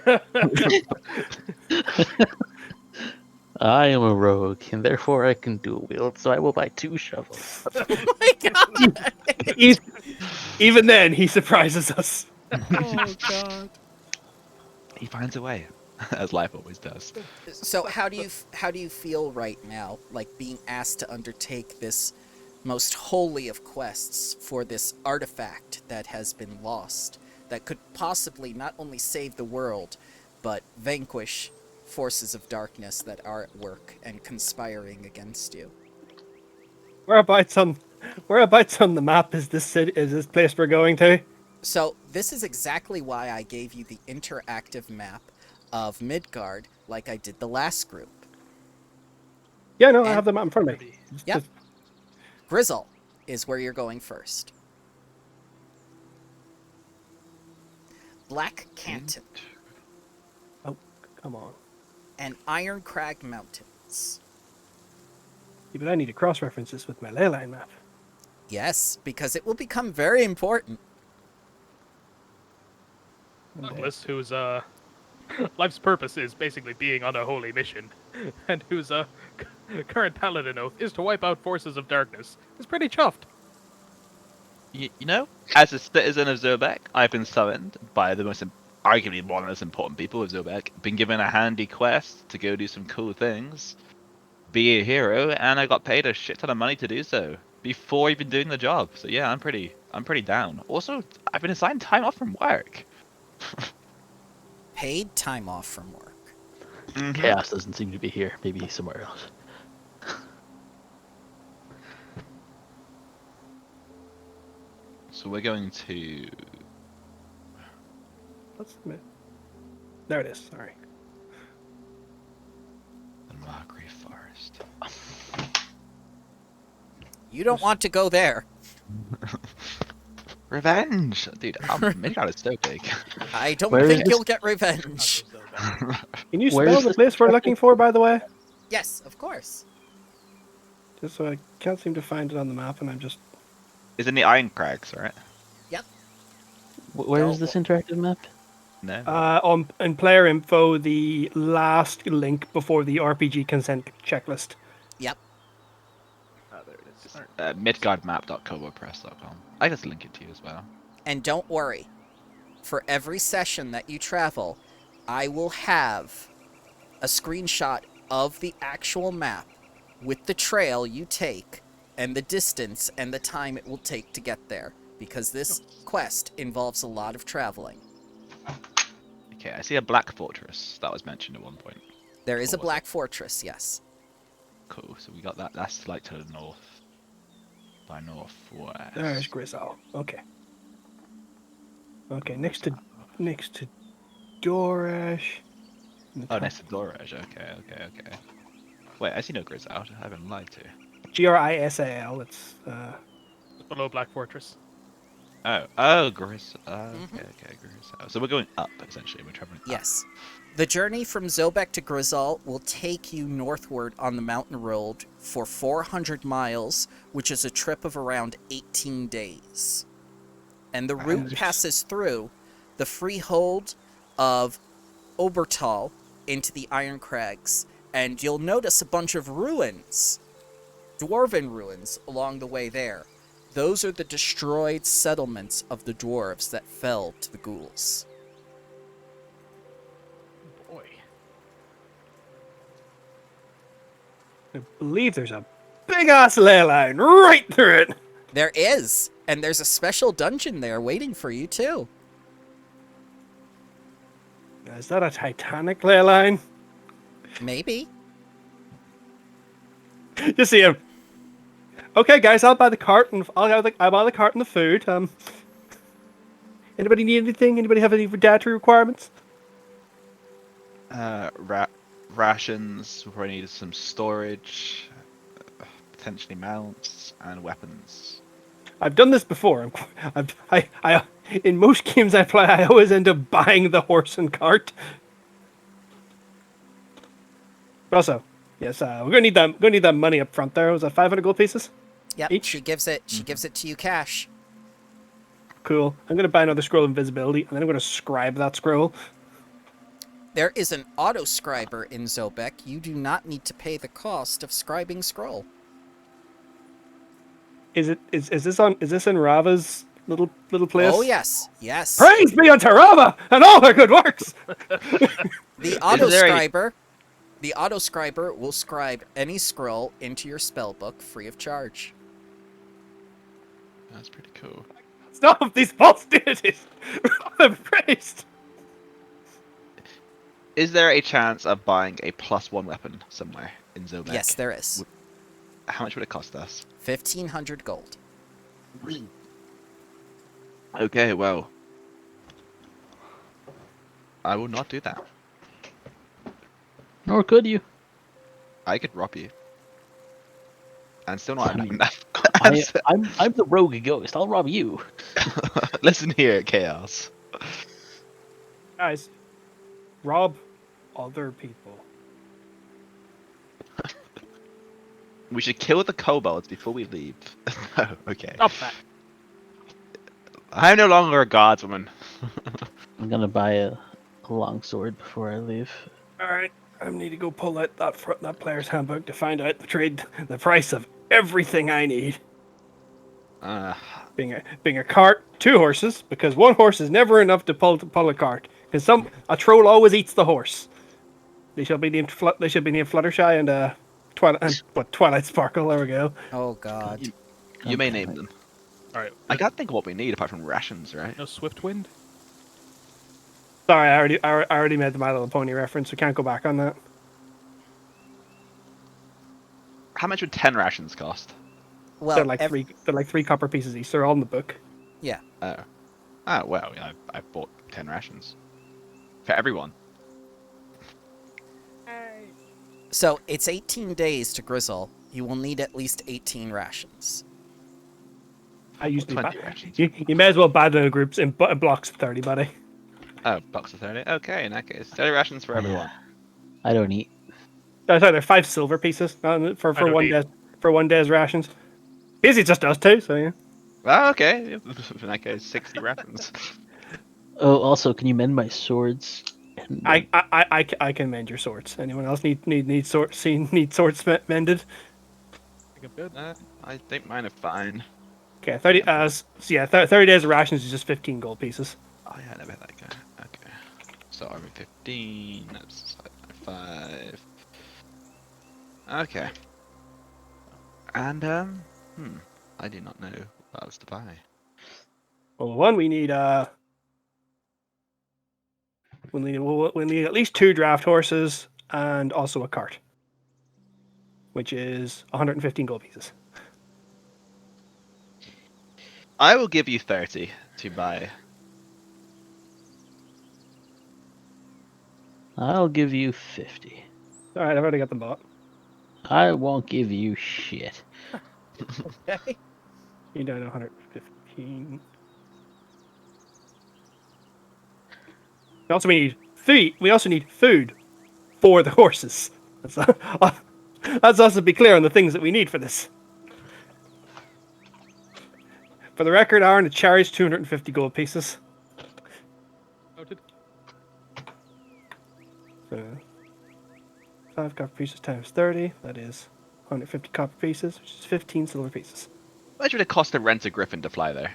I am a rogue, and therefore I can dual wield, so I will buy 2 shovels. Oh my god! Even then, he surprises us. Oh god. He finds a way, as life always does. So how do you feel right now, like being asked to undertake this most holy of quests for this artifact that has been lost, that could possibly not only save the world, but vanquish forces of darkness that are at work and conspiring against you? Whereabouts on the map is this city? Is this place we're going to? So this is exactly why I gave you the interactive map of Midgard, like I did the last group. Yeah, no, I And- have them out in front of me. Yep. Grizzle is where you're going first. Black Canton Oh, come on. and Iron Crag Mountains. Yeah, but I need to cross-reference this with my ley line map. Yes, because it will become very important. Douglas, whose life's purpose is basically being on a holy mission, and whose current paladin oath is to wipe out forces of darkness, is pretty chuffed. You know, as a citizen of Zobek, I've been summoned by the most, arguably one of the most important people of Zobek, been given a handy quest to go do some cool things, be a hero, and I got paid a shit ton of money to do so before even doing the job. So yeah, I'm pretty down. Also, I've been assigned time off from work. Paid time off from work. Chaos doesn't seem to be here. Maybe somewhere else. So we're going to. There it is. Sorry. The Margrave Forest. You don't want to go there. Revenge, dude. Maybe not a so big. I don't Where is think this? you'll get revenge. Can you Where spell is the this place we're looking for, by the way? Yes, of course. Just so I can't seem to find it on the map, and I'm just... It's in the Iron Crags, right? Yep. Where is this interactive map? No. In player info, the last link before the RPG consent checklist. Yep. Oh, there it is. Midgardmap.cobwordpress.com. I just link it to you as well. And don't worry. For every session that you travel, I will have a screenshot of the actual map with the trail you take and the distance and the time it will take to get there. Because this quest involves a lot of traveling. Okay, I see a black fortress that was mentioned at one point. There is Or a was black fortress, yes. Cool, so we got that. That's like to the north. By northwest. There's Grizzle. Okay. Okay, next to Dorash. Oh, next to Doraj. Okay. Wait, I see no grids out. I've been lied to. Grisal. It's Below Black Fortress. Oh, Gris. Okay, Gris. So we're going up essentially. We're traveling. Yes. The journey from Zobek to Grizzle will take you northward on the mountain road for 400 miles, which is a trip of around 18 days. And the route passes through the freehold of Obertal into the Iron Crags, and you'll notice a bunch of ruins, dwarven ruins, along the way there. Those are the destroyed settlements of the dwarves that fell to the ghouls. Boy. I believe there's a big ass ley line right through it. There is, and there's a special dungeon there waiting for you too. Is that a Titanic ley line? Maybe. You see him. Okay, guys, I'll buy the cart and I'll buy the cart and the food. Anybody need anything? Anybody have any dietary requirements? Rations. We probably need some storage, potentially mounts and weapons. I've done this before. I in most games I play, I always end up buying the horse and cart. But also, yes, we're gonna need that. We're gonna need that money up front. There was that 500 gold pieces. Yep. Each? She gives it to you cash. Cool. I'm gonna buy another scroll of invisibility, and then I'm gonna scribe that scroll. There is an auto-scriber in Zobek. You do not need to pay the cost of scribing scroll. Is this in Rava's little place? Oh yes, yes. Praise be unto Rava and all her good works. The auto-scriber will scribe any scroll into your spellbook free of charge. That's pretty cool. Stop these false deities. I'm praised. Is there a chance of buying a +1 weapon somewhere in Zobek? Yes, there is. How much would it cost us? 1,500 gold. Okay, well, I will not do that. Nor could you. I could rob you, and still not I enough. mean, And still- I'm the rogue ghost. I'll rob you. Listen here, Chaos. Guys, rob other people. We should kill the kobolds before we leave. No, okay. Stop that. I'm no longer a guardswoman. I'm gonna buy a long sword before I leave. All right, I need to go pull out that player's handbook to find out the price of everything I need. Uh, Being a cart, 2 horses, because 1 horse is never enough to pull a cart. Because a troll always eats the horse. They shall be named Fluttershy and Twilight Sparkle. There we go. Oh God. you may Okay, name wait. them. All right. I can't think of what we need apart from rations, right? No Swift Wind. Sorry, I already made the My Little Pony reference. We can't go back on that. How much would 10 rations cost? Well, They're like 3 copper pieces each. They're all in the book. Yeah. Oh. Oh, well, I bought 10 rations. For everyone. So it's 18 days to Grizzle. You will need at least 18 rations. I usually 20 rations. you may as well buy the groups in blocks of 30, buddy. Oh, box of 30. Okay, in that case. 30 rations for everyone. I don't eat. Sorry, they're 5 silver pieces for don't one eat. day for 1 day's rations. Basically, just us 2. So yeah. Oh, okay. In that case, 60 rations. Oh, also, can you mend my swords? And, I can mend your swords. Anyone else need swords mended? I think I'm good. I think mine are fine. Okay, 30. 30 days of rations is just 15 gold pieces. Oh, yeah, I never had that go. Okay. So, I'm 15. That's 5. Okay. And, I do not know what else to buy. Well, one we need we'll need at least 2 draft horses and also a cart, which is 115 gold pieces. I will give you 30 to buy. I'll give you 50. All right, I've already got them bought. I won't give you shit. Okay. You don't know 115. We also need food for the horses. Let's also be clear on the things that we need for this. For the record, Aaron, the cherry's 250 gold pieces. Noted. So 5 copper pieces times 30, that is 150 copper pieces, which is 15 silver pieces. How much would it cost to rent a griffin to fly there?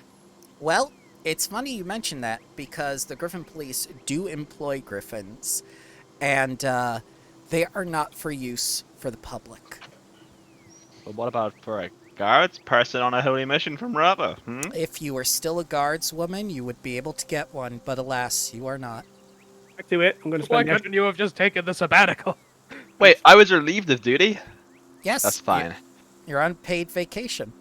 Well, it's funny you mention that because the Griffin Police do employ griffins, and they are not for use for the public. But what about for a guards person on a holy mission from Rava? If you were still a guardswoman, you would be able to get one, but alas, you are not. Back to it. I'm going to Why spend the couldn't you have just taken the sabbatical? Wait, I was relieved of duty? Yes, That's fine. You're on paid vacation.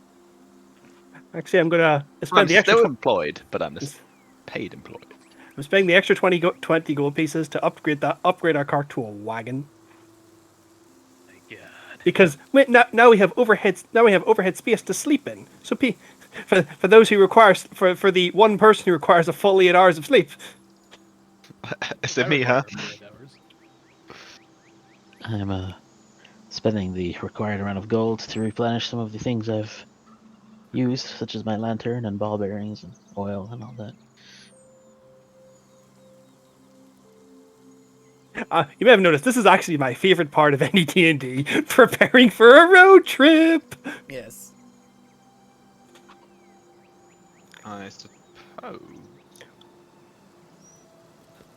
Actually, I'm going to I'm spend the extra. still employed, but I'm just paid employed. I'm spending the extra 20 gold pieces to upgrade our cart to a wagon. My God. Because now we have overhead space to sleep in. So for those who for the one person who requires a full 8 hours of sleep. Is it me, huh? I'm spending the required amount of gold to replenish some of the things I've used, such as my lantern and ball bearings and oil and all that. You may have noticed this is actually my favorite part of any D&D, preparing for a road trip. Yes. I suppose.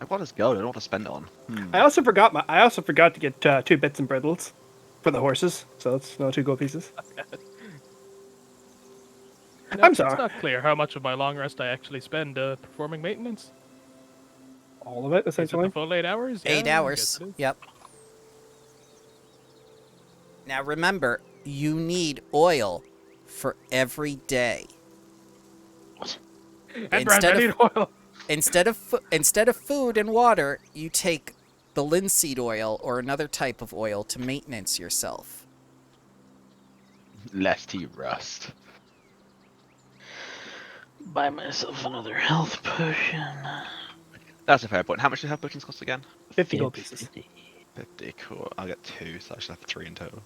I've got this gold. I don't want to spend it on. I also forgot to get 2 bits and bridles for the horses, so it's no 2 gold pieces. No, I'm sorry. It's not clear how much of my long rest I actually spend performing maintenance. All of it, Is it essentially. the full 8 hours? 8 Yeah, I hours. guess it is. Yep. Now remember, you need oil for every day. What? And Brad, I need oil. Instead of food and water, you take the linseed oil or another type of oil to maintenance yourself. Lest he rust. Buy myself another health potion. That's a fair point. How much do health potions cost again? 50 gold pieces. 50, cool. I'll get 2, so I should have 3 in total.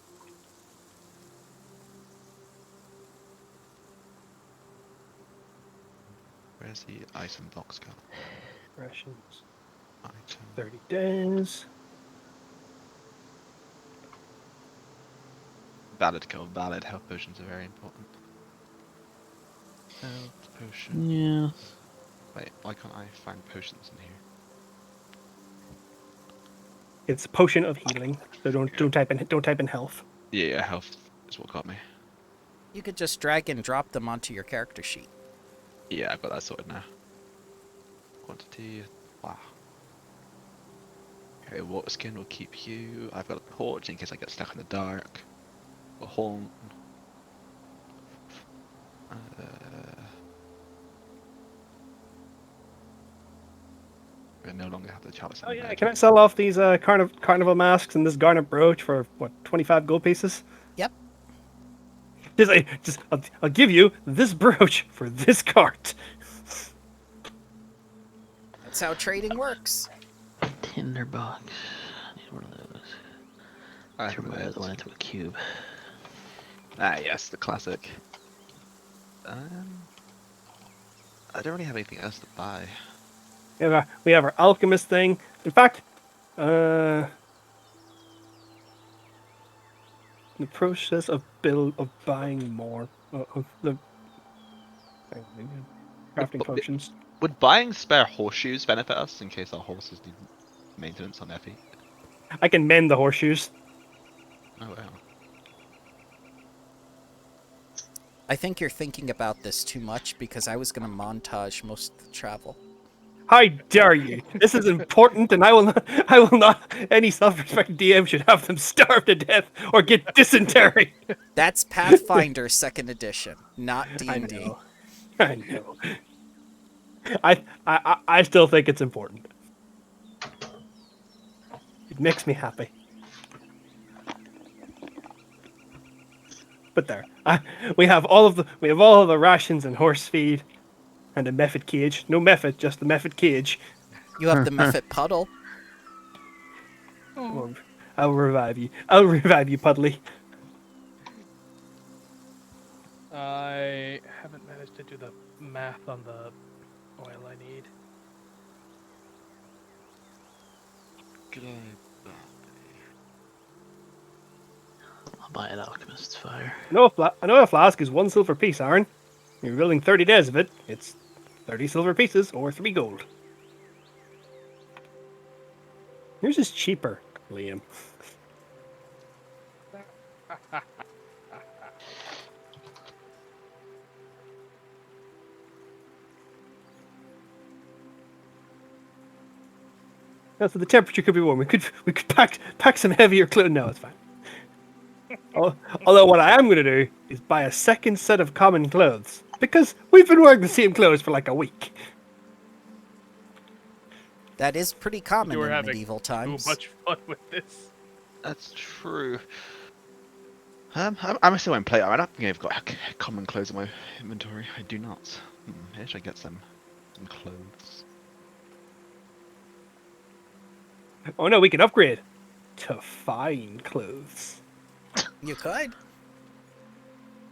Where's the item box go? Rations. Item. 30 days. Valid kill, valid. Health potions are very important. Health potion. Yes. Wait, why can't I find potions in here? It's potion of healing. So don't type in health. Yeah, health is what got me. You could just drag and drop them onto your character sheet. Yeah, I've got that sorted now. Quantity. Wow. Okay, water skin will keep you. I've got a torch in case I get stuck in the dark. A horn. I no longer have the chalice. Oh yeah, can I sell off these carnival masks and this garnet brooch for what, 25 gold pieces? Yep. I'll give you this brooch for this cart. That's how trading works. Tinderbox. I need one of those. Turn my other one into a cube. Ah, yes, the classic. I don't really have anything else to buy. We have our alchemist thing. In fact, the process of buying more of the crafting potions. Would buying spare horseshoes benefit us in case our horses need maintenance on their feet? I can mend the horseshoes. Oh wow. I think you're thinking about this too much because I was going to montage most of the travel. How dare you? This is important, and I will not. Any self-respecting DM should have them starve to death or get dysentery. That's Pathfinder 2nd edition, not D&D. I know. I still think it's important. It makes me happy. But there, we have all of the rations and horse feed, and a mephit cage. No mephit, just the mephit cage. You have the mephit puddle. I'll revive you. I'll revive you, Puddly. I haven't managed to do the math on the oil I need. I'll buy an alchemist's fire. I know a flask is 1 silver piece, Aaron. You're building 30 days of it. It's 30 silver pieces or 3 gold. Yours is cheaper, Liam. Yeah, so the temperature could be warm. We could pack some heavier clothes. No, it's fine. Although what I am going to do is buy a second set of common clothes because we've been wearing the same clothes for like a week. That is pretty common You were in having medieval times. too much fun with this. That's true. I'm still in play. I don't think I've got common clothes in my inventory. I do not. Maybe I should get some clothes. Oh no, we can upgrade to fine clothes. You could.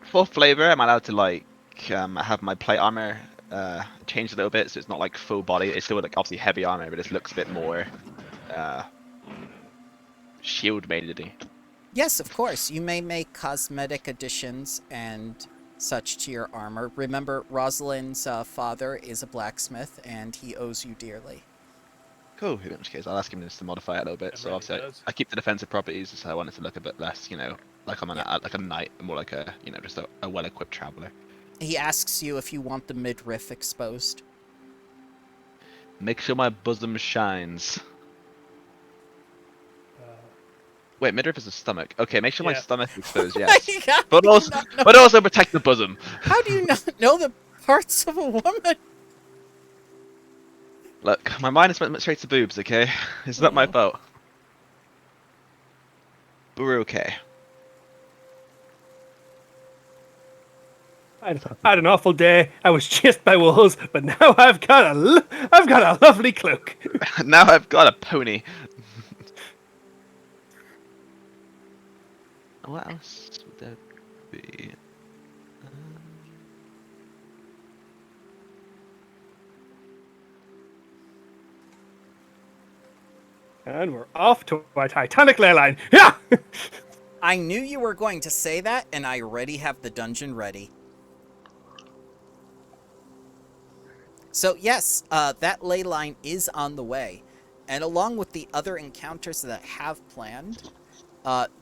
For flavor, I'm allowed to like have my plate armor changed a little bit, so it's not like full body. It's still like obviously heavy armor, but it looks a bit more shield maideny. Yes, of course. You may make cosmetic additions and such to your armor. Remember, Rosalind's father is a blacksmith, and he owes you dearly. Cool. In which case, I'll ask him just to modify it a little bit. It So really obviously, does. I keep the defensive properties, so I want it to look a bit less, like I'm like a knight, more like a just a well-equipped traveler. He asks you if you want the midriff exposed. Make sure my bosom shines. Wait, midriff is the stomach. Okay, make sure my Yeah. stomach is exposed. Yes, How but do you also, not know- but also protect the bosom. How do you not know the parts of a woman? Look, my mind is went straight to boobs, okay? It's not my fault. But we're okay. I had an awful day. I was chased by wolves, but now I've got a lovely cloak. Now I've got a pony. What else would there be? And we're off to our Titanic ley line. Yeah! I knew you were going to say that, and I already have the dungeon ready. So yes, that ley line is on the way. And along with the other encounters that I have planned,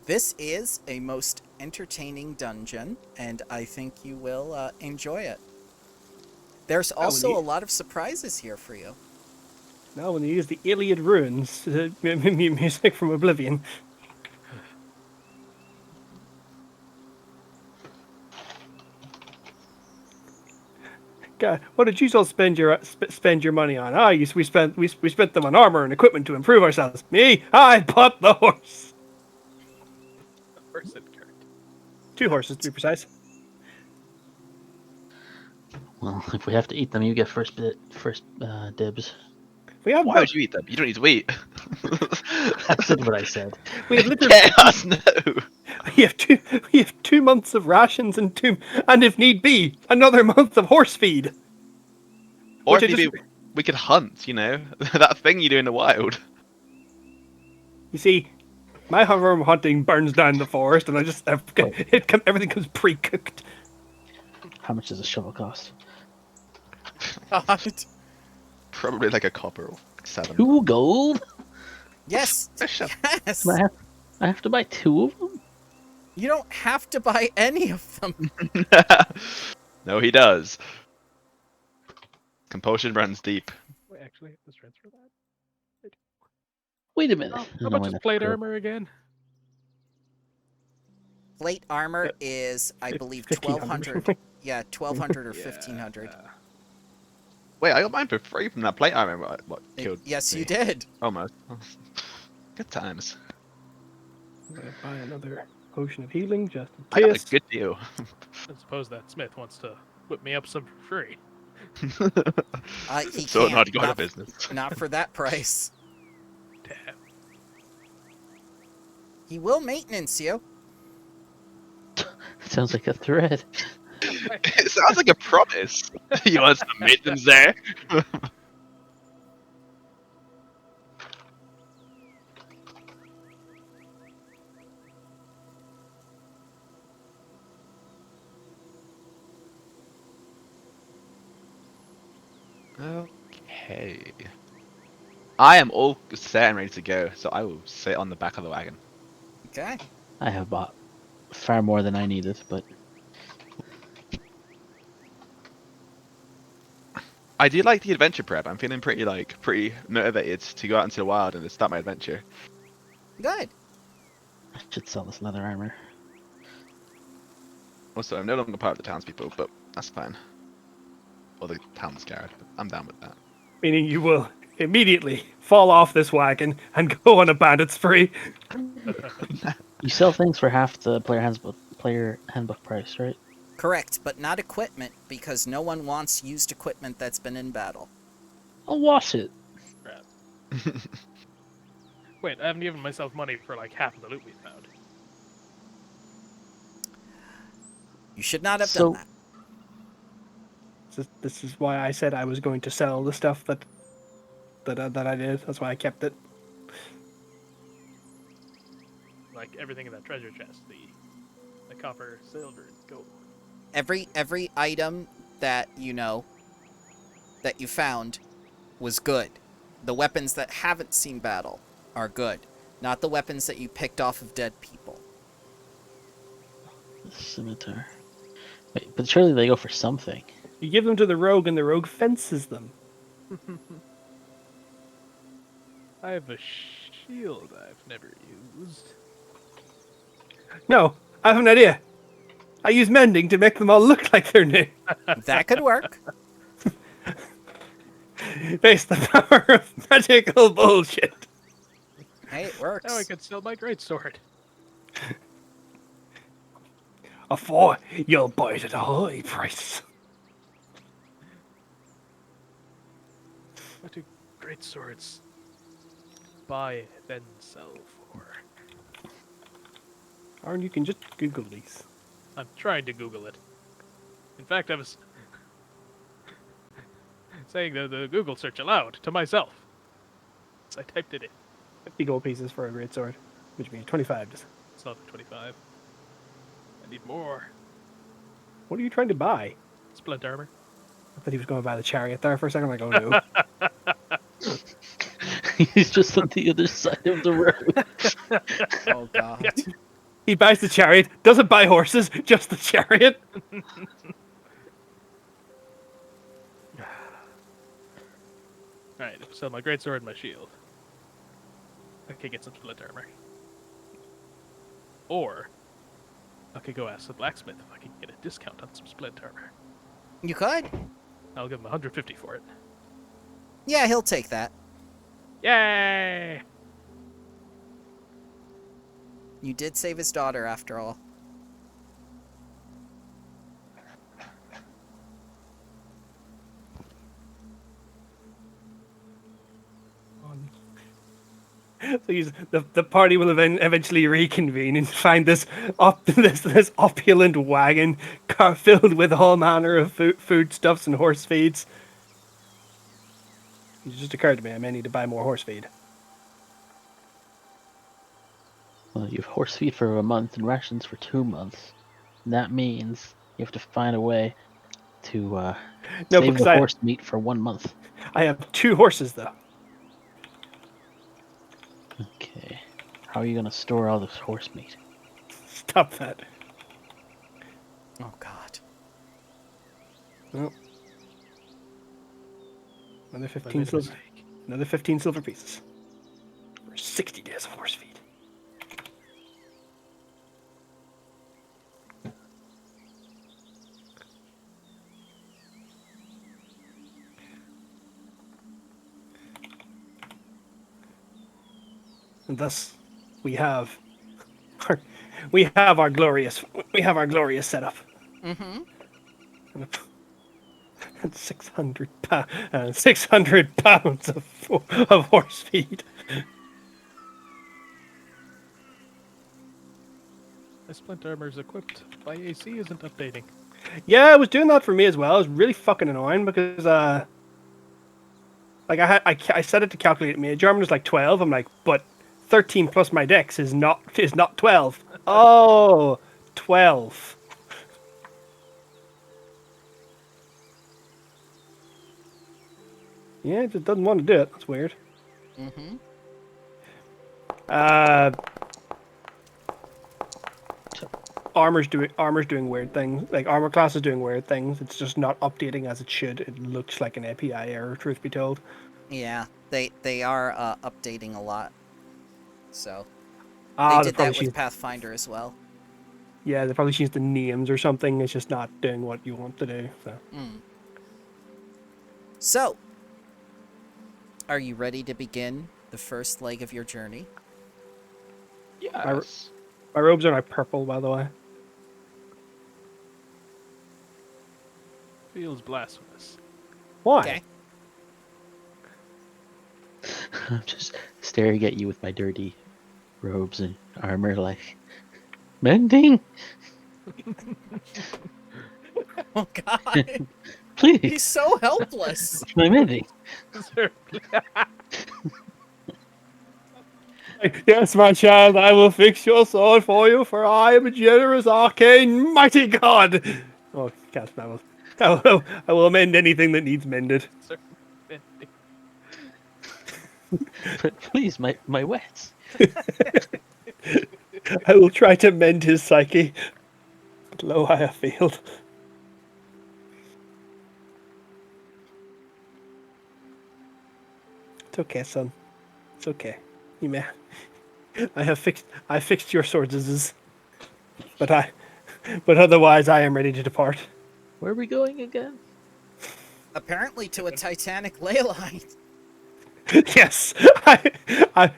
this is a most entertaining dungeon, and I think you will enjoy it. There's also a lot of surprises here for you. Now when you use the Iliad runes, music from Oblivion. God, what did you all spend your money on? We spent them on armor and equipment to improve ourselves. Me, I bought the horse. Horse and cart. 2 horses to be precise. Well, if we have to eat them, you get first dibs. We have Why would you eat them? You don't need to eat. That's what I said. we have literally Chaos, no. we have 2 months of rations and if need be, another month of horse feed. Or Which I if maybe we could hunt, you know? That thing you do in the wild. You see, my hover hunting burns down the forest, and everything comes pre-cooked. How much does a shovel cost? God. Probably like a copper or 7. 2 gold? Yes. Yes. I have to buy 2 of them? You don't have to buy any of them. No, he does. Compulsion runs deep. Wait, actually, let's transfer that. Wait a minute. How much is plate armor again? Plate armor is, I believe, 1,200. Yeah, 1,200 or 1,500. Wait, I got mine for free from that plate armor. What killed Yes, me. you did. Almost. Good times. I'm gonna buy another potion of healing just in I got a case. good deal. I suppose that Smith wants to whip me up some for free. He So can't. not go out Not, of business. not for that price. Damn. He will maintenance you. Sounds like a threat. It sounds like a promise. You want some maintenance there? Okay. I am all set and ready to go, so I will sit on the back of the wagon. Okay. I have bought far more than I needed, but I do like the adventure prep. I'm feeling pretty motivated to go out into the wild and start my adventure. Good. I should sell this leather armor. Also, I'm no longer part of the townspeople, but that's fine. Or the town's guard, but I'm down with that. Meaning you will immediately fall off this wagon and go on a bandit spree. You sell things for half the player handbook price, right? Correct, but not equipment, because no one wants used equipment that's been in battle. I'll wash it. Crap. Wait, I haven't given myself money for like half of the loot we found. You should not have done that. This is why I said I was going to sell the stuff that I did. That's why I kept it. Like everything in that treasure chest, the copper, silver, and gold. Every item that that you found was good. The weapons that haven't seen battle are good, not the weapons that you picked off of dead people. The scimitar. Wait, but surely they go for something. You give them to the rogue, and the rogue fences them. I have a shield I've never used. No, I have an idea. I use mending to make them all look like they're new. That could work. Face the power of magical bullshit. Hey, it Now I works. can sell my greatsword. For you'll buy it at a high price. What do greatswords buy then sell for? Or you can just Google these. I'm trying to Google it. In fact, I was saying the Google search aloud to myself. So I typed it in. 50 gold pieces for a great sword, which means 25. It's not 25. I need more. What are you trying to buy? Splint armor. I thought he was going to buy the chariot there for a second. I'm like, oh no. He's just on the other side of the road. Oh god. He buys the chariot, doesn't buy horses, just the chariot. Alright, sell my greatsword and my shield. I could get some splint armor. Or I could go ask the blacksmith if I can get a discount on some splint armor. You could? I'll give him 150 for it. Yeah, he'll take that. Yay! You did save his daughter after all. So the party will eventually reconvene and find this this opulent wagon filled with all manner of foodstuffs and horse feeds. It just occurred to me I may need to buy more horse feed. Well, you have horse feed for a month and rations for 2 months. And that means you have to find a way to No, save because the horse meat for 1 month. I have 2 horses though. Okay. How are you gonna store all this horse meat? Stop that. Oh god. Well, another I 15 made a silver. mistake. Another 15 silver pieces. For 60 days of horse feed. And thus, we have our glorious setup. Mm-hmm. And 600 pounds of horse feed. My splint armor's equipped. My AC isn't updating. Yeah, it was doing that for me as well. It was really fucking annoying because like I set it to calculate mage armor was like 12. I'm like, but 13 plus my dex is not 12. Oh, 12. Yeah, it just doesn't want to do it. That's weird. Mm-hmm. Armor's doing weird things. Like armor class is doing weird things. It's just not updating as it should. It looks like an API error, truth be told. Yeah, they are updating a lot. So Ah, they did probably that with changed- Pathfinder as well. Yeah, they probably changed the names or something. It's just not doing what you want to do. So. So, are you ready to begin the first leg of your journey? Yes. My robes are now purple, by the way. Feels blasphemous. Why? Okay. I'm just staring at you with my dirty robes and armor, like, mending? Oh god, Please, he's so helpless. my mending. Yes, my child, I will fix your sword for you, for I am a generous, arcane, mighty god. Oh, cast spells. I will mend anything that needs mended. But please, my wets. I will try to mend his psyche. But lo, I have failed. It's okay, son. It's okay. You may. I fixed your swords, but otherwise I am ready to depart. Where are we going again? Apparently to a Titanic ley line. Yes, I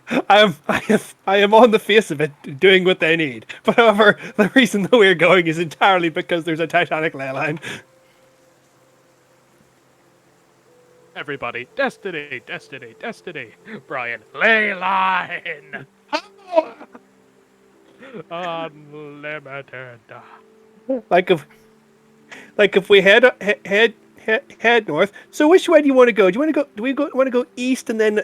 am on the face of it doing what they need. But however, the reason that we're going is entirely because there's a Titanic ley line. Everybody, destiny, destiny, destiny. Brian, ley line. Unlimited. Like if we head north. So which way do you want to go? Do we want to go east and then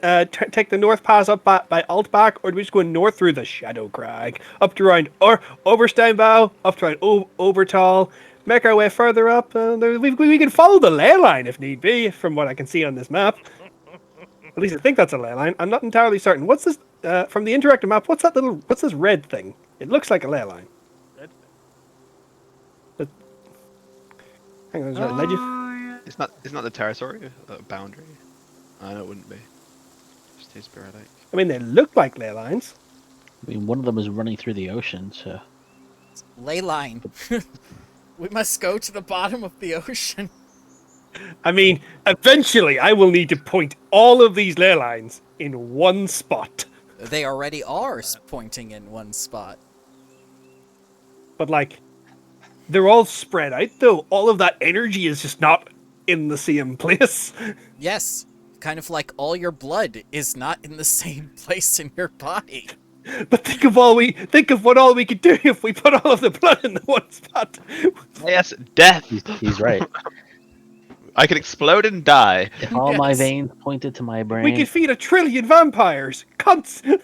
take the north pass up by Altbach, or do we just go north through the Shadow Crag up to around Obersteinbau, up to around Obertal, make our way further up? We can follow the ley line if need be, from what I can see on this map. At least I think that's a ley line. I'm not entirely certain. What's this from the interactive map? What's this red thing? It looks like a ley line. Hang on, is there a legend? It's not the territory boundary. No, it wouldn't be. Just too sporadic. I mean, they look like ley lines. I mean, one of them is running through the ocean, so... Ley line. We must go to the bottom of the ocean. I mean, eventually I will need to point all of these ley lines in one spot. They already are pointing in one spot. But, like, they're all spread out, though. All of that energy is just not in the same place. Yes, kind of like all your blood is not in the same place in your body. But think of what all we could do if we put all of the blood in the one spot. Yes, death. He's right. I could explode and die. If all my Yes. veins pointed to my brain... We could feed 1 trillion vampires, cunts,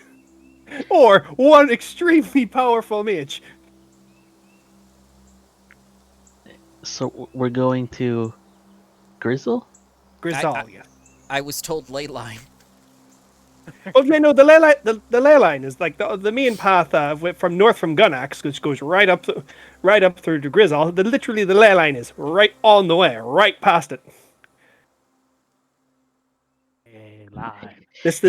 or one extremely powerful mage. So we're going to Grizzle? Grisalia. I was told ley line. Oh yeah, no, the ley line is like the main path from north from Gunax, which goes right up through to Grizzle. Literally, the ley line is right on the way, right past it. Ley line. This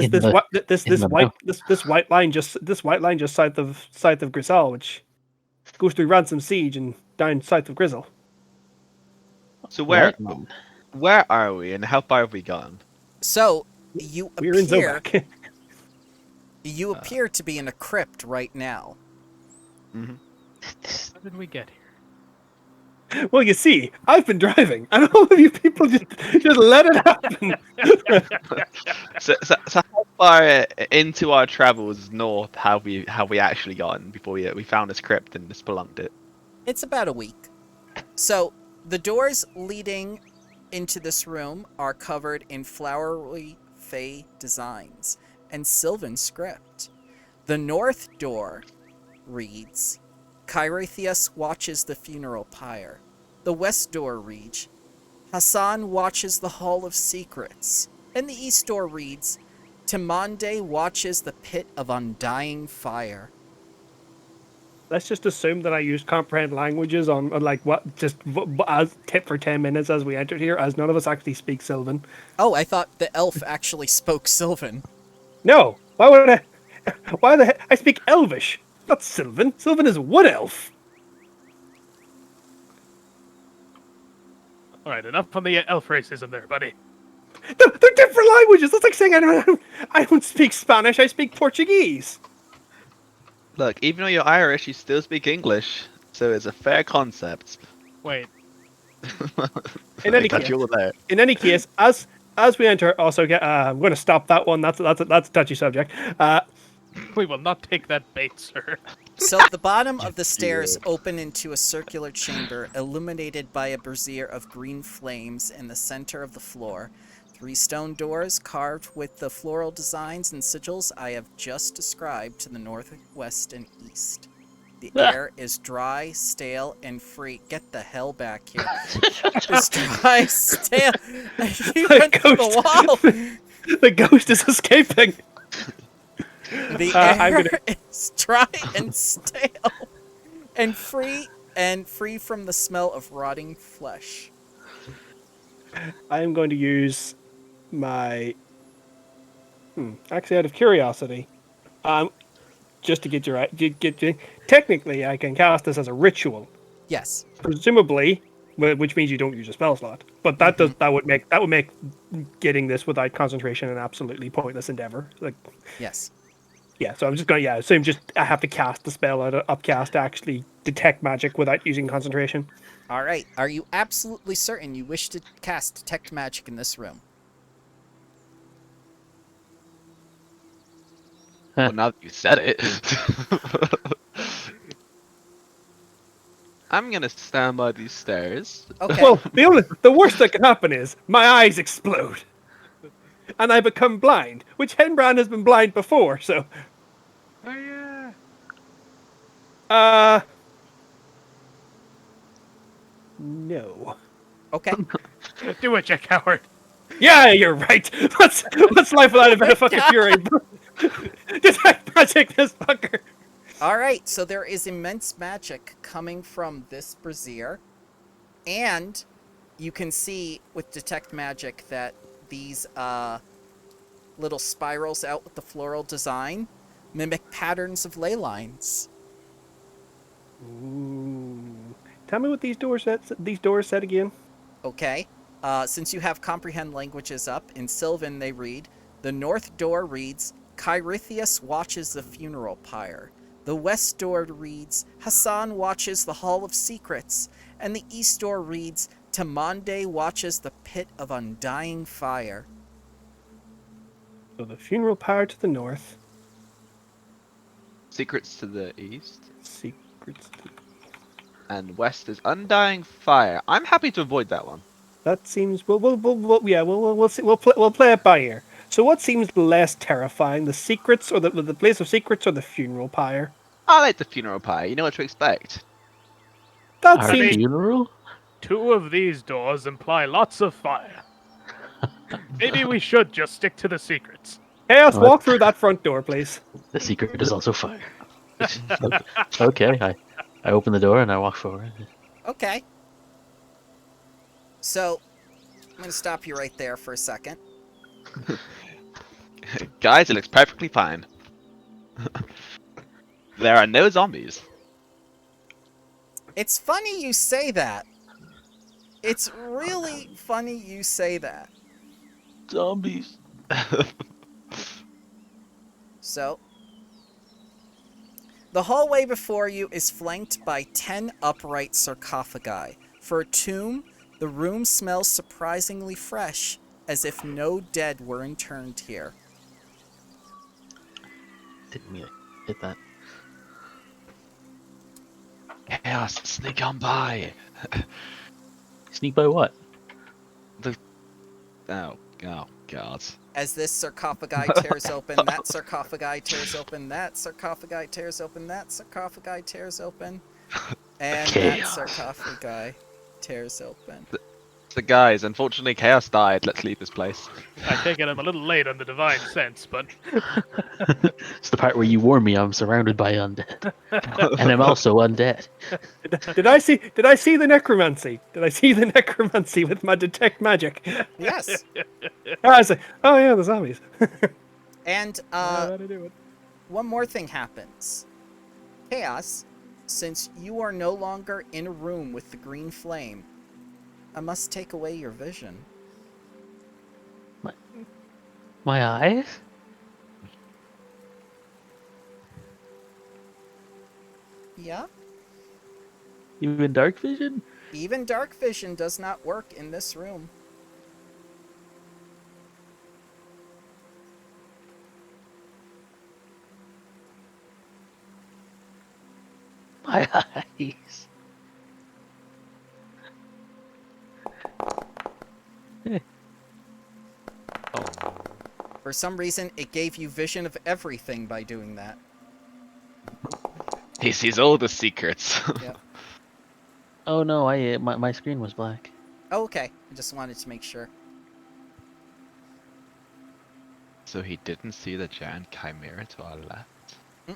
white line just south of Grizzle, which goes through Ransom Siege and down south of Grizzle. So where Right. are we, and how far have we gone? So, you We're in appear, Zobak. you appear to be in a crypt right now. How did we get here? Well, you see, I've been driving, and all of you people just let it happen. So how far into our travels north have we actually gotten before we found this crypt and spelunked it? It's about a week. So, the doors leading into this room are covered in flowery fey designs and Sylvan script. The north door reads, Kyrathius watches the funeral pyre. The west door reads, Hassan watches the Hall of Secrets. And the east door reads, Timande watches the Pit of Undying Fire. Let's just assume that I used comprehend languages on like what just as tip for 10 minutes as we entered here, as none of us actually speak Sylvan. Oh, I thought the elf actually spoke Sylvan. No, why would I? Why the heck? I speak Elvish, not Sylvan. Sylvan is wood elf. All right, enough on the elf racism there, buddy. They're different languages. That's like saying I don't speak Spanish. I speak Portuguese. Look, even though you're Irish, you still speak English, so it's a fair concept. Wait, In any That case, you were there. as we enter, also get. I'm going to stop that one. That's a touchy subject. we will not take that bait, sir. So the bottom of the stairs open into a circular chamber illuminated by a brazier of green flames in the center of the floor. 3 stone doors carved with the floral designs and sigils I have just described to the north, west, and east. The air is dry, stale, and free. Get the hell back here. It's dry, stale. You went through the wall. The ghost is escaping. The I'm air is dry and stale, and free from the smell of rotting flesh. I am going to use my. Actually, out of curiosity, just to get you. Technically, I can cast this as a ritual. Yes. Presumably, which means you don't use a spell slot. But that would make getting this without concentration an absolutely pointless endeavor. Like, Yes. yeah, so I'm just going. Yeah, so I have to cast the spell out of upcast to actually detect magic without using concentration. All right. Are you absolutely certain you wish to cast Detect Magic in this room? Well, now that you said it. I'm gonna stand by these stairs. Okay. Well, the worst that can happen is my eyes explode, and I become blind, which Henbrand has been blind before. So, Oh yeah. no. Okay. Do it, you coward. Yeah, you're right. What's life without a bit of fucking fury? Detect magic, this fucker. All right. So there is immense magic coming from this brazier, and you can see with Detect Magic that these little spirals out with the floral design mimic patterns of ley lines. Ooh. Tell me what these doors said again. Okay. Since you have Comprehend Languages up, in Sylvan they read, the north door reads, Cheirithius watches the funeral pyre. The west door reads, Hassan watches the Hall of Secrets. And the east door reads, Tamande watches the Pit of Undying Fire. So the funeral pyre to the north. Secrets to the east, Secrets. and west is Undying Fire. I'm happy to avoid that one. That seems. We'll see. We'll play it by ear. So what seems less terrifying, the secrets, or the place of secrets, or the funeral pyre? I like the funeral pyre. You know what to expect. That Our seems. funeral? 2 of these doors imply lots of fire. Maybe we should just stick to the secrets. Chaos, What? walk through that front door, please. The secret is also fire. Okay, I open the door and I walk forward. Okay. So, I'm going to stop you right there for a second. Guys, it looks perfectly fine. There are no zombies. It's funny you say that. It's really funny you say that. Zombies. So, the hallway before you is flanked by 10 upright sarcophagi. For a tomb, the room smells surprisingly fresh, as if no dead were interned here. Didn't mean to hit that. Chaos, sneak on by. Sneak by what? Oh God. As this sarcophagi tears open, that sarcophagi tears open, that sarcophagi tears open, that sarcophagi tears open, and that Chaos. sarcophagi tears open. So guys, unfortunately Chaos died. Let's leave this place. I take it I'm a little late on the divine sense, but It's the part where you warn me I'm surrounded by undead. And I'm also undead. Did I see the necromancy? Did I see the necromancy with my detect magic? Yes. I was like, oh yeah, the zombies. And How to do it. one more thing happens. Chaos, since you are no longer in a room with the green flame, I must take away your vision. My eyes? Yeah? Even dark vision? Even dark vision does not work in this room. My eyes. For some reason, it gave you vision of everything by doing that. He sees all the secrets. Yep. Oh no, my screen was black. Oh, okay. I just wanted to make sure. So he didn't see the giant chimera to our left.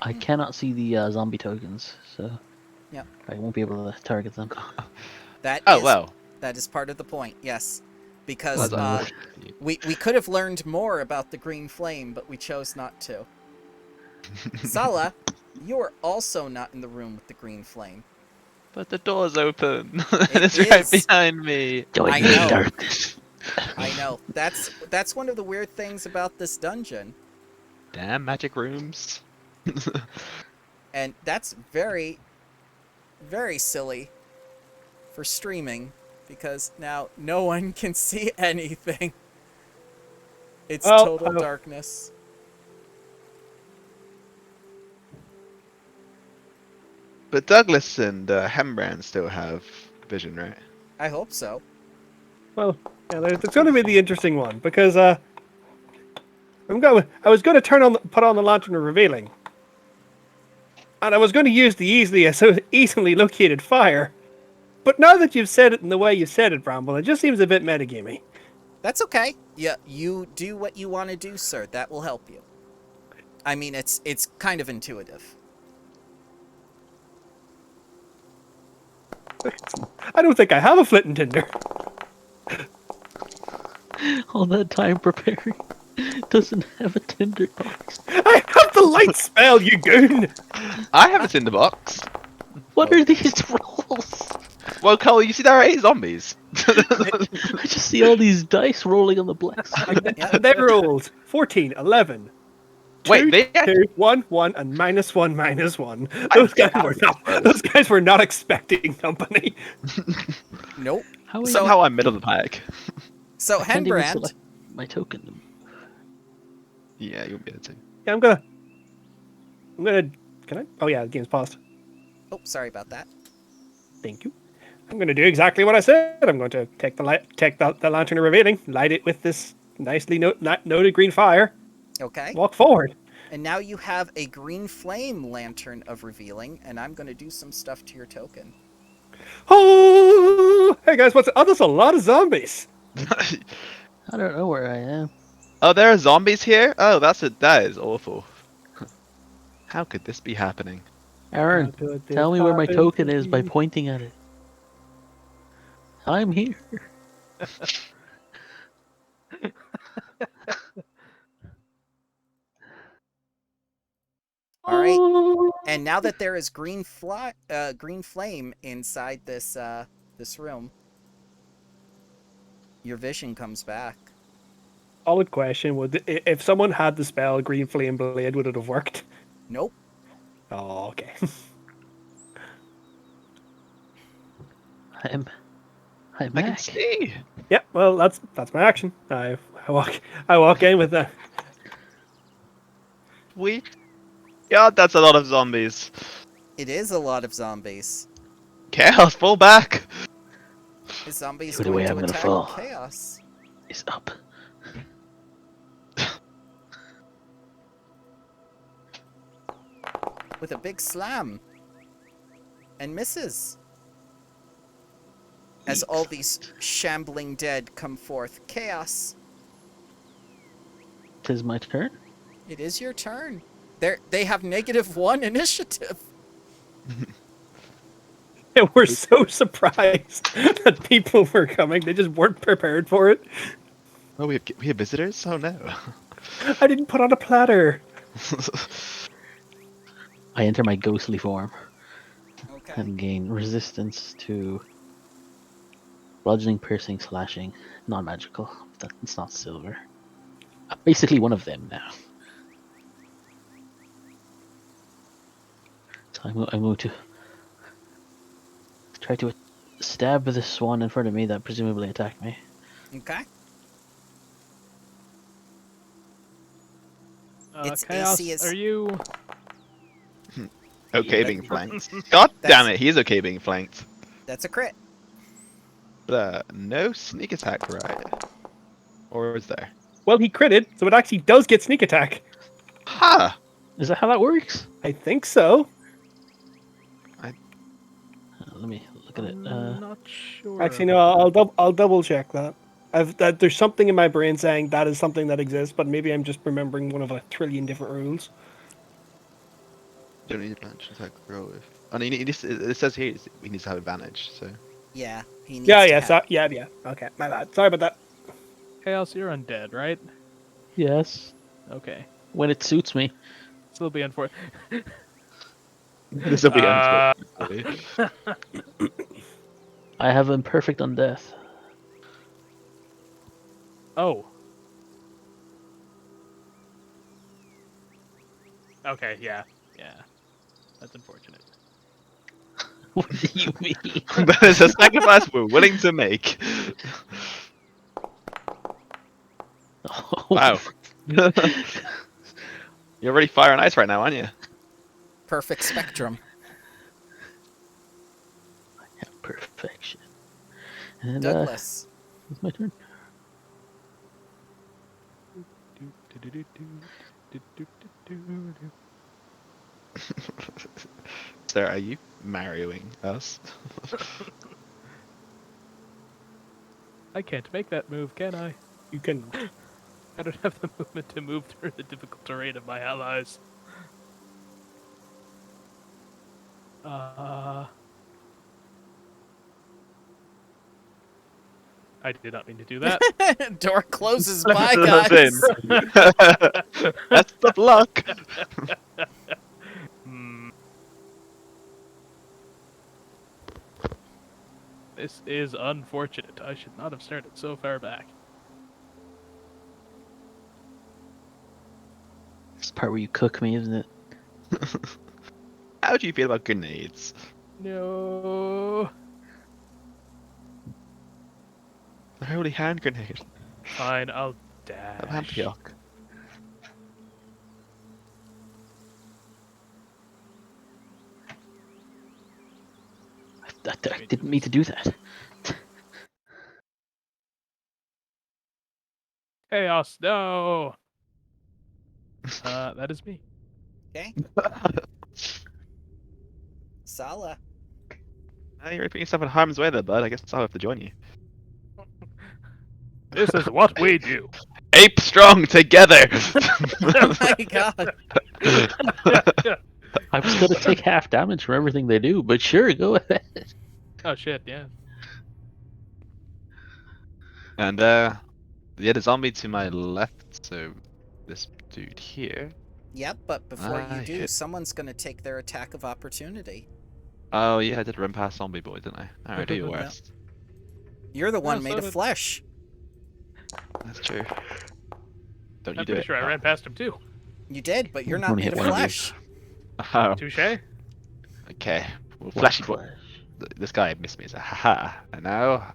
I cannot see the zombie tokens, so Yep. I won't be able to target them. That Oh is- well. That is part of the point, yes. Because Well, we could have learned more about the green flame, but we chose not to. Sala, you are also not in the room with the green flame. But the door's open, It and it's right is. behind me. Join I me in know. darkness. I know. That's one of the weird things about this dungeon. Damn magic rooms. And that's very, very silly for streaming, because now no one can see anything. It's Well, total darkness. But Douglas and Hembrand still have vision, right? I hope so. Well, yeah, it's going to be the interesting one because I was going to put on the lantern of revealing, and I was going to use the easily located fire. But now that you've said it in the way you said it, Bramble, it just seems a bit metagamey. That's okay. Yeah, you do what you want to do, sir. That will help you. I mean, it's kind of intuitive. I don't think I have a flint and tinder. All that time preparing doesn't have a tinderbox. I have the light spell, you goon! I have a tinderbox. What are these rolls? Well, Cole, you see there are 8 zombies. I just see all these dice rolling on the black side. Yeah. They rolled 14, 11, Wait, 2, they 2, 1, 1, and -1, -1. Those guys were not expecting company. Nope. How is somehow I'm middle of the pack. So, I can't even Henbrand, select my token? Yeah, you'll be able to. Yeah, I'm gonna. Can I? Oh yeah, the game's paused. oh, sorry about that. Thank you. I'm going to do exactly what I said. I'm going to take the lantern of revealing, light it with this nicely noted green fire, Okay. walk forward. And now you have a green flame lantern of revealing, and I'm going to do some stuff to your token. Oh, hey guys, what's? Oh, there's a lot of zombies. I don't know where I am. Oh, there are zombies here? Oh, that is awful. How could this be happening? Aaron, How could this tell me where my happen token to is by me? pointing at it. I'm here. All right. And now that there is green flame inside this this room, your vision comes back. Solid question. If someone had the spell Green Flame Blade, would it have worked? Nope. Oh, okay. I'm I can back. see. Yeah, well, that's my action. I walk in with that. God, that's a lot of zombies. It is a lot of zombies. Chaos, fall back! The zombies Who do we going have to in the attack fall? Chaos. It's up. With a big slam. And misses. As all these shambling dead come forth. Chaos. 'Tis my turn. It is your turn. They have -1 initiative. And we're so surprised that people were coming. They just weren't prepared for it. Oh, we have visitors? Oh no. I didn't put on a platter. I enter my ghostly form Okay. and gain resistance to bludgeoning, piercing, slashing, non-magical. That's not silver. I'm basically one of them now. So I'm going to try to stab this one in front of me that presumably attacked me. Okay. Its Chaos, AC is- are you? Okay being flanked. God damn That's- it, he is okay being flanked. That's a crit. But no sneak attack, right? Or is there? Well, he critted, so it actually does get sneak attack. Ha! Is that how that works? I think so. Let me look at it. I'm not sure. Actually, no. I'll double check that. There's something in my brain saying that is something that exists, but maybe I'm just remembering one of a trillion different rules. Don't need advantage attack roll if. And it says here he needs to have advantage, so. Yeah. He needs Yeah, to yeah, have- yeah. Okay, my bad. Sorry about that. Chaos, you're undead, right? Yes. Okay. When it suits me. Still be unfortunate. This will be Uh, unfortunate. I have imperfect on death. Oh. Okay, yeah. Yeah. That's unfortunate. What do you mean? But it's a sacrifice we're willing to make. Oh, Wow. You're already fire and ice right now, aren't you? Perfect spectrum. perfection. And Douglas. it's my turn. Sir, are you marrying us? I can't make that move, can I? You can. I don't have the movement to move through the difficult terrain of my allies. I did not mean to do that. Door closes. Let Bye, us guys. in. That's the luck. This is unfortunate. I should not have started so far back. It's the part where you cook me, isn't it? How do you feel about grenades? No. The holy hand grenade. Fine, I'll dash. Lampioc. I didn't mean to do that. Chaos, no! That is me. Okay. Sala. Now you're putting yourself in harm's way there, bud. I guess I'll have to join you. This is what we do. Ape strong together! Oh my god. I was gonna take half damage from everything they do, but sure, go ahead. Oh shit, yeah. And the other zombie to my left, so this dude here. Yep, but before you do, hit. someone's gonna take their attack of opportunity. Oh yeah, I did run past zombie boy, didn't I? Alright, do your Yeah. worst. You're the one so made of did- flesh. That's true. Don't you I'm do pretty it? sure I ran past him too. You did, but you're not Only made hit of one of you. flesh. Oh, Touche. okay. Well, fleshy boy. This guy missed me as a haha. And now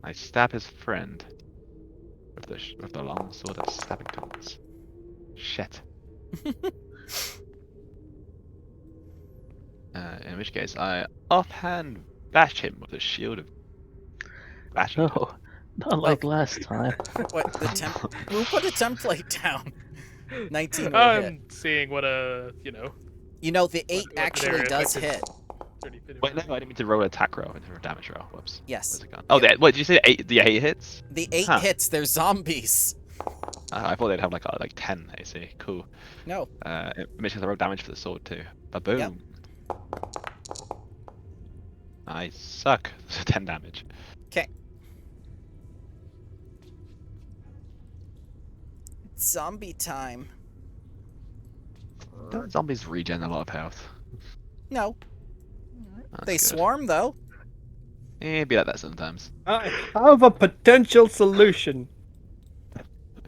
I stab his friend with the long sword of stabbing tools. Shit. In which case, I offhand bash him with a shield of bashing. No, not like last time. What the who put a template down? 19 will hit. I'm seeing what You know the 8 what actually area does affected. hit. Wait, no, I didn't mean to roll an attack roll instead of a damage roll. Whoops. Yes. Where's it gone? Oh, what did you say? The 8 hits? The 8 Huh. hits. They're zombies. I thought they'd have like 10 AC. Cool. No. It makes I roll damage for the sword too. Ba-boom. Yep. I suck. 10 damage. Okay. Zombie time. Don't zombies regen a lot of health? No. That's They good. swarm though. Be like that sometimes. I have a potential solution.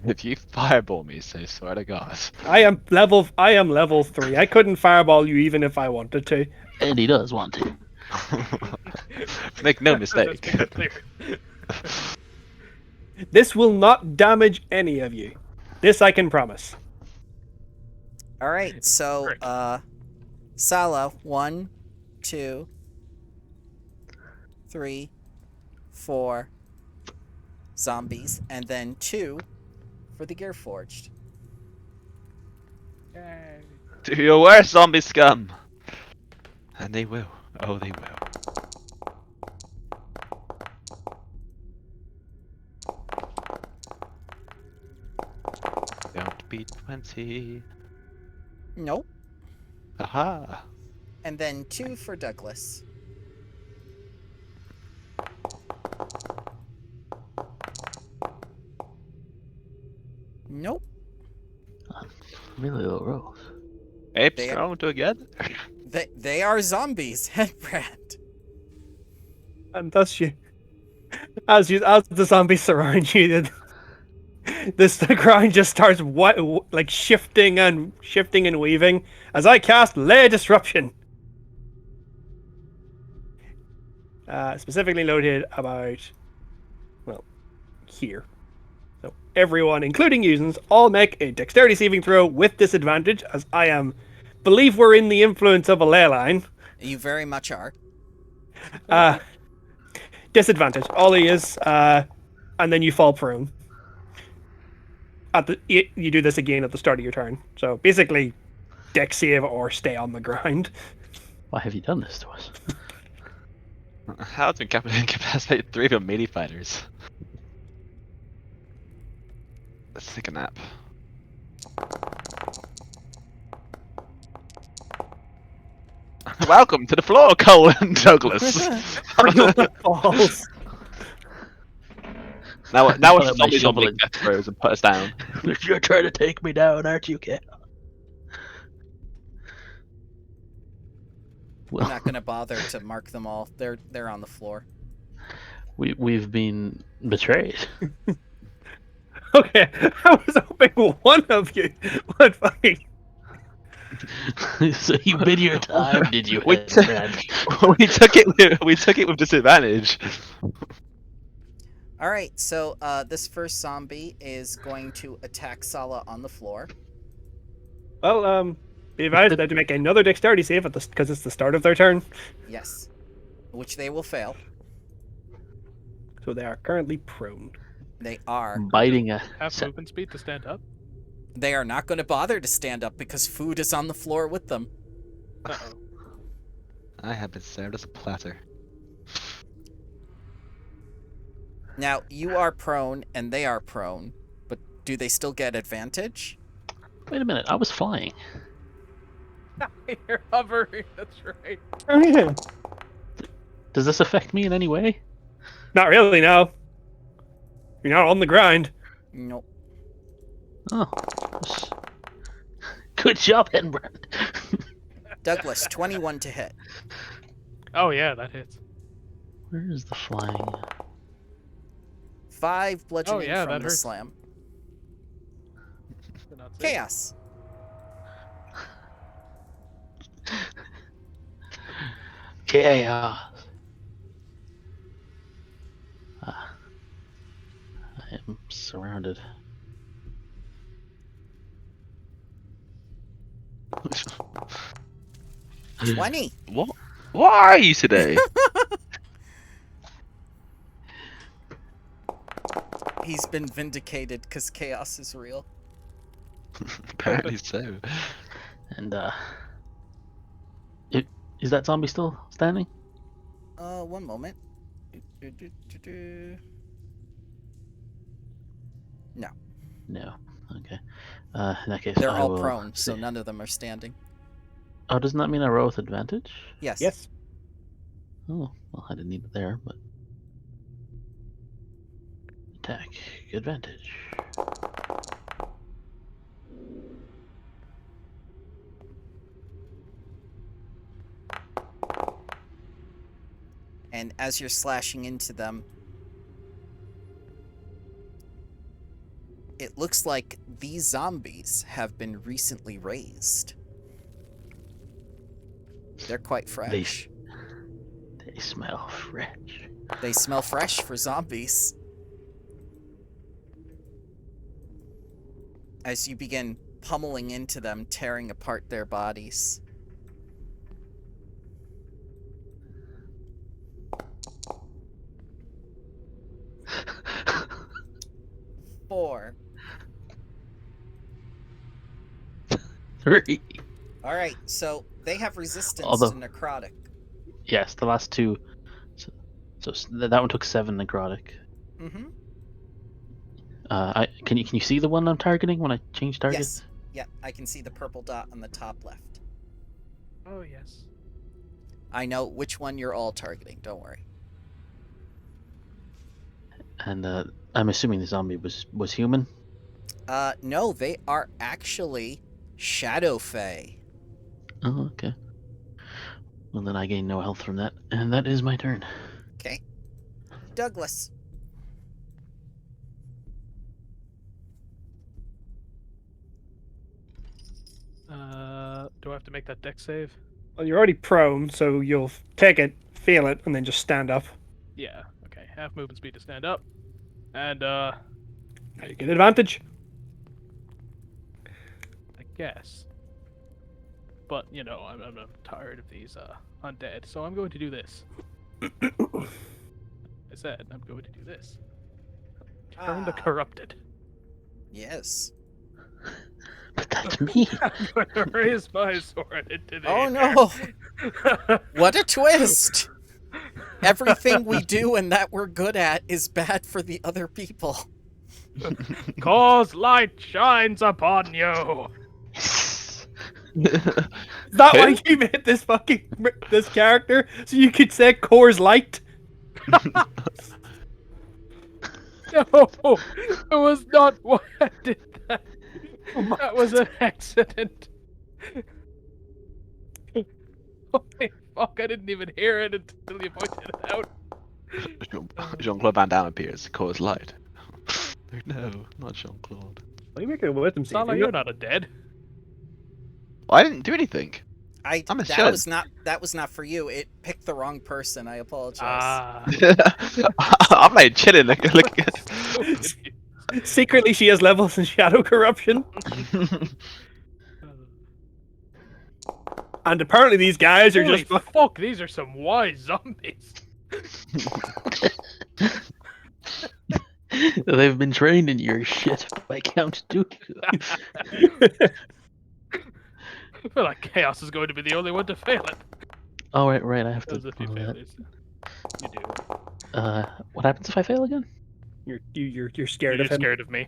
If you fireball me, so swear to God. I am level 3. I couldn't fireball you even if I wanted to. And he does want to. Make no Let's mistake. make that clear. This will not damage any of you. This I can promise. All right. So, Great. Sala, 1, 2, 3, 4 zombies, and then 2 for the Gear Forged. Yay. Do your worst, zombie scum! And they will. Oh, they will. Don't be 20. Nope. Aha! And then 2 for Douglas. Nope. Really low rolls. Ape They- strong together. They are zombies, Headbrand. And thus as the zombies surround you, the ground just starts like shifting and weaving as I cast Lay Disruption. Specifically located about, well, here. So everyone, including users, all make a dexterity saving throw with disadvantage, as I believe we're in the influence of a ley line. You very much are. Disadvantage. All he is, and then you fall prone. You do this again at the start of your turn. So basically, dex save or stay on the ground. Why have you done this to us? How to incapacitate 3 of your melee fighters? Let's take a nap. Welcome to the floor, Cole and Douglas. Falls. now Pull we're out my zombies shovel on death throws and put us down. You're trying to take me down, aren't you, kid? I'm not gonna bother to mark them all. They're on the floor. We've been betrayed. Okay, I was hoping one of you would fucking. So you bid your time, did you? We took it with disadvantage. All right, so this first zombie is going to attack Sala on the floor. Well, be advised they have to make another dexterity save because it's the start of their turn. Yes, which they will fail. So they are currently prone. They are. Biting a Half movement speed to stand up. They are not going to bother to stand up because food is on the floor with them. Uh-oh. I have been served as a platter. Now, you are prone and they are prone, but do they still get advantage? Wait a minute, I was flying. You're hovering. That's right. Oh yeah. Does this affect me in any way? Not really, no. You're not on the ground. Nope. Oh. Good job, Edward. Douglas, 21 to hit. Oh yeah, that hits. Where is the flying? 5 bludgeoning yeah, from that the hurts. slam. Did not see. Chaos. Chaos. I am surrounded. 20. What are you today? He's been vindicated because chaos is real. Apparently so. And is that zombie still standing? One moment. No. Okay. In that case, They're I all will prone, so see. none of them are standing. Oh, doesn't that mean I roll with advantage? Yes. Yes. Oh, well, I didn't need it there, but attack advantage. And as you're slashing into them, it looks like these zombies have been recently raised. They're quite fresh. They smell fresh. They smell fresh for zombies. As you begin pummeling into them, tearing apart their bodies. Four. 3. All right, so they have resistance Although- to necrotic. Yes, the last two. So that one took 7 necrotic. Mm-hmm. Can you see the one I'm targeting when I change target? Yes. Yeah, I can see the purple dot on the top left. Oh yes. I know which one you're all targeting. Don't worry. And I'm assuming the zombie was human. No, they are actually Shadow Fae. Oh, okay. And then I gain no health from that, and that is my turn. Okay. Douglas. Do I have to make that deck save? Well, you're already prone, so you'll take it, feel it, and then just stand up. Yeah. Okay. Half movement speed to stand up, and Now you get advantage. I guess. But you know, I'm tired of these undead, so I'm going to do this. I said I'm going to do this. Turn the corrupted. Yes. But that's me. I'm going to raise my sword into the Oh air. no! What a twist! Everything we do and that we're good at is bad for the other people. Cause light shines upon you. Is that why you made this character? So you could say Core's Light? No, it was not why I did that. That was an accident. Holy fuck, I didn't even hear it until you pointed it out. Jean-Claude Van Damme appears to cause light. No, not Jean-Claude. Why are you making a wisdom save? Sala, you're not a dead. I didn't do anything. I'm a that shed. was not for you. It picked the wrong person. I apologize. Ah. I'm like chilling. Look. Secretly, she has levels in Shadow Corruption. And apparently these guys are Holy just... fuck, these are some wise zombies. They've been trained in your shit by Count Dooku. I feel like Chaos is going to be the only one to fail it. Oh, right, I have to Those are a few follow that. failures. You do. What happens if I fail again? You're scared You're of him. scared of me.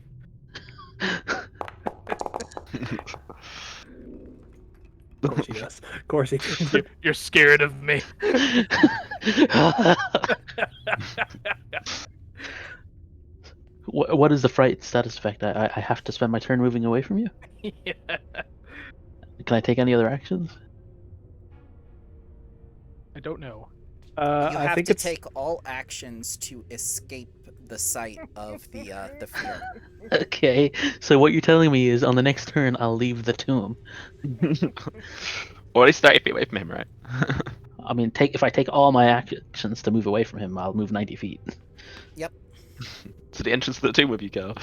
Of course he does. Of course he does. You're scared of me. What is the fright status effect? I have to spend my turn moving away from you? Yeah. Can I take any other actions? I don't know. You I have think to it's... take all actions to escape the site of the field. Okay, so what you're telling me is on the next turn I'll leave the tomb. Or at least 30 feet away from him, right? I mean, if I take all my actions to move away from him, I'll move 90 feet. Yep. To the entrance to the tomb with you go.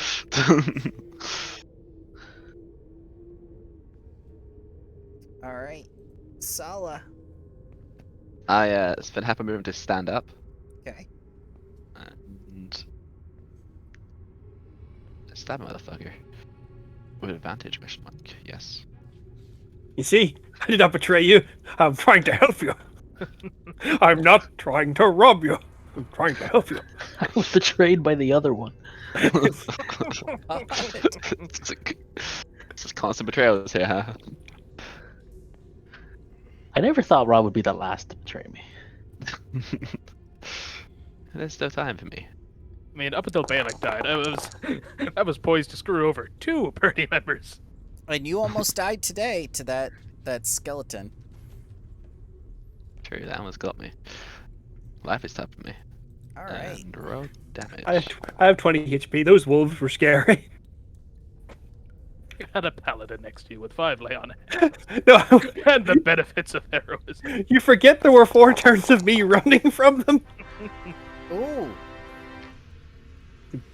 All right, Sala. I spent half a movement to stand up Okay. and stab a motherfucker with advantage. Question mark. Yes. You see, I did not betray you. I'm trying to help you. I'm not trying to rob you. I'm trying to help you. I was betrayed by the other one. This is constant betrayals here, huh? I never thought Rob would be the last to betray me. There's still time for me. I mean, up until Balak died, I was poised to screw over 2 party members. And you almost died today to that skeleton. True, that almost got me. Life is tough for me. All right. And roll damage. I have 20 HP. Those wolves were scary. You had a paladin next to you with 5 lay on it. No, And the benefits of heroism. you forget there were 4 turns of me running from them. Ooh.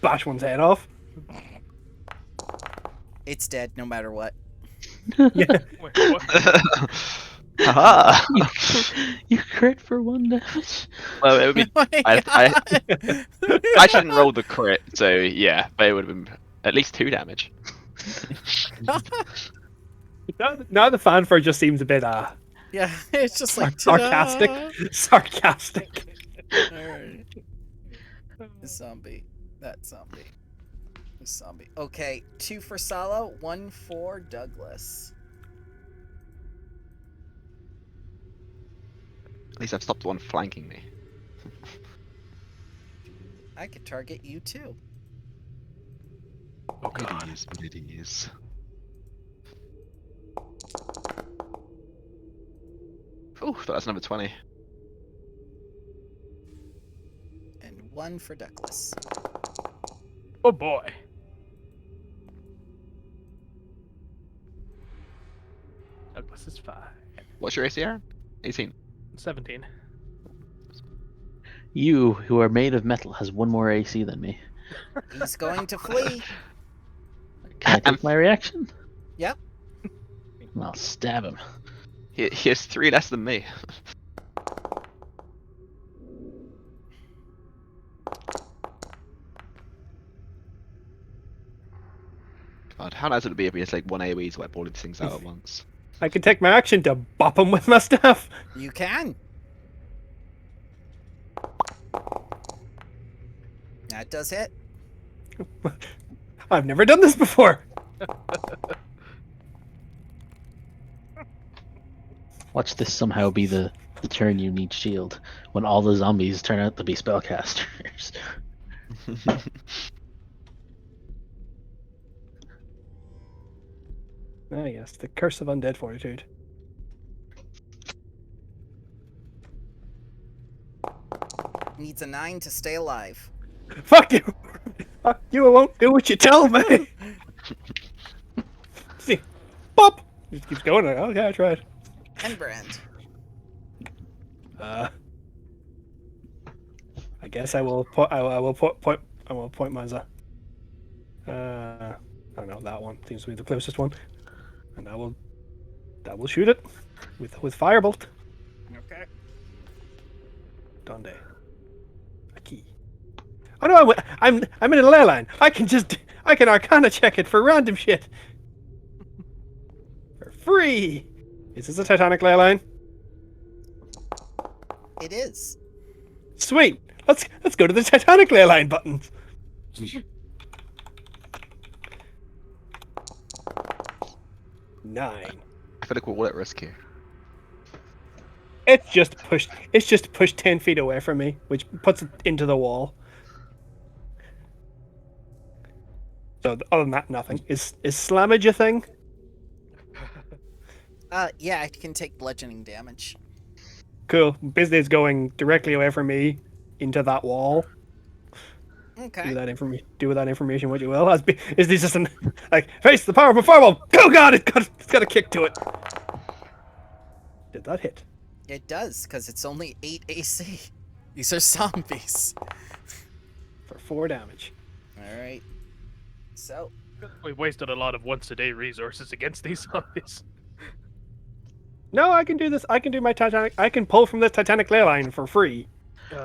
Bash one's head off. It's dead no matter what. Yeah. Wait, what? Haha! You crit for 1 damage. Well, it would be. Oh my I shouldn't roll the crit, so yeah, but it would have been at least 2 damage. Now the fanfare just seems a bit Yeah, it's just like sarcastic. ta-da! Sarcastic. Alright. Zombie. That zombie. This zombie. Okay, 2 for Sala, 1 for Douglas. At least I've stopped one flanking me. I could target you too. Oh god. It is. Oh, that's number 20. And 1 for Douglas. Oh boy. Douglas is 5. What's your AC, Aaron? 18. 17. You, who are made of metal, has 1 more AC than me. He's going to flee. Can I take my reaction? Yep. I'll stab him. He has 3 less than me. God, how nice would it be if he has like 1 AoE to wipe all of these things out at once? I can take my action to bop him with my staff. You can. That does hit. I've never done this before. Watch this somehow be the turn you need shield when all the zombies turn out to be spellcasters. Ah, yes, the curse of undead fortitude. Needs a 9 to stay alive. Fuck you! Fuck you! I won't do what you tell me. See, pop. Just keeps going. Oh yeah, I tried. And Brand. I guess I will put. I will point. I will point mine. I don't know. That one seems to be the closest one, and I will shoot it with firebolt. Okay. Donde. A key. Oh no! I'm in a ley line. I can Arcana check it for random shit. For free. Is this a Titanic ley line? It is. Sweet. Let's go to the Titanic ley line buttons. 9. I feel like we're all at risk here. It's just pushed 10 feet away from me, which puts it into the wall. So other than that, nothing. Is slammage a thing? Yeah, I can take bludgeoning damage. Cool. Basically, it's going directly away from me into that wall. Okay. Do with that information what you will. Is this just like face the powerful fireball? Oh god, it's got a kick to it. Did that hit? It does, because it's only 8 AC. These are zombies. For 4 damage. Alright. So, We've wasted a lot of once-a-day resources against these zombies. No, I can do this. I can do my Titanic. I can pull from the Titanic ley line for free.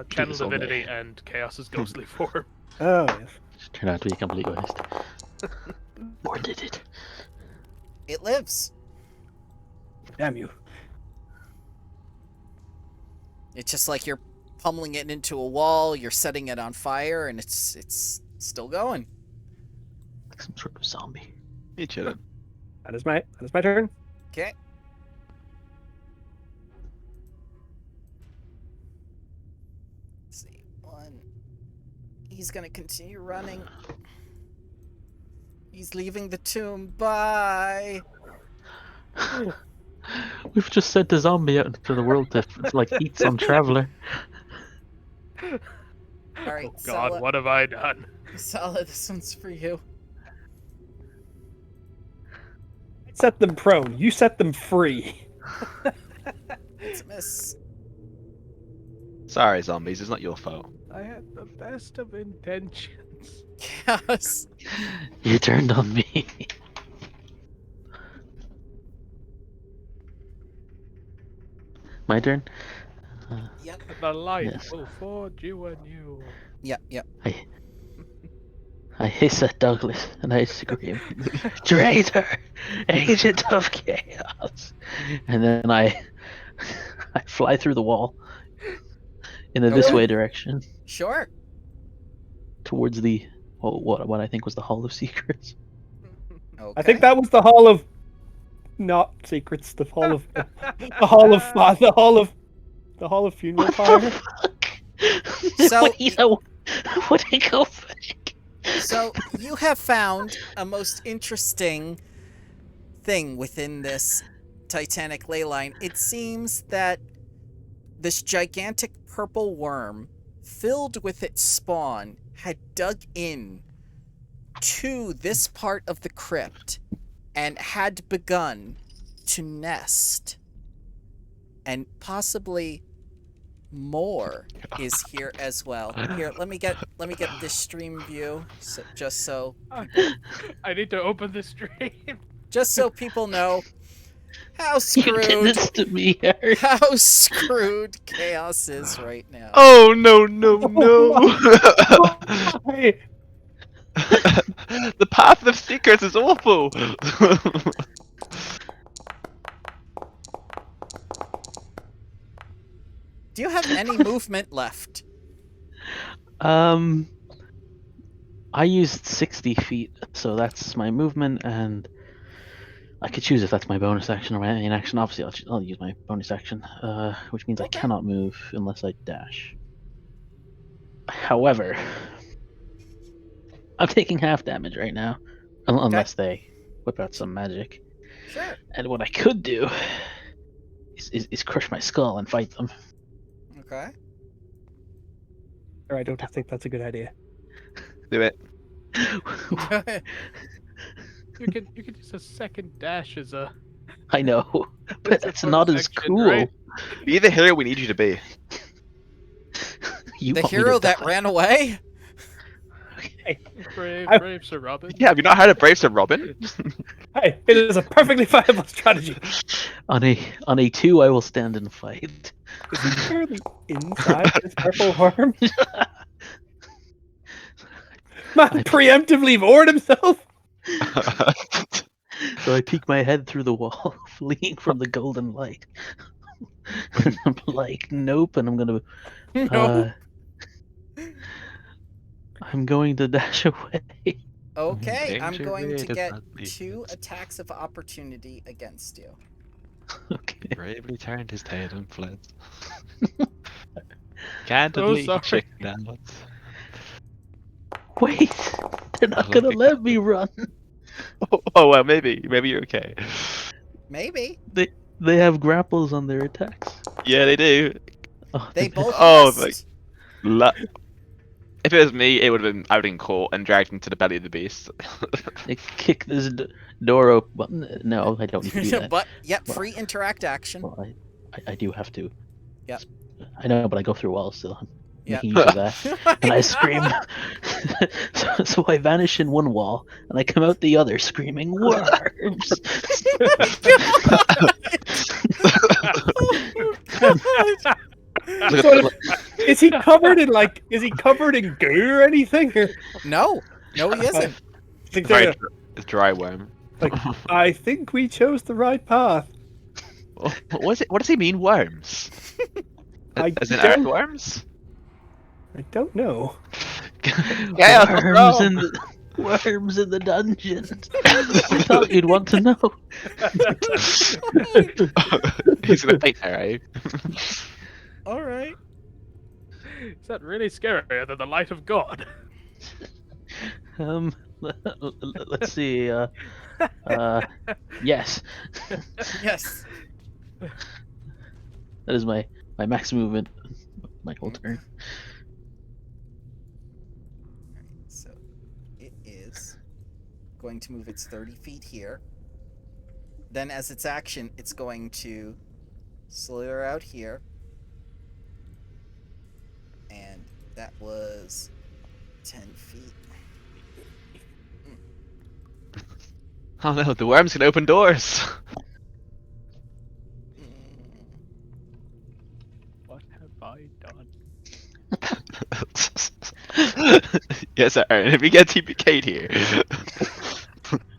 Channel this all Divinity day. and Chaos's ghostly form. Oh, yes. Turned out to be a complete waste. Or did it? it lives. Damn you. It's just like you're pummeling it into a wall, you're setting it on fire, and it's still going. Like some sort of zombie. Hey, chillin'. That is my turn. Okay. Let's see. 1. He's gonna continue running. He's leaving the tomb. Bye. We've just sent a zombie out into the world to like eat some traveler. Alright, Oh god, what have I done? Sala, this one's for you. Set them prone. You set them free. It's a miss. Sorry, zombies. It's not your fault. I had the best of intentions. Yes. You turned on me. My turn? Yep. The light Yes. will forge you anew. Yep. I hiss at Douglas and I scream, "Traitor! Agent of Chaos!" And then I fly through the wall in the this Okay. way direction Sure. towards the what I think was the Hall of Secrets. Okay. I think that was the Hall of not secrets. The Hall of the Hall of funeral pyre. So- What did it go for? So, you have found a most interesting thing within this Titanic ley line, it seems that this gigantic purple worm, filled with its spawn, had dug in to this part of the crypt and had begun to nest. And possibly more is here as well. Here, let me get this stream view, just so I need to open the stream. just so people know how You did screwed this to me, Harry. how screwed Chaos is right now. Oh no no no! Why? The path of secrets is awful. Do you have any movement left? I used 60 feet, so that's my movement, and I could choose if that's my bonus action or my main action. Obviously, I'll use my bonus action, which means I Okay. cannot move unless I dash. However, I'm taking half damage right now, unless they whip out some magic. Sure. And what I could do is crush my skull and fight them. Okay. Or I don't think that's a good idea. Do it. You can use a second dash as a. I know, but it's not as section, cool. right? Be the hero we need you to be. You The want me to hero that die. ran away? Brave Sir Robin. Yeah, have you not heard of Brave Sir Robin? Hey, it is a perfectly viable strategy. On a 2, I will stand and fight. Is he currently inside this purple worm? Man preemptively moored himself. So I peek my head through the wall, fleeing from the golden light. And I'm like, nope, and I'm gonna. No. I'm going to dash away. Okay, I'm Danger going to rate is get not the 2 best. attacks of opportunity against you. Okay. Bravely turned his tail and fled. Can't So believe sorry. chicken out. Wait, they're not don't gonna think let me run. Oh well, maybe you're okay. Maybe. They have grapples on their attacks. Yeah, they do. Oh, They both Oh, missed. If it was me, it would have been out in court and dragged into the belly of the beast. They kick this door open. No, I don't need to do that. But, yep, Well- free interact action. Well, I do have to. Yep. I know, but I go through walls still. I'm Yep. making use of that. And I scream. so I vanish in one wall, and I come out the other screaming, worms! So, is he covered in goo or anything? Or, No, he isn't. like, Very they're- it's dry worm. like, I think we chose the right path. What does he mean, worms? I As in don't- earthworms? I don't know. Yeah, Worms in the dungeon. I thought you'd want to know. He's gonna fight her, eh? All right. Is that really scarier than the light of God? Let's see. Yes, Yes. that is my max movement. My whole turn. So it is going to move its 30 feet here. Then as its action, it's going to slither out here. And that was 10 feet. Oh no, the worms can open doors. What have I done? Yes, Aaron, if we get TPK'd here,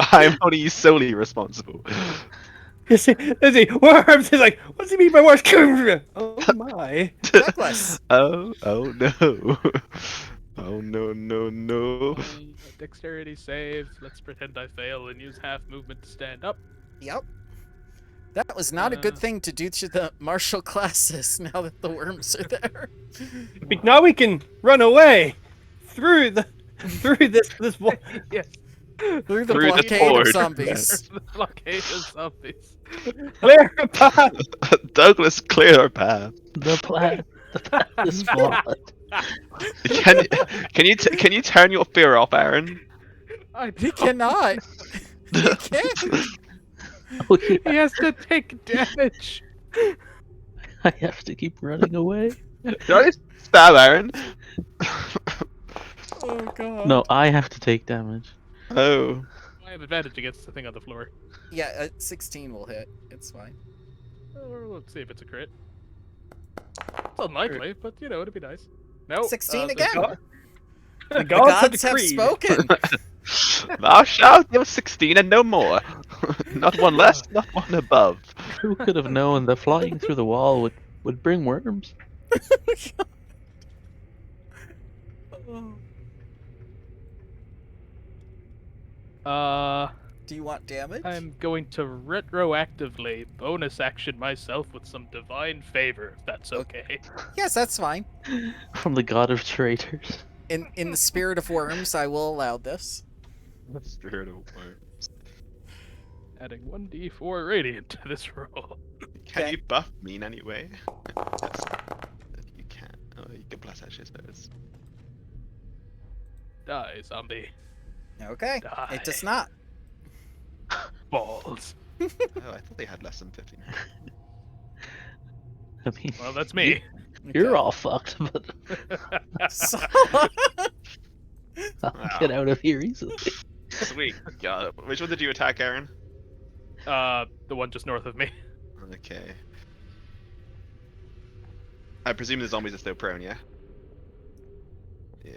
I'm only solely responsible. Is he worms? He's like, what's he mean by worms? Oh my! Douglas. Oh no. Oh no. Dexterity save. Let's pretend I fail and use half movement to stand up. Yep. That was not a good Uh. thing to do to the martial classes now that the worms are there. Now we can run away through this wall. Yes. Through the Through the blockade of board. zombies. The blockade of zombies. Clear a path. Douglas, clear our path. The path is flawed. Can you turn your fear off, Aaron? He cannot. He can't. Oh, yeah. He has to take damage. I have to keep running away. Did I just stab Aaron? Oh god. No, I have to take damage. Oh. I have advantage against the thing on the floor. Yeah, 16 will hit. It's fine. Let's see if it's a crit. It's unlikely, but you know, it'd be nice. No. 16 the again. god- The The gods have gods have decreed. spoken. Thou shalt give 16 and no more. Not one less, not one above. Who could have known that flying through the wall would bring worms? Do you want damage? I'm going to retroactively bonus action myself with some divine favor, if that's okay. Yes, that's fine. From the god of traitors. In the spirit of worms, I will allow this. Spirit of worms. Adding 1d4 radiant to this roll. Can Okay. you buff me in any way? Yes. You can. Oh, you can plus actually, I suppose. Die, zombie. Okay. Die. It does not. Balls. Oh, I thought they had less than 15. I mean, Well, that's me. you're all fucked, but So- I'll get out of here easily. Sweet. God. Which one did you attack, Aaron? The one just north of me. Okay. I presume the zombies are still prone, yeah?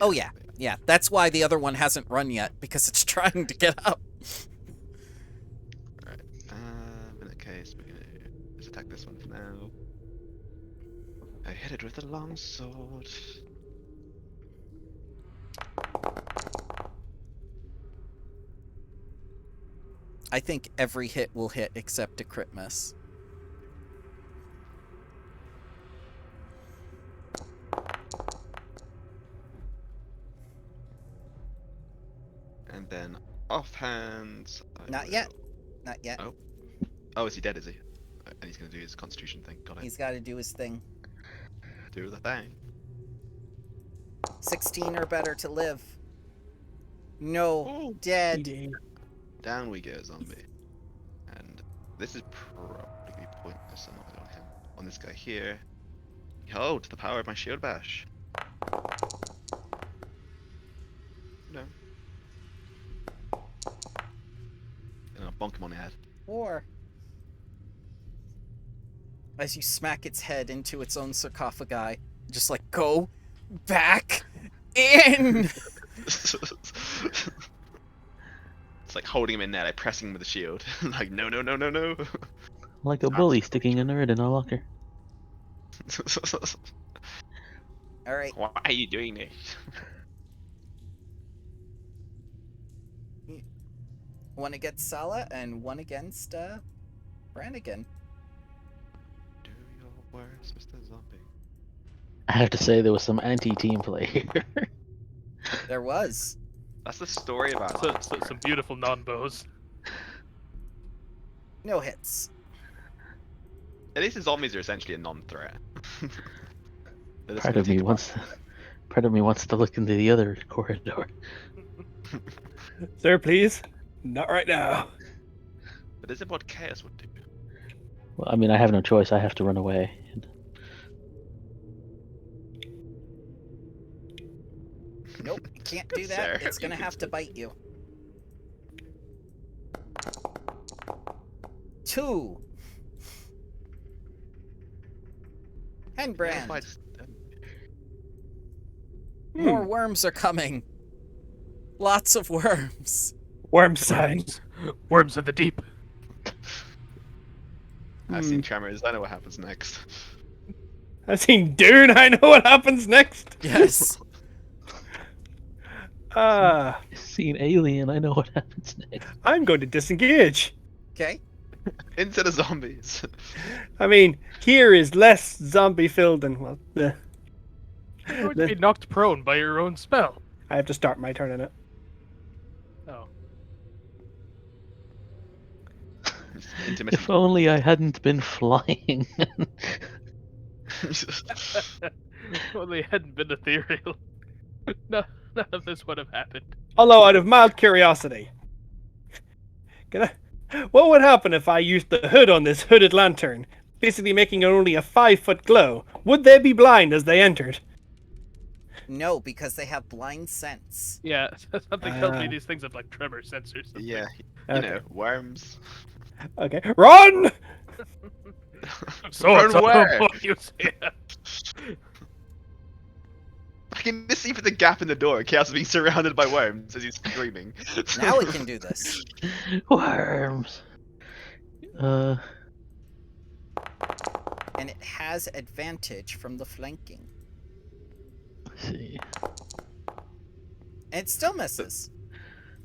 Oh yeah, yeah. That's why the other one hasn't run yet, because it's trying to get up. Alright. In that case, we're gonna just attack this one for now. I hit it with a long sword. I think every hit will hit except a crit miss. And then offhand. I Not will- yet. Not yet. Oh. Oh, is he dead, is he? And he's gonna do his constitution thing. Got it. He's got to do his thing. Do the thing. 16 or better to live. No. Oh, Dead. down we go, zombie. And this is probably pointless. I'm not going on him. On this guy here. Behold, the power of my shield bash. No. And I'll bonk him on the head. Or as you smack its head into its own sarcophagi, just like go back in. It's like holding him in there, like pressing him with a shield. Like, no, no, no, no, no. Like a bully sticking a nerd in a locker. All right. Why are you doing this? One against Sala and one against Brannigan. Do your worst, Mr. Zombie. I have to say there was some anti-team play here. There was. That's the story about it. Some beautiful non-bows. No hits. At least the zombies are essentially a non-threat. They're just Part gonna of me take them wants to look into the other corridor. Sir, please. Not right now. But this is what chaos would do. Well, I mean, I have no choice. I have to run away. Nope, you can't do that. Sir, It's gonna you have to bite you. 2. Henbrand. More worms are coming. Lots of worms. Worm sign. Worms of the deep. I've seen Tremors, I know what happens next. I've seen Dune. I know what happens next. Yes. Seen Alien, I know what happens next. I'm going to disengage. Okay. Into the zombies. I mean, here is less zombie filled than well. You're going to be knocked prone by your own spell. I have to start my turn in it. Oh. intermittent. If only I hadn't been flying. Only it hadn't been ethereal. No, none of this would have happened. Although, out of mild curiosity, what would happen if I used the hood on this hooded lantern, basically making it only a 5-foot glow? Would they be blind as they entered? No, because they have blind sense. Yeah, something tells me Ah. these things have like tremor sensors. Yeah, you Okay. know, worms. Okay. Run! So Run where? you see it. I can just see through the gap in the door. Chaos is being surrounded by worms as he's screaming. Now we can do this. Worms. And it has advantage from the flanking. Let's see. And it still misses.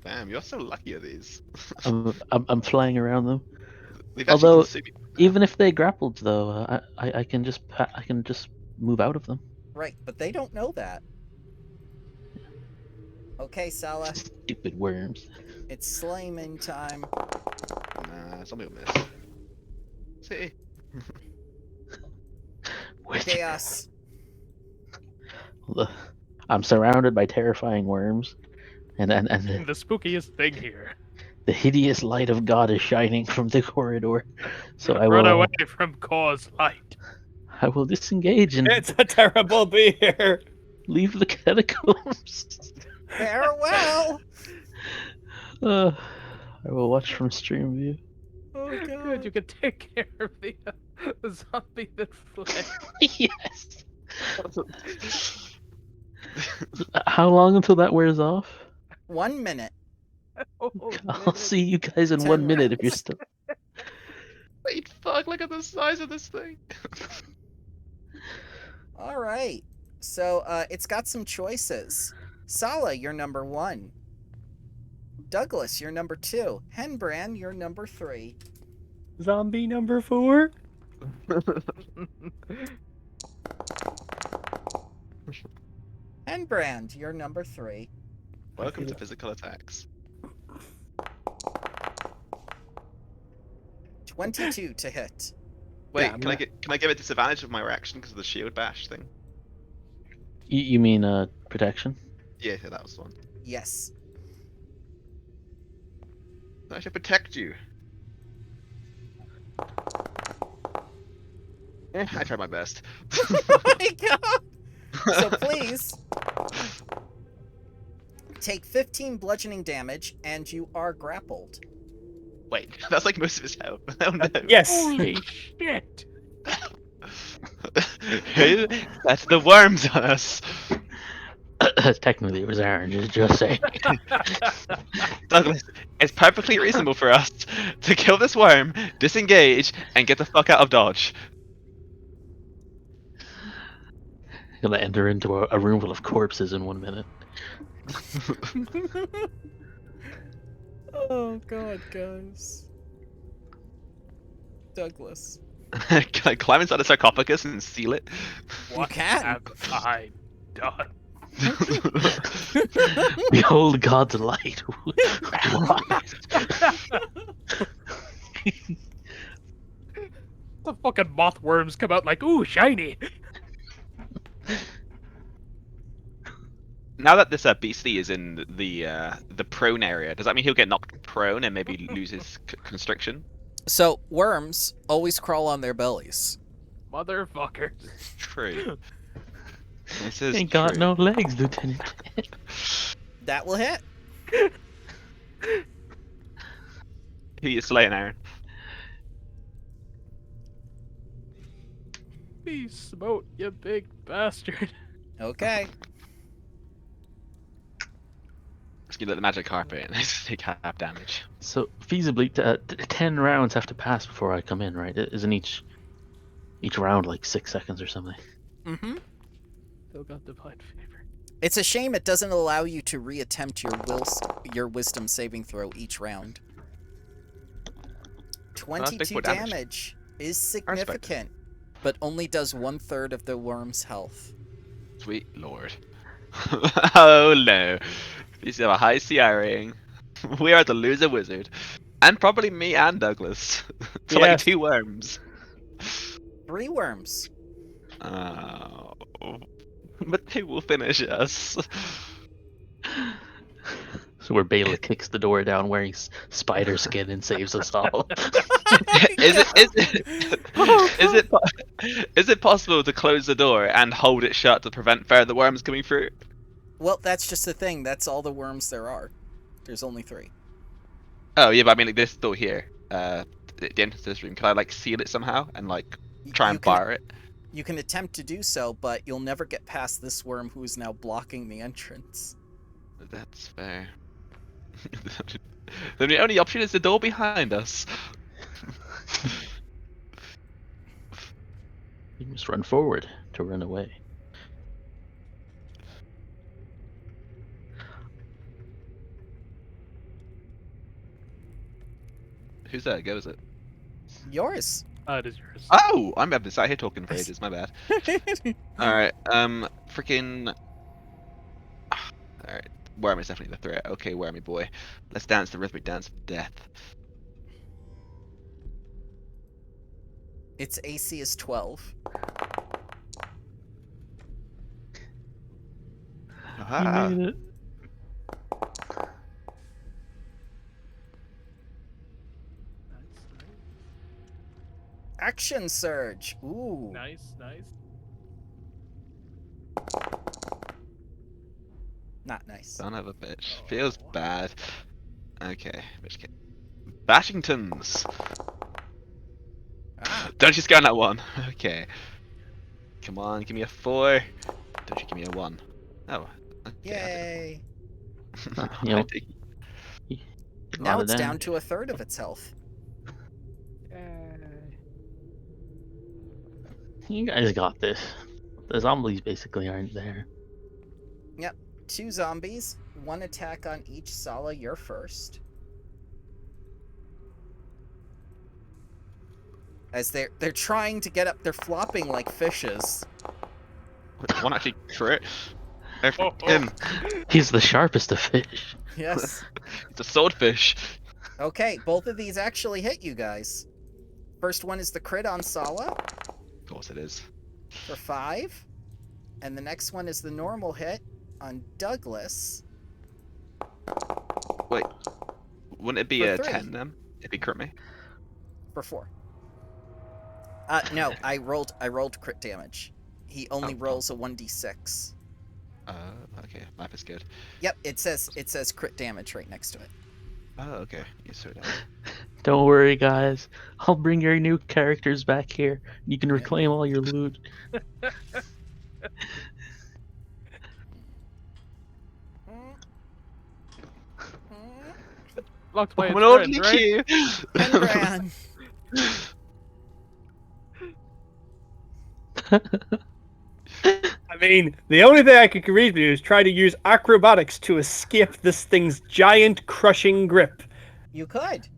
Damn, you're so lucky at these. I'm flying around them. They've actually Although, consumed you. even if they grappled, though, I can just move out of them. Right, but they don't know that. Okay, Sala, Stupid worms. it's slaying time. Nah, somebody will miss. See? Which- Chaos. I'm surrounded by terrifying worms, and The spookiest thing here. the hideous light of God is shining from the corridor. So I Run will away from cause light. I will disengage and It's a terrible beer. leave the catacombs. Farewell! I will watch from stream view. Oh Good, you can take care of the zombie that fled. Yes. How long until that wears off? 1 minute. Oh, I'll see you guys in 10 1 minute if you're rounds. still. Wait, fuck, look at the size of this thing. Alright. So, it's got some choices. Sala, you're number 1. Douglas, you're number 2. Henbrand, you're number 3. Zombie number 4. Henbrand, you're number 3. Welcome to physical attacks. 22 to hit. Wait, Yeah, can I give it disadvantage of my reaction because of the shield bash thing? You mean protection? Yeah, that was the one. Yes. I should protect you. I tried my best. Oh my god! So please take 15 bludgeoning damage, and you are grappled. Wait, that's like most of his health. Oh no. Yes. Holy shit! Who let the worms on us? Technically, it was Aaron. Just saying. Douglas, it's perfectly reasonable for us to kill this worm, disengage, and get the fuck out of Dodge. Gonna enter into a room full of corpses in 1 minute. Oh god, guys. Douglas. Can I climb inside a sarcophagus and seal it? What can. have I done? Behold God's light. The fucking moth worms come out like, ooh, shiny. Now that this beastie is in the prone area, does that mean he'll get knocked prone and maybe lose his constriction? So, worms always crawl on their bellies. Motherfuckers. True. This is Ain't got true. no legs, Lieutenant. That will hit. Who you slaying, Aaron? Be smote, you big bastard. Okay. Just give it the magic carpet and take half damage. So feasibly, 10 rounds have to pass before I come in, right? Isn't each round like 6 seconds or something? Mm-hmm. Still got divine favor. It's a shame it doesn't allow you to reattempt your wisdom saving throw each round. that's big 22 for damage. damage is I respect it. significant, but only does 1/3 of the worm's health. Sweet lord. Oh no. These have a high CI rating. We are the loser wizard. And probably me and Douglas. For like Yes. 2 worms. 3 worms. Oh. But who will finish us? So where Bela kicks the door down wearing spider skin and saves us all. Is it possible to close the door and hold it shut to prevent further worms coming through? Well, that's just the thing. That's all the worms there are. There's only 3. Oh yeah, but I mean like this door here, the entrance to this room. Can I like seal it somehow and like try and bar it? You can attempt to do so, but you'll never get past this worm who is now blocking the entrance. That's fair. Then the only option is the door behind us. You must run forward to run away. Who's that? Goes it? Yours. It is yours. Oh, I'm been sat here talking for ages. My bad. All right. Freaking. All right. Worm is definitely the threat. Okay, Wormy boy. Let's dance the rhythmic dance of death. Its AC is 12. Ah. You made it. Action surge. Ooh. Nice, nice. Not nice. Son of a bitch. Feels bad. Okay. Which kid? Bashingtons. Ah. Don't you scan that one. Okay. Come on, give me a 4. Don't you give me a 1. Oh. Okay, Yay. You know, Now lot of it's down damage. to 1/3 of its health. You guys got this. The zombies basically aren't there. Yep. 2 zombies. 1 attack on each Sala. You're first. As they're trying to get up, they're flopping like fishes. One actually crit. Oh, Him. He's the sharpest of fish. Yes. It's a swordfish. Okay, both of these actually hit you guys. First one is the crit on Sala Of course it is. for 5. And the next one is the normal hit on Douglas. Wait. Wouldn't it be For a 3. 10 then? If he crit me? For 4. No, I rolled crit damage. He only Oh. rolls a 1d6. Okay. Map is good. Yep, it says crit damage right next to it. Oh, okay. You sort of. Don't worry, guys. I'll bring your new characters back here. You can reclaim all your loot. Blocked by I'm its an orderly friend, right? queue. Penran. I mean, the only thing I could read you is try to use acrobatics to escape this thing's giant crushing grip. You could.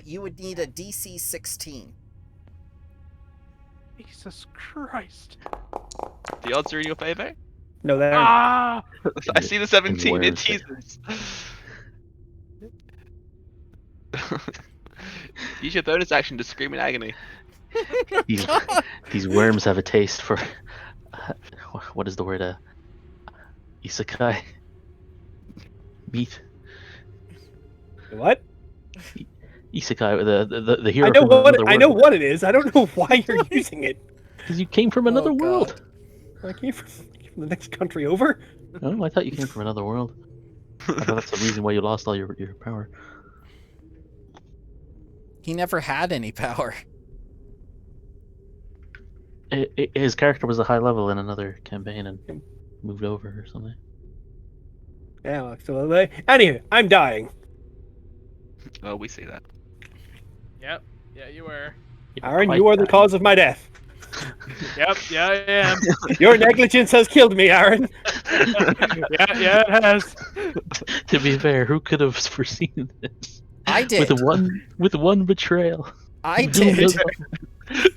You would need a DC 16. Jesus Christ. The odds are in your favor. No, that Ah! I see the 17. It worms. teases. Use your bonus action to scream in agony. These worms have a taste for what is the word? Isekai meat. what? Isekai, the hero. I know from what another I know world. what it is. I don't know why you're using it. Because you came from another Oh, God. world. I came from the next country over. Oh, I thought you came from another world. I thought that's the reason why you lost all your power. He never had any power. His character was a high level in another campaign and moved over or something. Yeah, well, so anyway, I'm dying. Oh, we see that. Yep. Yeah, you were. Aaron, Quite you are the bad. cause of my death. Yep. Yeah, I am. Your negligence has killed me, Aaron. Yeah, it has. To be fair, who could have foreseen this? I did. With one betrayal. I Who did. does-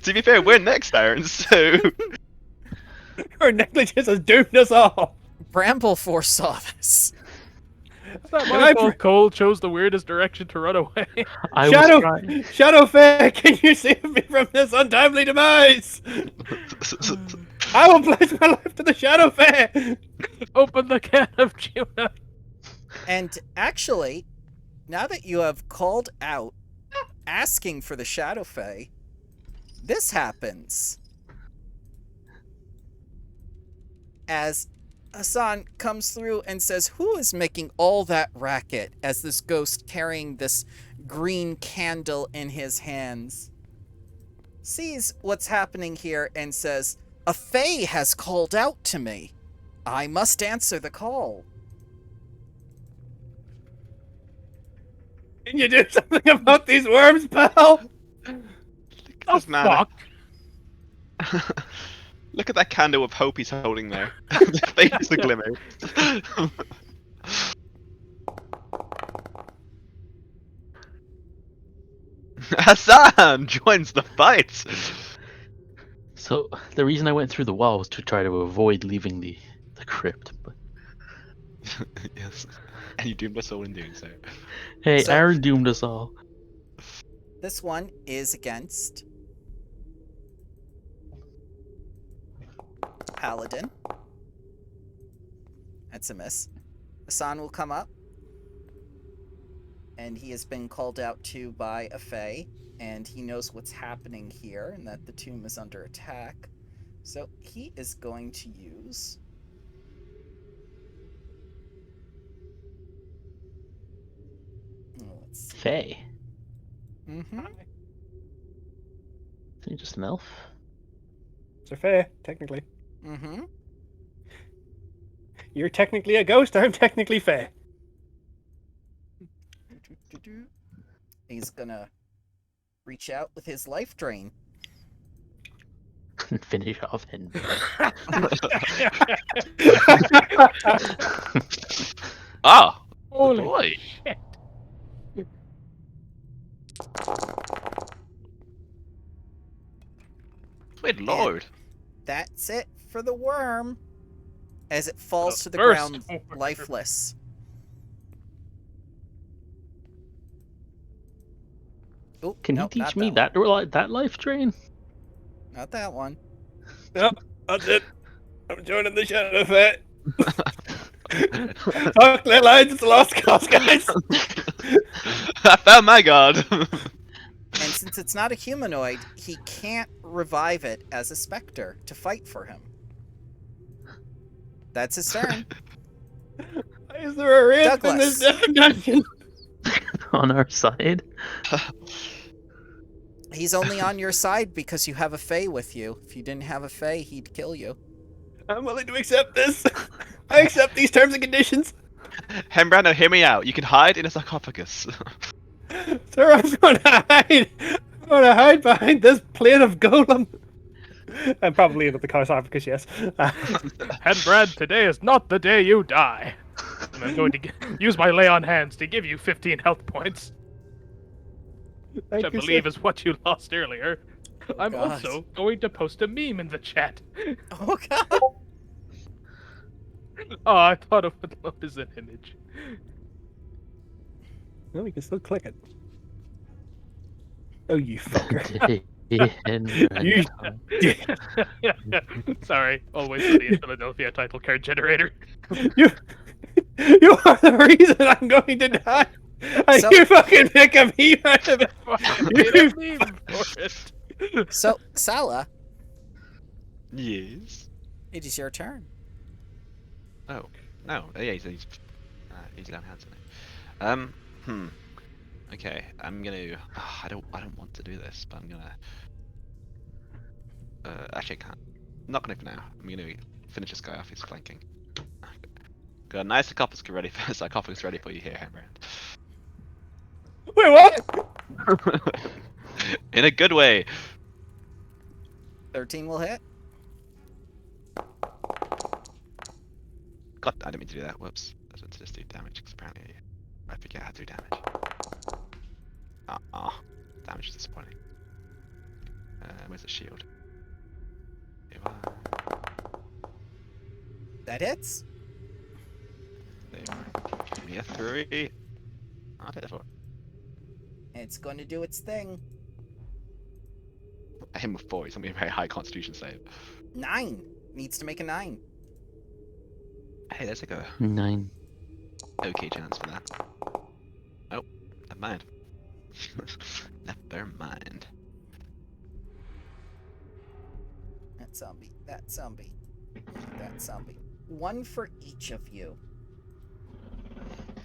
To be fair, we're next, Aaron. So Your negligence has doomed us all. Bramble foresaw this. It's not Can my I fault Cole chose the weirdest direction to run away. I was Shadow, trying. Shadow Fair, can you save me from this untimely demise? I will pledge my life to the Shadow Fair. Open the can of tuna. And actually, now that you have called out, asking for the Shadow Fae, this happens. As Hassan comes through and says, "Who is making all that racket?" as this ghost carrying this green candle in his hands sees what's happening here and says, "A Fae has called out to me. I must answer the call." Can you do something about these worms, pal? Look at Oh, this man. fuck. Look at that candle of hope he's holding there. The face a glimmer. Hassan joins the fight. So the reason I went through the wall was to try to avoid leaving the crypt. But Yes, and you doomed us all in doing so. hey, So- Aaron doomed us all. This one is against Paladin. That's a miss. Hassan will come up. And he has been called out to by a Fae. And he knows what's happening here and that the tomb is under attack. So he is going to use... Let's see. Faye, Mm-hmm. isn't he just an elf? It's a fair, technically. Mm-hmm. You're technically a ghost, I'm technically fair. He's gonna reach out with his life drain. And finish off him. Ah, Holy boy. shit. Good lord. That's it for the worm. As it falls The to the first ground, worm. lifeless. Oh, Can nope, you not teach me that that life drain? one. Not that one. Nope, that's it. I'm joining the Shadow Fair. Fuck their lines, it's a lost cause, guys. I found my god. And since it's not a humanoid, he can't revive it as a specter to fight for him. That's his turn. Is there a rift in Douglas. this dungeon? On our side? He's only on your side because you have a Fae with you. If you didn't have a Fae, he'd kill you. I'm willing to accept this. I accept these terms and conditions. Hembrando, hear me out. You can hide in a sarcophagus. Sir, I'm gonna hide. I'm gonna hide behind this plate of golem. And probably into the sarcophagus, yes. And Brad, today is not the day you die. And I'm going to use my lay on hands to give you 15 health points, which I believe is what you lost earlier. I'm God. also going to post a meme in the chat. Oh god! Oh, I thought it would load as an image. No, you can still click it. Oh, you fucker. Sorry, always sunny in Philadelphia title card generator. You are the reason I'm going to die. And So- you fucking pick a meme out of it. Made a meme for it. So, Sala, Yes. it is your turn. Oh no. Oh, yeah, he's down hands. Isn't he? Okay, I'm gonna. I don't want to do this, but I'm gonna. Actually, I can't. I'm not gonna for now. I'm gonna finish this guy off. He's flanking. Got a nice sarcophagus ready for you here, Hammerhand. Wait, what? In a good way. 13 will hit. God, I didn't mean to do that. Whoops. I was meant to just do damage because apparently I forget how to do damage. Damage is disappointing. Where's the shield? Here we are. That hits. There you are. me a 3. I'll take the 4. It's going to do its thing. I hit him with 4. He's gonna be a very high Constitution save. 9. Needs to make a 9. Hey, there's like a 9. okay chance for that. Oh, never mind. Never mind. That zombie. That zombie. That zombie. 1 for each of you.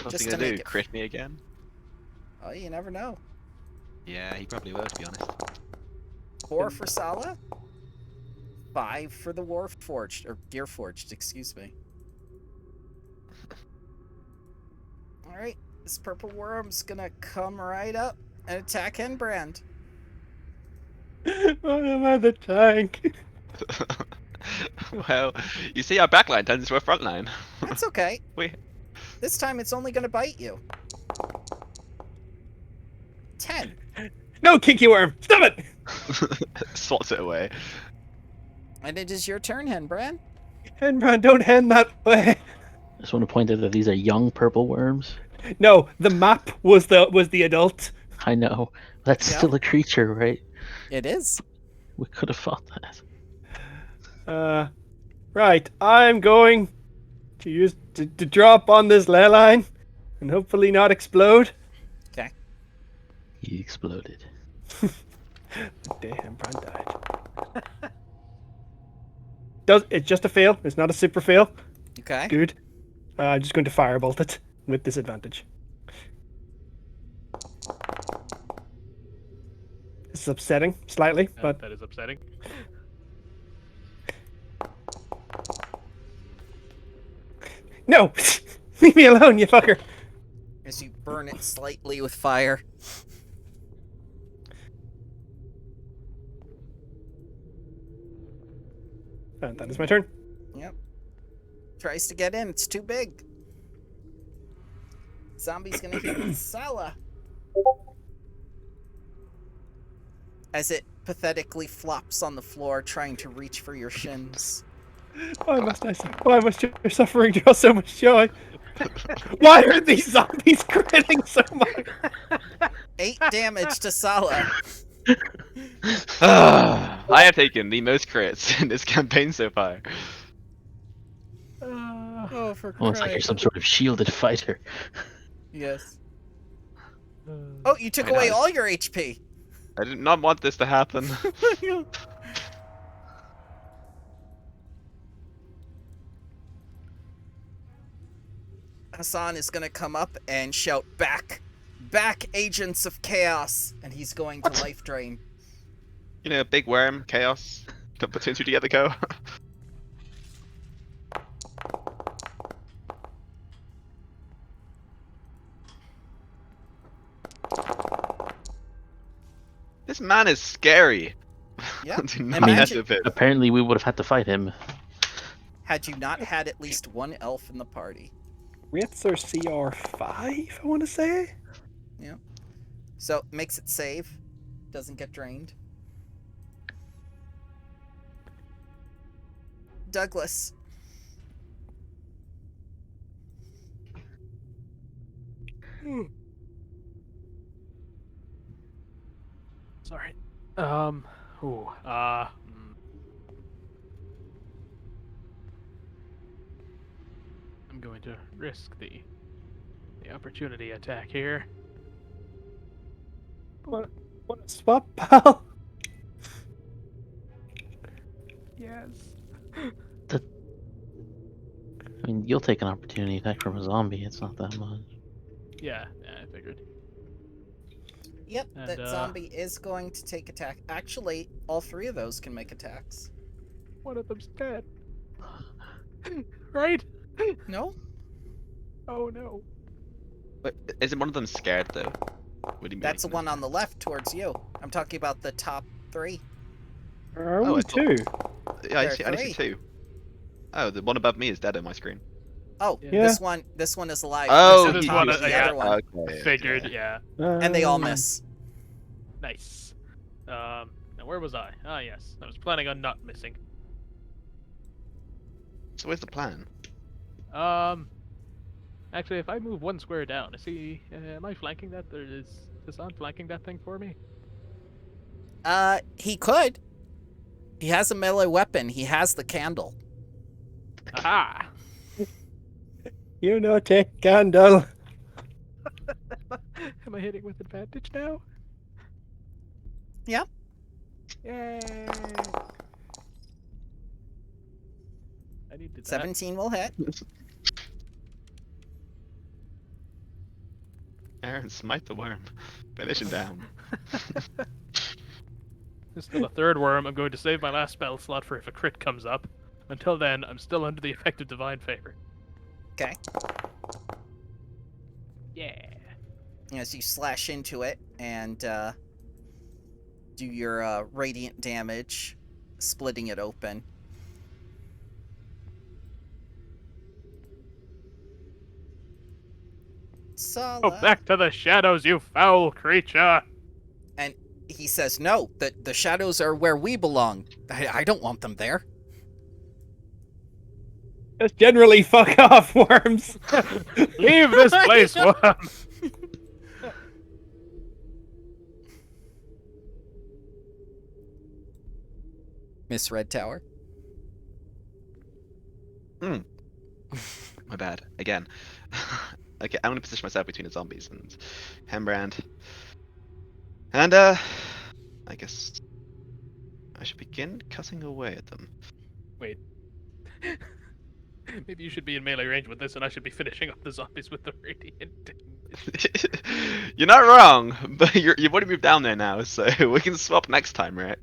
What's Just he to gonna make do? it- Crit me again? Oh, you never know. Yeah, he probably will, to be honest. 4 for Sala. 5 for the Warforged, or Gearforged, excuse me. Alright, this purple worm's gonna come right up and attack Henbrand. I'm at the tank. Well, you see our backline turns into a front line. That's okay. Wait. This time it's only gonna bite you. 10. No, kinky worm! Stop it! Swats it away. And it is your turn, Henbrand. Henbrand, don't hand that way. I just want to point out that these are young purple worms. No, the map was the adult. I know. That's Yeah. still a creature, right? It is. We could have fought that. Right, I'm going to use to drop on this ley line and hopefully not explode. Okay. He exploded. Damn, Brand died. It's just a fail. It's not a super fail. Okay. Good. I'm just going to firebolt it with disadvantage. This is upsetting slightly, but That is upsetting. no, leave me alone, you fucker. As you burn it slightly with fire. And that is my turn. Yep. Tries to get in. It's too big. Zombie's gonna hit Sala. As it pathetically flops on the floor, trying to reach for your shins. Why must your suffering draw so much joy? Why are these zombies critting so much? 8 damage to Sala. I have taken the most crits in this campaign so far. Oh, for Almost like you're some sort of shielded fighter. Yes. Oh, you took Very away nice. all your HP. I did not want this to happen. Hassan is gonna come up and shout, "Back! Back, agents of chaos!" And he's going to life drain. You know, big worm, chaos. Don't put two and two together, go. This man is scary. Yeah. Do not Imagine- mess with him. Apparently, we would have had to fight him. Had you not had at least one elf in the party. Wraiths are CR5, I want to say. So, makes it save. Doesn't get drained. Douglas. Sorry. I'm going to risk the opportunity attack here. What a swap, pal. Yes. I mean, you'll take an opportunity attack from a zombie. It's not that much. Yeah, I figured. Yep, And, that zombie is going to take attack. Actually, all 3 of those can make attacks. One of them's dead. Right? No? Oh no. But isn't one of them scared though? What do you mean? That's the one on the left towards you. I'm talking about the top 3. Are Oh, we I thought- two? Yeah, I There are see 3. two. Oh, the one above me is dead on my screen. Oh, Yeah. this one is alive. Oh, This there's is one, the yeah. other one. Okay, I figured, okay. yeah. And they all miss. Nice. Now where was I? Ah, yes. I was planning on not missing. So where's the plan? Actually, if I move 1 square down, is he? Am I flanking that? Or is Hassan flanking that thing for me? He could. He has a melee weapon. He has the candle. Aha! You know, take candle. Am I hitting with advantage now? Yeah. Yay! I needed that. 17 will hit. Aaron, smite the worm. Finish him down. There's still a 3rd worm. I'm going to save my last spell slot for if a crit comes up. Until then, I'm still under the effect of divine favor. Okay. Yeah. As you slash into it and do your radiant damage, splitting it open. Sala. Go back to the shadows, you foul creature! And he says, no, the shadows are where we belong. I don't want them there. Just generally fuck off, worms. Leave this place, worm! Miss Red Tower. My bad. Again. Okay, I'm gonna position myself between the zombies and Hembrand. And I guess I should begin cutting away at them. Wait. Maybe you should be in melee range with this, and I should be finishing up the zombies with the radiant damage. You're not wrong, but you've already moved down there now, so we can swap next time, right?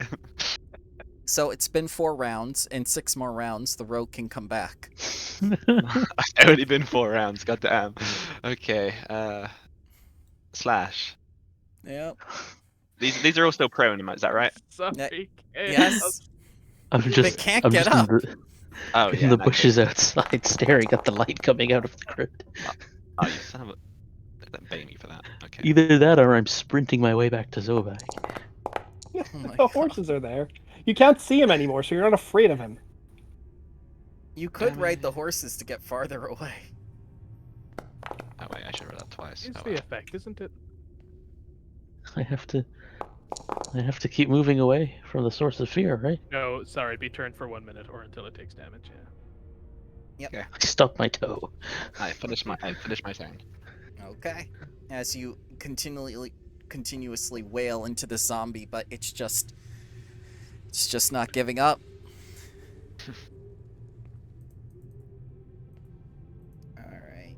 So it's been 4 rounds. In 6 more rounds, the rogue can come back. I've already been 4 rounds, goddamn. Okay, slash. Yep. These are all still prone, is that right? Sorry, Yes. I'm They just. can't I'm get just up. Oh, in yeah. the no, bushes outside, staring at the light coming out of the crypt. Oh, you son of a... Don't bait me for that. Okay. Either that, or I'm sprinting my way back to Zobak. Oh my The God. horses are there. You can't see him anymore, so you're not afraid of him. You could Damn ride it. the horses to get farther away. Oh, wait, I should have read that twice. It's Oh, the well. effect, isn't it? I have to keep moving away from the source of fear, right? No, sorry, be turned for 1 minute or until it takes damage, yeah. I stubbed my toe. I finished my turn. Okay. As you continuously wail into the zombie, but it's just not giving up. Alright.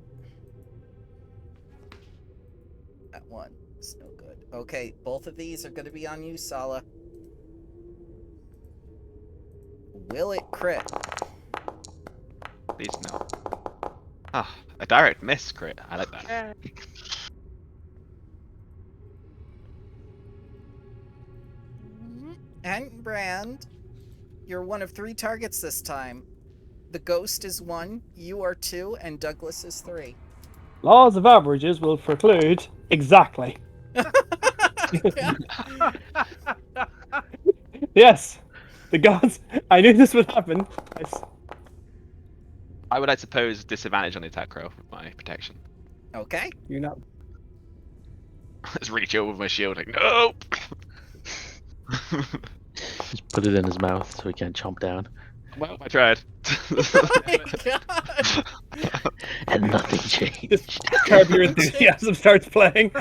That one is no good. Okay, both of these are gonna be on you, Sala. Will it crit? Please no. Ah, a direct miss crit. I like that. And Brand, you're one of 3 targets this time. The ghost is 1, you are 2, and Douglas is 3. Laws of averages will preclude exactly. Yes, the gods. I knew this would happen. Yes. I would, I suppose, disadvantage on the attack roll with my protection. Okay. You're not. Just reach over with my shield like, nope! Just put it in his mouth so he can't chomp down. Well, I tried. Oh my God. And nothing changed. Just curb your enthusiasm starts playing.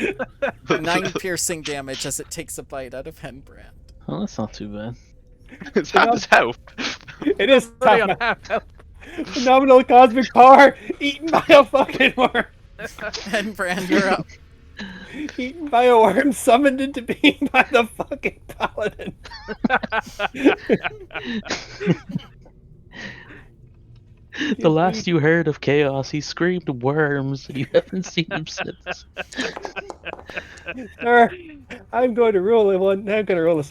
9 piercing damage as it takes a bite out of Henbrand. Well, that's not too bad. It's half his health. It is Already on tough. half health. Phenomenal cosmic power eaten by a fucking worm. Henbrand, you're up. Eaten by a worm summoned into being by the fucking paladin. The last you heard of Chaos, he screamed worms, and you haven't seen him since. Sir, I'm going to roll I'm going to roll a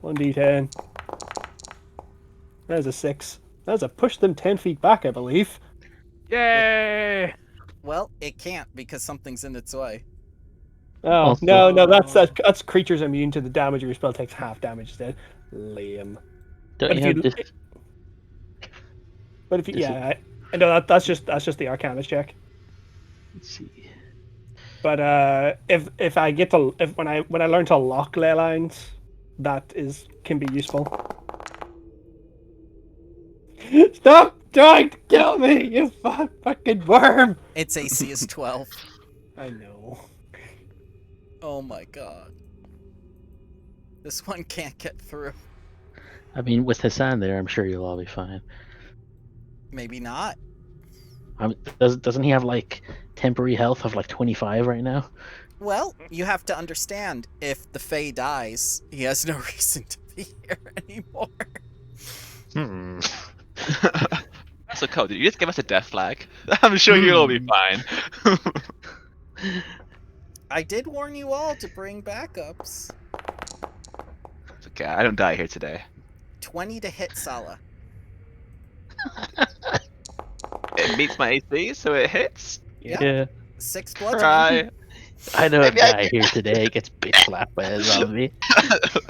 1d10. That's a 6. That's a push them 10 feet back, I believe. Yay! Well, it can't because something's in its way. Oh, Also- no, that's creatures immune to the damage of your spell takes half damage instead. Lame. Don't But you if have you- this? But if you, Is yeah, No, that's just the Arcana check. Let's see. But if I get to when I learn to lock ley lines, can be useful. Stop trying to kill me, you fucking worm! Its AC is 12. I know. Oh my god. This one can't get through. I mean, with Hassan there, I'm sure you'll all be fine. Maybe not. I mean, doesn't he have like temporary health of like 25 right now? Well, you have to understand, if the Fae dies, he has no reason to be here anymore. Hmm. So, Cole, did you just give us a death flag? I'm sure you'll all be fine. I did warn you all to bring backups. It's okay, I don't die here today. 20 to hit Sala. It meets my AC, so it hits. Yeah. 6 bludgeoning. Cry. I know a Maybe I guy here today gets bitch slapped by a zombie.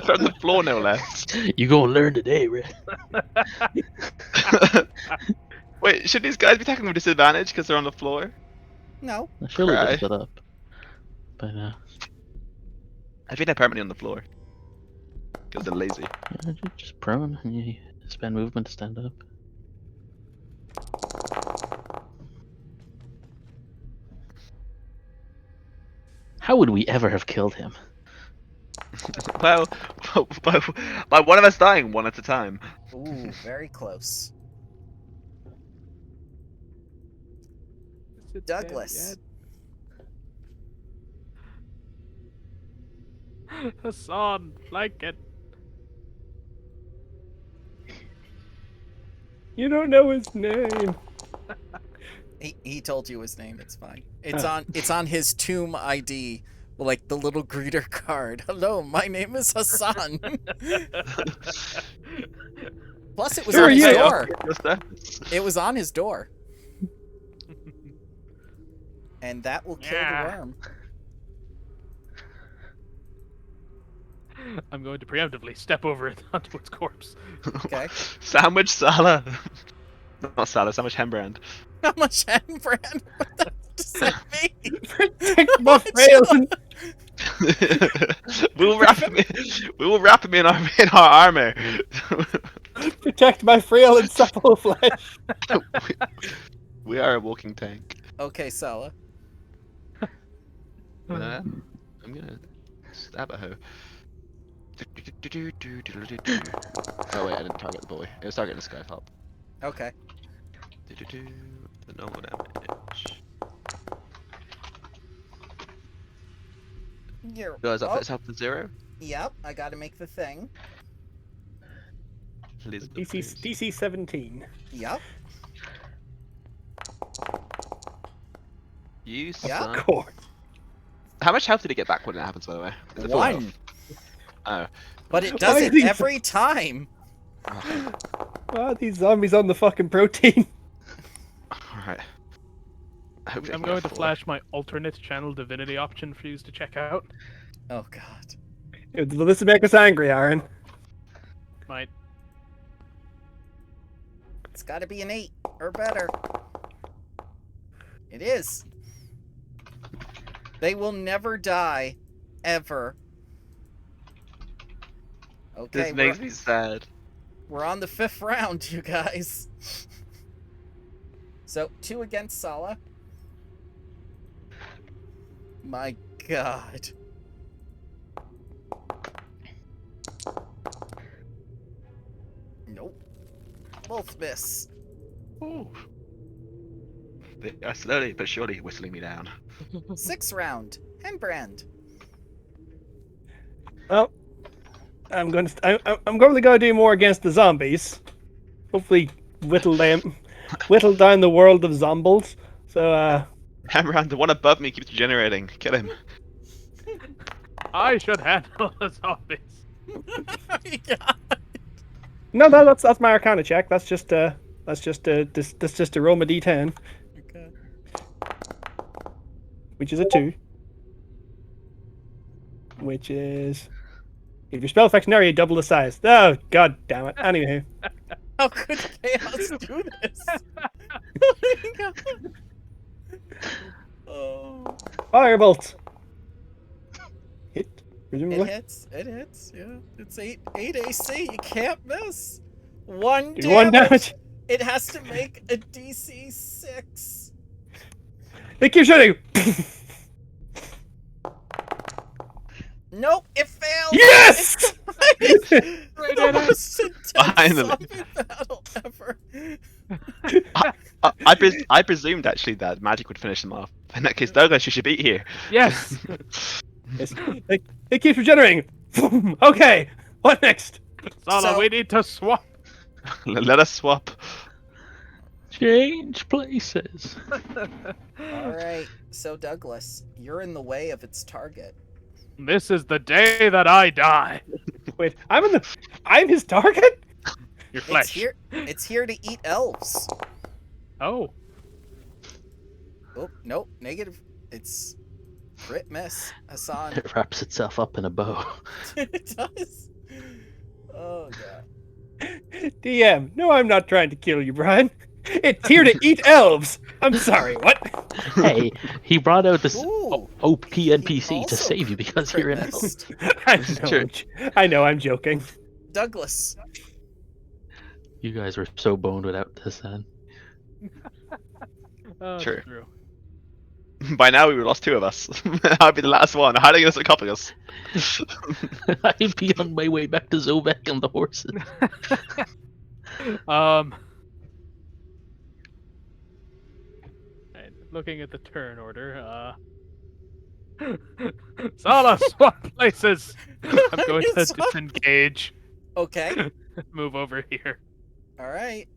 From the floor, no less. You gonna learn today, Red. Wait, should these guys be taking with disadvantage because they're on the floor? No. Surely Cry. they stood up. But I think they're permanently on the floor. Because they're lazy. just prone, and you spend movement to stand up. How would we ever have killed him? Well, by one of us dying one at a time. Ooh, very close. Douglas. Hassan, like it. You don't know his name. He told you his name, it's fine. It's on his tomb ID, like the little greeter card. Hello, my name is Hassan. Plus it was Who on are his you? door. It was on his door. And that will kill the worm. I'm going to preemptively step over it onto its corpse. Okay. Sandwich Salah. Not Salah, sandwich Hembrand. How much Hembrand? What the does that mean? Protect my frail. we will wrap him in our armor. Protect my frail and supple flesh. We are a walking tank. Okay, Sala. I'm gonna stab at her. Oh wait, I didn't target the boy. It was targeting the Skyfop. Okay. The normal damage. You're, Guys, up it's up to 0. Yep, I gotta make the thing. Please, DC 17. Yep. You Yeah. son. Cool. How much health did he get back when it happens, by the way? Is it full 1. health? Oh. But it does Why it are these- every time. Ah, these zombies on the fucking protein. Alright. I'm going to flash my alternate channel divinity option for you to check out. Oh god. This will make us angry, Aaron. Might. It's gotta be an 8 or better. It is. They will never die. Ever. Okay, This makes me sad. we're on the 5th round, you guys. So, 2 against Sala. My god. Nope. Both miss. Ooh. They are slowly but surely whistling me down. 6th round. Hembrand. Well, I'm going to go do more against the zombies. Hopefully, whittle down the world of zombies. So, Hammerhand, the one above me keeps regenerating. Kill him. I should handle the zombies. no, that's my Arcana check. That's just a roll my D10, Okay. which is a 2. Which is, if your spell affects an area, double the size. Oh, god damn it. Anywho. How could chaos do this? Oh my god. Oh. Firebolt. Hit. It Presumably. hits. It hits. Yeah. It's 8 AC. You can't miss. 1 Do 1 damage. It has to make a DC 6. It keeps shooting. Nope, it failed. Yes! It's the most intense Finally. zombie battle ever. I presumed actually that magic would finish them off. In that case, Douglas, you should be here. Yes. Yes. It keeps regenerating. Okay. What next? Sala, So- we need to swap. Let us swap. Change places. Alright, so Douglas, you're in the way of its target. This is the day that I die. Wait, I'm his target? Your flesh. It's here to eat elves. Oh. Oh, nope, negative. It's crit miss, Hassan. It wraps itself up in a bow. It does. Oh god. DM, no, I'm not trying to kill you, Brian. It's here to eat elves. I'm sorry, what? Hey, he brought out this Ooh, OP he NPC to also save you because crit you're an elf. missed. I know, I'm joking. Douglas, You guys were so boned without this then. Oh, True. True. By now, we would have lost 2 of us. I'd be the last one. How are they going to copy us? I'd be on my way back to Zobek and the horses. Right, looking at the turn order, Sala, swap places. I'm going to Swap- disengage. okay, Move over here. alright.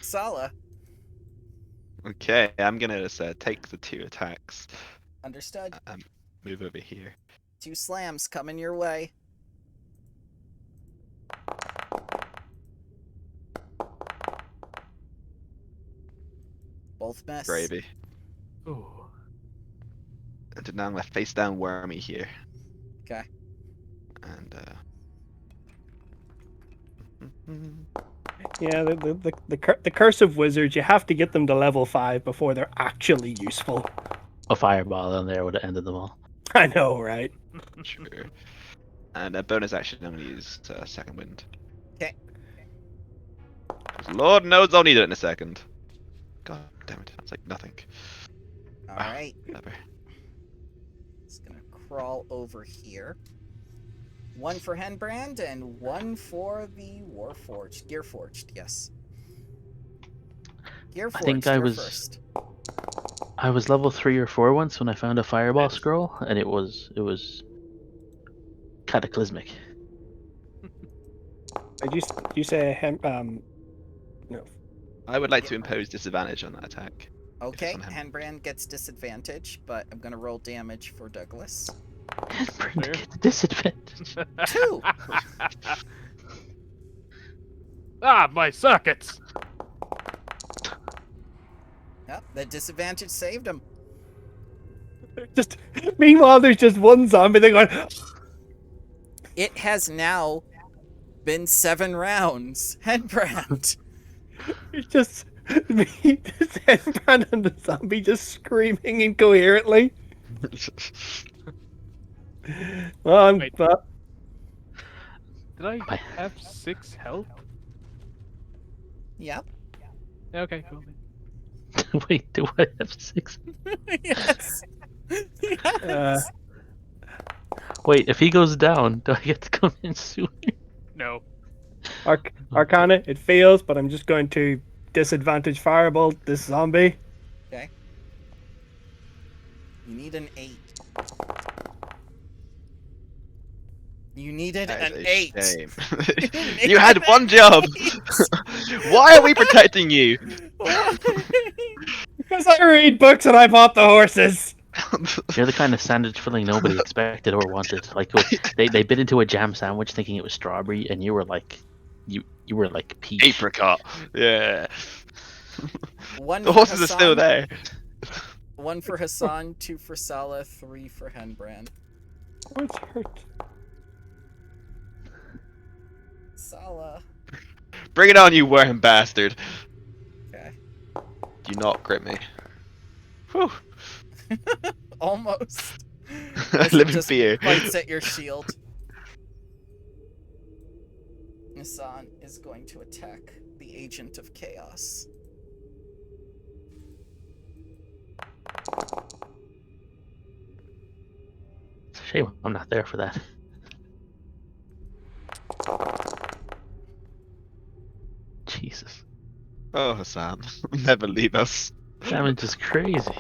Sala, Okay, I'm going to just take the 2 attacks. understood. Move over here. 2 slams coming your way. Both miss. Gravy. Ooh. And now I'm going to face down Wormy here. Okay. And, Yeah, the curse of wizards, you have to get them to level 5 before they're actually useful. A fireball on there would have ended them all. I know, right? Sure. And a bonus action, I'm going to use Second Wind. 'Kay. 'Cause Lord knows I'll need it in a second. God damn it, that's like nothing. Alright, Whatever. just gonna crawl over here. 1 for Henbrand and 1 for the Warforged. Gearforged, yes. Gearforged, think I you're was- first. I was level 3 or 4 once when I found a fireball scroll, and it was cataclysmic. Did you say no? I would like to impose disadvantage on that attack. Okay, on him. Henbrand gets disadvantage, but I'm gonna roll damage for Douglas. Bring Fair. disadvantage. 2! Ah, my circuits. Yep, the disadvantage saved him. Just meanwhile, there's just one zombie. They're going. It has now been 7 rounds. Henbrand. It's just me, this headband and the zombie just screaming incoherently. Well, I'm. Wait. Did I I- have 6 health? Yep. Okay, cool. Wait, do I have 6? Yes. Yes. Wait, if he goes down, do I get to come in sooner? No. Arcana, it fails, but I'm just going to disadvantage firebolt this zombie. Okay. You need an 8. You needed That an is 8. a shame. You You had needed one an job. 8. Why are we protecting you? Because I read books and I bought the horses. You're the kind of sandwich filling nobody expected or wanted. Like they bit into a jam sandwich thinking it was strawberry, and you were like, you were like peach. Apricot. Yeah. One The for horses are still Hassan, there. 1 for Hassan, 2 for Sala, 3 for Henbrand. What's hurt? Sala. Bring it on, you worm bastard. Okay. Do not crit me. Whew. Almost. I As live it in just fear. bites at your shield. Nissan is going to attack the Agent of Chaos. It's a shame I'm not there for that. Jesus. Oh, Hassan. Never leave us. Damage is crazy.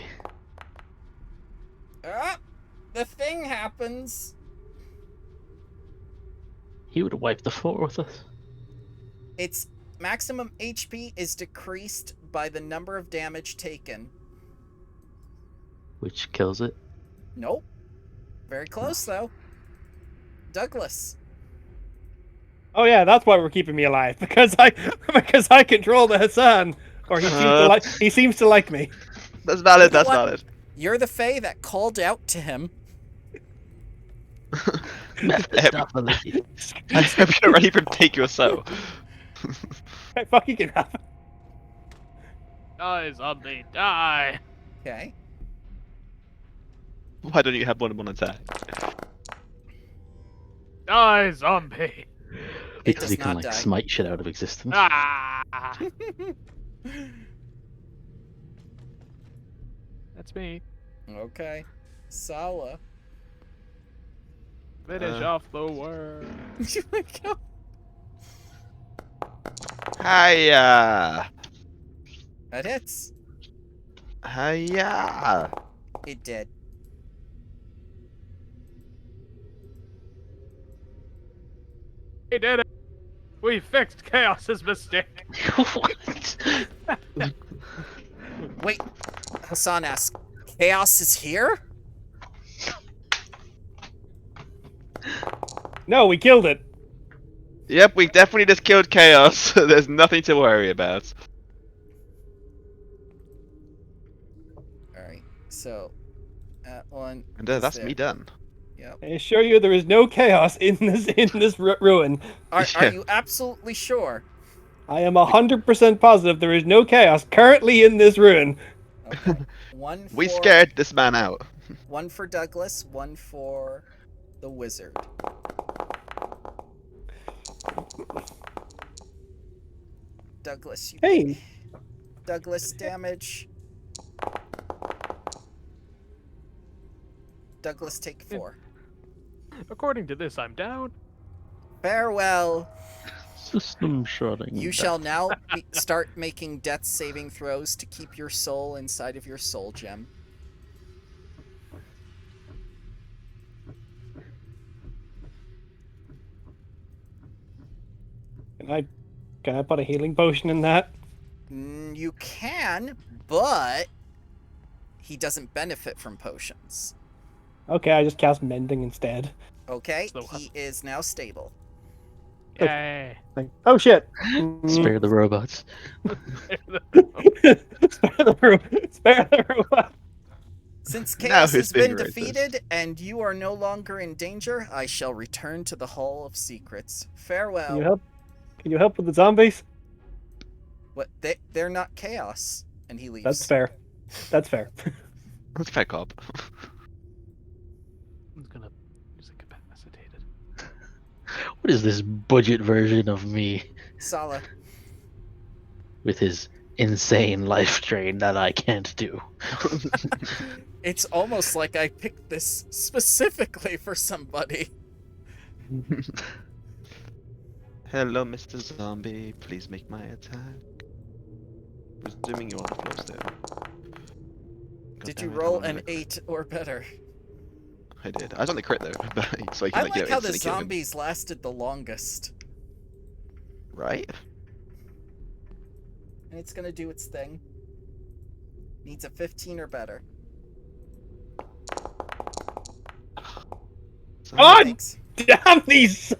Ah! The thing happens. He would have wiped the floor with us. Its maximum HP is decreased by the number of damage taken. Which kills it. Nope. Very close, though. Douglas. Oh yeah, that's why we're keeping me alive because I control the Hassan, or he seems to like me. That's valid, that's What? valid. You're the Fae that called out to him. Definitely. I hope you're ready for take your soul. Hey, fuck, you can have it. Die, zombie, die! Okay. Why don't you have one in one attack? Die, zombie! It Because does he can not like die. smite shit out of existence. Ah! That's me. Okay. Sala. Finish off the worm. Hiya! That hits. Hiya! It did. We did it! We fixed Chaos's mistake! What? Wait. Hassan asks, Chaos is here? No, we killed it. Yep, we definitely just killed Chaos. There's nothing to worry about. Alright, so that one. And is that's there. me done. Yep. I assure you, there is no chaos in this ruin. Are Yeah. you absolutely sure? I am 100% positive there is no chaos currently in this ruin. Okay. One for We scared this man out. one for Douglas, one for the wizard. Douglas, you Hey. Douglas damage. Douglas take 4. According to this, I'm down. Farewell. System shutting. You shall now start making death saving throws to keep your soul inside of your soul gem. Can I put a healing potion in that? You can, but he doesn't benefit from potions. Okay, I just cast mending instead. Okay, So- he is now stable. Yay! Like, oh shit! Spare the robots. Spare the room. Spare the robot. Since Now Chaos who's has been being racist? defeated and you are no longer in danger, I shall return to the Hall of Secrets. Farewell. Can you help? Can you help with the zombies? What? They're not Chaos. And he leaves. That's fair. That's fair. Let's pick up. I'm gonna use incapacitated. What is this budget version of me Sala. with his insane life drain that I can't do? It's almost like I picked this specifically for somebody. Hello, Mr. Zombie. Please make my attack. Presuming you want to close there. Did God you damn it, I roll wanted an a crit. 8 or better? I did. I was on the crit though, so I can I like, like how the instantly kill him. zombies lasted the longest. Right? And it's gonna do its thing. Needs a 15 or better. Oh! Thanks. Damn these!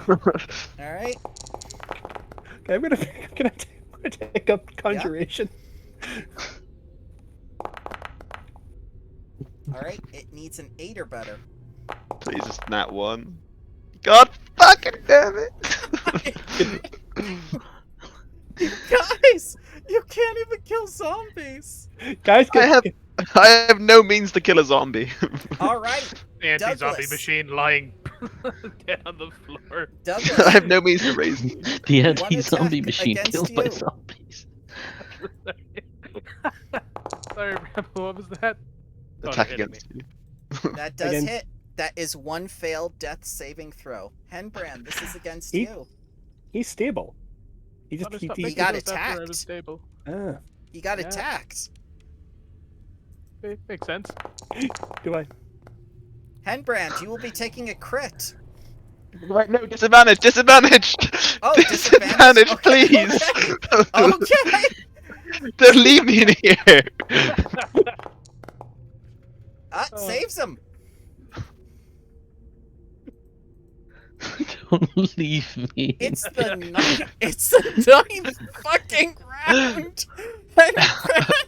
Alright. Okay, I'm gonna take up conjuration. Alright, it needs an 8 or better. Please, just nat 1. God fucking damn it! Guys, you can't even kill zombies. Guys, I have no means to kill a zombie. All right, Anti-zombie Douglas. machine lying dead on the floor. Douglas. I have no means to raise. The One anti-zombie attack machine against kills by you. zombies. Sorry, Rebel, what was that? Attack they're hitting against you. That does Against- hit. That is one failed death saving throw. Henbrand, this is against He- you. he's stable. He just Stop he He making got those after I attacked. was stable. ah, He got Yeah. attacked. Makes sense. do I? Henbrand, you will be taking a crit. Right, no, disadvantage, disadvantage! Oh, disadvantage, disadvantage, okay, please! Okay. Don't leave me in here! Saves him. Don't leave me. It's the ninth. It's the ninth fucking round. Henbrand,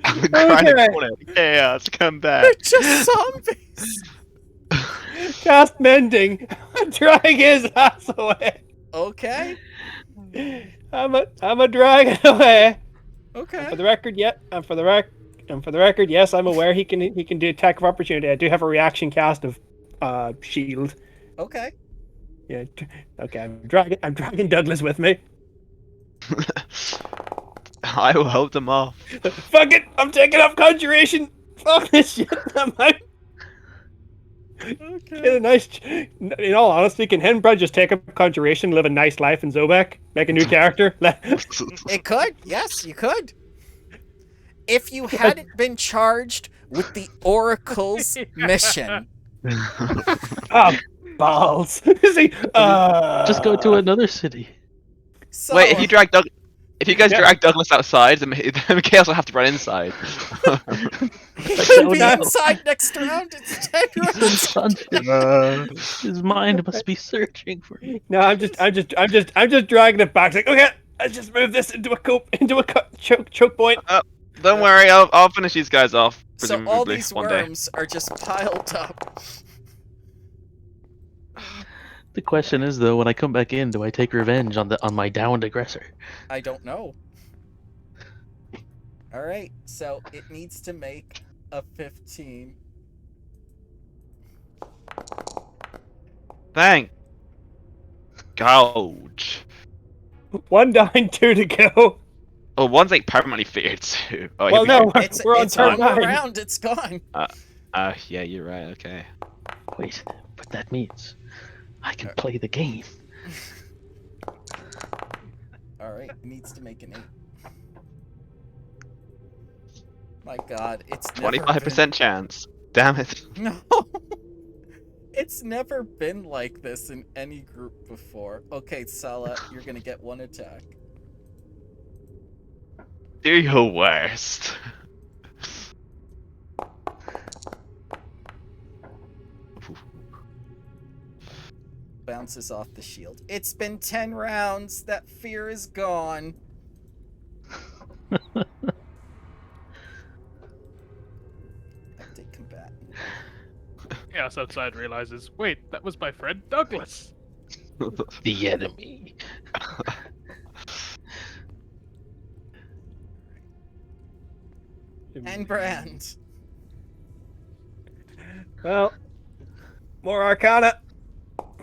I'm trying to Okay. call it. Chaos, come back. they're just zombies. Cast mending. Drag his ass away. Okay. I'm a drag it away. Okay. For the record, for the record, yes, I'm aware he can do attack of opportunity. I do have a reaction cast of shield. Okay. Yeah. Okay, I'm dragging Douglas with me. I will hold them off. Fuck it! I'm taking up conjuration. Fuck this shit. I'm out. Okay. Get a nice. In all honesty, can Henbred just take up conjuration, live a nice life in Zobek, make a new character? It could. Yes, you could. If you hadn't been charged with the Oracle's mission. Oh, balls. See, Just go to another city. So, Wait, if you guys drag Douglas outside, then Chaos will have to run inside. he could be no. inside next round. It's 10 rounds. His mind must be searching for me. No, I'm just dragging it back. It's like, okay, let's just move this into a choke point. Don't worry, I'll finish these guys off. So Presumably all these one day. worms are just piled up. The question is, though, when I come back in, do I take revenge on my downed aggressor? I don't know. All right, so it needs to make a 15. Thank. Gouge. One down, two to go. Oh, one's like permanently feared too. Oh, Well, no, It's we're on one turn more 9. round. It's gone. yeah, you're right. Okay. Wait, but that means I can play the game. All right, it needs to make an 8. My God, it's never 25% chance. Damn it. been... No, it's never been like this in any group before. Okay, Sala, you're gonna get one attack. Do your worst. Bounces off the shield. It's been 10 rounds. That fear is gone. Active combatant. Chaos outside realizes, wait, that was my friend Douglas. The enemy. And Brand. Well, more Arcana.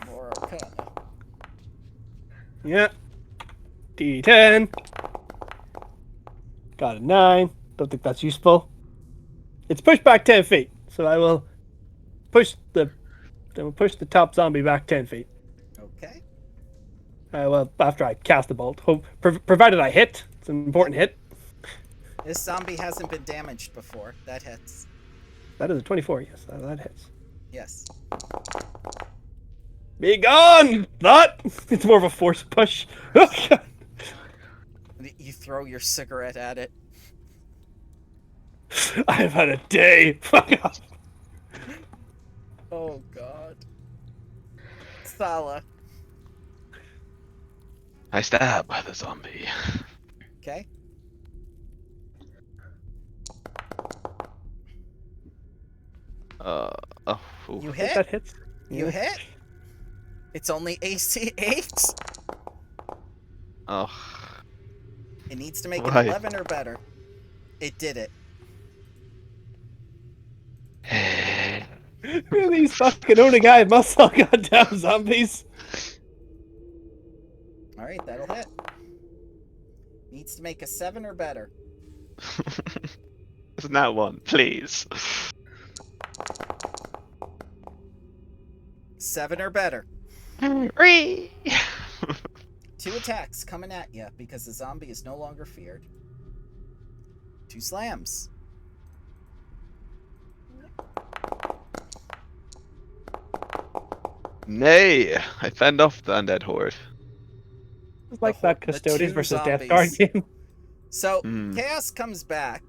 More Arcana. Yeah. D10. Got a 9. Don't think that's useful. It's pushed back 10 feet, so I will push the top zombie back 10 feet. Okay. Well, after I cast the bolt, provided I hit. It's an important hit. This zombie hasn't been damaged before. That hits. That is a 24. Yes, that hits. Yes. Be gone! That. It's more of a force push. You throw your cigarette at it. I've had a day. Fuck off. Oh God. Sala. I stab the zombie. Okay. Oh. You I think hit. that hits. You hit. It's only AC 8. Oh. It needs to make Why? an 11 or better. It did it. These fucking only guy muscle goddamn zombies. Alright, that'll hit. Needs to make a 7 or better. It's now 1, please. 7 or better. Whee! 2 attacks coming at you because the zombie is no longer feared. 2 slams. Nay, I fend off the undead horde. It's like The that the Custodians two versus Death zombies. Guard game. So, Hmm. Chaos comes back.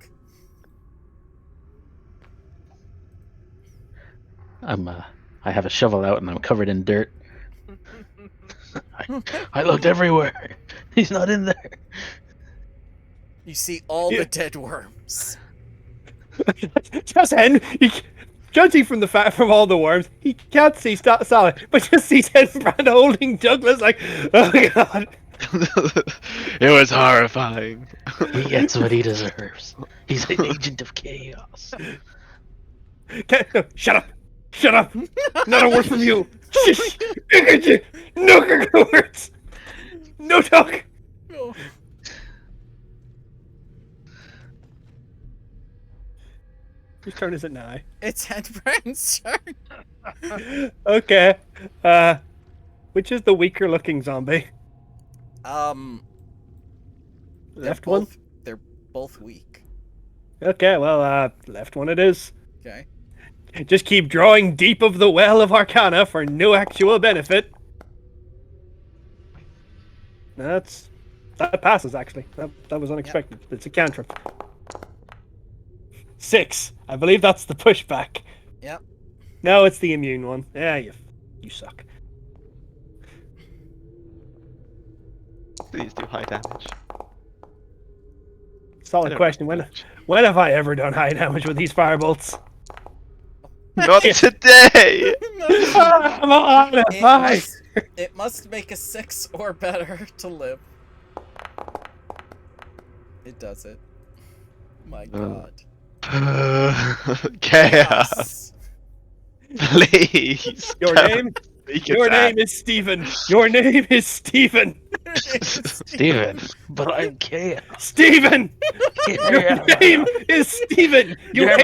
I have a shovel out and I'm covered in dirt. I looked everywhere. He's not in there. You see all Yeah. the dead worms. Just Hen, judging from the fact from all the worms, he can't see Solid, but just sees Hen Brand holding Douglas like, oh god. It was horrifying. He gets what he deserves. He's an agent of chaos. Shut up! Shut up! Not a word from you! Shh! No words! No talk! Whose turn is it now? It's Henbrand's turn. Okay. Which is the weaker looking zombie? They're Left one? They're both weak. Okay, well, left one it is. Okay. Just keep drawing deep of the well of Arcana for no actual benefit. That passes, actually. That was unexpected. It's a cantrip. 6. I believe that's the pushback. Yep. No, it's the immune one. Yeah, you suck. Please do high damage. I Solid don't question. like When have I ever done high damage with these firebolts? Not today! Come on, It must make a 6 or better to live. It does it. My god. Chaos, please. Your name? Your name is Steven. Your name is Steven. Steven, but I'm chaos. Steven! Yeah. Your name is Steven. You I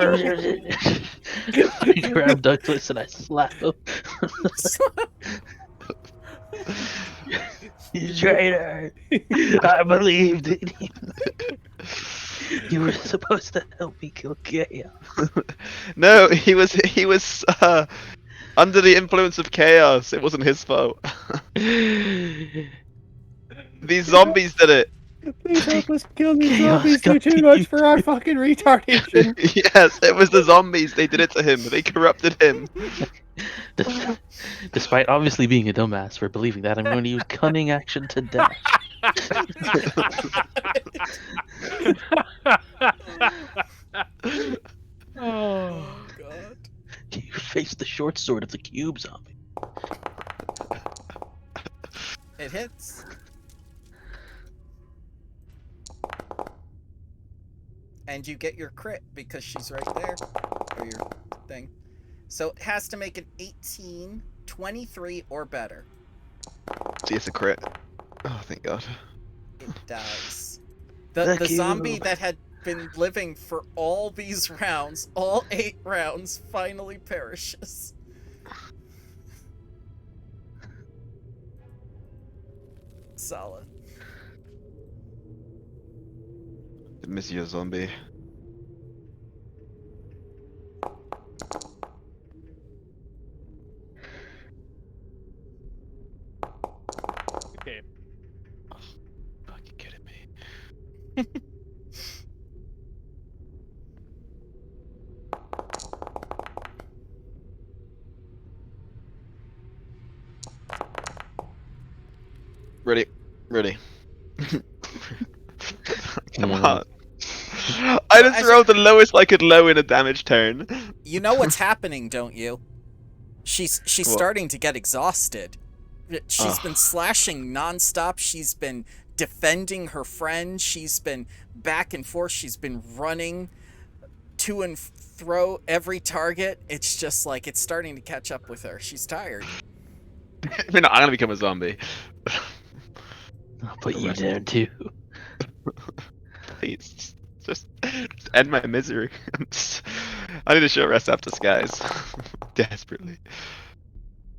grab Douglas and I slap him. You traitor! I believed in you. You were supposed to help me kill chaos. No, he was under the influence of chaos. It wasn't his fault. These zombies did it. Please help us kill these Chaos zombies. They're got too to much you. for our fucking retardation. Yes, it was the zombies. They did it to him. They corrupted him. Despite obviously being a dumbass for believing that, I'm going to use cunning action to dash. Oh god. You face the short sword of the cube zombie. It hits. And you get your crit because she's right there. Or your thing. So it has to make an 18, 23, or better. See, it's a crit. Oh, thank God. It dies. The The zombie cube. that had been living for all these rounds, all 8 rounds, finally perishes. Solid. Monsieur Zombie. Okay. Fucking kidding me. Ready. Ready. Come on. I just as rolled the lowest I could low in a damage turn. You know what's happening, don't you? She's What? starting to get exhausted. She's been slashing nonstop. She's been defending her friend. She's been back and forth. She's been running to and fro every target. It's just like it's starting to catch up with her. She's tired. I'm gonna become a zombie. I'll put you down too. Please, just end my misery. I need a short rest after skies. Desperately.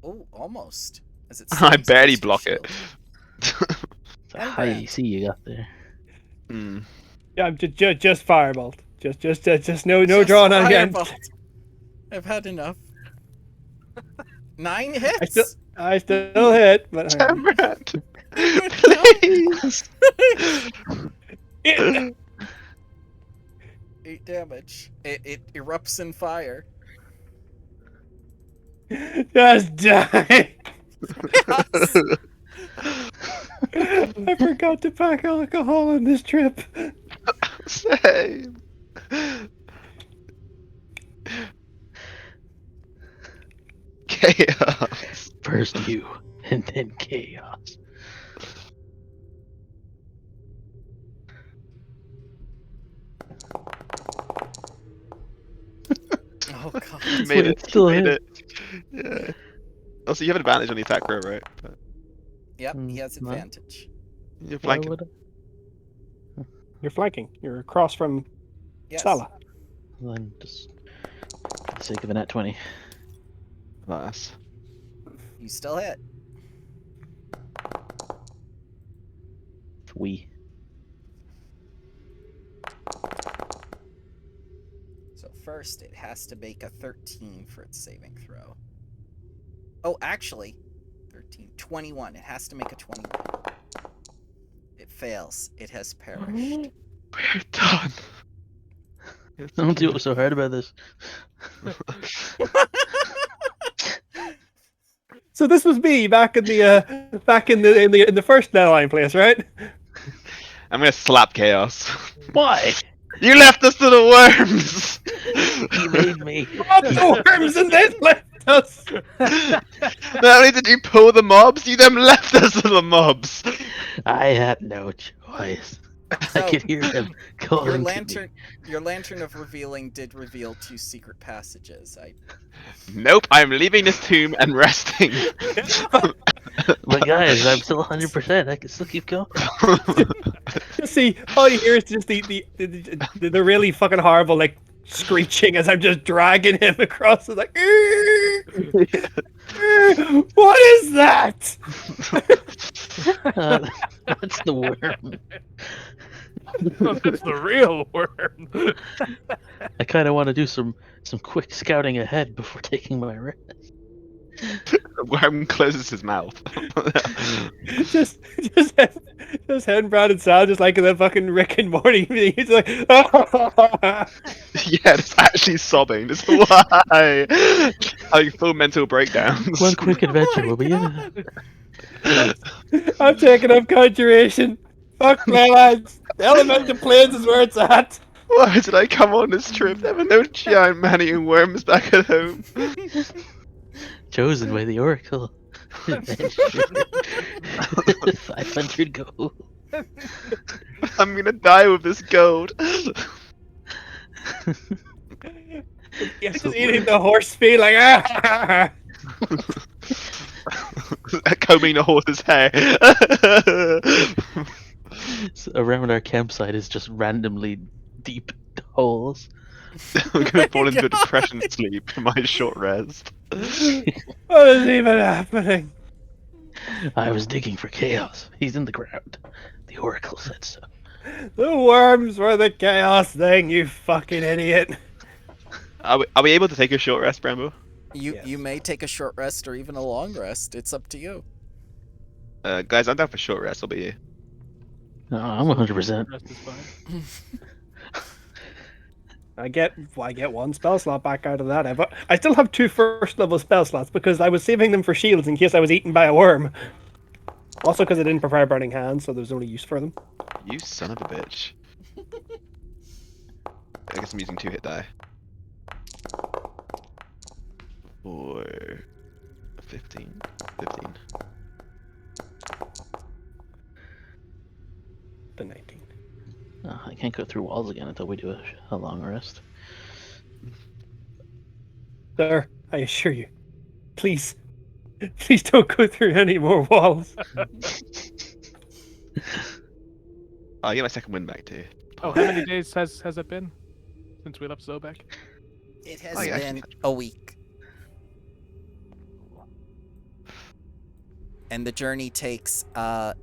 Oh, almost. As it I slams barely against your block it. shield. It's a high AC you got there. Yeah, just firebolt. Just no Just drawing on again. firebolt. I've had enough. 9 hits. I still hit, but Temrat, please. 8 damage. It erupts in fire. just die. Yes. I forgot to pack alcohol on this trip. Same. Chaos. First you, and then chaos. Oh god. You made it. Still You made hit. it. Yeah. Also, you have advantage on the attack roll, right? But Yep, he has No. advantage. you're Why flanking. would You're flanking. You're across from Yes. Stella. Then just for the sake of a nat 20. Nice. You still hit. We. So first, it has to make a 13 for its saving throw. Oh, actually, 13, 21. It has to make a 21. It fails. It has perished. We're done. Don't do it so hard about this. So this was me back in the first deadline place, right? I'm gonna slap Chaos. Why? You left us to the worms! You made me. Up the worms and then left us. Not only did you pull the mobs, you then left us to the mobs! I had no choice. I So, could hear him calling to me. Your lantern of revealing did reveal 2 secret passages. Nope, I'm leaving this tomb and resting. But guys, I'm still 100%. I can still keep going. See, all you hear is just the really fucking horrible like screeching as I'm just dragging him across. It's like, what is that? That's the worm. Oh, that's the real worm. I kind of want to do some quick scouting ahead before taking my rest. Worm closes his mouth. just head Brad and Sal just like in the fucking Rick and Morty thing. He's like, Yeah, it's actually sobbing. That's why. Having full mental breakdowns. One quick adventure will be in it. I'm taking up conjuration. Fuck my lads. The elemental planes is where it's at. Why did I come on this trip? There were no giant man-eating worms back at home. Chosen by the Oracle. 500 gold. I'm gonna die with this gold. Yes, just eating the horse feed like Combing the horse's hair. So around our campsite is just randomly deep holes. I'm gonna fall into a depression sleep for my short rest. What is even happening? I was digging for chaos. He's in the ground. The Oracle said so. The worms were the chaos thing, you fucking idiot. Are we able to take a short rest, Brambo? You may take a short rest or even a long rest. It's up to you. Guys, I'm down for short rest. I'll be here. No, I'm 100%. Rest is fine. I get one spell slot back out of that. But I still have 2 first level spell slots because I was saving them for shields in case I was eaten by a worm. Also because I didn't prepare burning hands, so there's only use for them. You son of a bitch. I guess I'm using 2 hit die. Or 15. the 19th. I can't go through walls again until we do a long rest. Sir, I assure you, please don't go through any more walls. I'll get my second wind back too. Oh, how many days has it been since we left Zobek? It has Oh, yeah, been a week. And the journey takes, I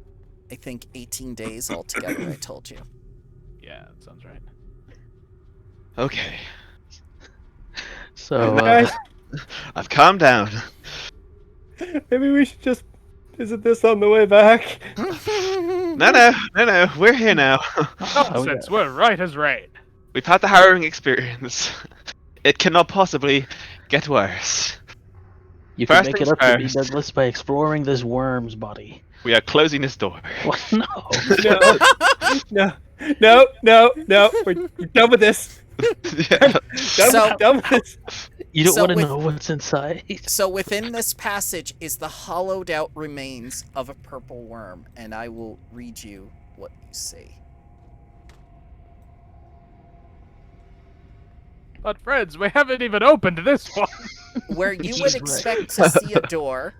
think, 18 days altogether, I told you. Yeah, that sounds right. Okay, So, Guys, I've calmed down. maybe we should just visit this on the way back. No, we're here now. Nonsense, we're right as rain. We've had the harrowing experience. It cannot possibly get worse. you can first make it things up to me, first. Douglas, by exploring this worm's body. We are closing this door. What? No. No. We're done with this. Yeah. Done with this. You don't So want to with- know what's inside. So within this passage is the hollowed out remains of a purple worm, and I will read you what you see. But friends, we haven't even opened this one. Where you Which would is right. expect to see a door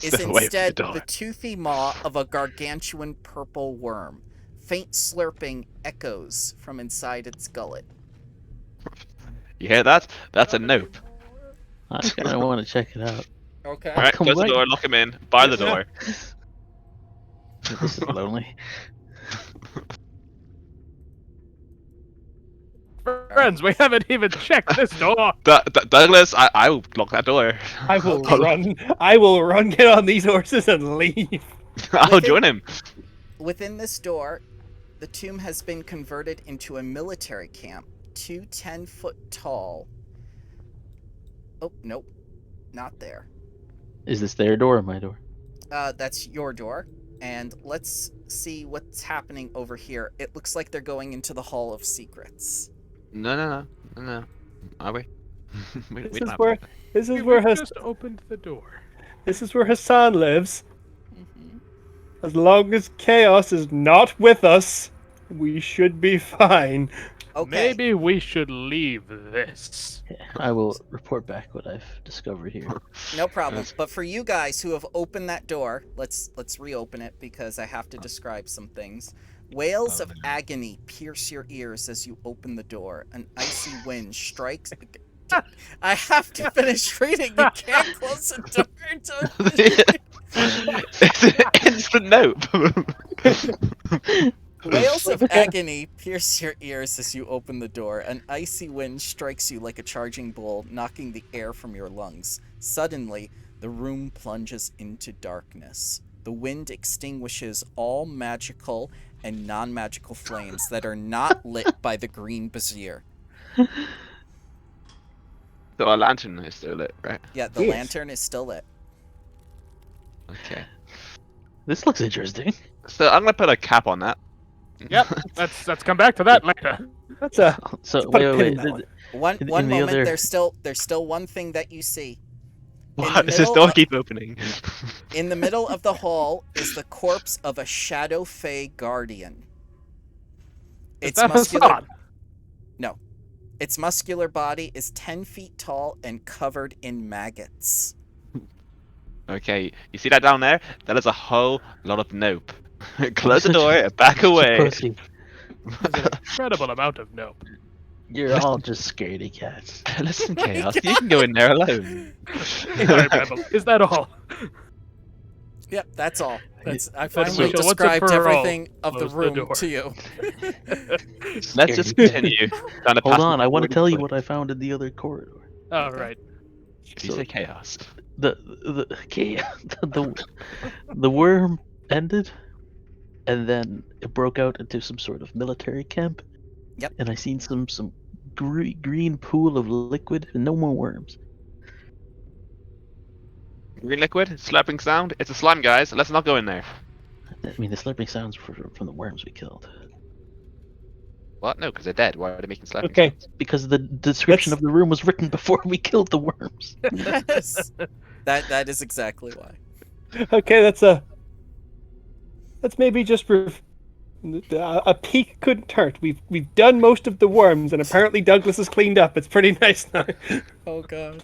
is Stay away from instead the door. the toothy maw of a gargantuan purple worm. Faint slurping echoes from inside its gullet. You hear that? That's a nope. I kind of want to check it out. Okay. Alright, come close the right- door, lock him in, bar the door. This is lonely. Friends, we haven't even checked this door. Douglas, I will lock that door. I will run, get on these horses and leave. I'll join him. Within this door, the tomb has been converted into a military camp. 2 10-foot tall. Oh, nope. Not there. Is this their door or my door? That's your door. And let's see what's happening over here. It looks like they're going into the Hall of Secrets. No. Are we? we This don't is have where to. this is We where just opened the door. Hassan lives. Mm-hmm. As long as chaos is not with us, we should be fine. Okay. Maybe we should leave this. Yeah, I will report back what I've discovered here. No problem. Yes. But for you guys who have opened that door, let's reopen it because I have to describe some things. Wails of agony pierce your ears as you open the door. An icy wind strikes. I have to finish reading. You can't close the door. It's an instant nope. Wails of agony pierce your ears as you open the door. An icy wind strikes you like a charging bull, knocking the air from your lungs. Suddenly, the room plunges into darkness. The wind extinguishes all magical and non-magical flames that are not lit by the green brazier. So our lantern is still lit, right? Yeah, the Yes. lantern is still lit. Okay. This looks interesting. So I'm gonna put a cap on that. Yep, let's come back to that later. That's a So put a wait. pin in that th- one. One In one the moment. other- There's still one thing that you see. What? Does this middle door of- keep opening? In the middle of the hall is the corpse of a shadow fae guardian. Is that Hassan? Its muscular body is 10 feet tall and covered in maggots. Okay, you see that down there? That is a whole lot of nope. Close the Such a- door, back such a away. pussy. There's an incredible amount of nope. You're all just scaredy cats. Listen, Chaos, you can go in there alone. Sorry, Rebel. Is that all? Yep, that's all. I So finally once and described for all, everything of the close the room door. to you. Let's just continue down the Hold path on, I want to forward tell you foot. what I found in the other corridor. All right. Did you say Chaos? Okay, the worm ended, and then it broke out into some sort of military camp. Yep. And I seen some green pool of liquid and no more worms. Green liquid, slapping sound. It's a slime, guys. Let's not go in there. I mean, the slurping sounds from the worms we killed. What? No, because they're dead. Why are they making slapping Okay. sounds? Because the description of the room was written before we killed the worms. Yes. That is exactly why. Okay, let's maybe just A peek couldn't hurt. We've done most of the worms, and apparently Douglas has cleaned up. It's pretty nice now. Oh god.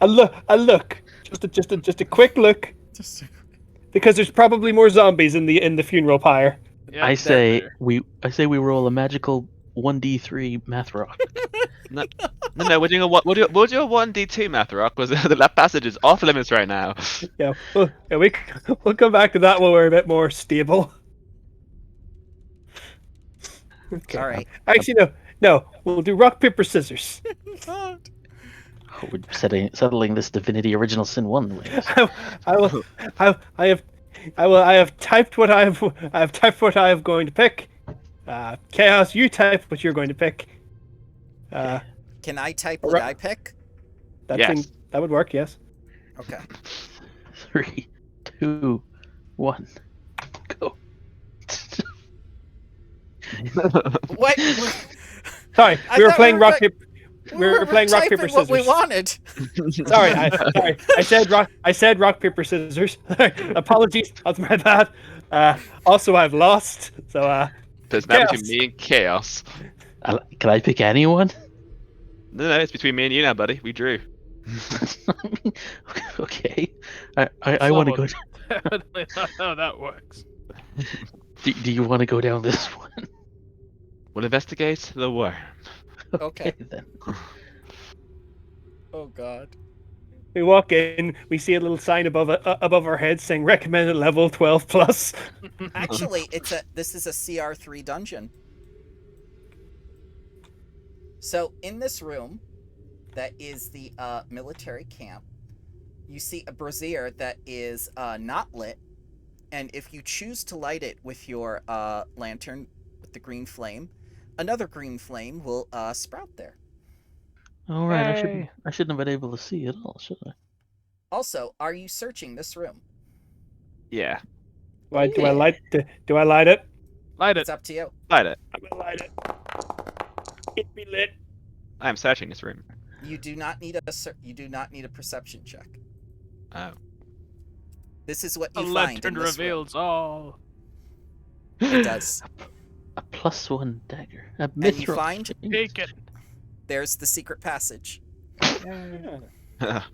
A look. Just a quick look, Just because there's probably more zombies in the funeral pyre. Yeah, I say there. I say we roll a magical 1d3 math rock. No, we're doing a what? We'll do a 1d2 math rock. Was that passage is off limits right now? Yeah, we'll come back to that when we're a bit more stable. Okay. All right. Actually, no. We'll do rock paper scissors. Oh, we're settling this Divinity Original Sin 1 way. I have typed what I have typed what I am going to pick. Chaos, you type what you're going to pick. Can I type what I pick? Yes. That would work. Yes. Okay. 3, 2, 1, go. What? Sorry, I we were thought playing we were rock like- paper. We were playing rock typing paper what scissors. we wanted. Sorry, I said rock paper scissors. Apologies, that's my bad. Also, I've lost. So There's now Chaos. between me and Chaos. Can I pick anyone? No, it's between me and you now, buddy. We drew. Okay. I want to go. Definitely not how that works. Do you want to go down this one? We'll investigate the worm. Okay. Then. Oh god. we walk in, we see a little sign above our heads saying recommended level 12 plus. Actually, this is a CR3 dungeon. So in this room, that is the military camp. You see a brazier that is not lit, and if you choose to light it with your lantern with the green flame, another green flame will sprout there. All right. Hey. I shouldn't have been able to see it all, should I? Also, are you searching this room? Yeah. Do I light it? Light It's it. up to you. Light it. I'm gonna light it. It be lit. I am searching this room. You do not need a perception check. Oh. This is what The you find lantern in this room. reveals all. It does. A +1 dagger. A And you mithril find chain. Take it. there's the secret passage. That's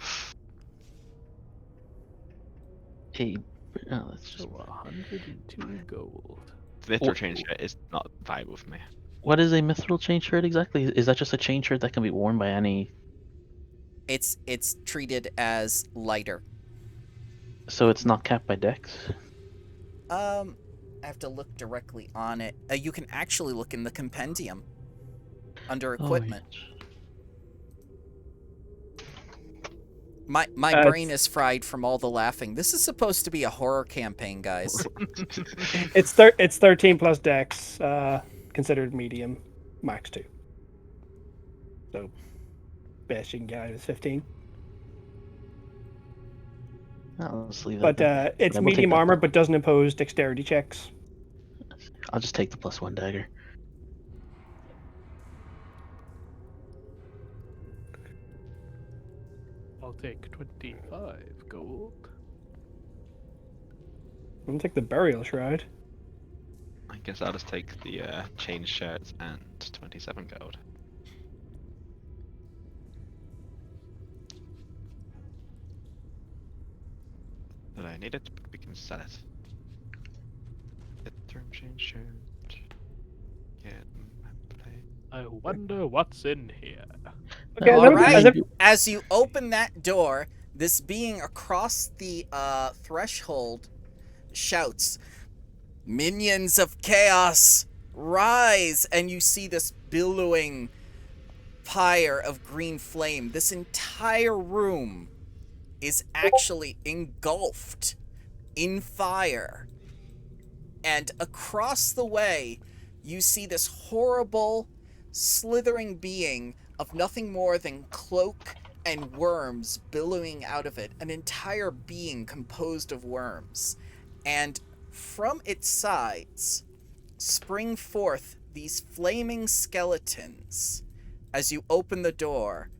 just. So 102 gold. Mithril change is not viable for me. What is a mithril chain shirt exactly? Is that just a chain shirt that can be worn by any? It's treated as lighter. So it's not capped by dex. I have to look directly on it. You can actually look in the compendium under equipment. My brain is fried from all the laughing. This is supposed to be a horror campaign, guys. It's 13 plus dex, considered medium, max 2. So best you can get is 15. I'll just leave that. But it's Then we'll take medium that. armor, but doesn't impose dexterity checks. I'll just take the +1 dagger. I'll take 25 gold. I'm gonna take the burial shroud. I guess I'll just take the chain shirts and 27 gold. But I need it, but we can sell it. Get the chain shirt. Get play. I wonder what's in here. Okay, All let me- right. let me- As you open that door, this being across the threshold shouts, "Minions of chaos, rise!" And you see this billowing pyre of green flame. This entire room is actually engulfed in fire. And across the way, you see this horrible, slithering being of nothing more than cloak and worms billowing out of it. An entire being composed of worms. And from its sides spring forth these flaming skeletons as you open the door.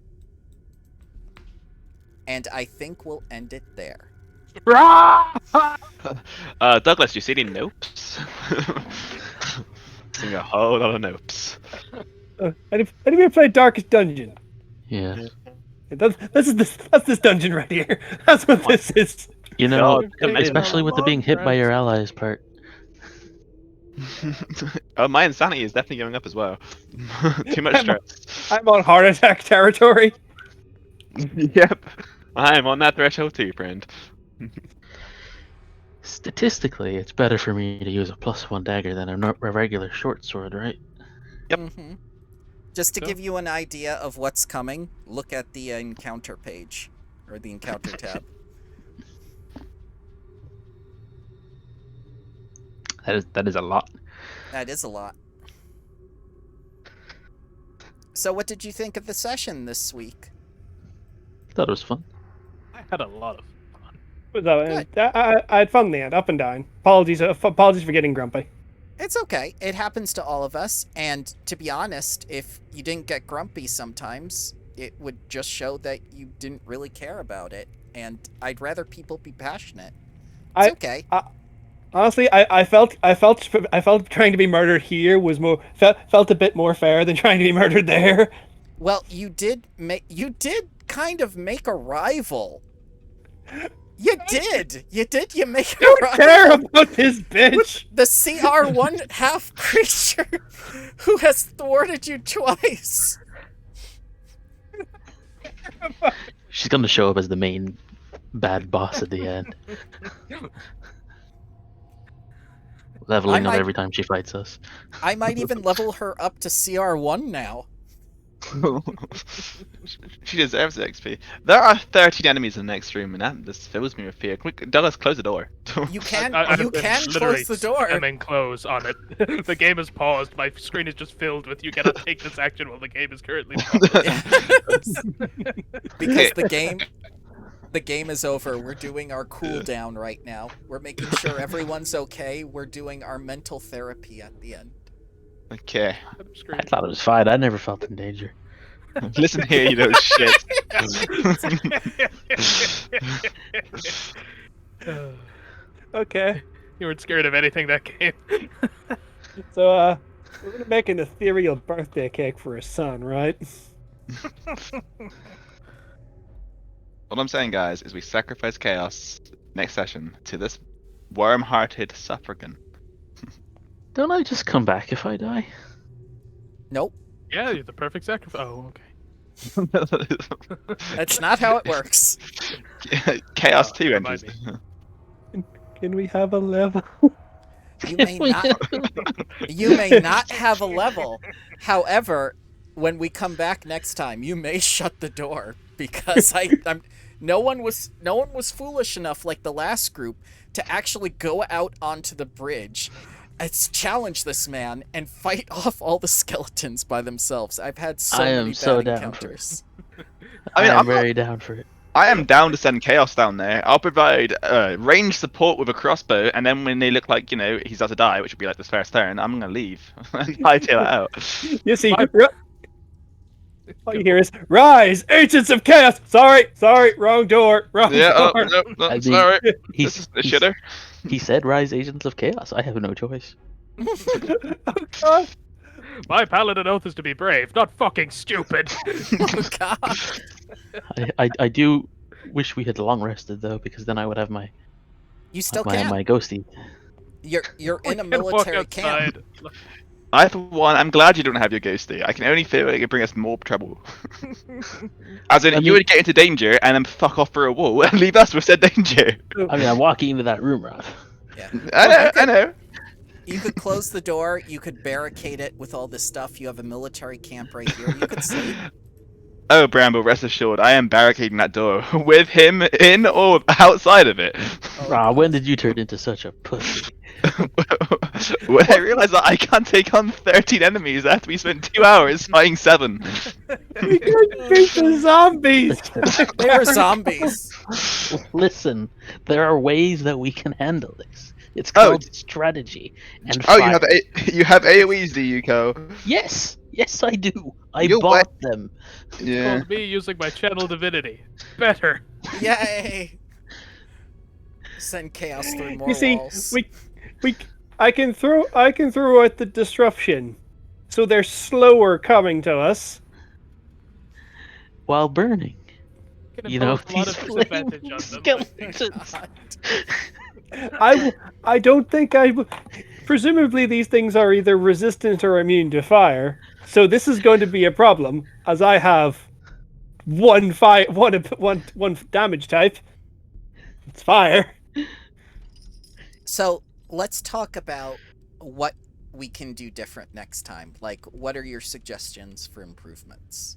And I think we'll end it there. Douglas, you see any nopes? Sing a whole lot of notes. Anybody play Darkest Dungeon? Yeah. That's this dungeon right here. That's what this is. You know, God, especially with the being hit by your allies part. Oh, my insanity is definitely going up as well. Too much stress. I'm on heart attack territory. Yep. I'm on that threshold too, friend. Statistically, it's better for me to use a +1 dagger than a regular short sword, right? Yep. Mm-hmm. Just to give you an idea of what's coming, look at the encounter page, or the encounter tab. That is a lot. That is a lot. So what did you think of the session this week? Thought it was fun. I had a lot of fun. I had fun in the end, up and down. Apologies for getting grumpy. It's okay. It happens to all of us, and to be honest, if you didn't get grumpy sometimes, it would just show that you didn't really care about it, and I'd rather people be passionate. It's okay. Honestly, I felt trying to be murdered here was felt a bit more fair than trying to be murdered there. Well, you did kind of make a rival. You did. You make a Don't rival. care about this bitch. The CR1 half creature who has thwarted you twice. She's gonna show up as the main bad boss at the end. Leveling up every time she fights us. I might even level her up to CR1 now. She deserves the XP. There are 13 enemies in the next room, and that just fills me with fear. Quick, Douglas, close the door. You can I've been close literally the door. spamming close on it. The game is paused. My screen is just filled with you cannot take this action while the game is currently paused. Because the game is over. We're doing our cooldown right now. We're making sure everyone's okay. We're doing our mental therapy at the end. Okay. I thought it was fine. I never felt in danger. Listen here, you little shit. Okay. You weren't scared of anything that game. So, we're gonna make an ethereal birthday cake for his son, right? What I'm saying, guys, is we sacrifice chaos next session to this worm-hearted suffragan. Don't I just come back if I die? Nope. Yeah, you're the perfect sacrifice. Oh, okay. That's not how it works. Chaos 2 remind enters. me. Can we have a level? You may not have a level. However, when we come back next time, you may shut the door because no one was foolish enough like the last group to actually go out onto the bridge. Let's challenge this man and fight off all the skeletons by themselves. I've had so many bad encounters. I'm very down for it. I am down to send chaos down there. I'll provide range support with a crossbow, and then when they look like, he's about to die, which would be like this first turn, I'm gonna leave and hightail it out. You see, all you hear is "Rise, Agents of Chaos." Sorry, wrong door. Wrong door. No, sorry. He's This is the shitter. He said, "Rise, Agents of Chaos." I have no choice. My paladin oath is to be brave, not fucking stupid. Oh God! I do wish we had long rested though, because then I would have my You still my can. ghosty. You're in a We can walk military camp. outside. I, for one, I'm glad you don't have your ghosty. I can only feel like it would bring us more trouble. As in, you would get into danger and then fuck off for a wall and leave us with said danger. I mean, I'm walking into that room, Rob. Yeah. I know. You could close the door. You could barricade it with all this stuff. You have a military camp right here. You could sleep. Oh, Bramble, rest assured, I am barricading that door with him in or outside of it. Rob, when did you turn into such a pussy? When I realized that I can't take on 13 enemies after we spent 2 hours fighting 7. We couldn't beat the zombies. They're zombies. Listen, there are ways that we can handle this. It's called strategy and fire. You have AoEs, do you, Co? Yes, I do. I bought them. Yeah. Called me using my channel divinity. Better. Yay! Send chaos through more You see, walls. I can throw out the disruption, so they're slower coming to us. While burning. Can You know, impose a lot these of disadvantage on them. I think. skeletons. I don't think presumably these things are either resistant or immune to fire. So this is going to be a problem, as I have one damage type. It's fire. So let's talk about what we can do different next time. Like, what are your suggestions for improvements?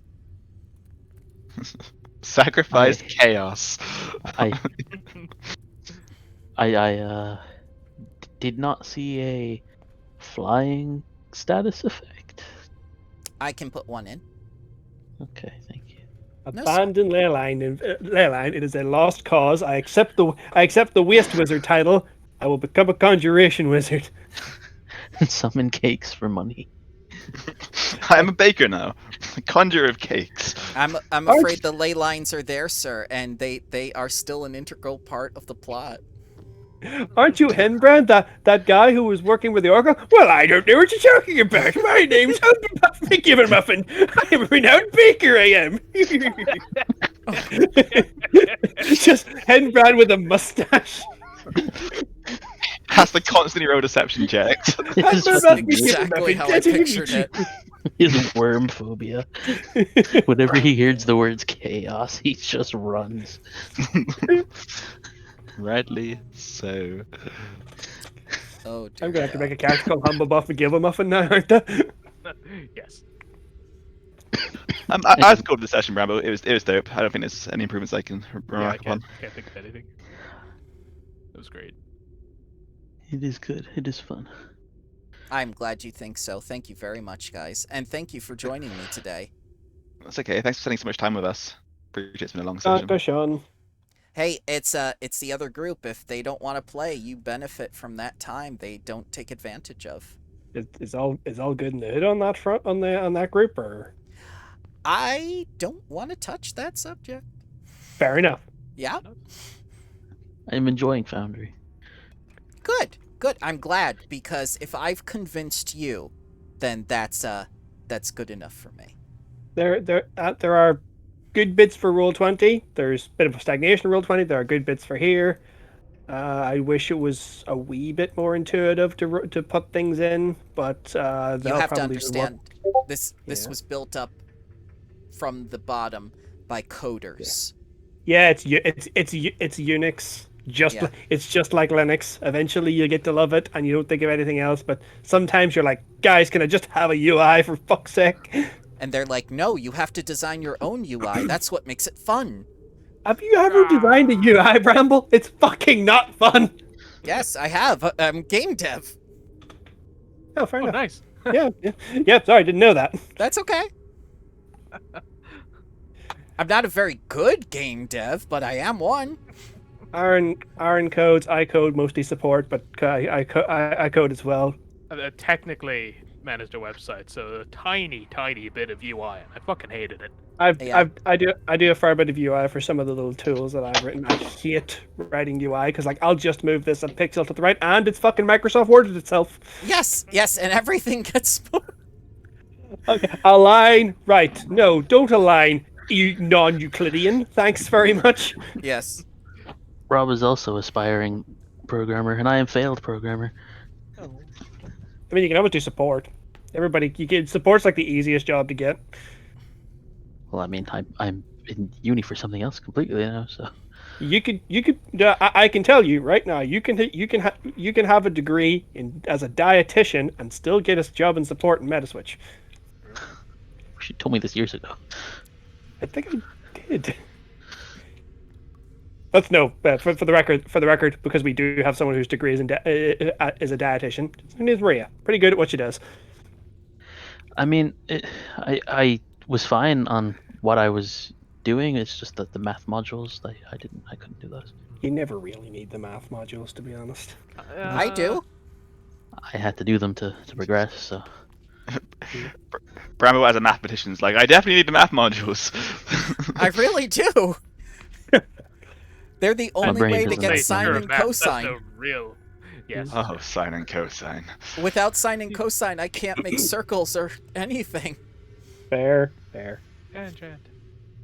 Sacrifice chaos. I I did not see a flying status effect. I can put one in. Okay, thank you. Abandon Leyline. Leyline. It is a lost cause. I accept the Waste Wizard title. I will become a Conjuration Wizard. Summon cakes for money. I'm a baker now. Conjurer of cakes. I'm afraid the ley lines are there, sir, and they are still an integral part of the plot. Aren't you Henbrand, that guy who was working with the Oracle? Well, I don't know what you're talking about. My name's Given Muffin. I'm a renowned baker, I am. Just Henbrand with a mustache. Has to constantly roll deception checks. His, That's That's exactly how I pictured it. his worm phobia. Whenever he hears the words chaos, he just runs. Rightly so. Oh, dear I'm gonna have to God. make a character called Humble Buff and Give a Muffin now, aren't I? Yes. I was cool with the session, Bramble. It was dope. I don't think there's any improvements I can Yeah, I remark upon. can't think of anything. It was great. It is good. It is fun. I'm glad you think so. Thank you very much, guys. And thank you for joining me today. That's okay. Thanks for spending so much time with us. Appreciate it's been a long session. Go, Sean. Hey, it's the other group. If they don't want to play, you benefit from that time they don't take advantage of. Is all good in the hood on that front on that group, or I don't want to touch that subject. fair enough? Yeah? I'm enjoying Foundry. Good. Good. I'm glad, because if I've convinced you, then that's good enough for me. There are good bits for Roll20. There's a bit of a stagnation in Roll20. There are good bits for here. I wish it was a wee bit more intuitive to put things in, but You have to understand, this Yeah. was built up from the bottom by coders. Yeah, it's Unix. Yeah. It's just like Linux. Eventually, you get to love it, and you don't think of anything else. But sometimes you're like, guys, can I just have a UI for fuck's sake? And they're like, no, you have to design your own UI. That's what makes it fun. Have you ever designed a UI, Bramble? It's fucking not fun. Yes, I have. I'm game dev. Oh, fair Oh, enough. nice. Yeah. Sorry, didn't know that. That's okay. I'm not a very good game dev, but I am one. Aaron codes. I code mostly support, but I code as well. Technically managed a website, so a tiny bit of UI, and I fucking hated it. I do a fair bit of UI for some of the little tools that I've written. I hate writing UI because I'll just move this a pixel to the right, and it's fucking Microsoft Worded itself. Yes, and everything gets... Okay, align right. No, don't align. You non-Euclidean. Thanks very much. Yes. Rob is also aspiring programmer, and I am failed programmer. I mean, you can always do support. Support's like the easiest job to get. Well, I mean, I'm in uni for something else completely now, so. You could. I can tell you right now. You can have a degree as a dietitian and still get a job in support in Metaswitch. She told me this years ago. I think I did. Let's know for the record, because we do have someone whose degree is is a dietitian. Her name's Maria. Pretty good at what she does. I mean, I was fine on what I was doing. It's just that the math modules, I couldn't do those. You never really need the math modules, to be honest. I do. I had to do them to progress, so. Bramble as a mathematician's like, I definitely need the math modules. I really do. They're the only brain way to doesn't get make sine Sure, and Matt, that's cosine. no real Yes. Oh, sine and cosine. Without sine and cosine, I can't make circles or anything. Fair. Tangent.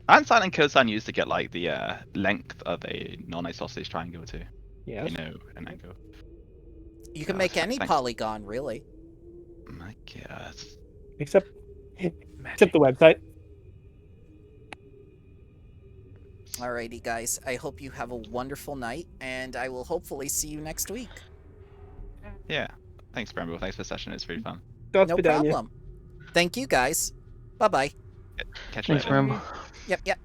And sine and cosine used to get like the length of a non-isosceles triangle too. Yes. You know, an angle. You can Yeah, make any thanks. polygon, really. My God. Except the website. Alrighty, guys. I hope you have a wonderful night, and I will hopefully see you next week. Yeah. Thanks, Bramble. Thanks for the session. It's really fun. God's No be down you. problem. Thank you, guys. Bye-bye. Catch you Thanks, later. Bram. Yep.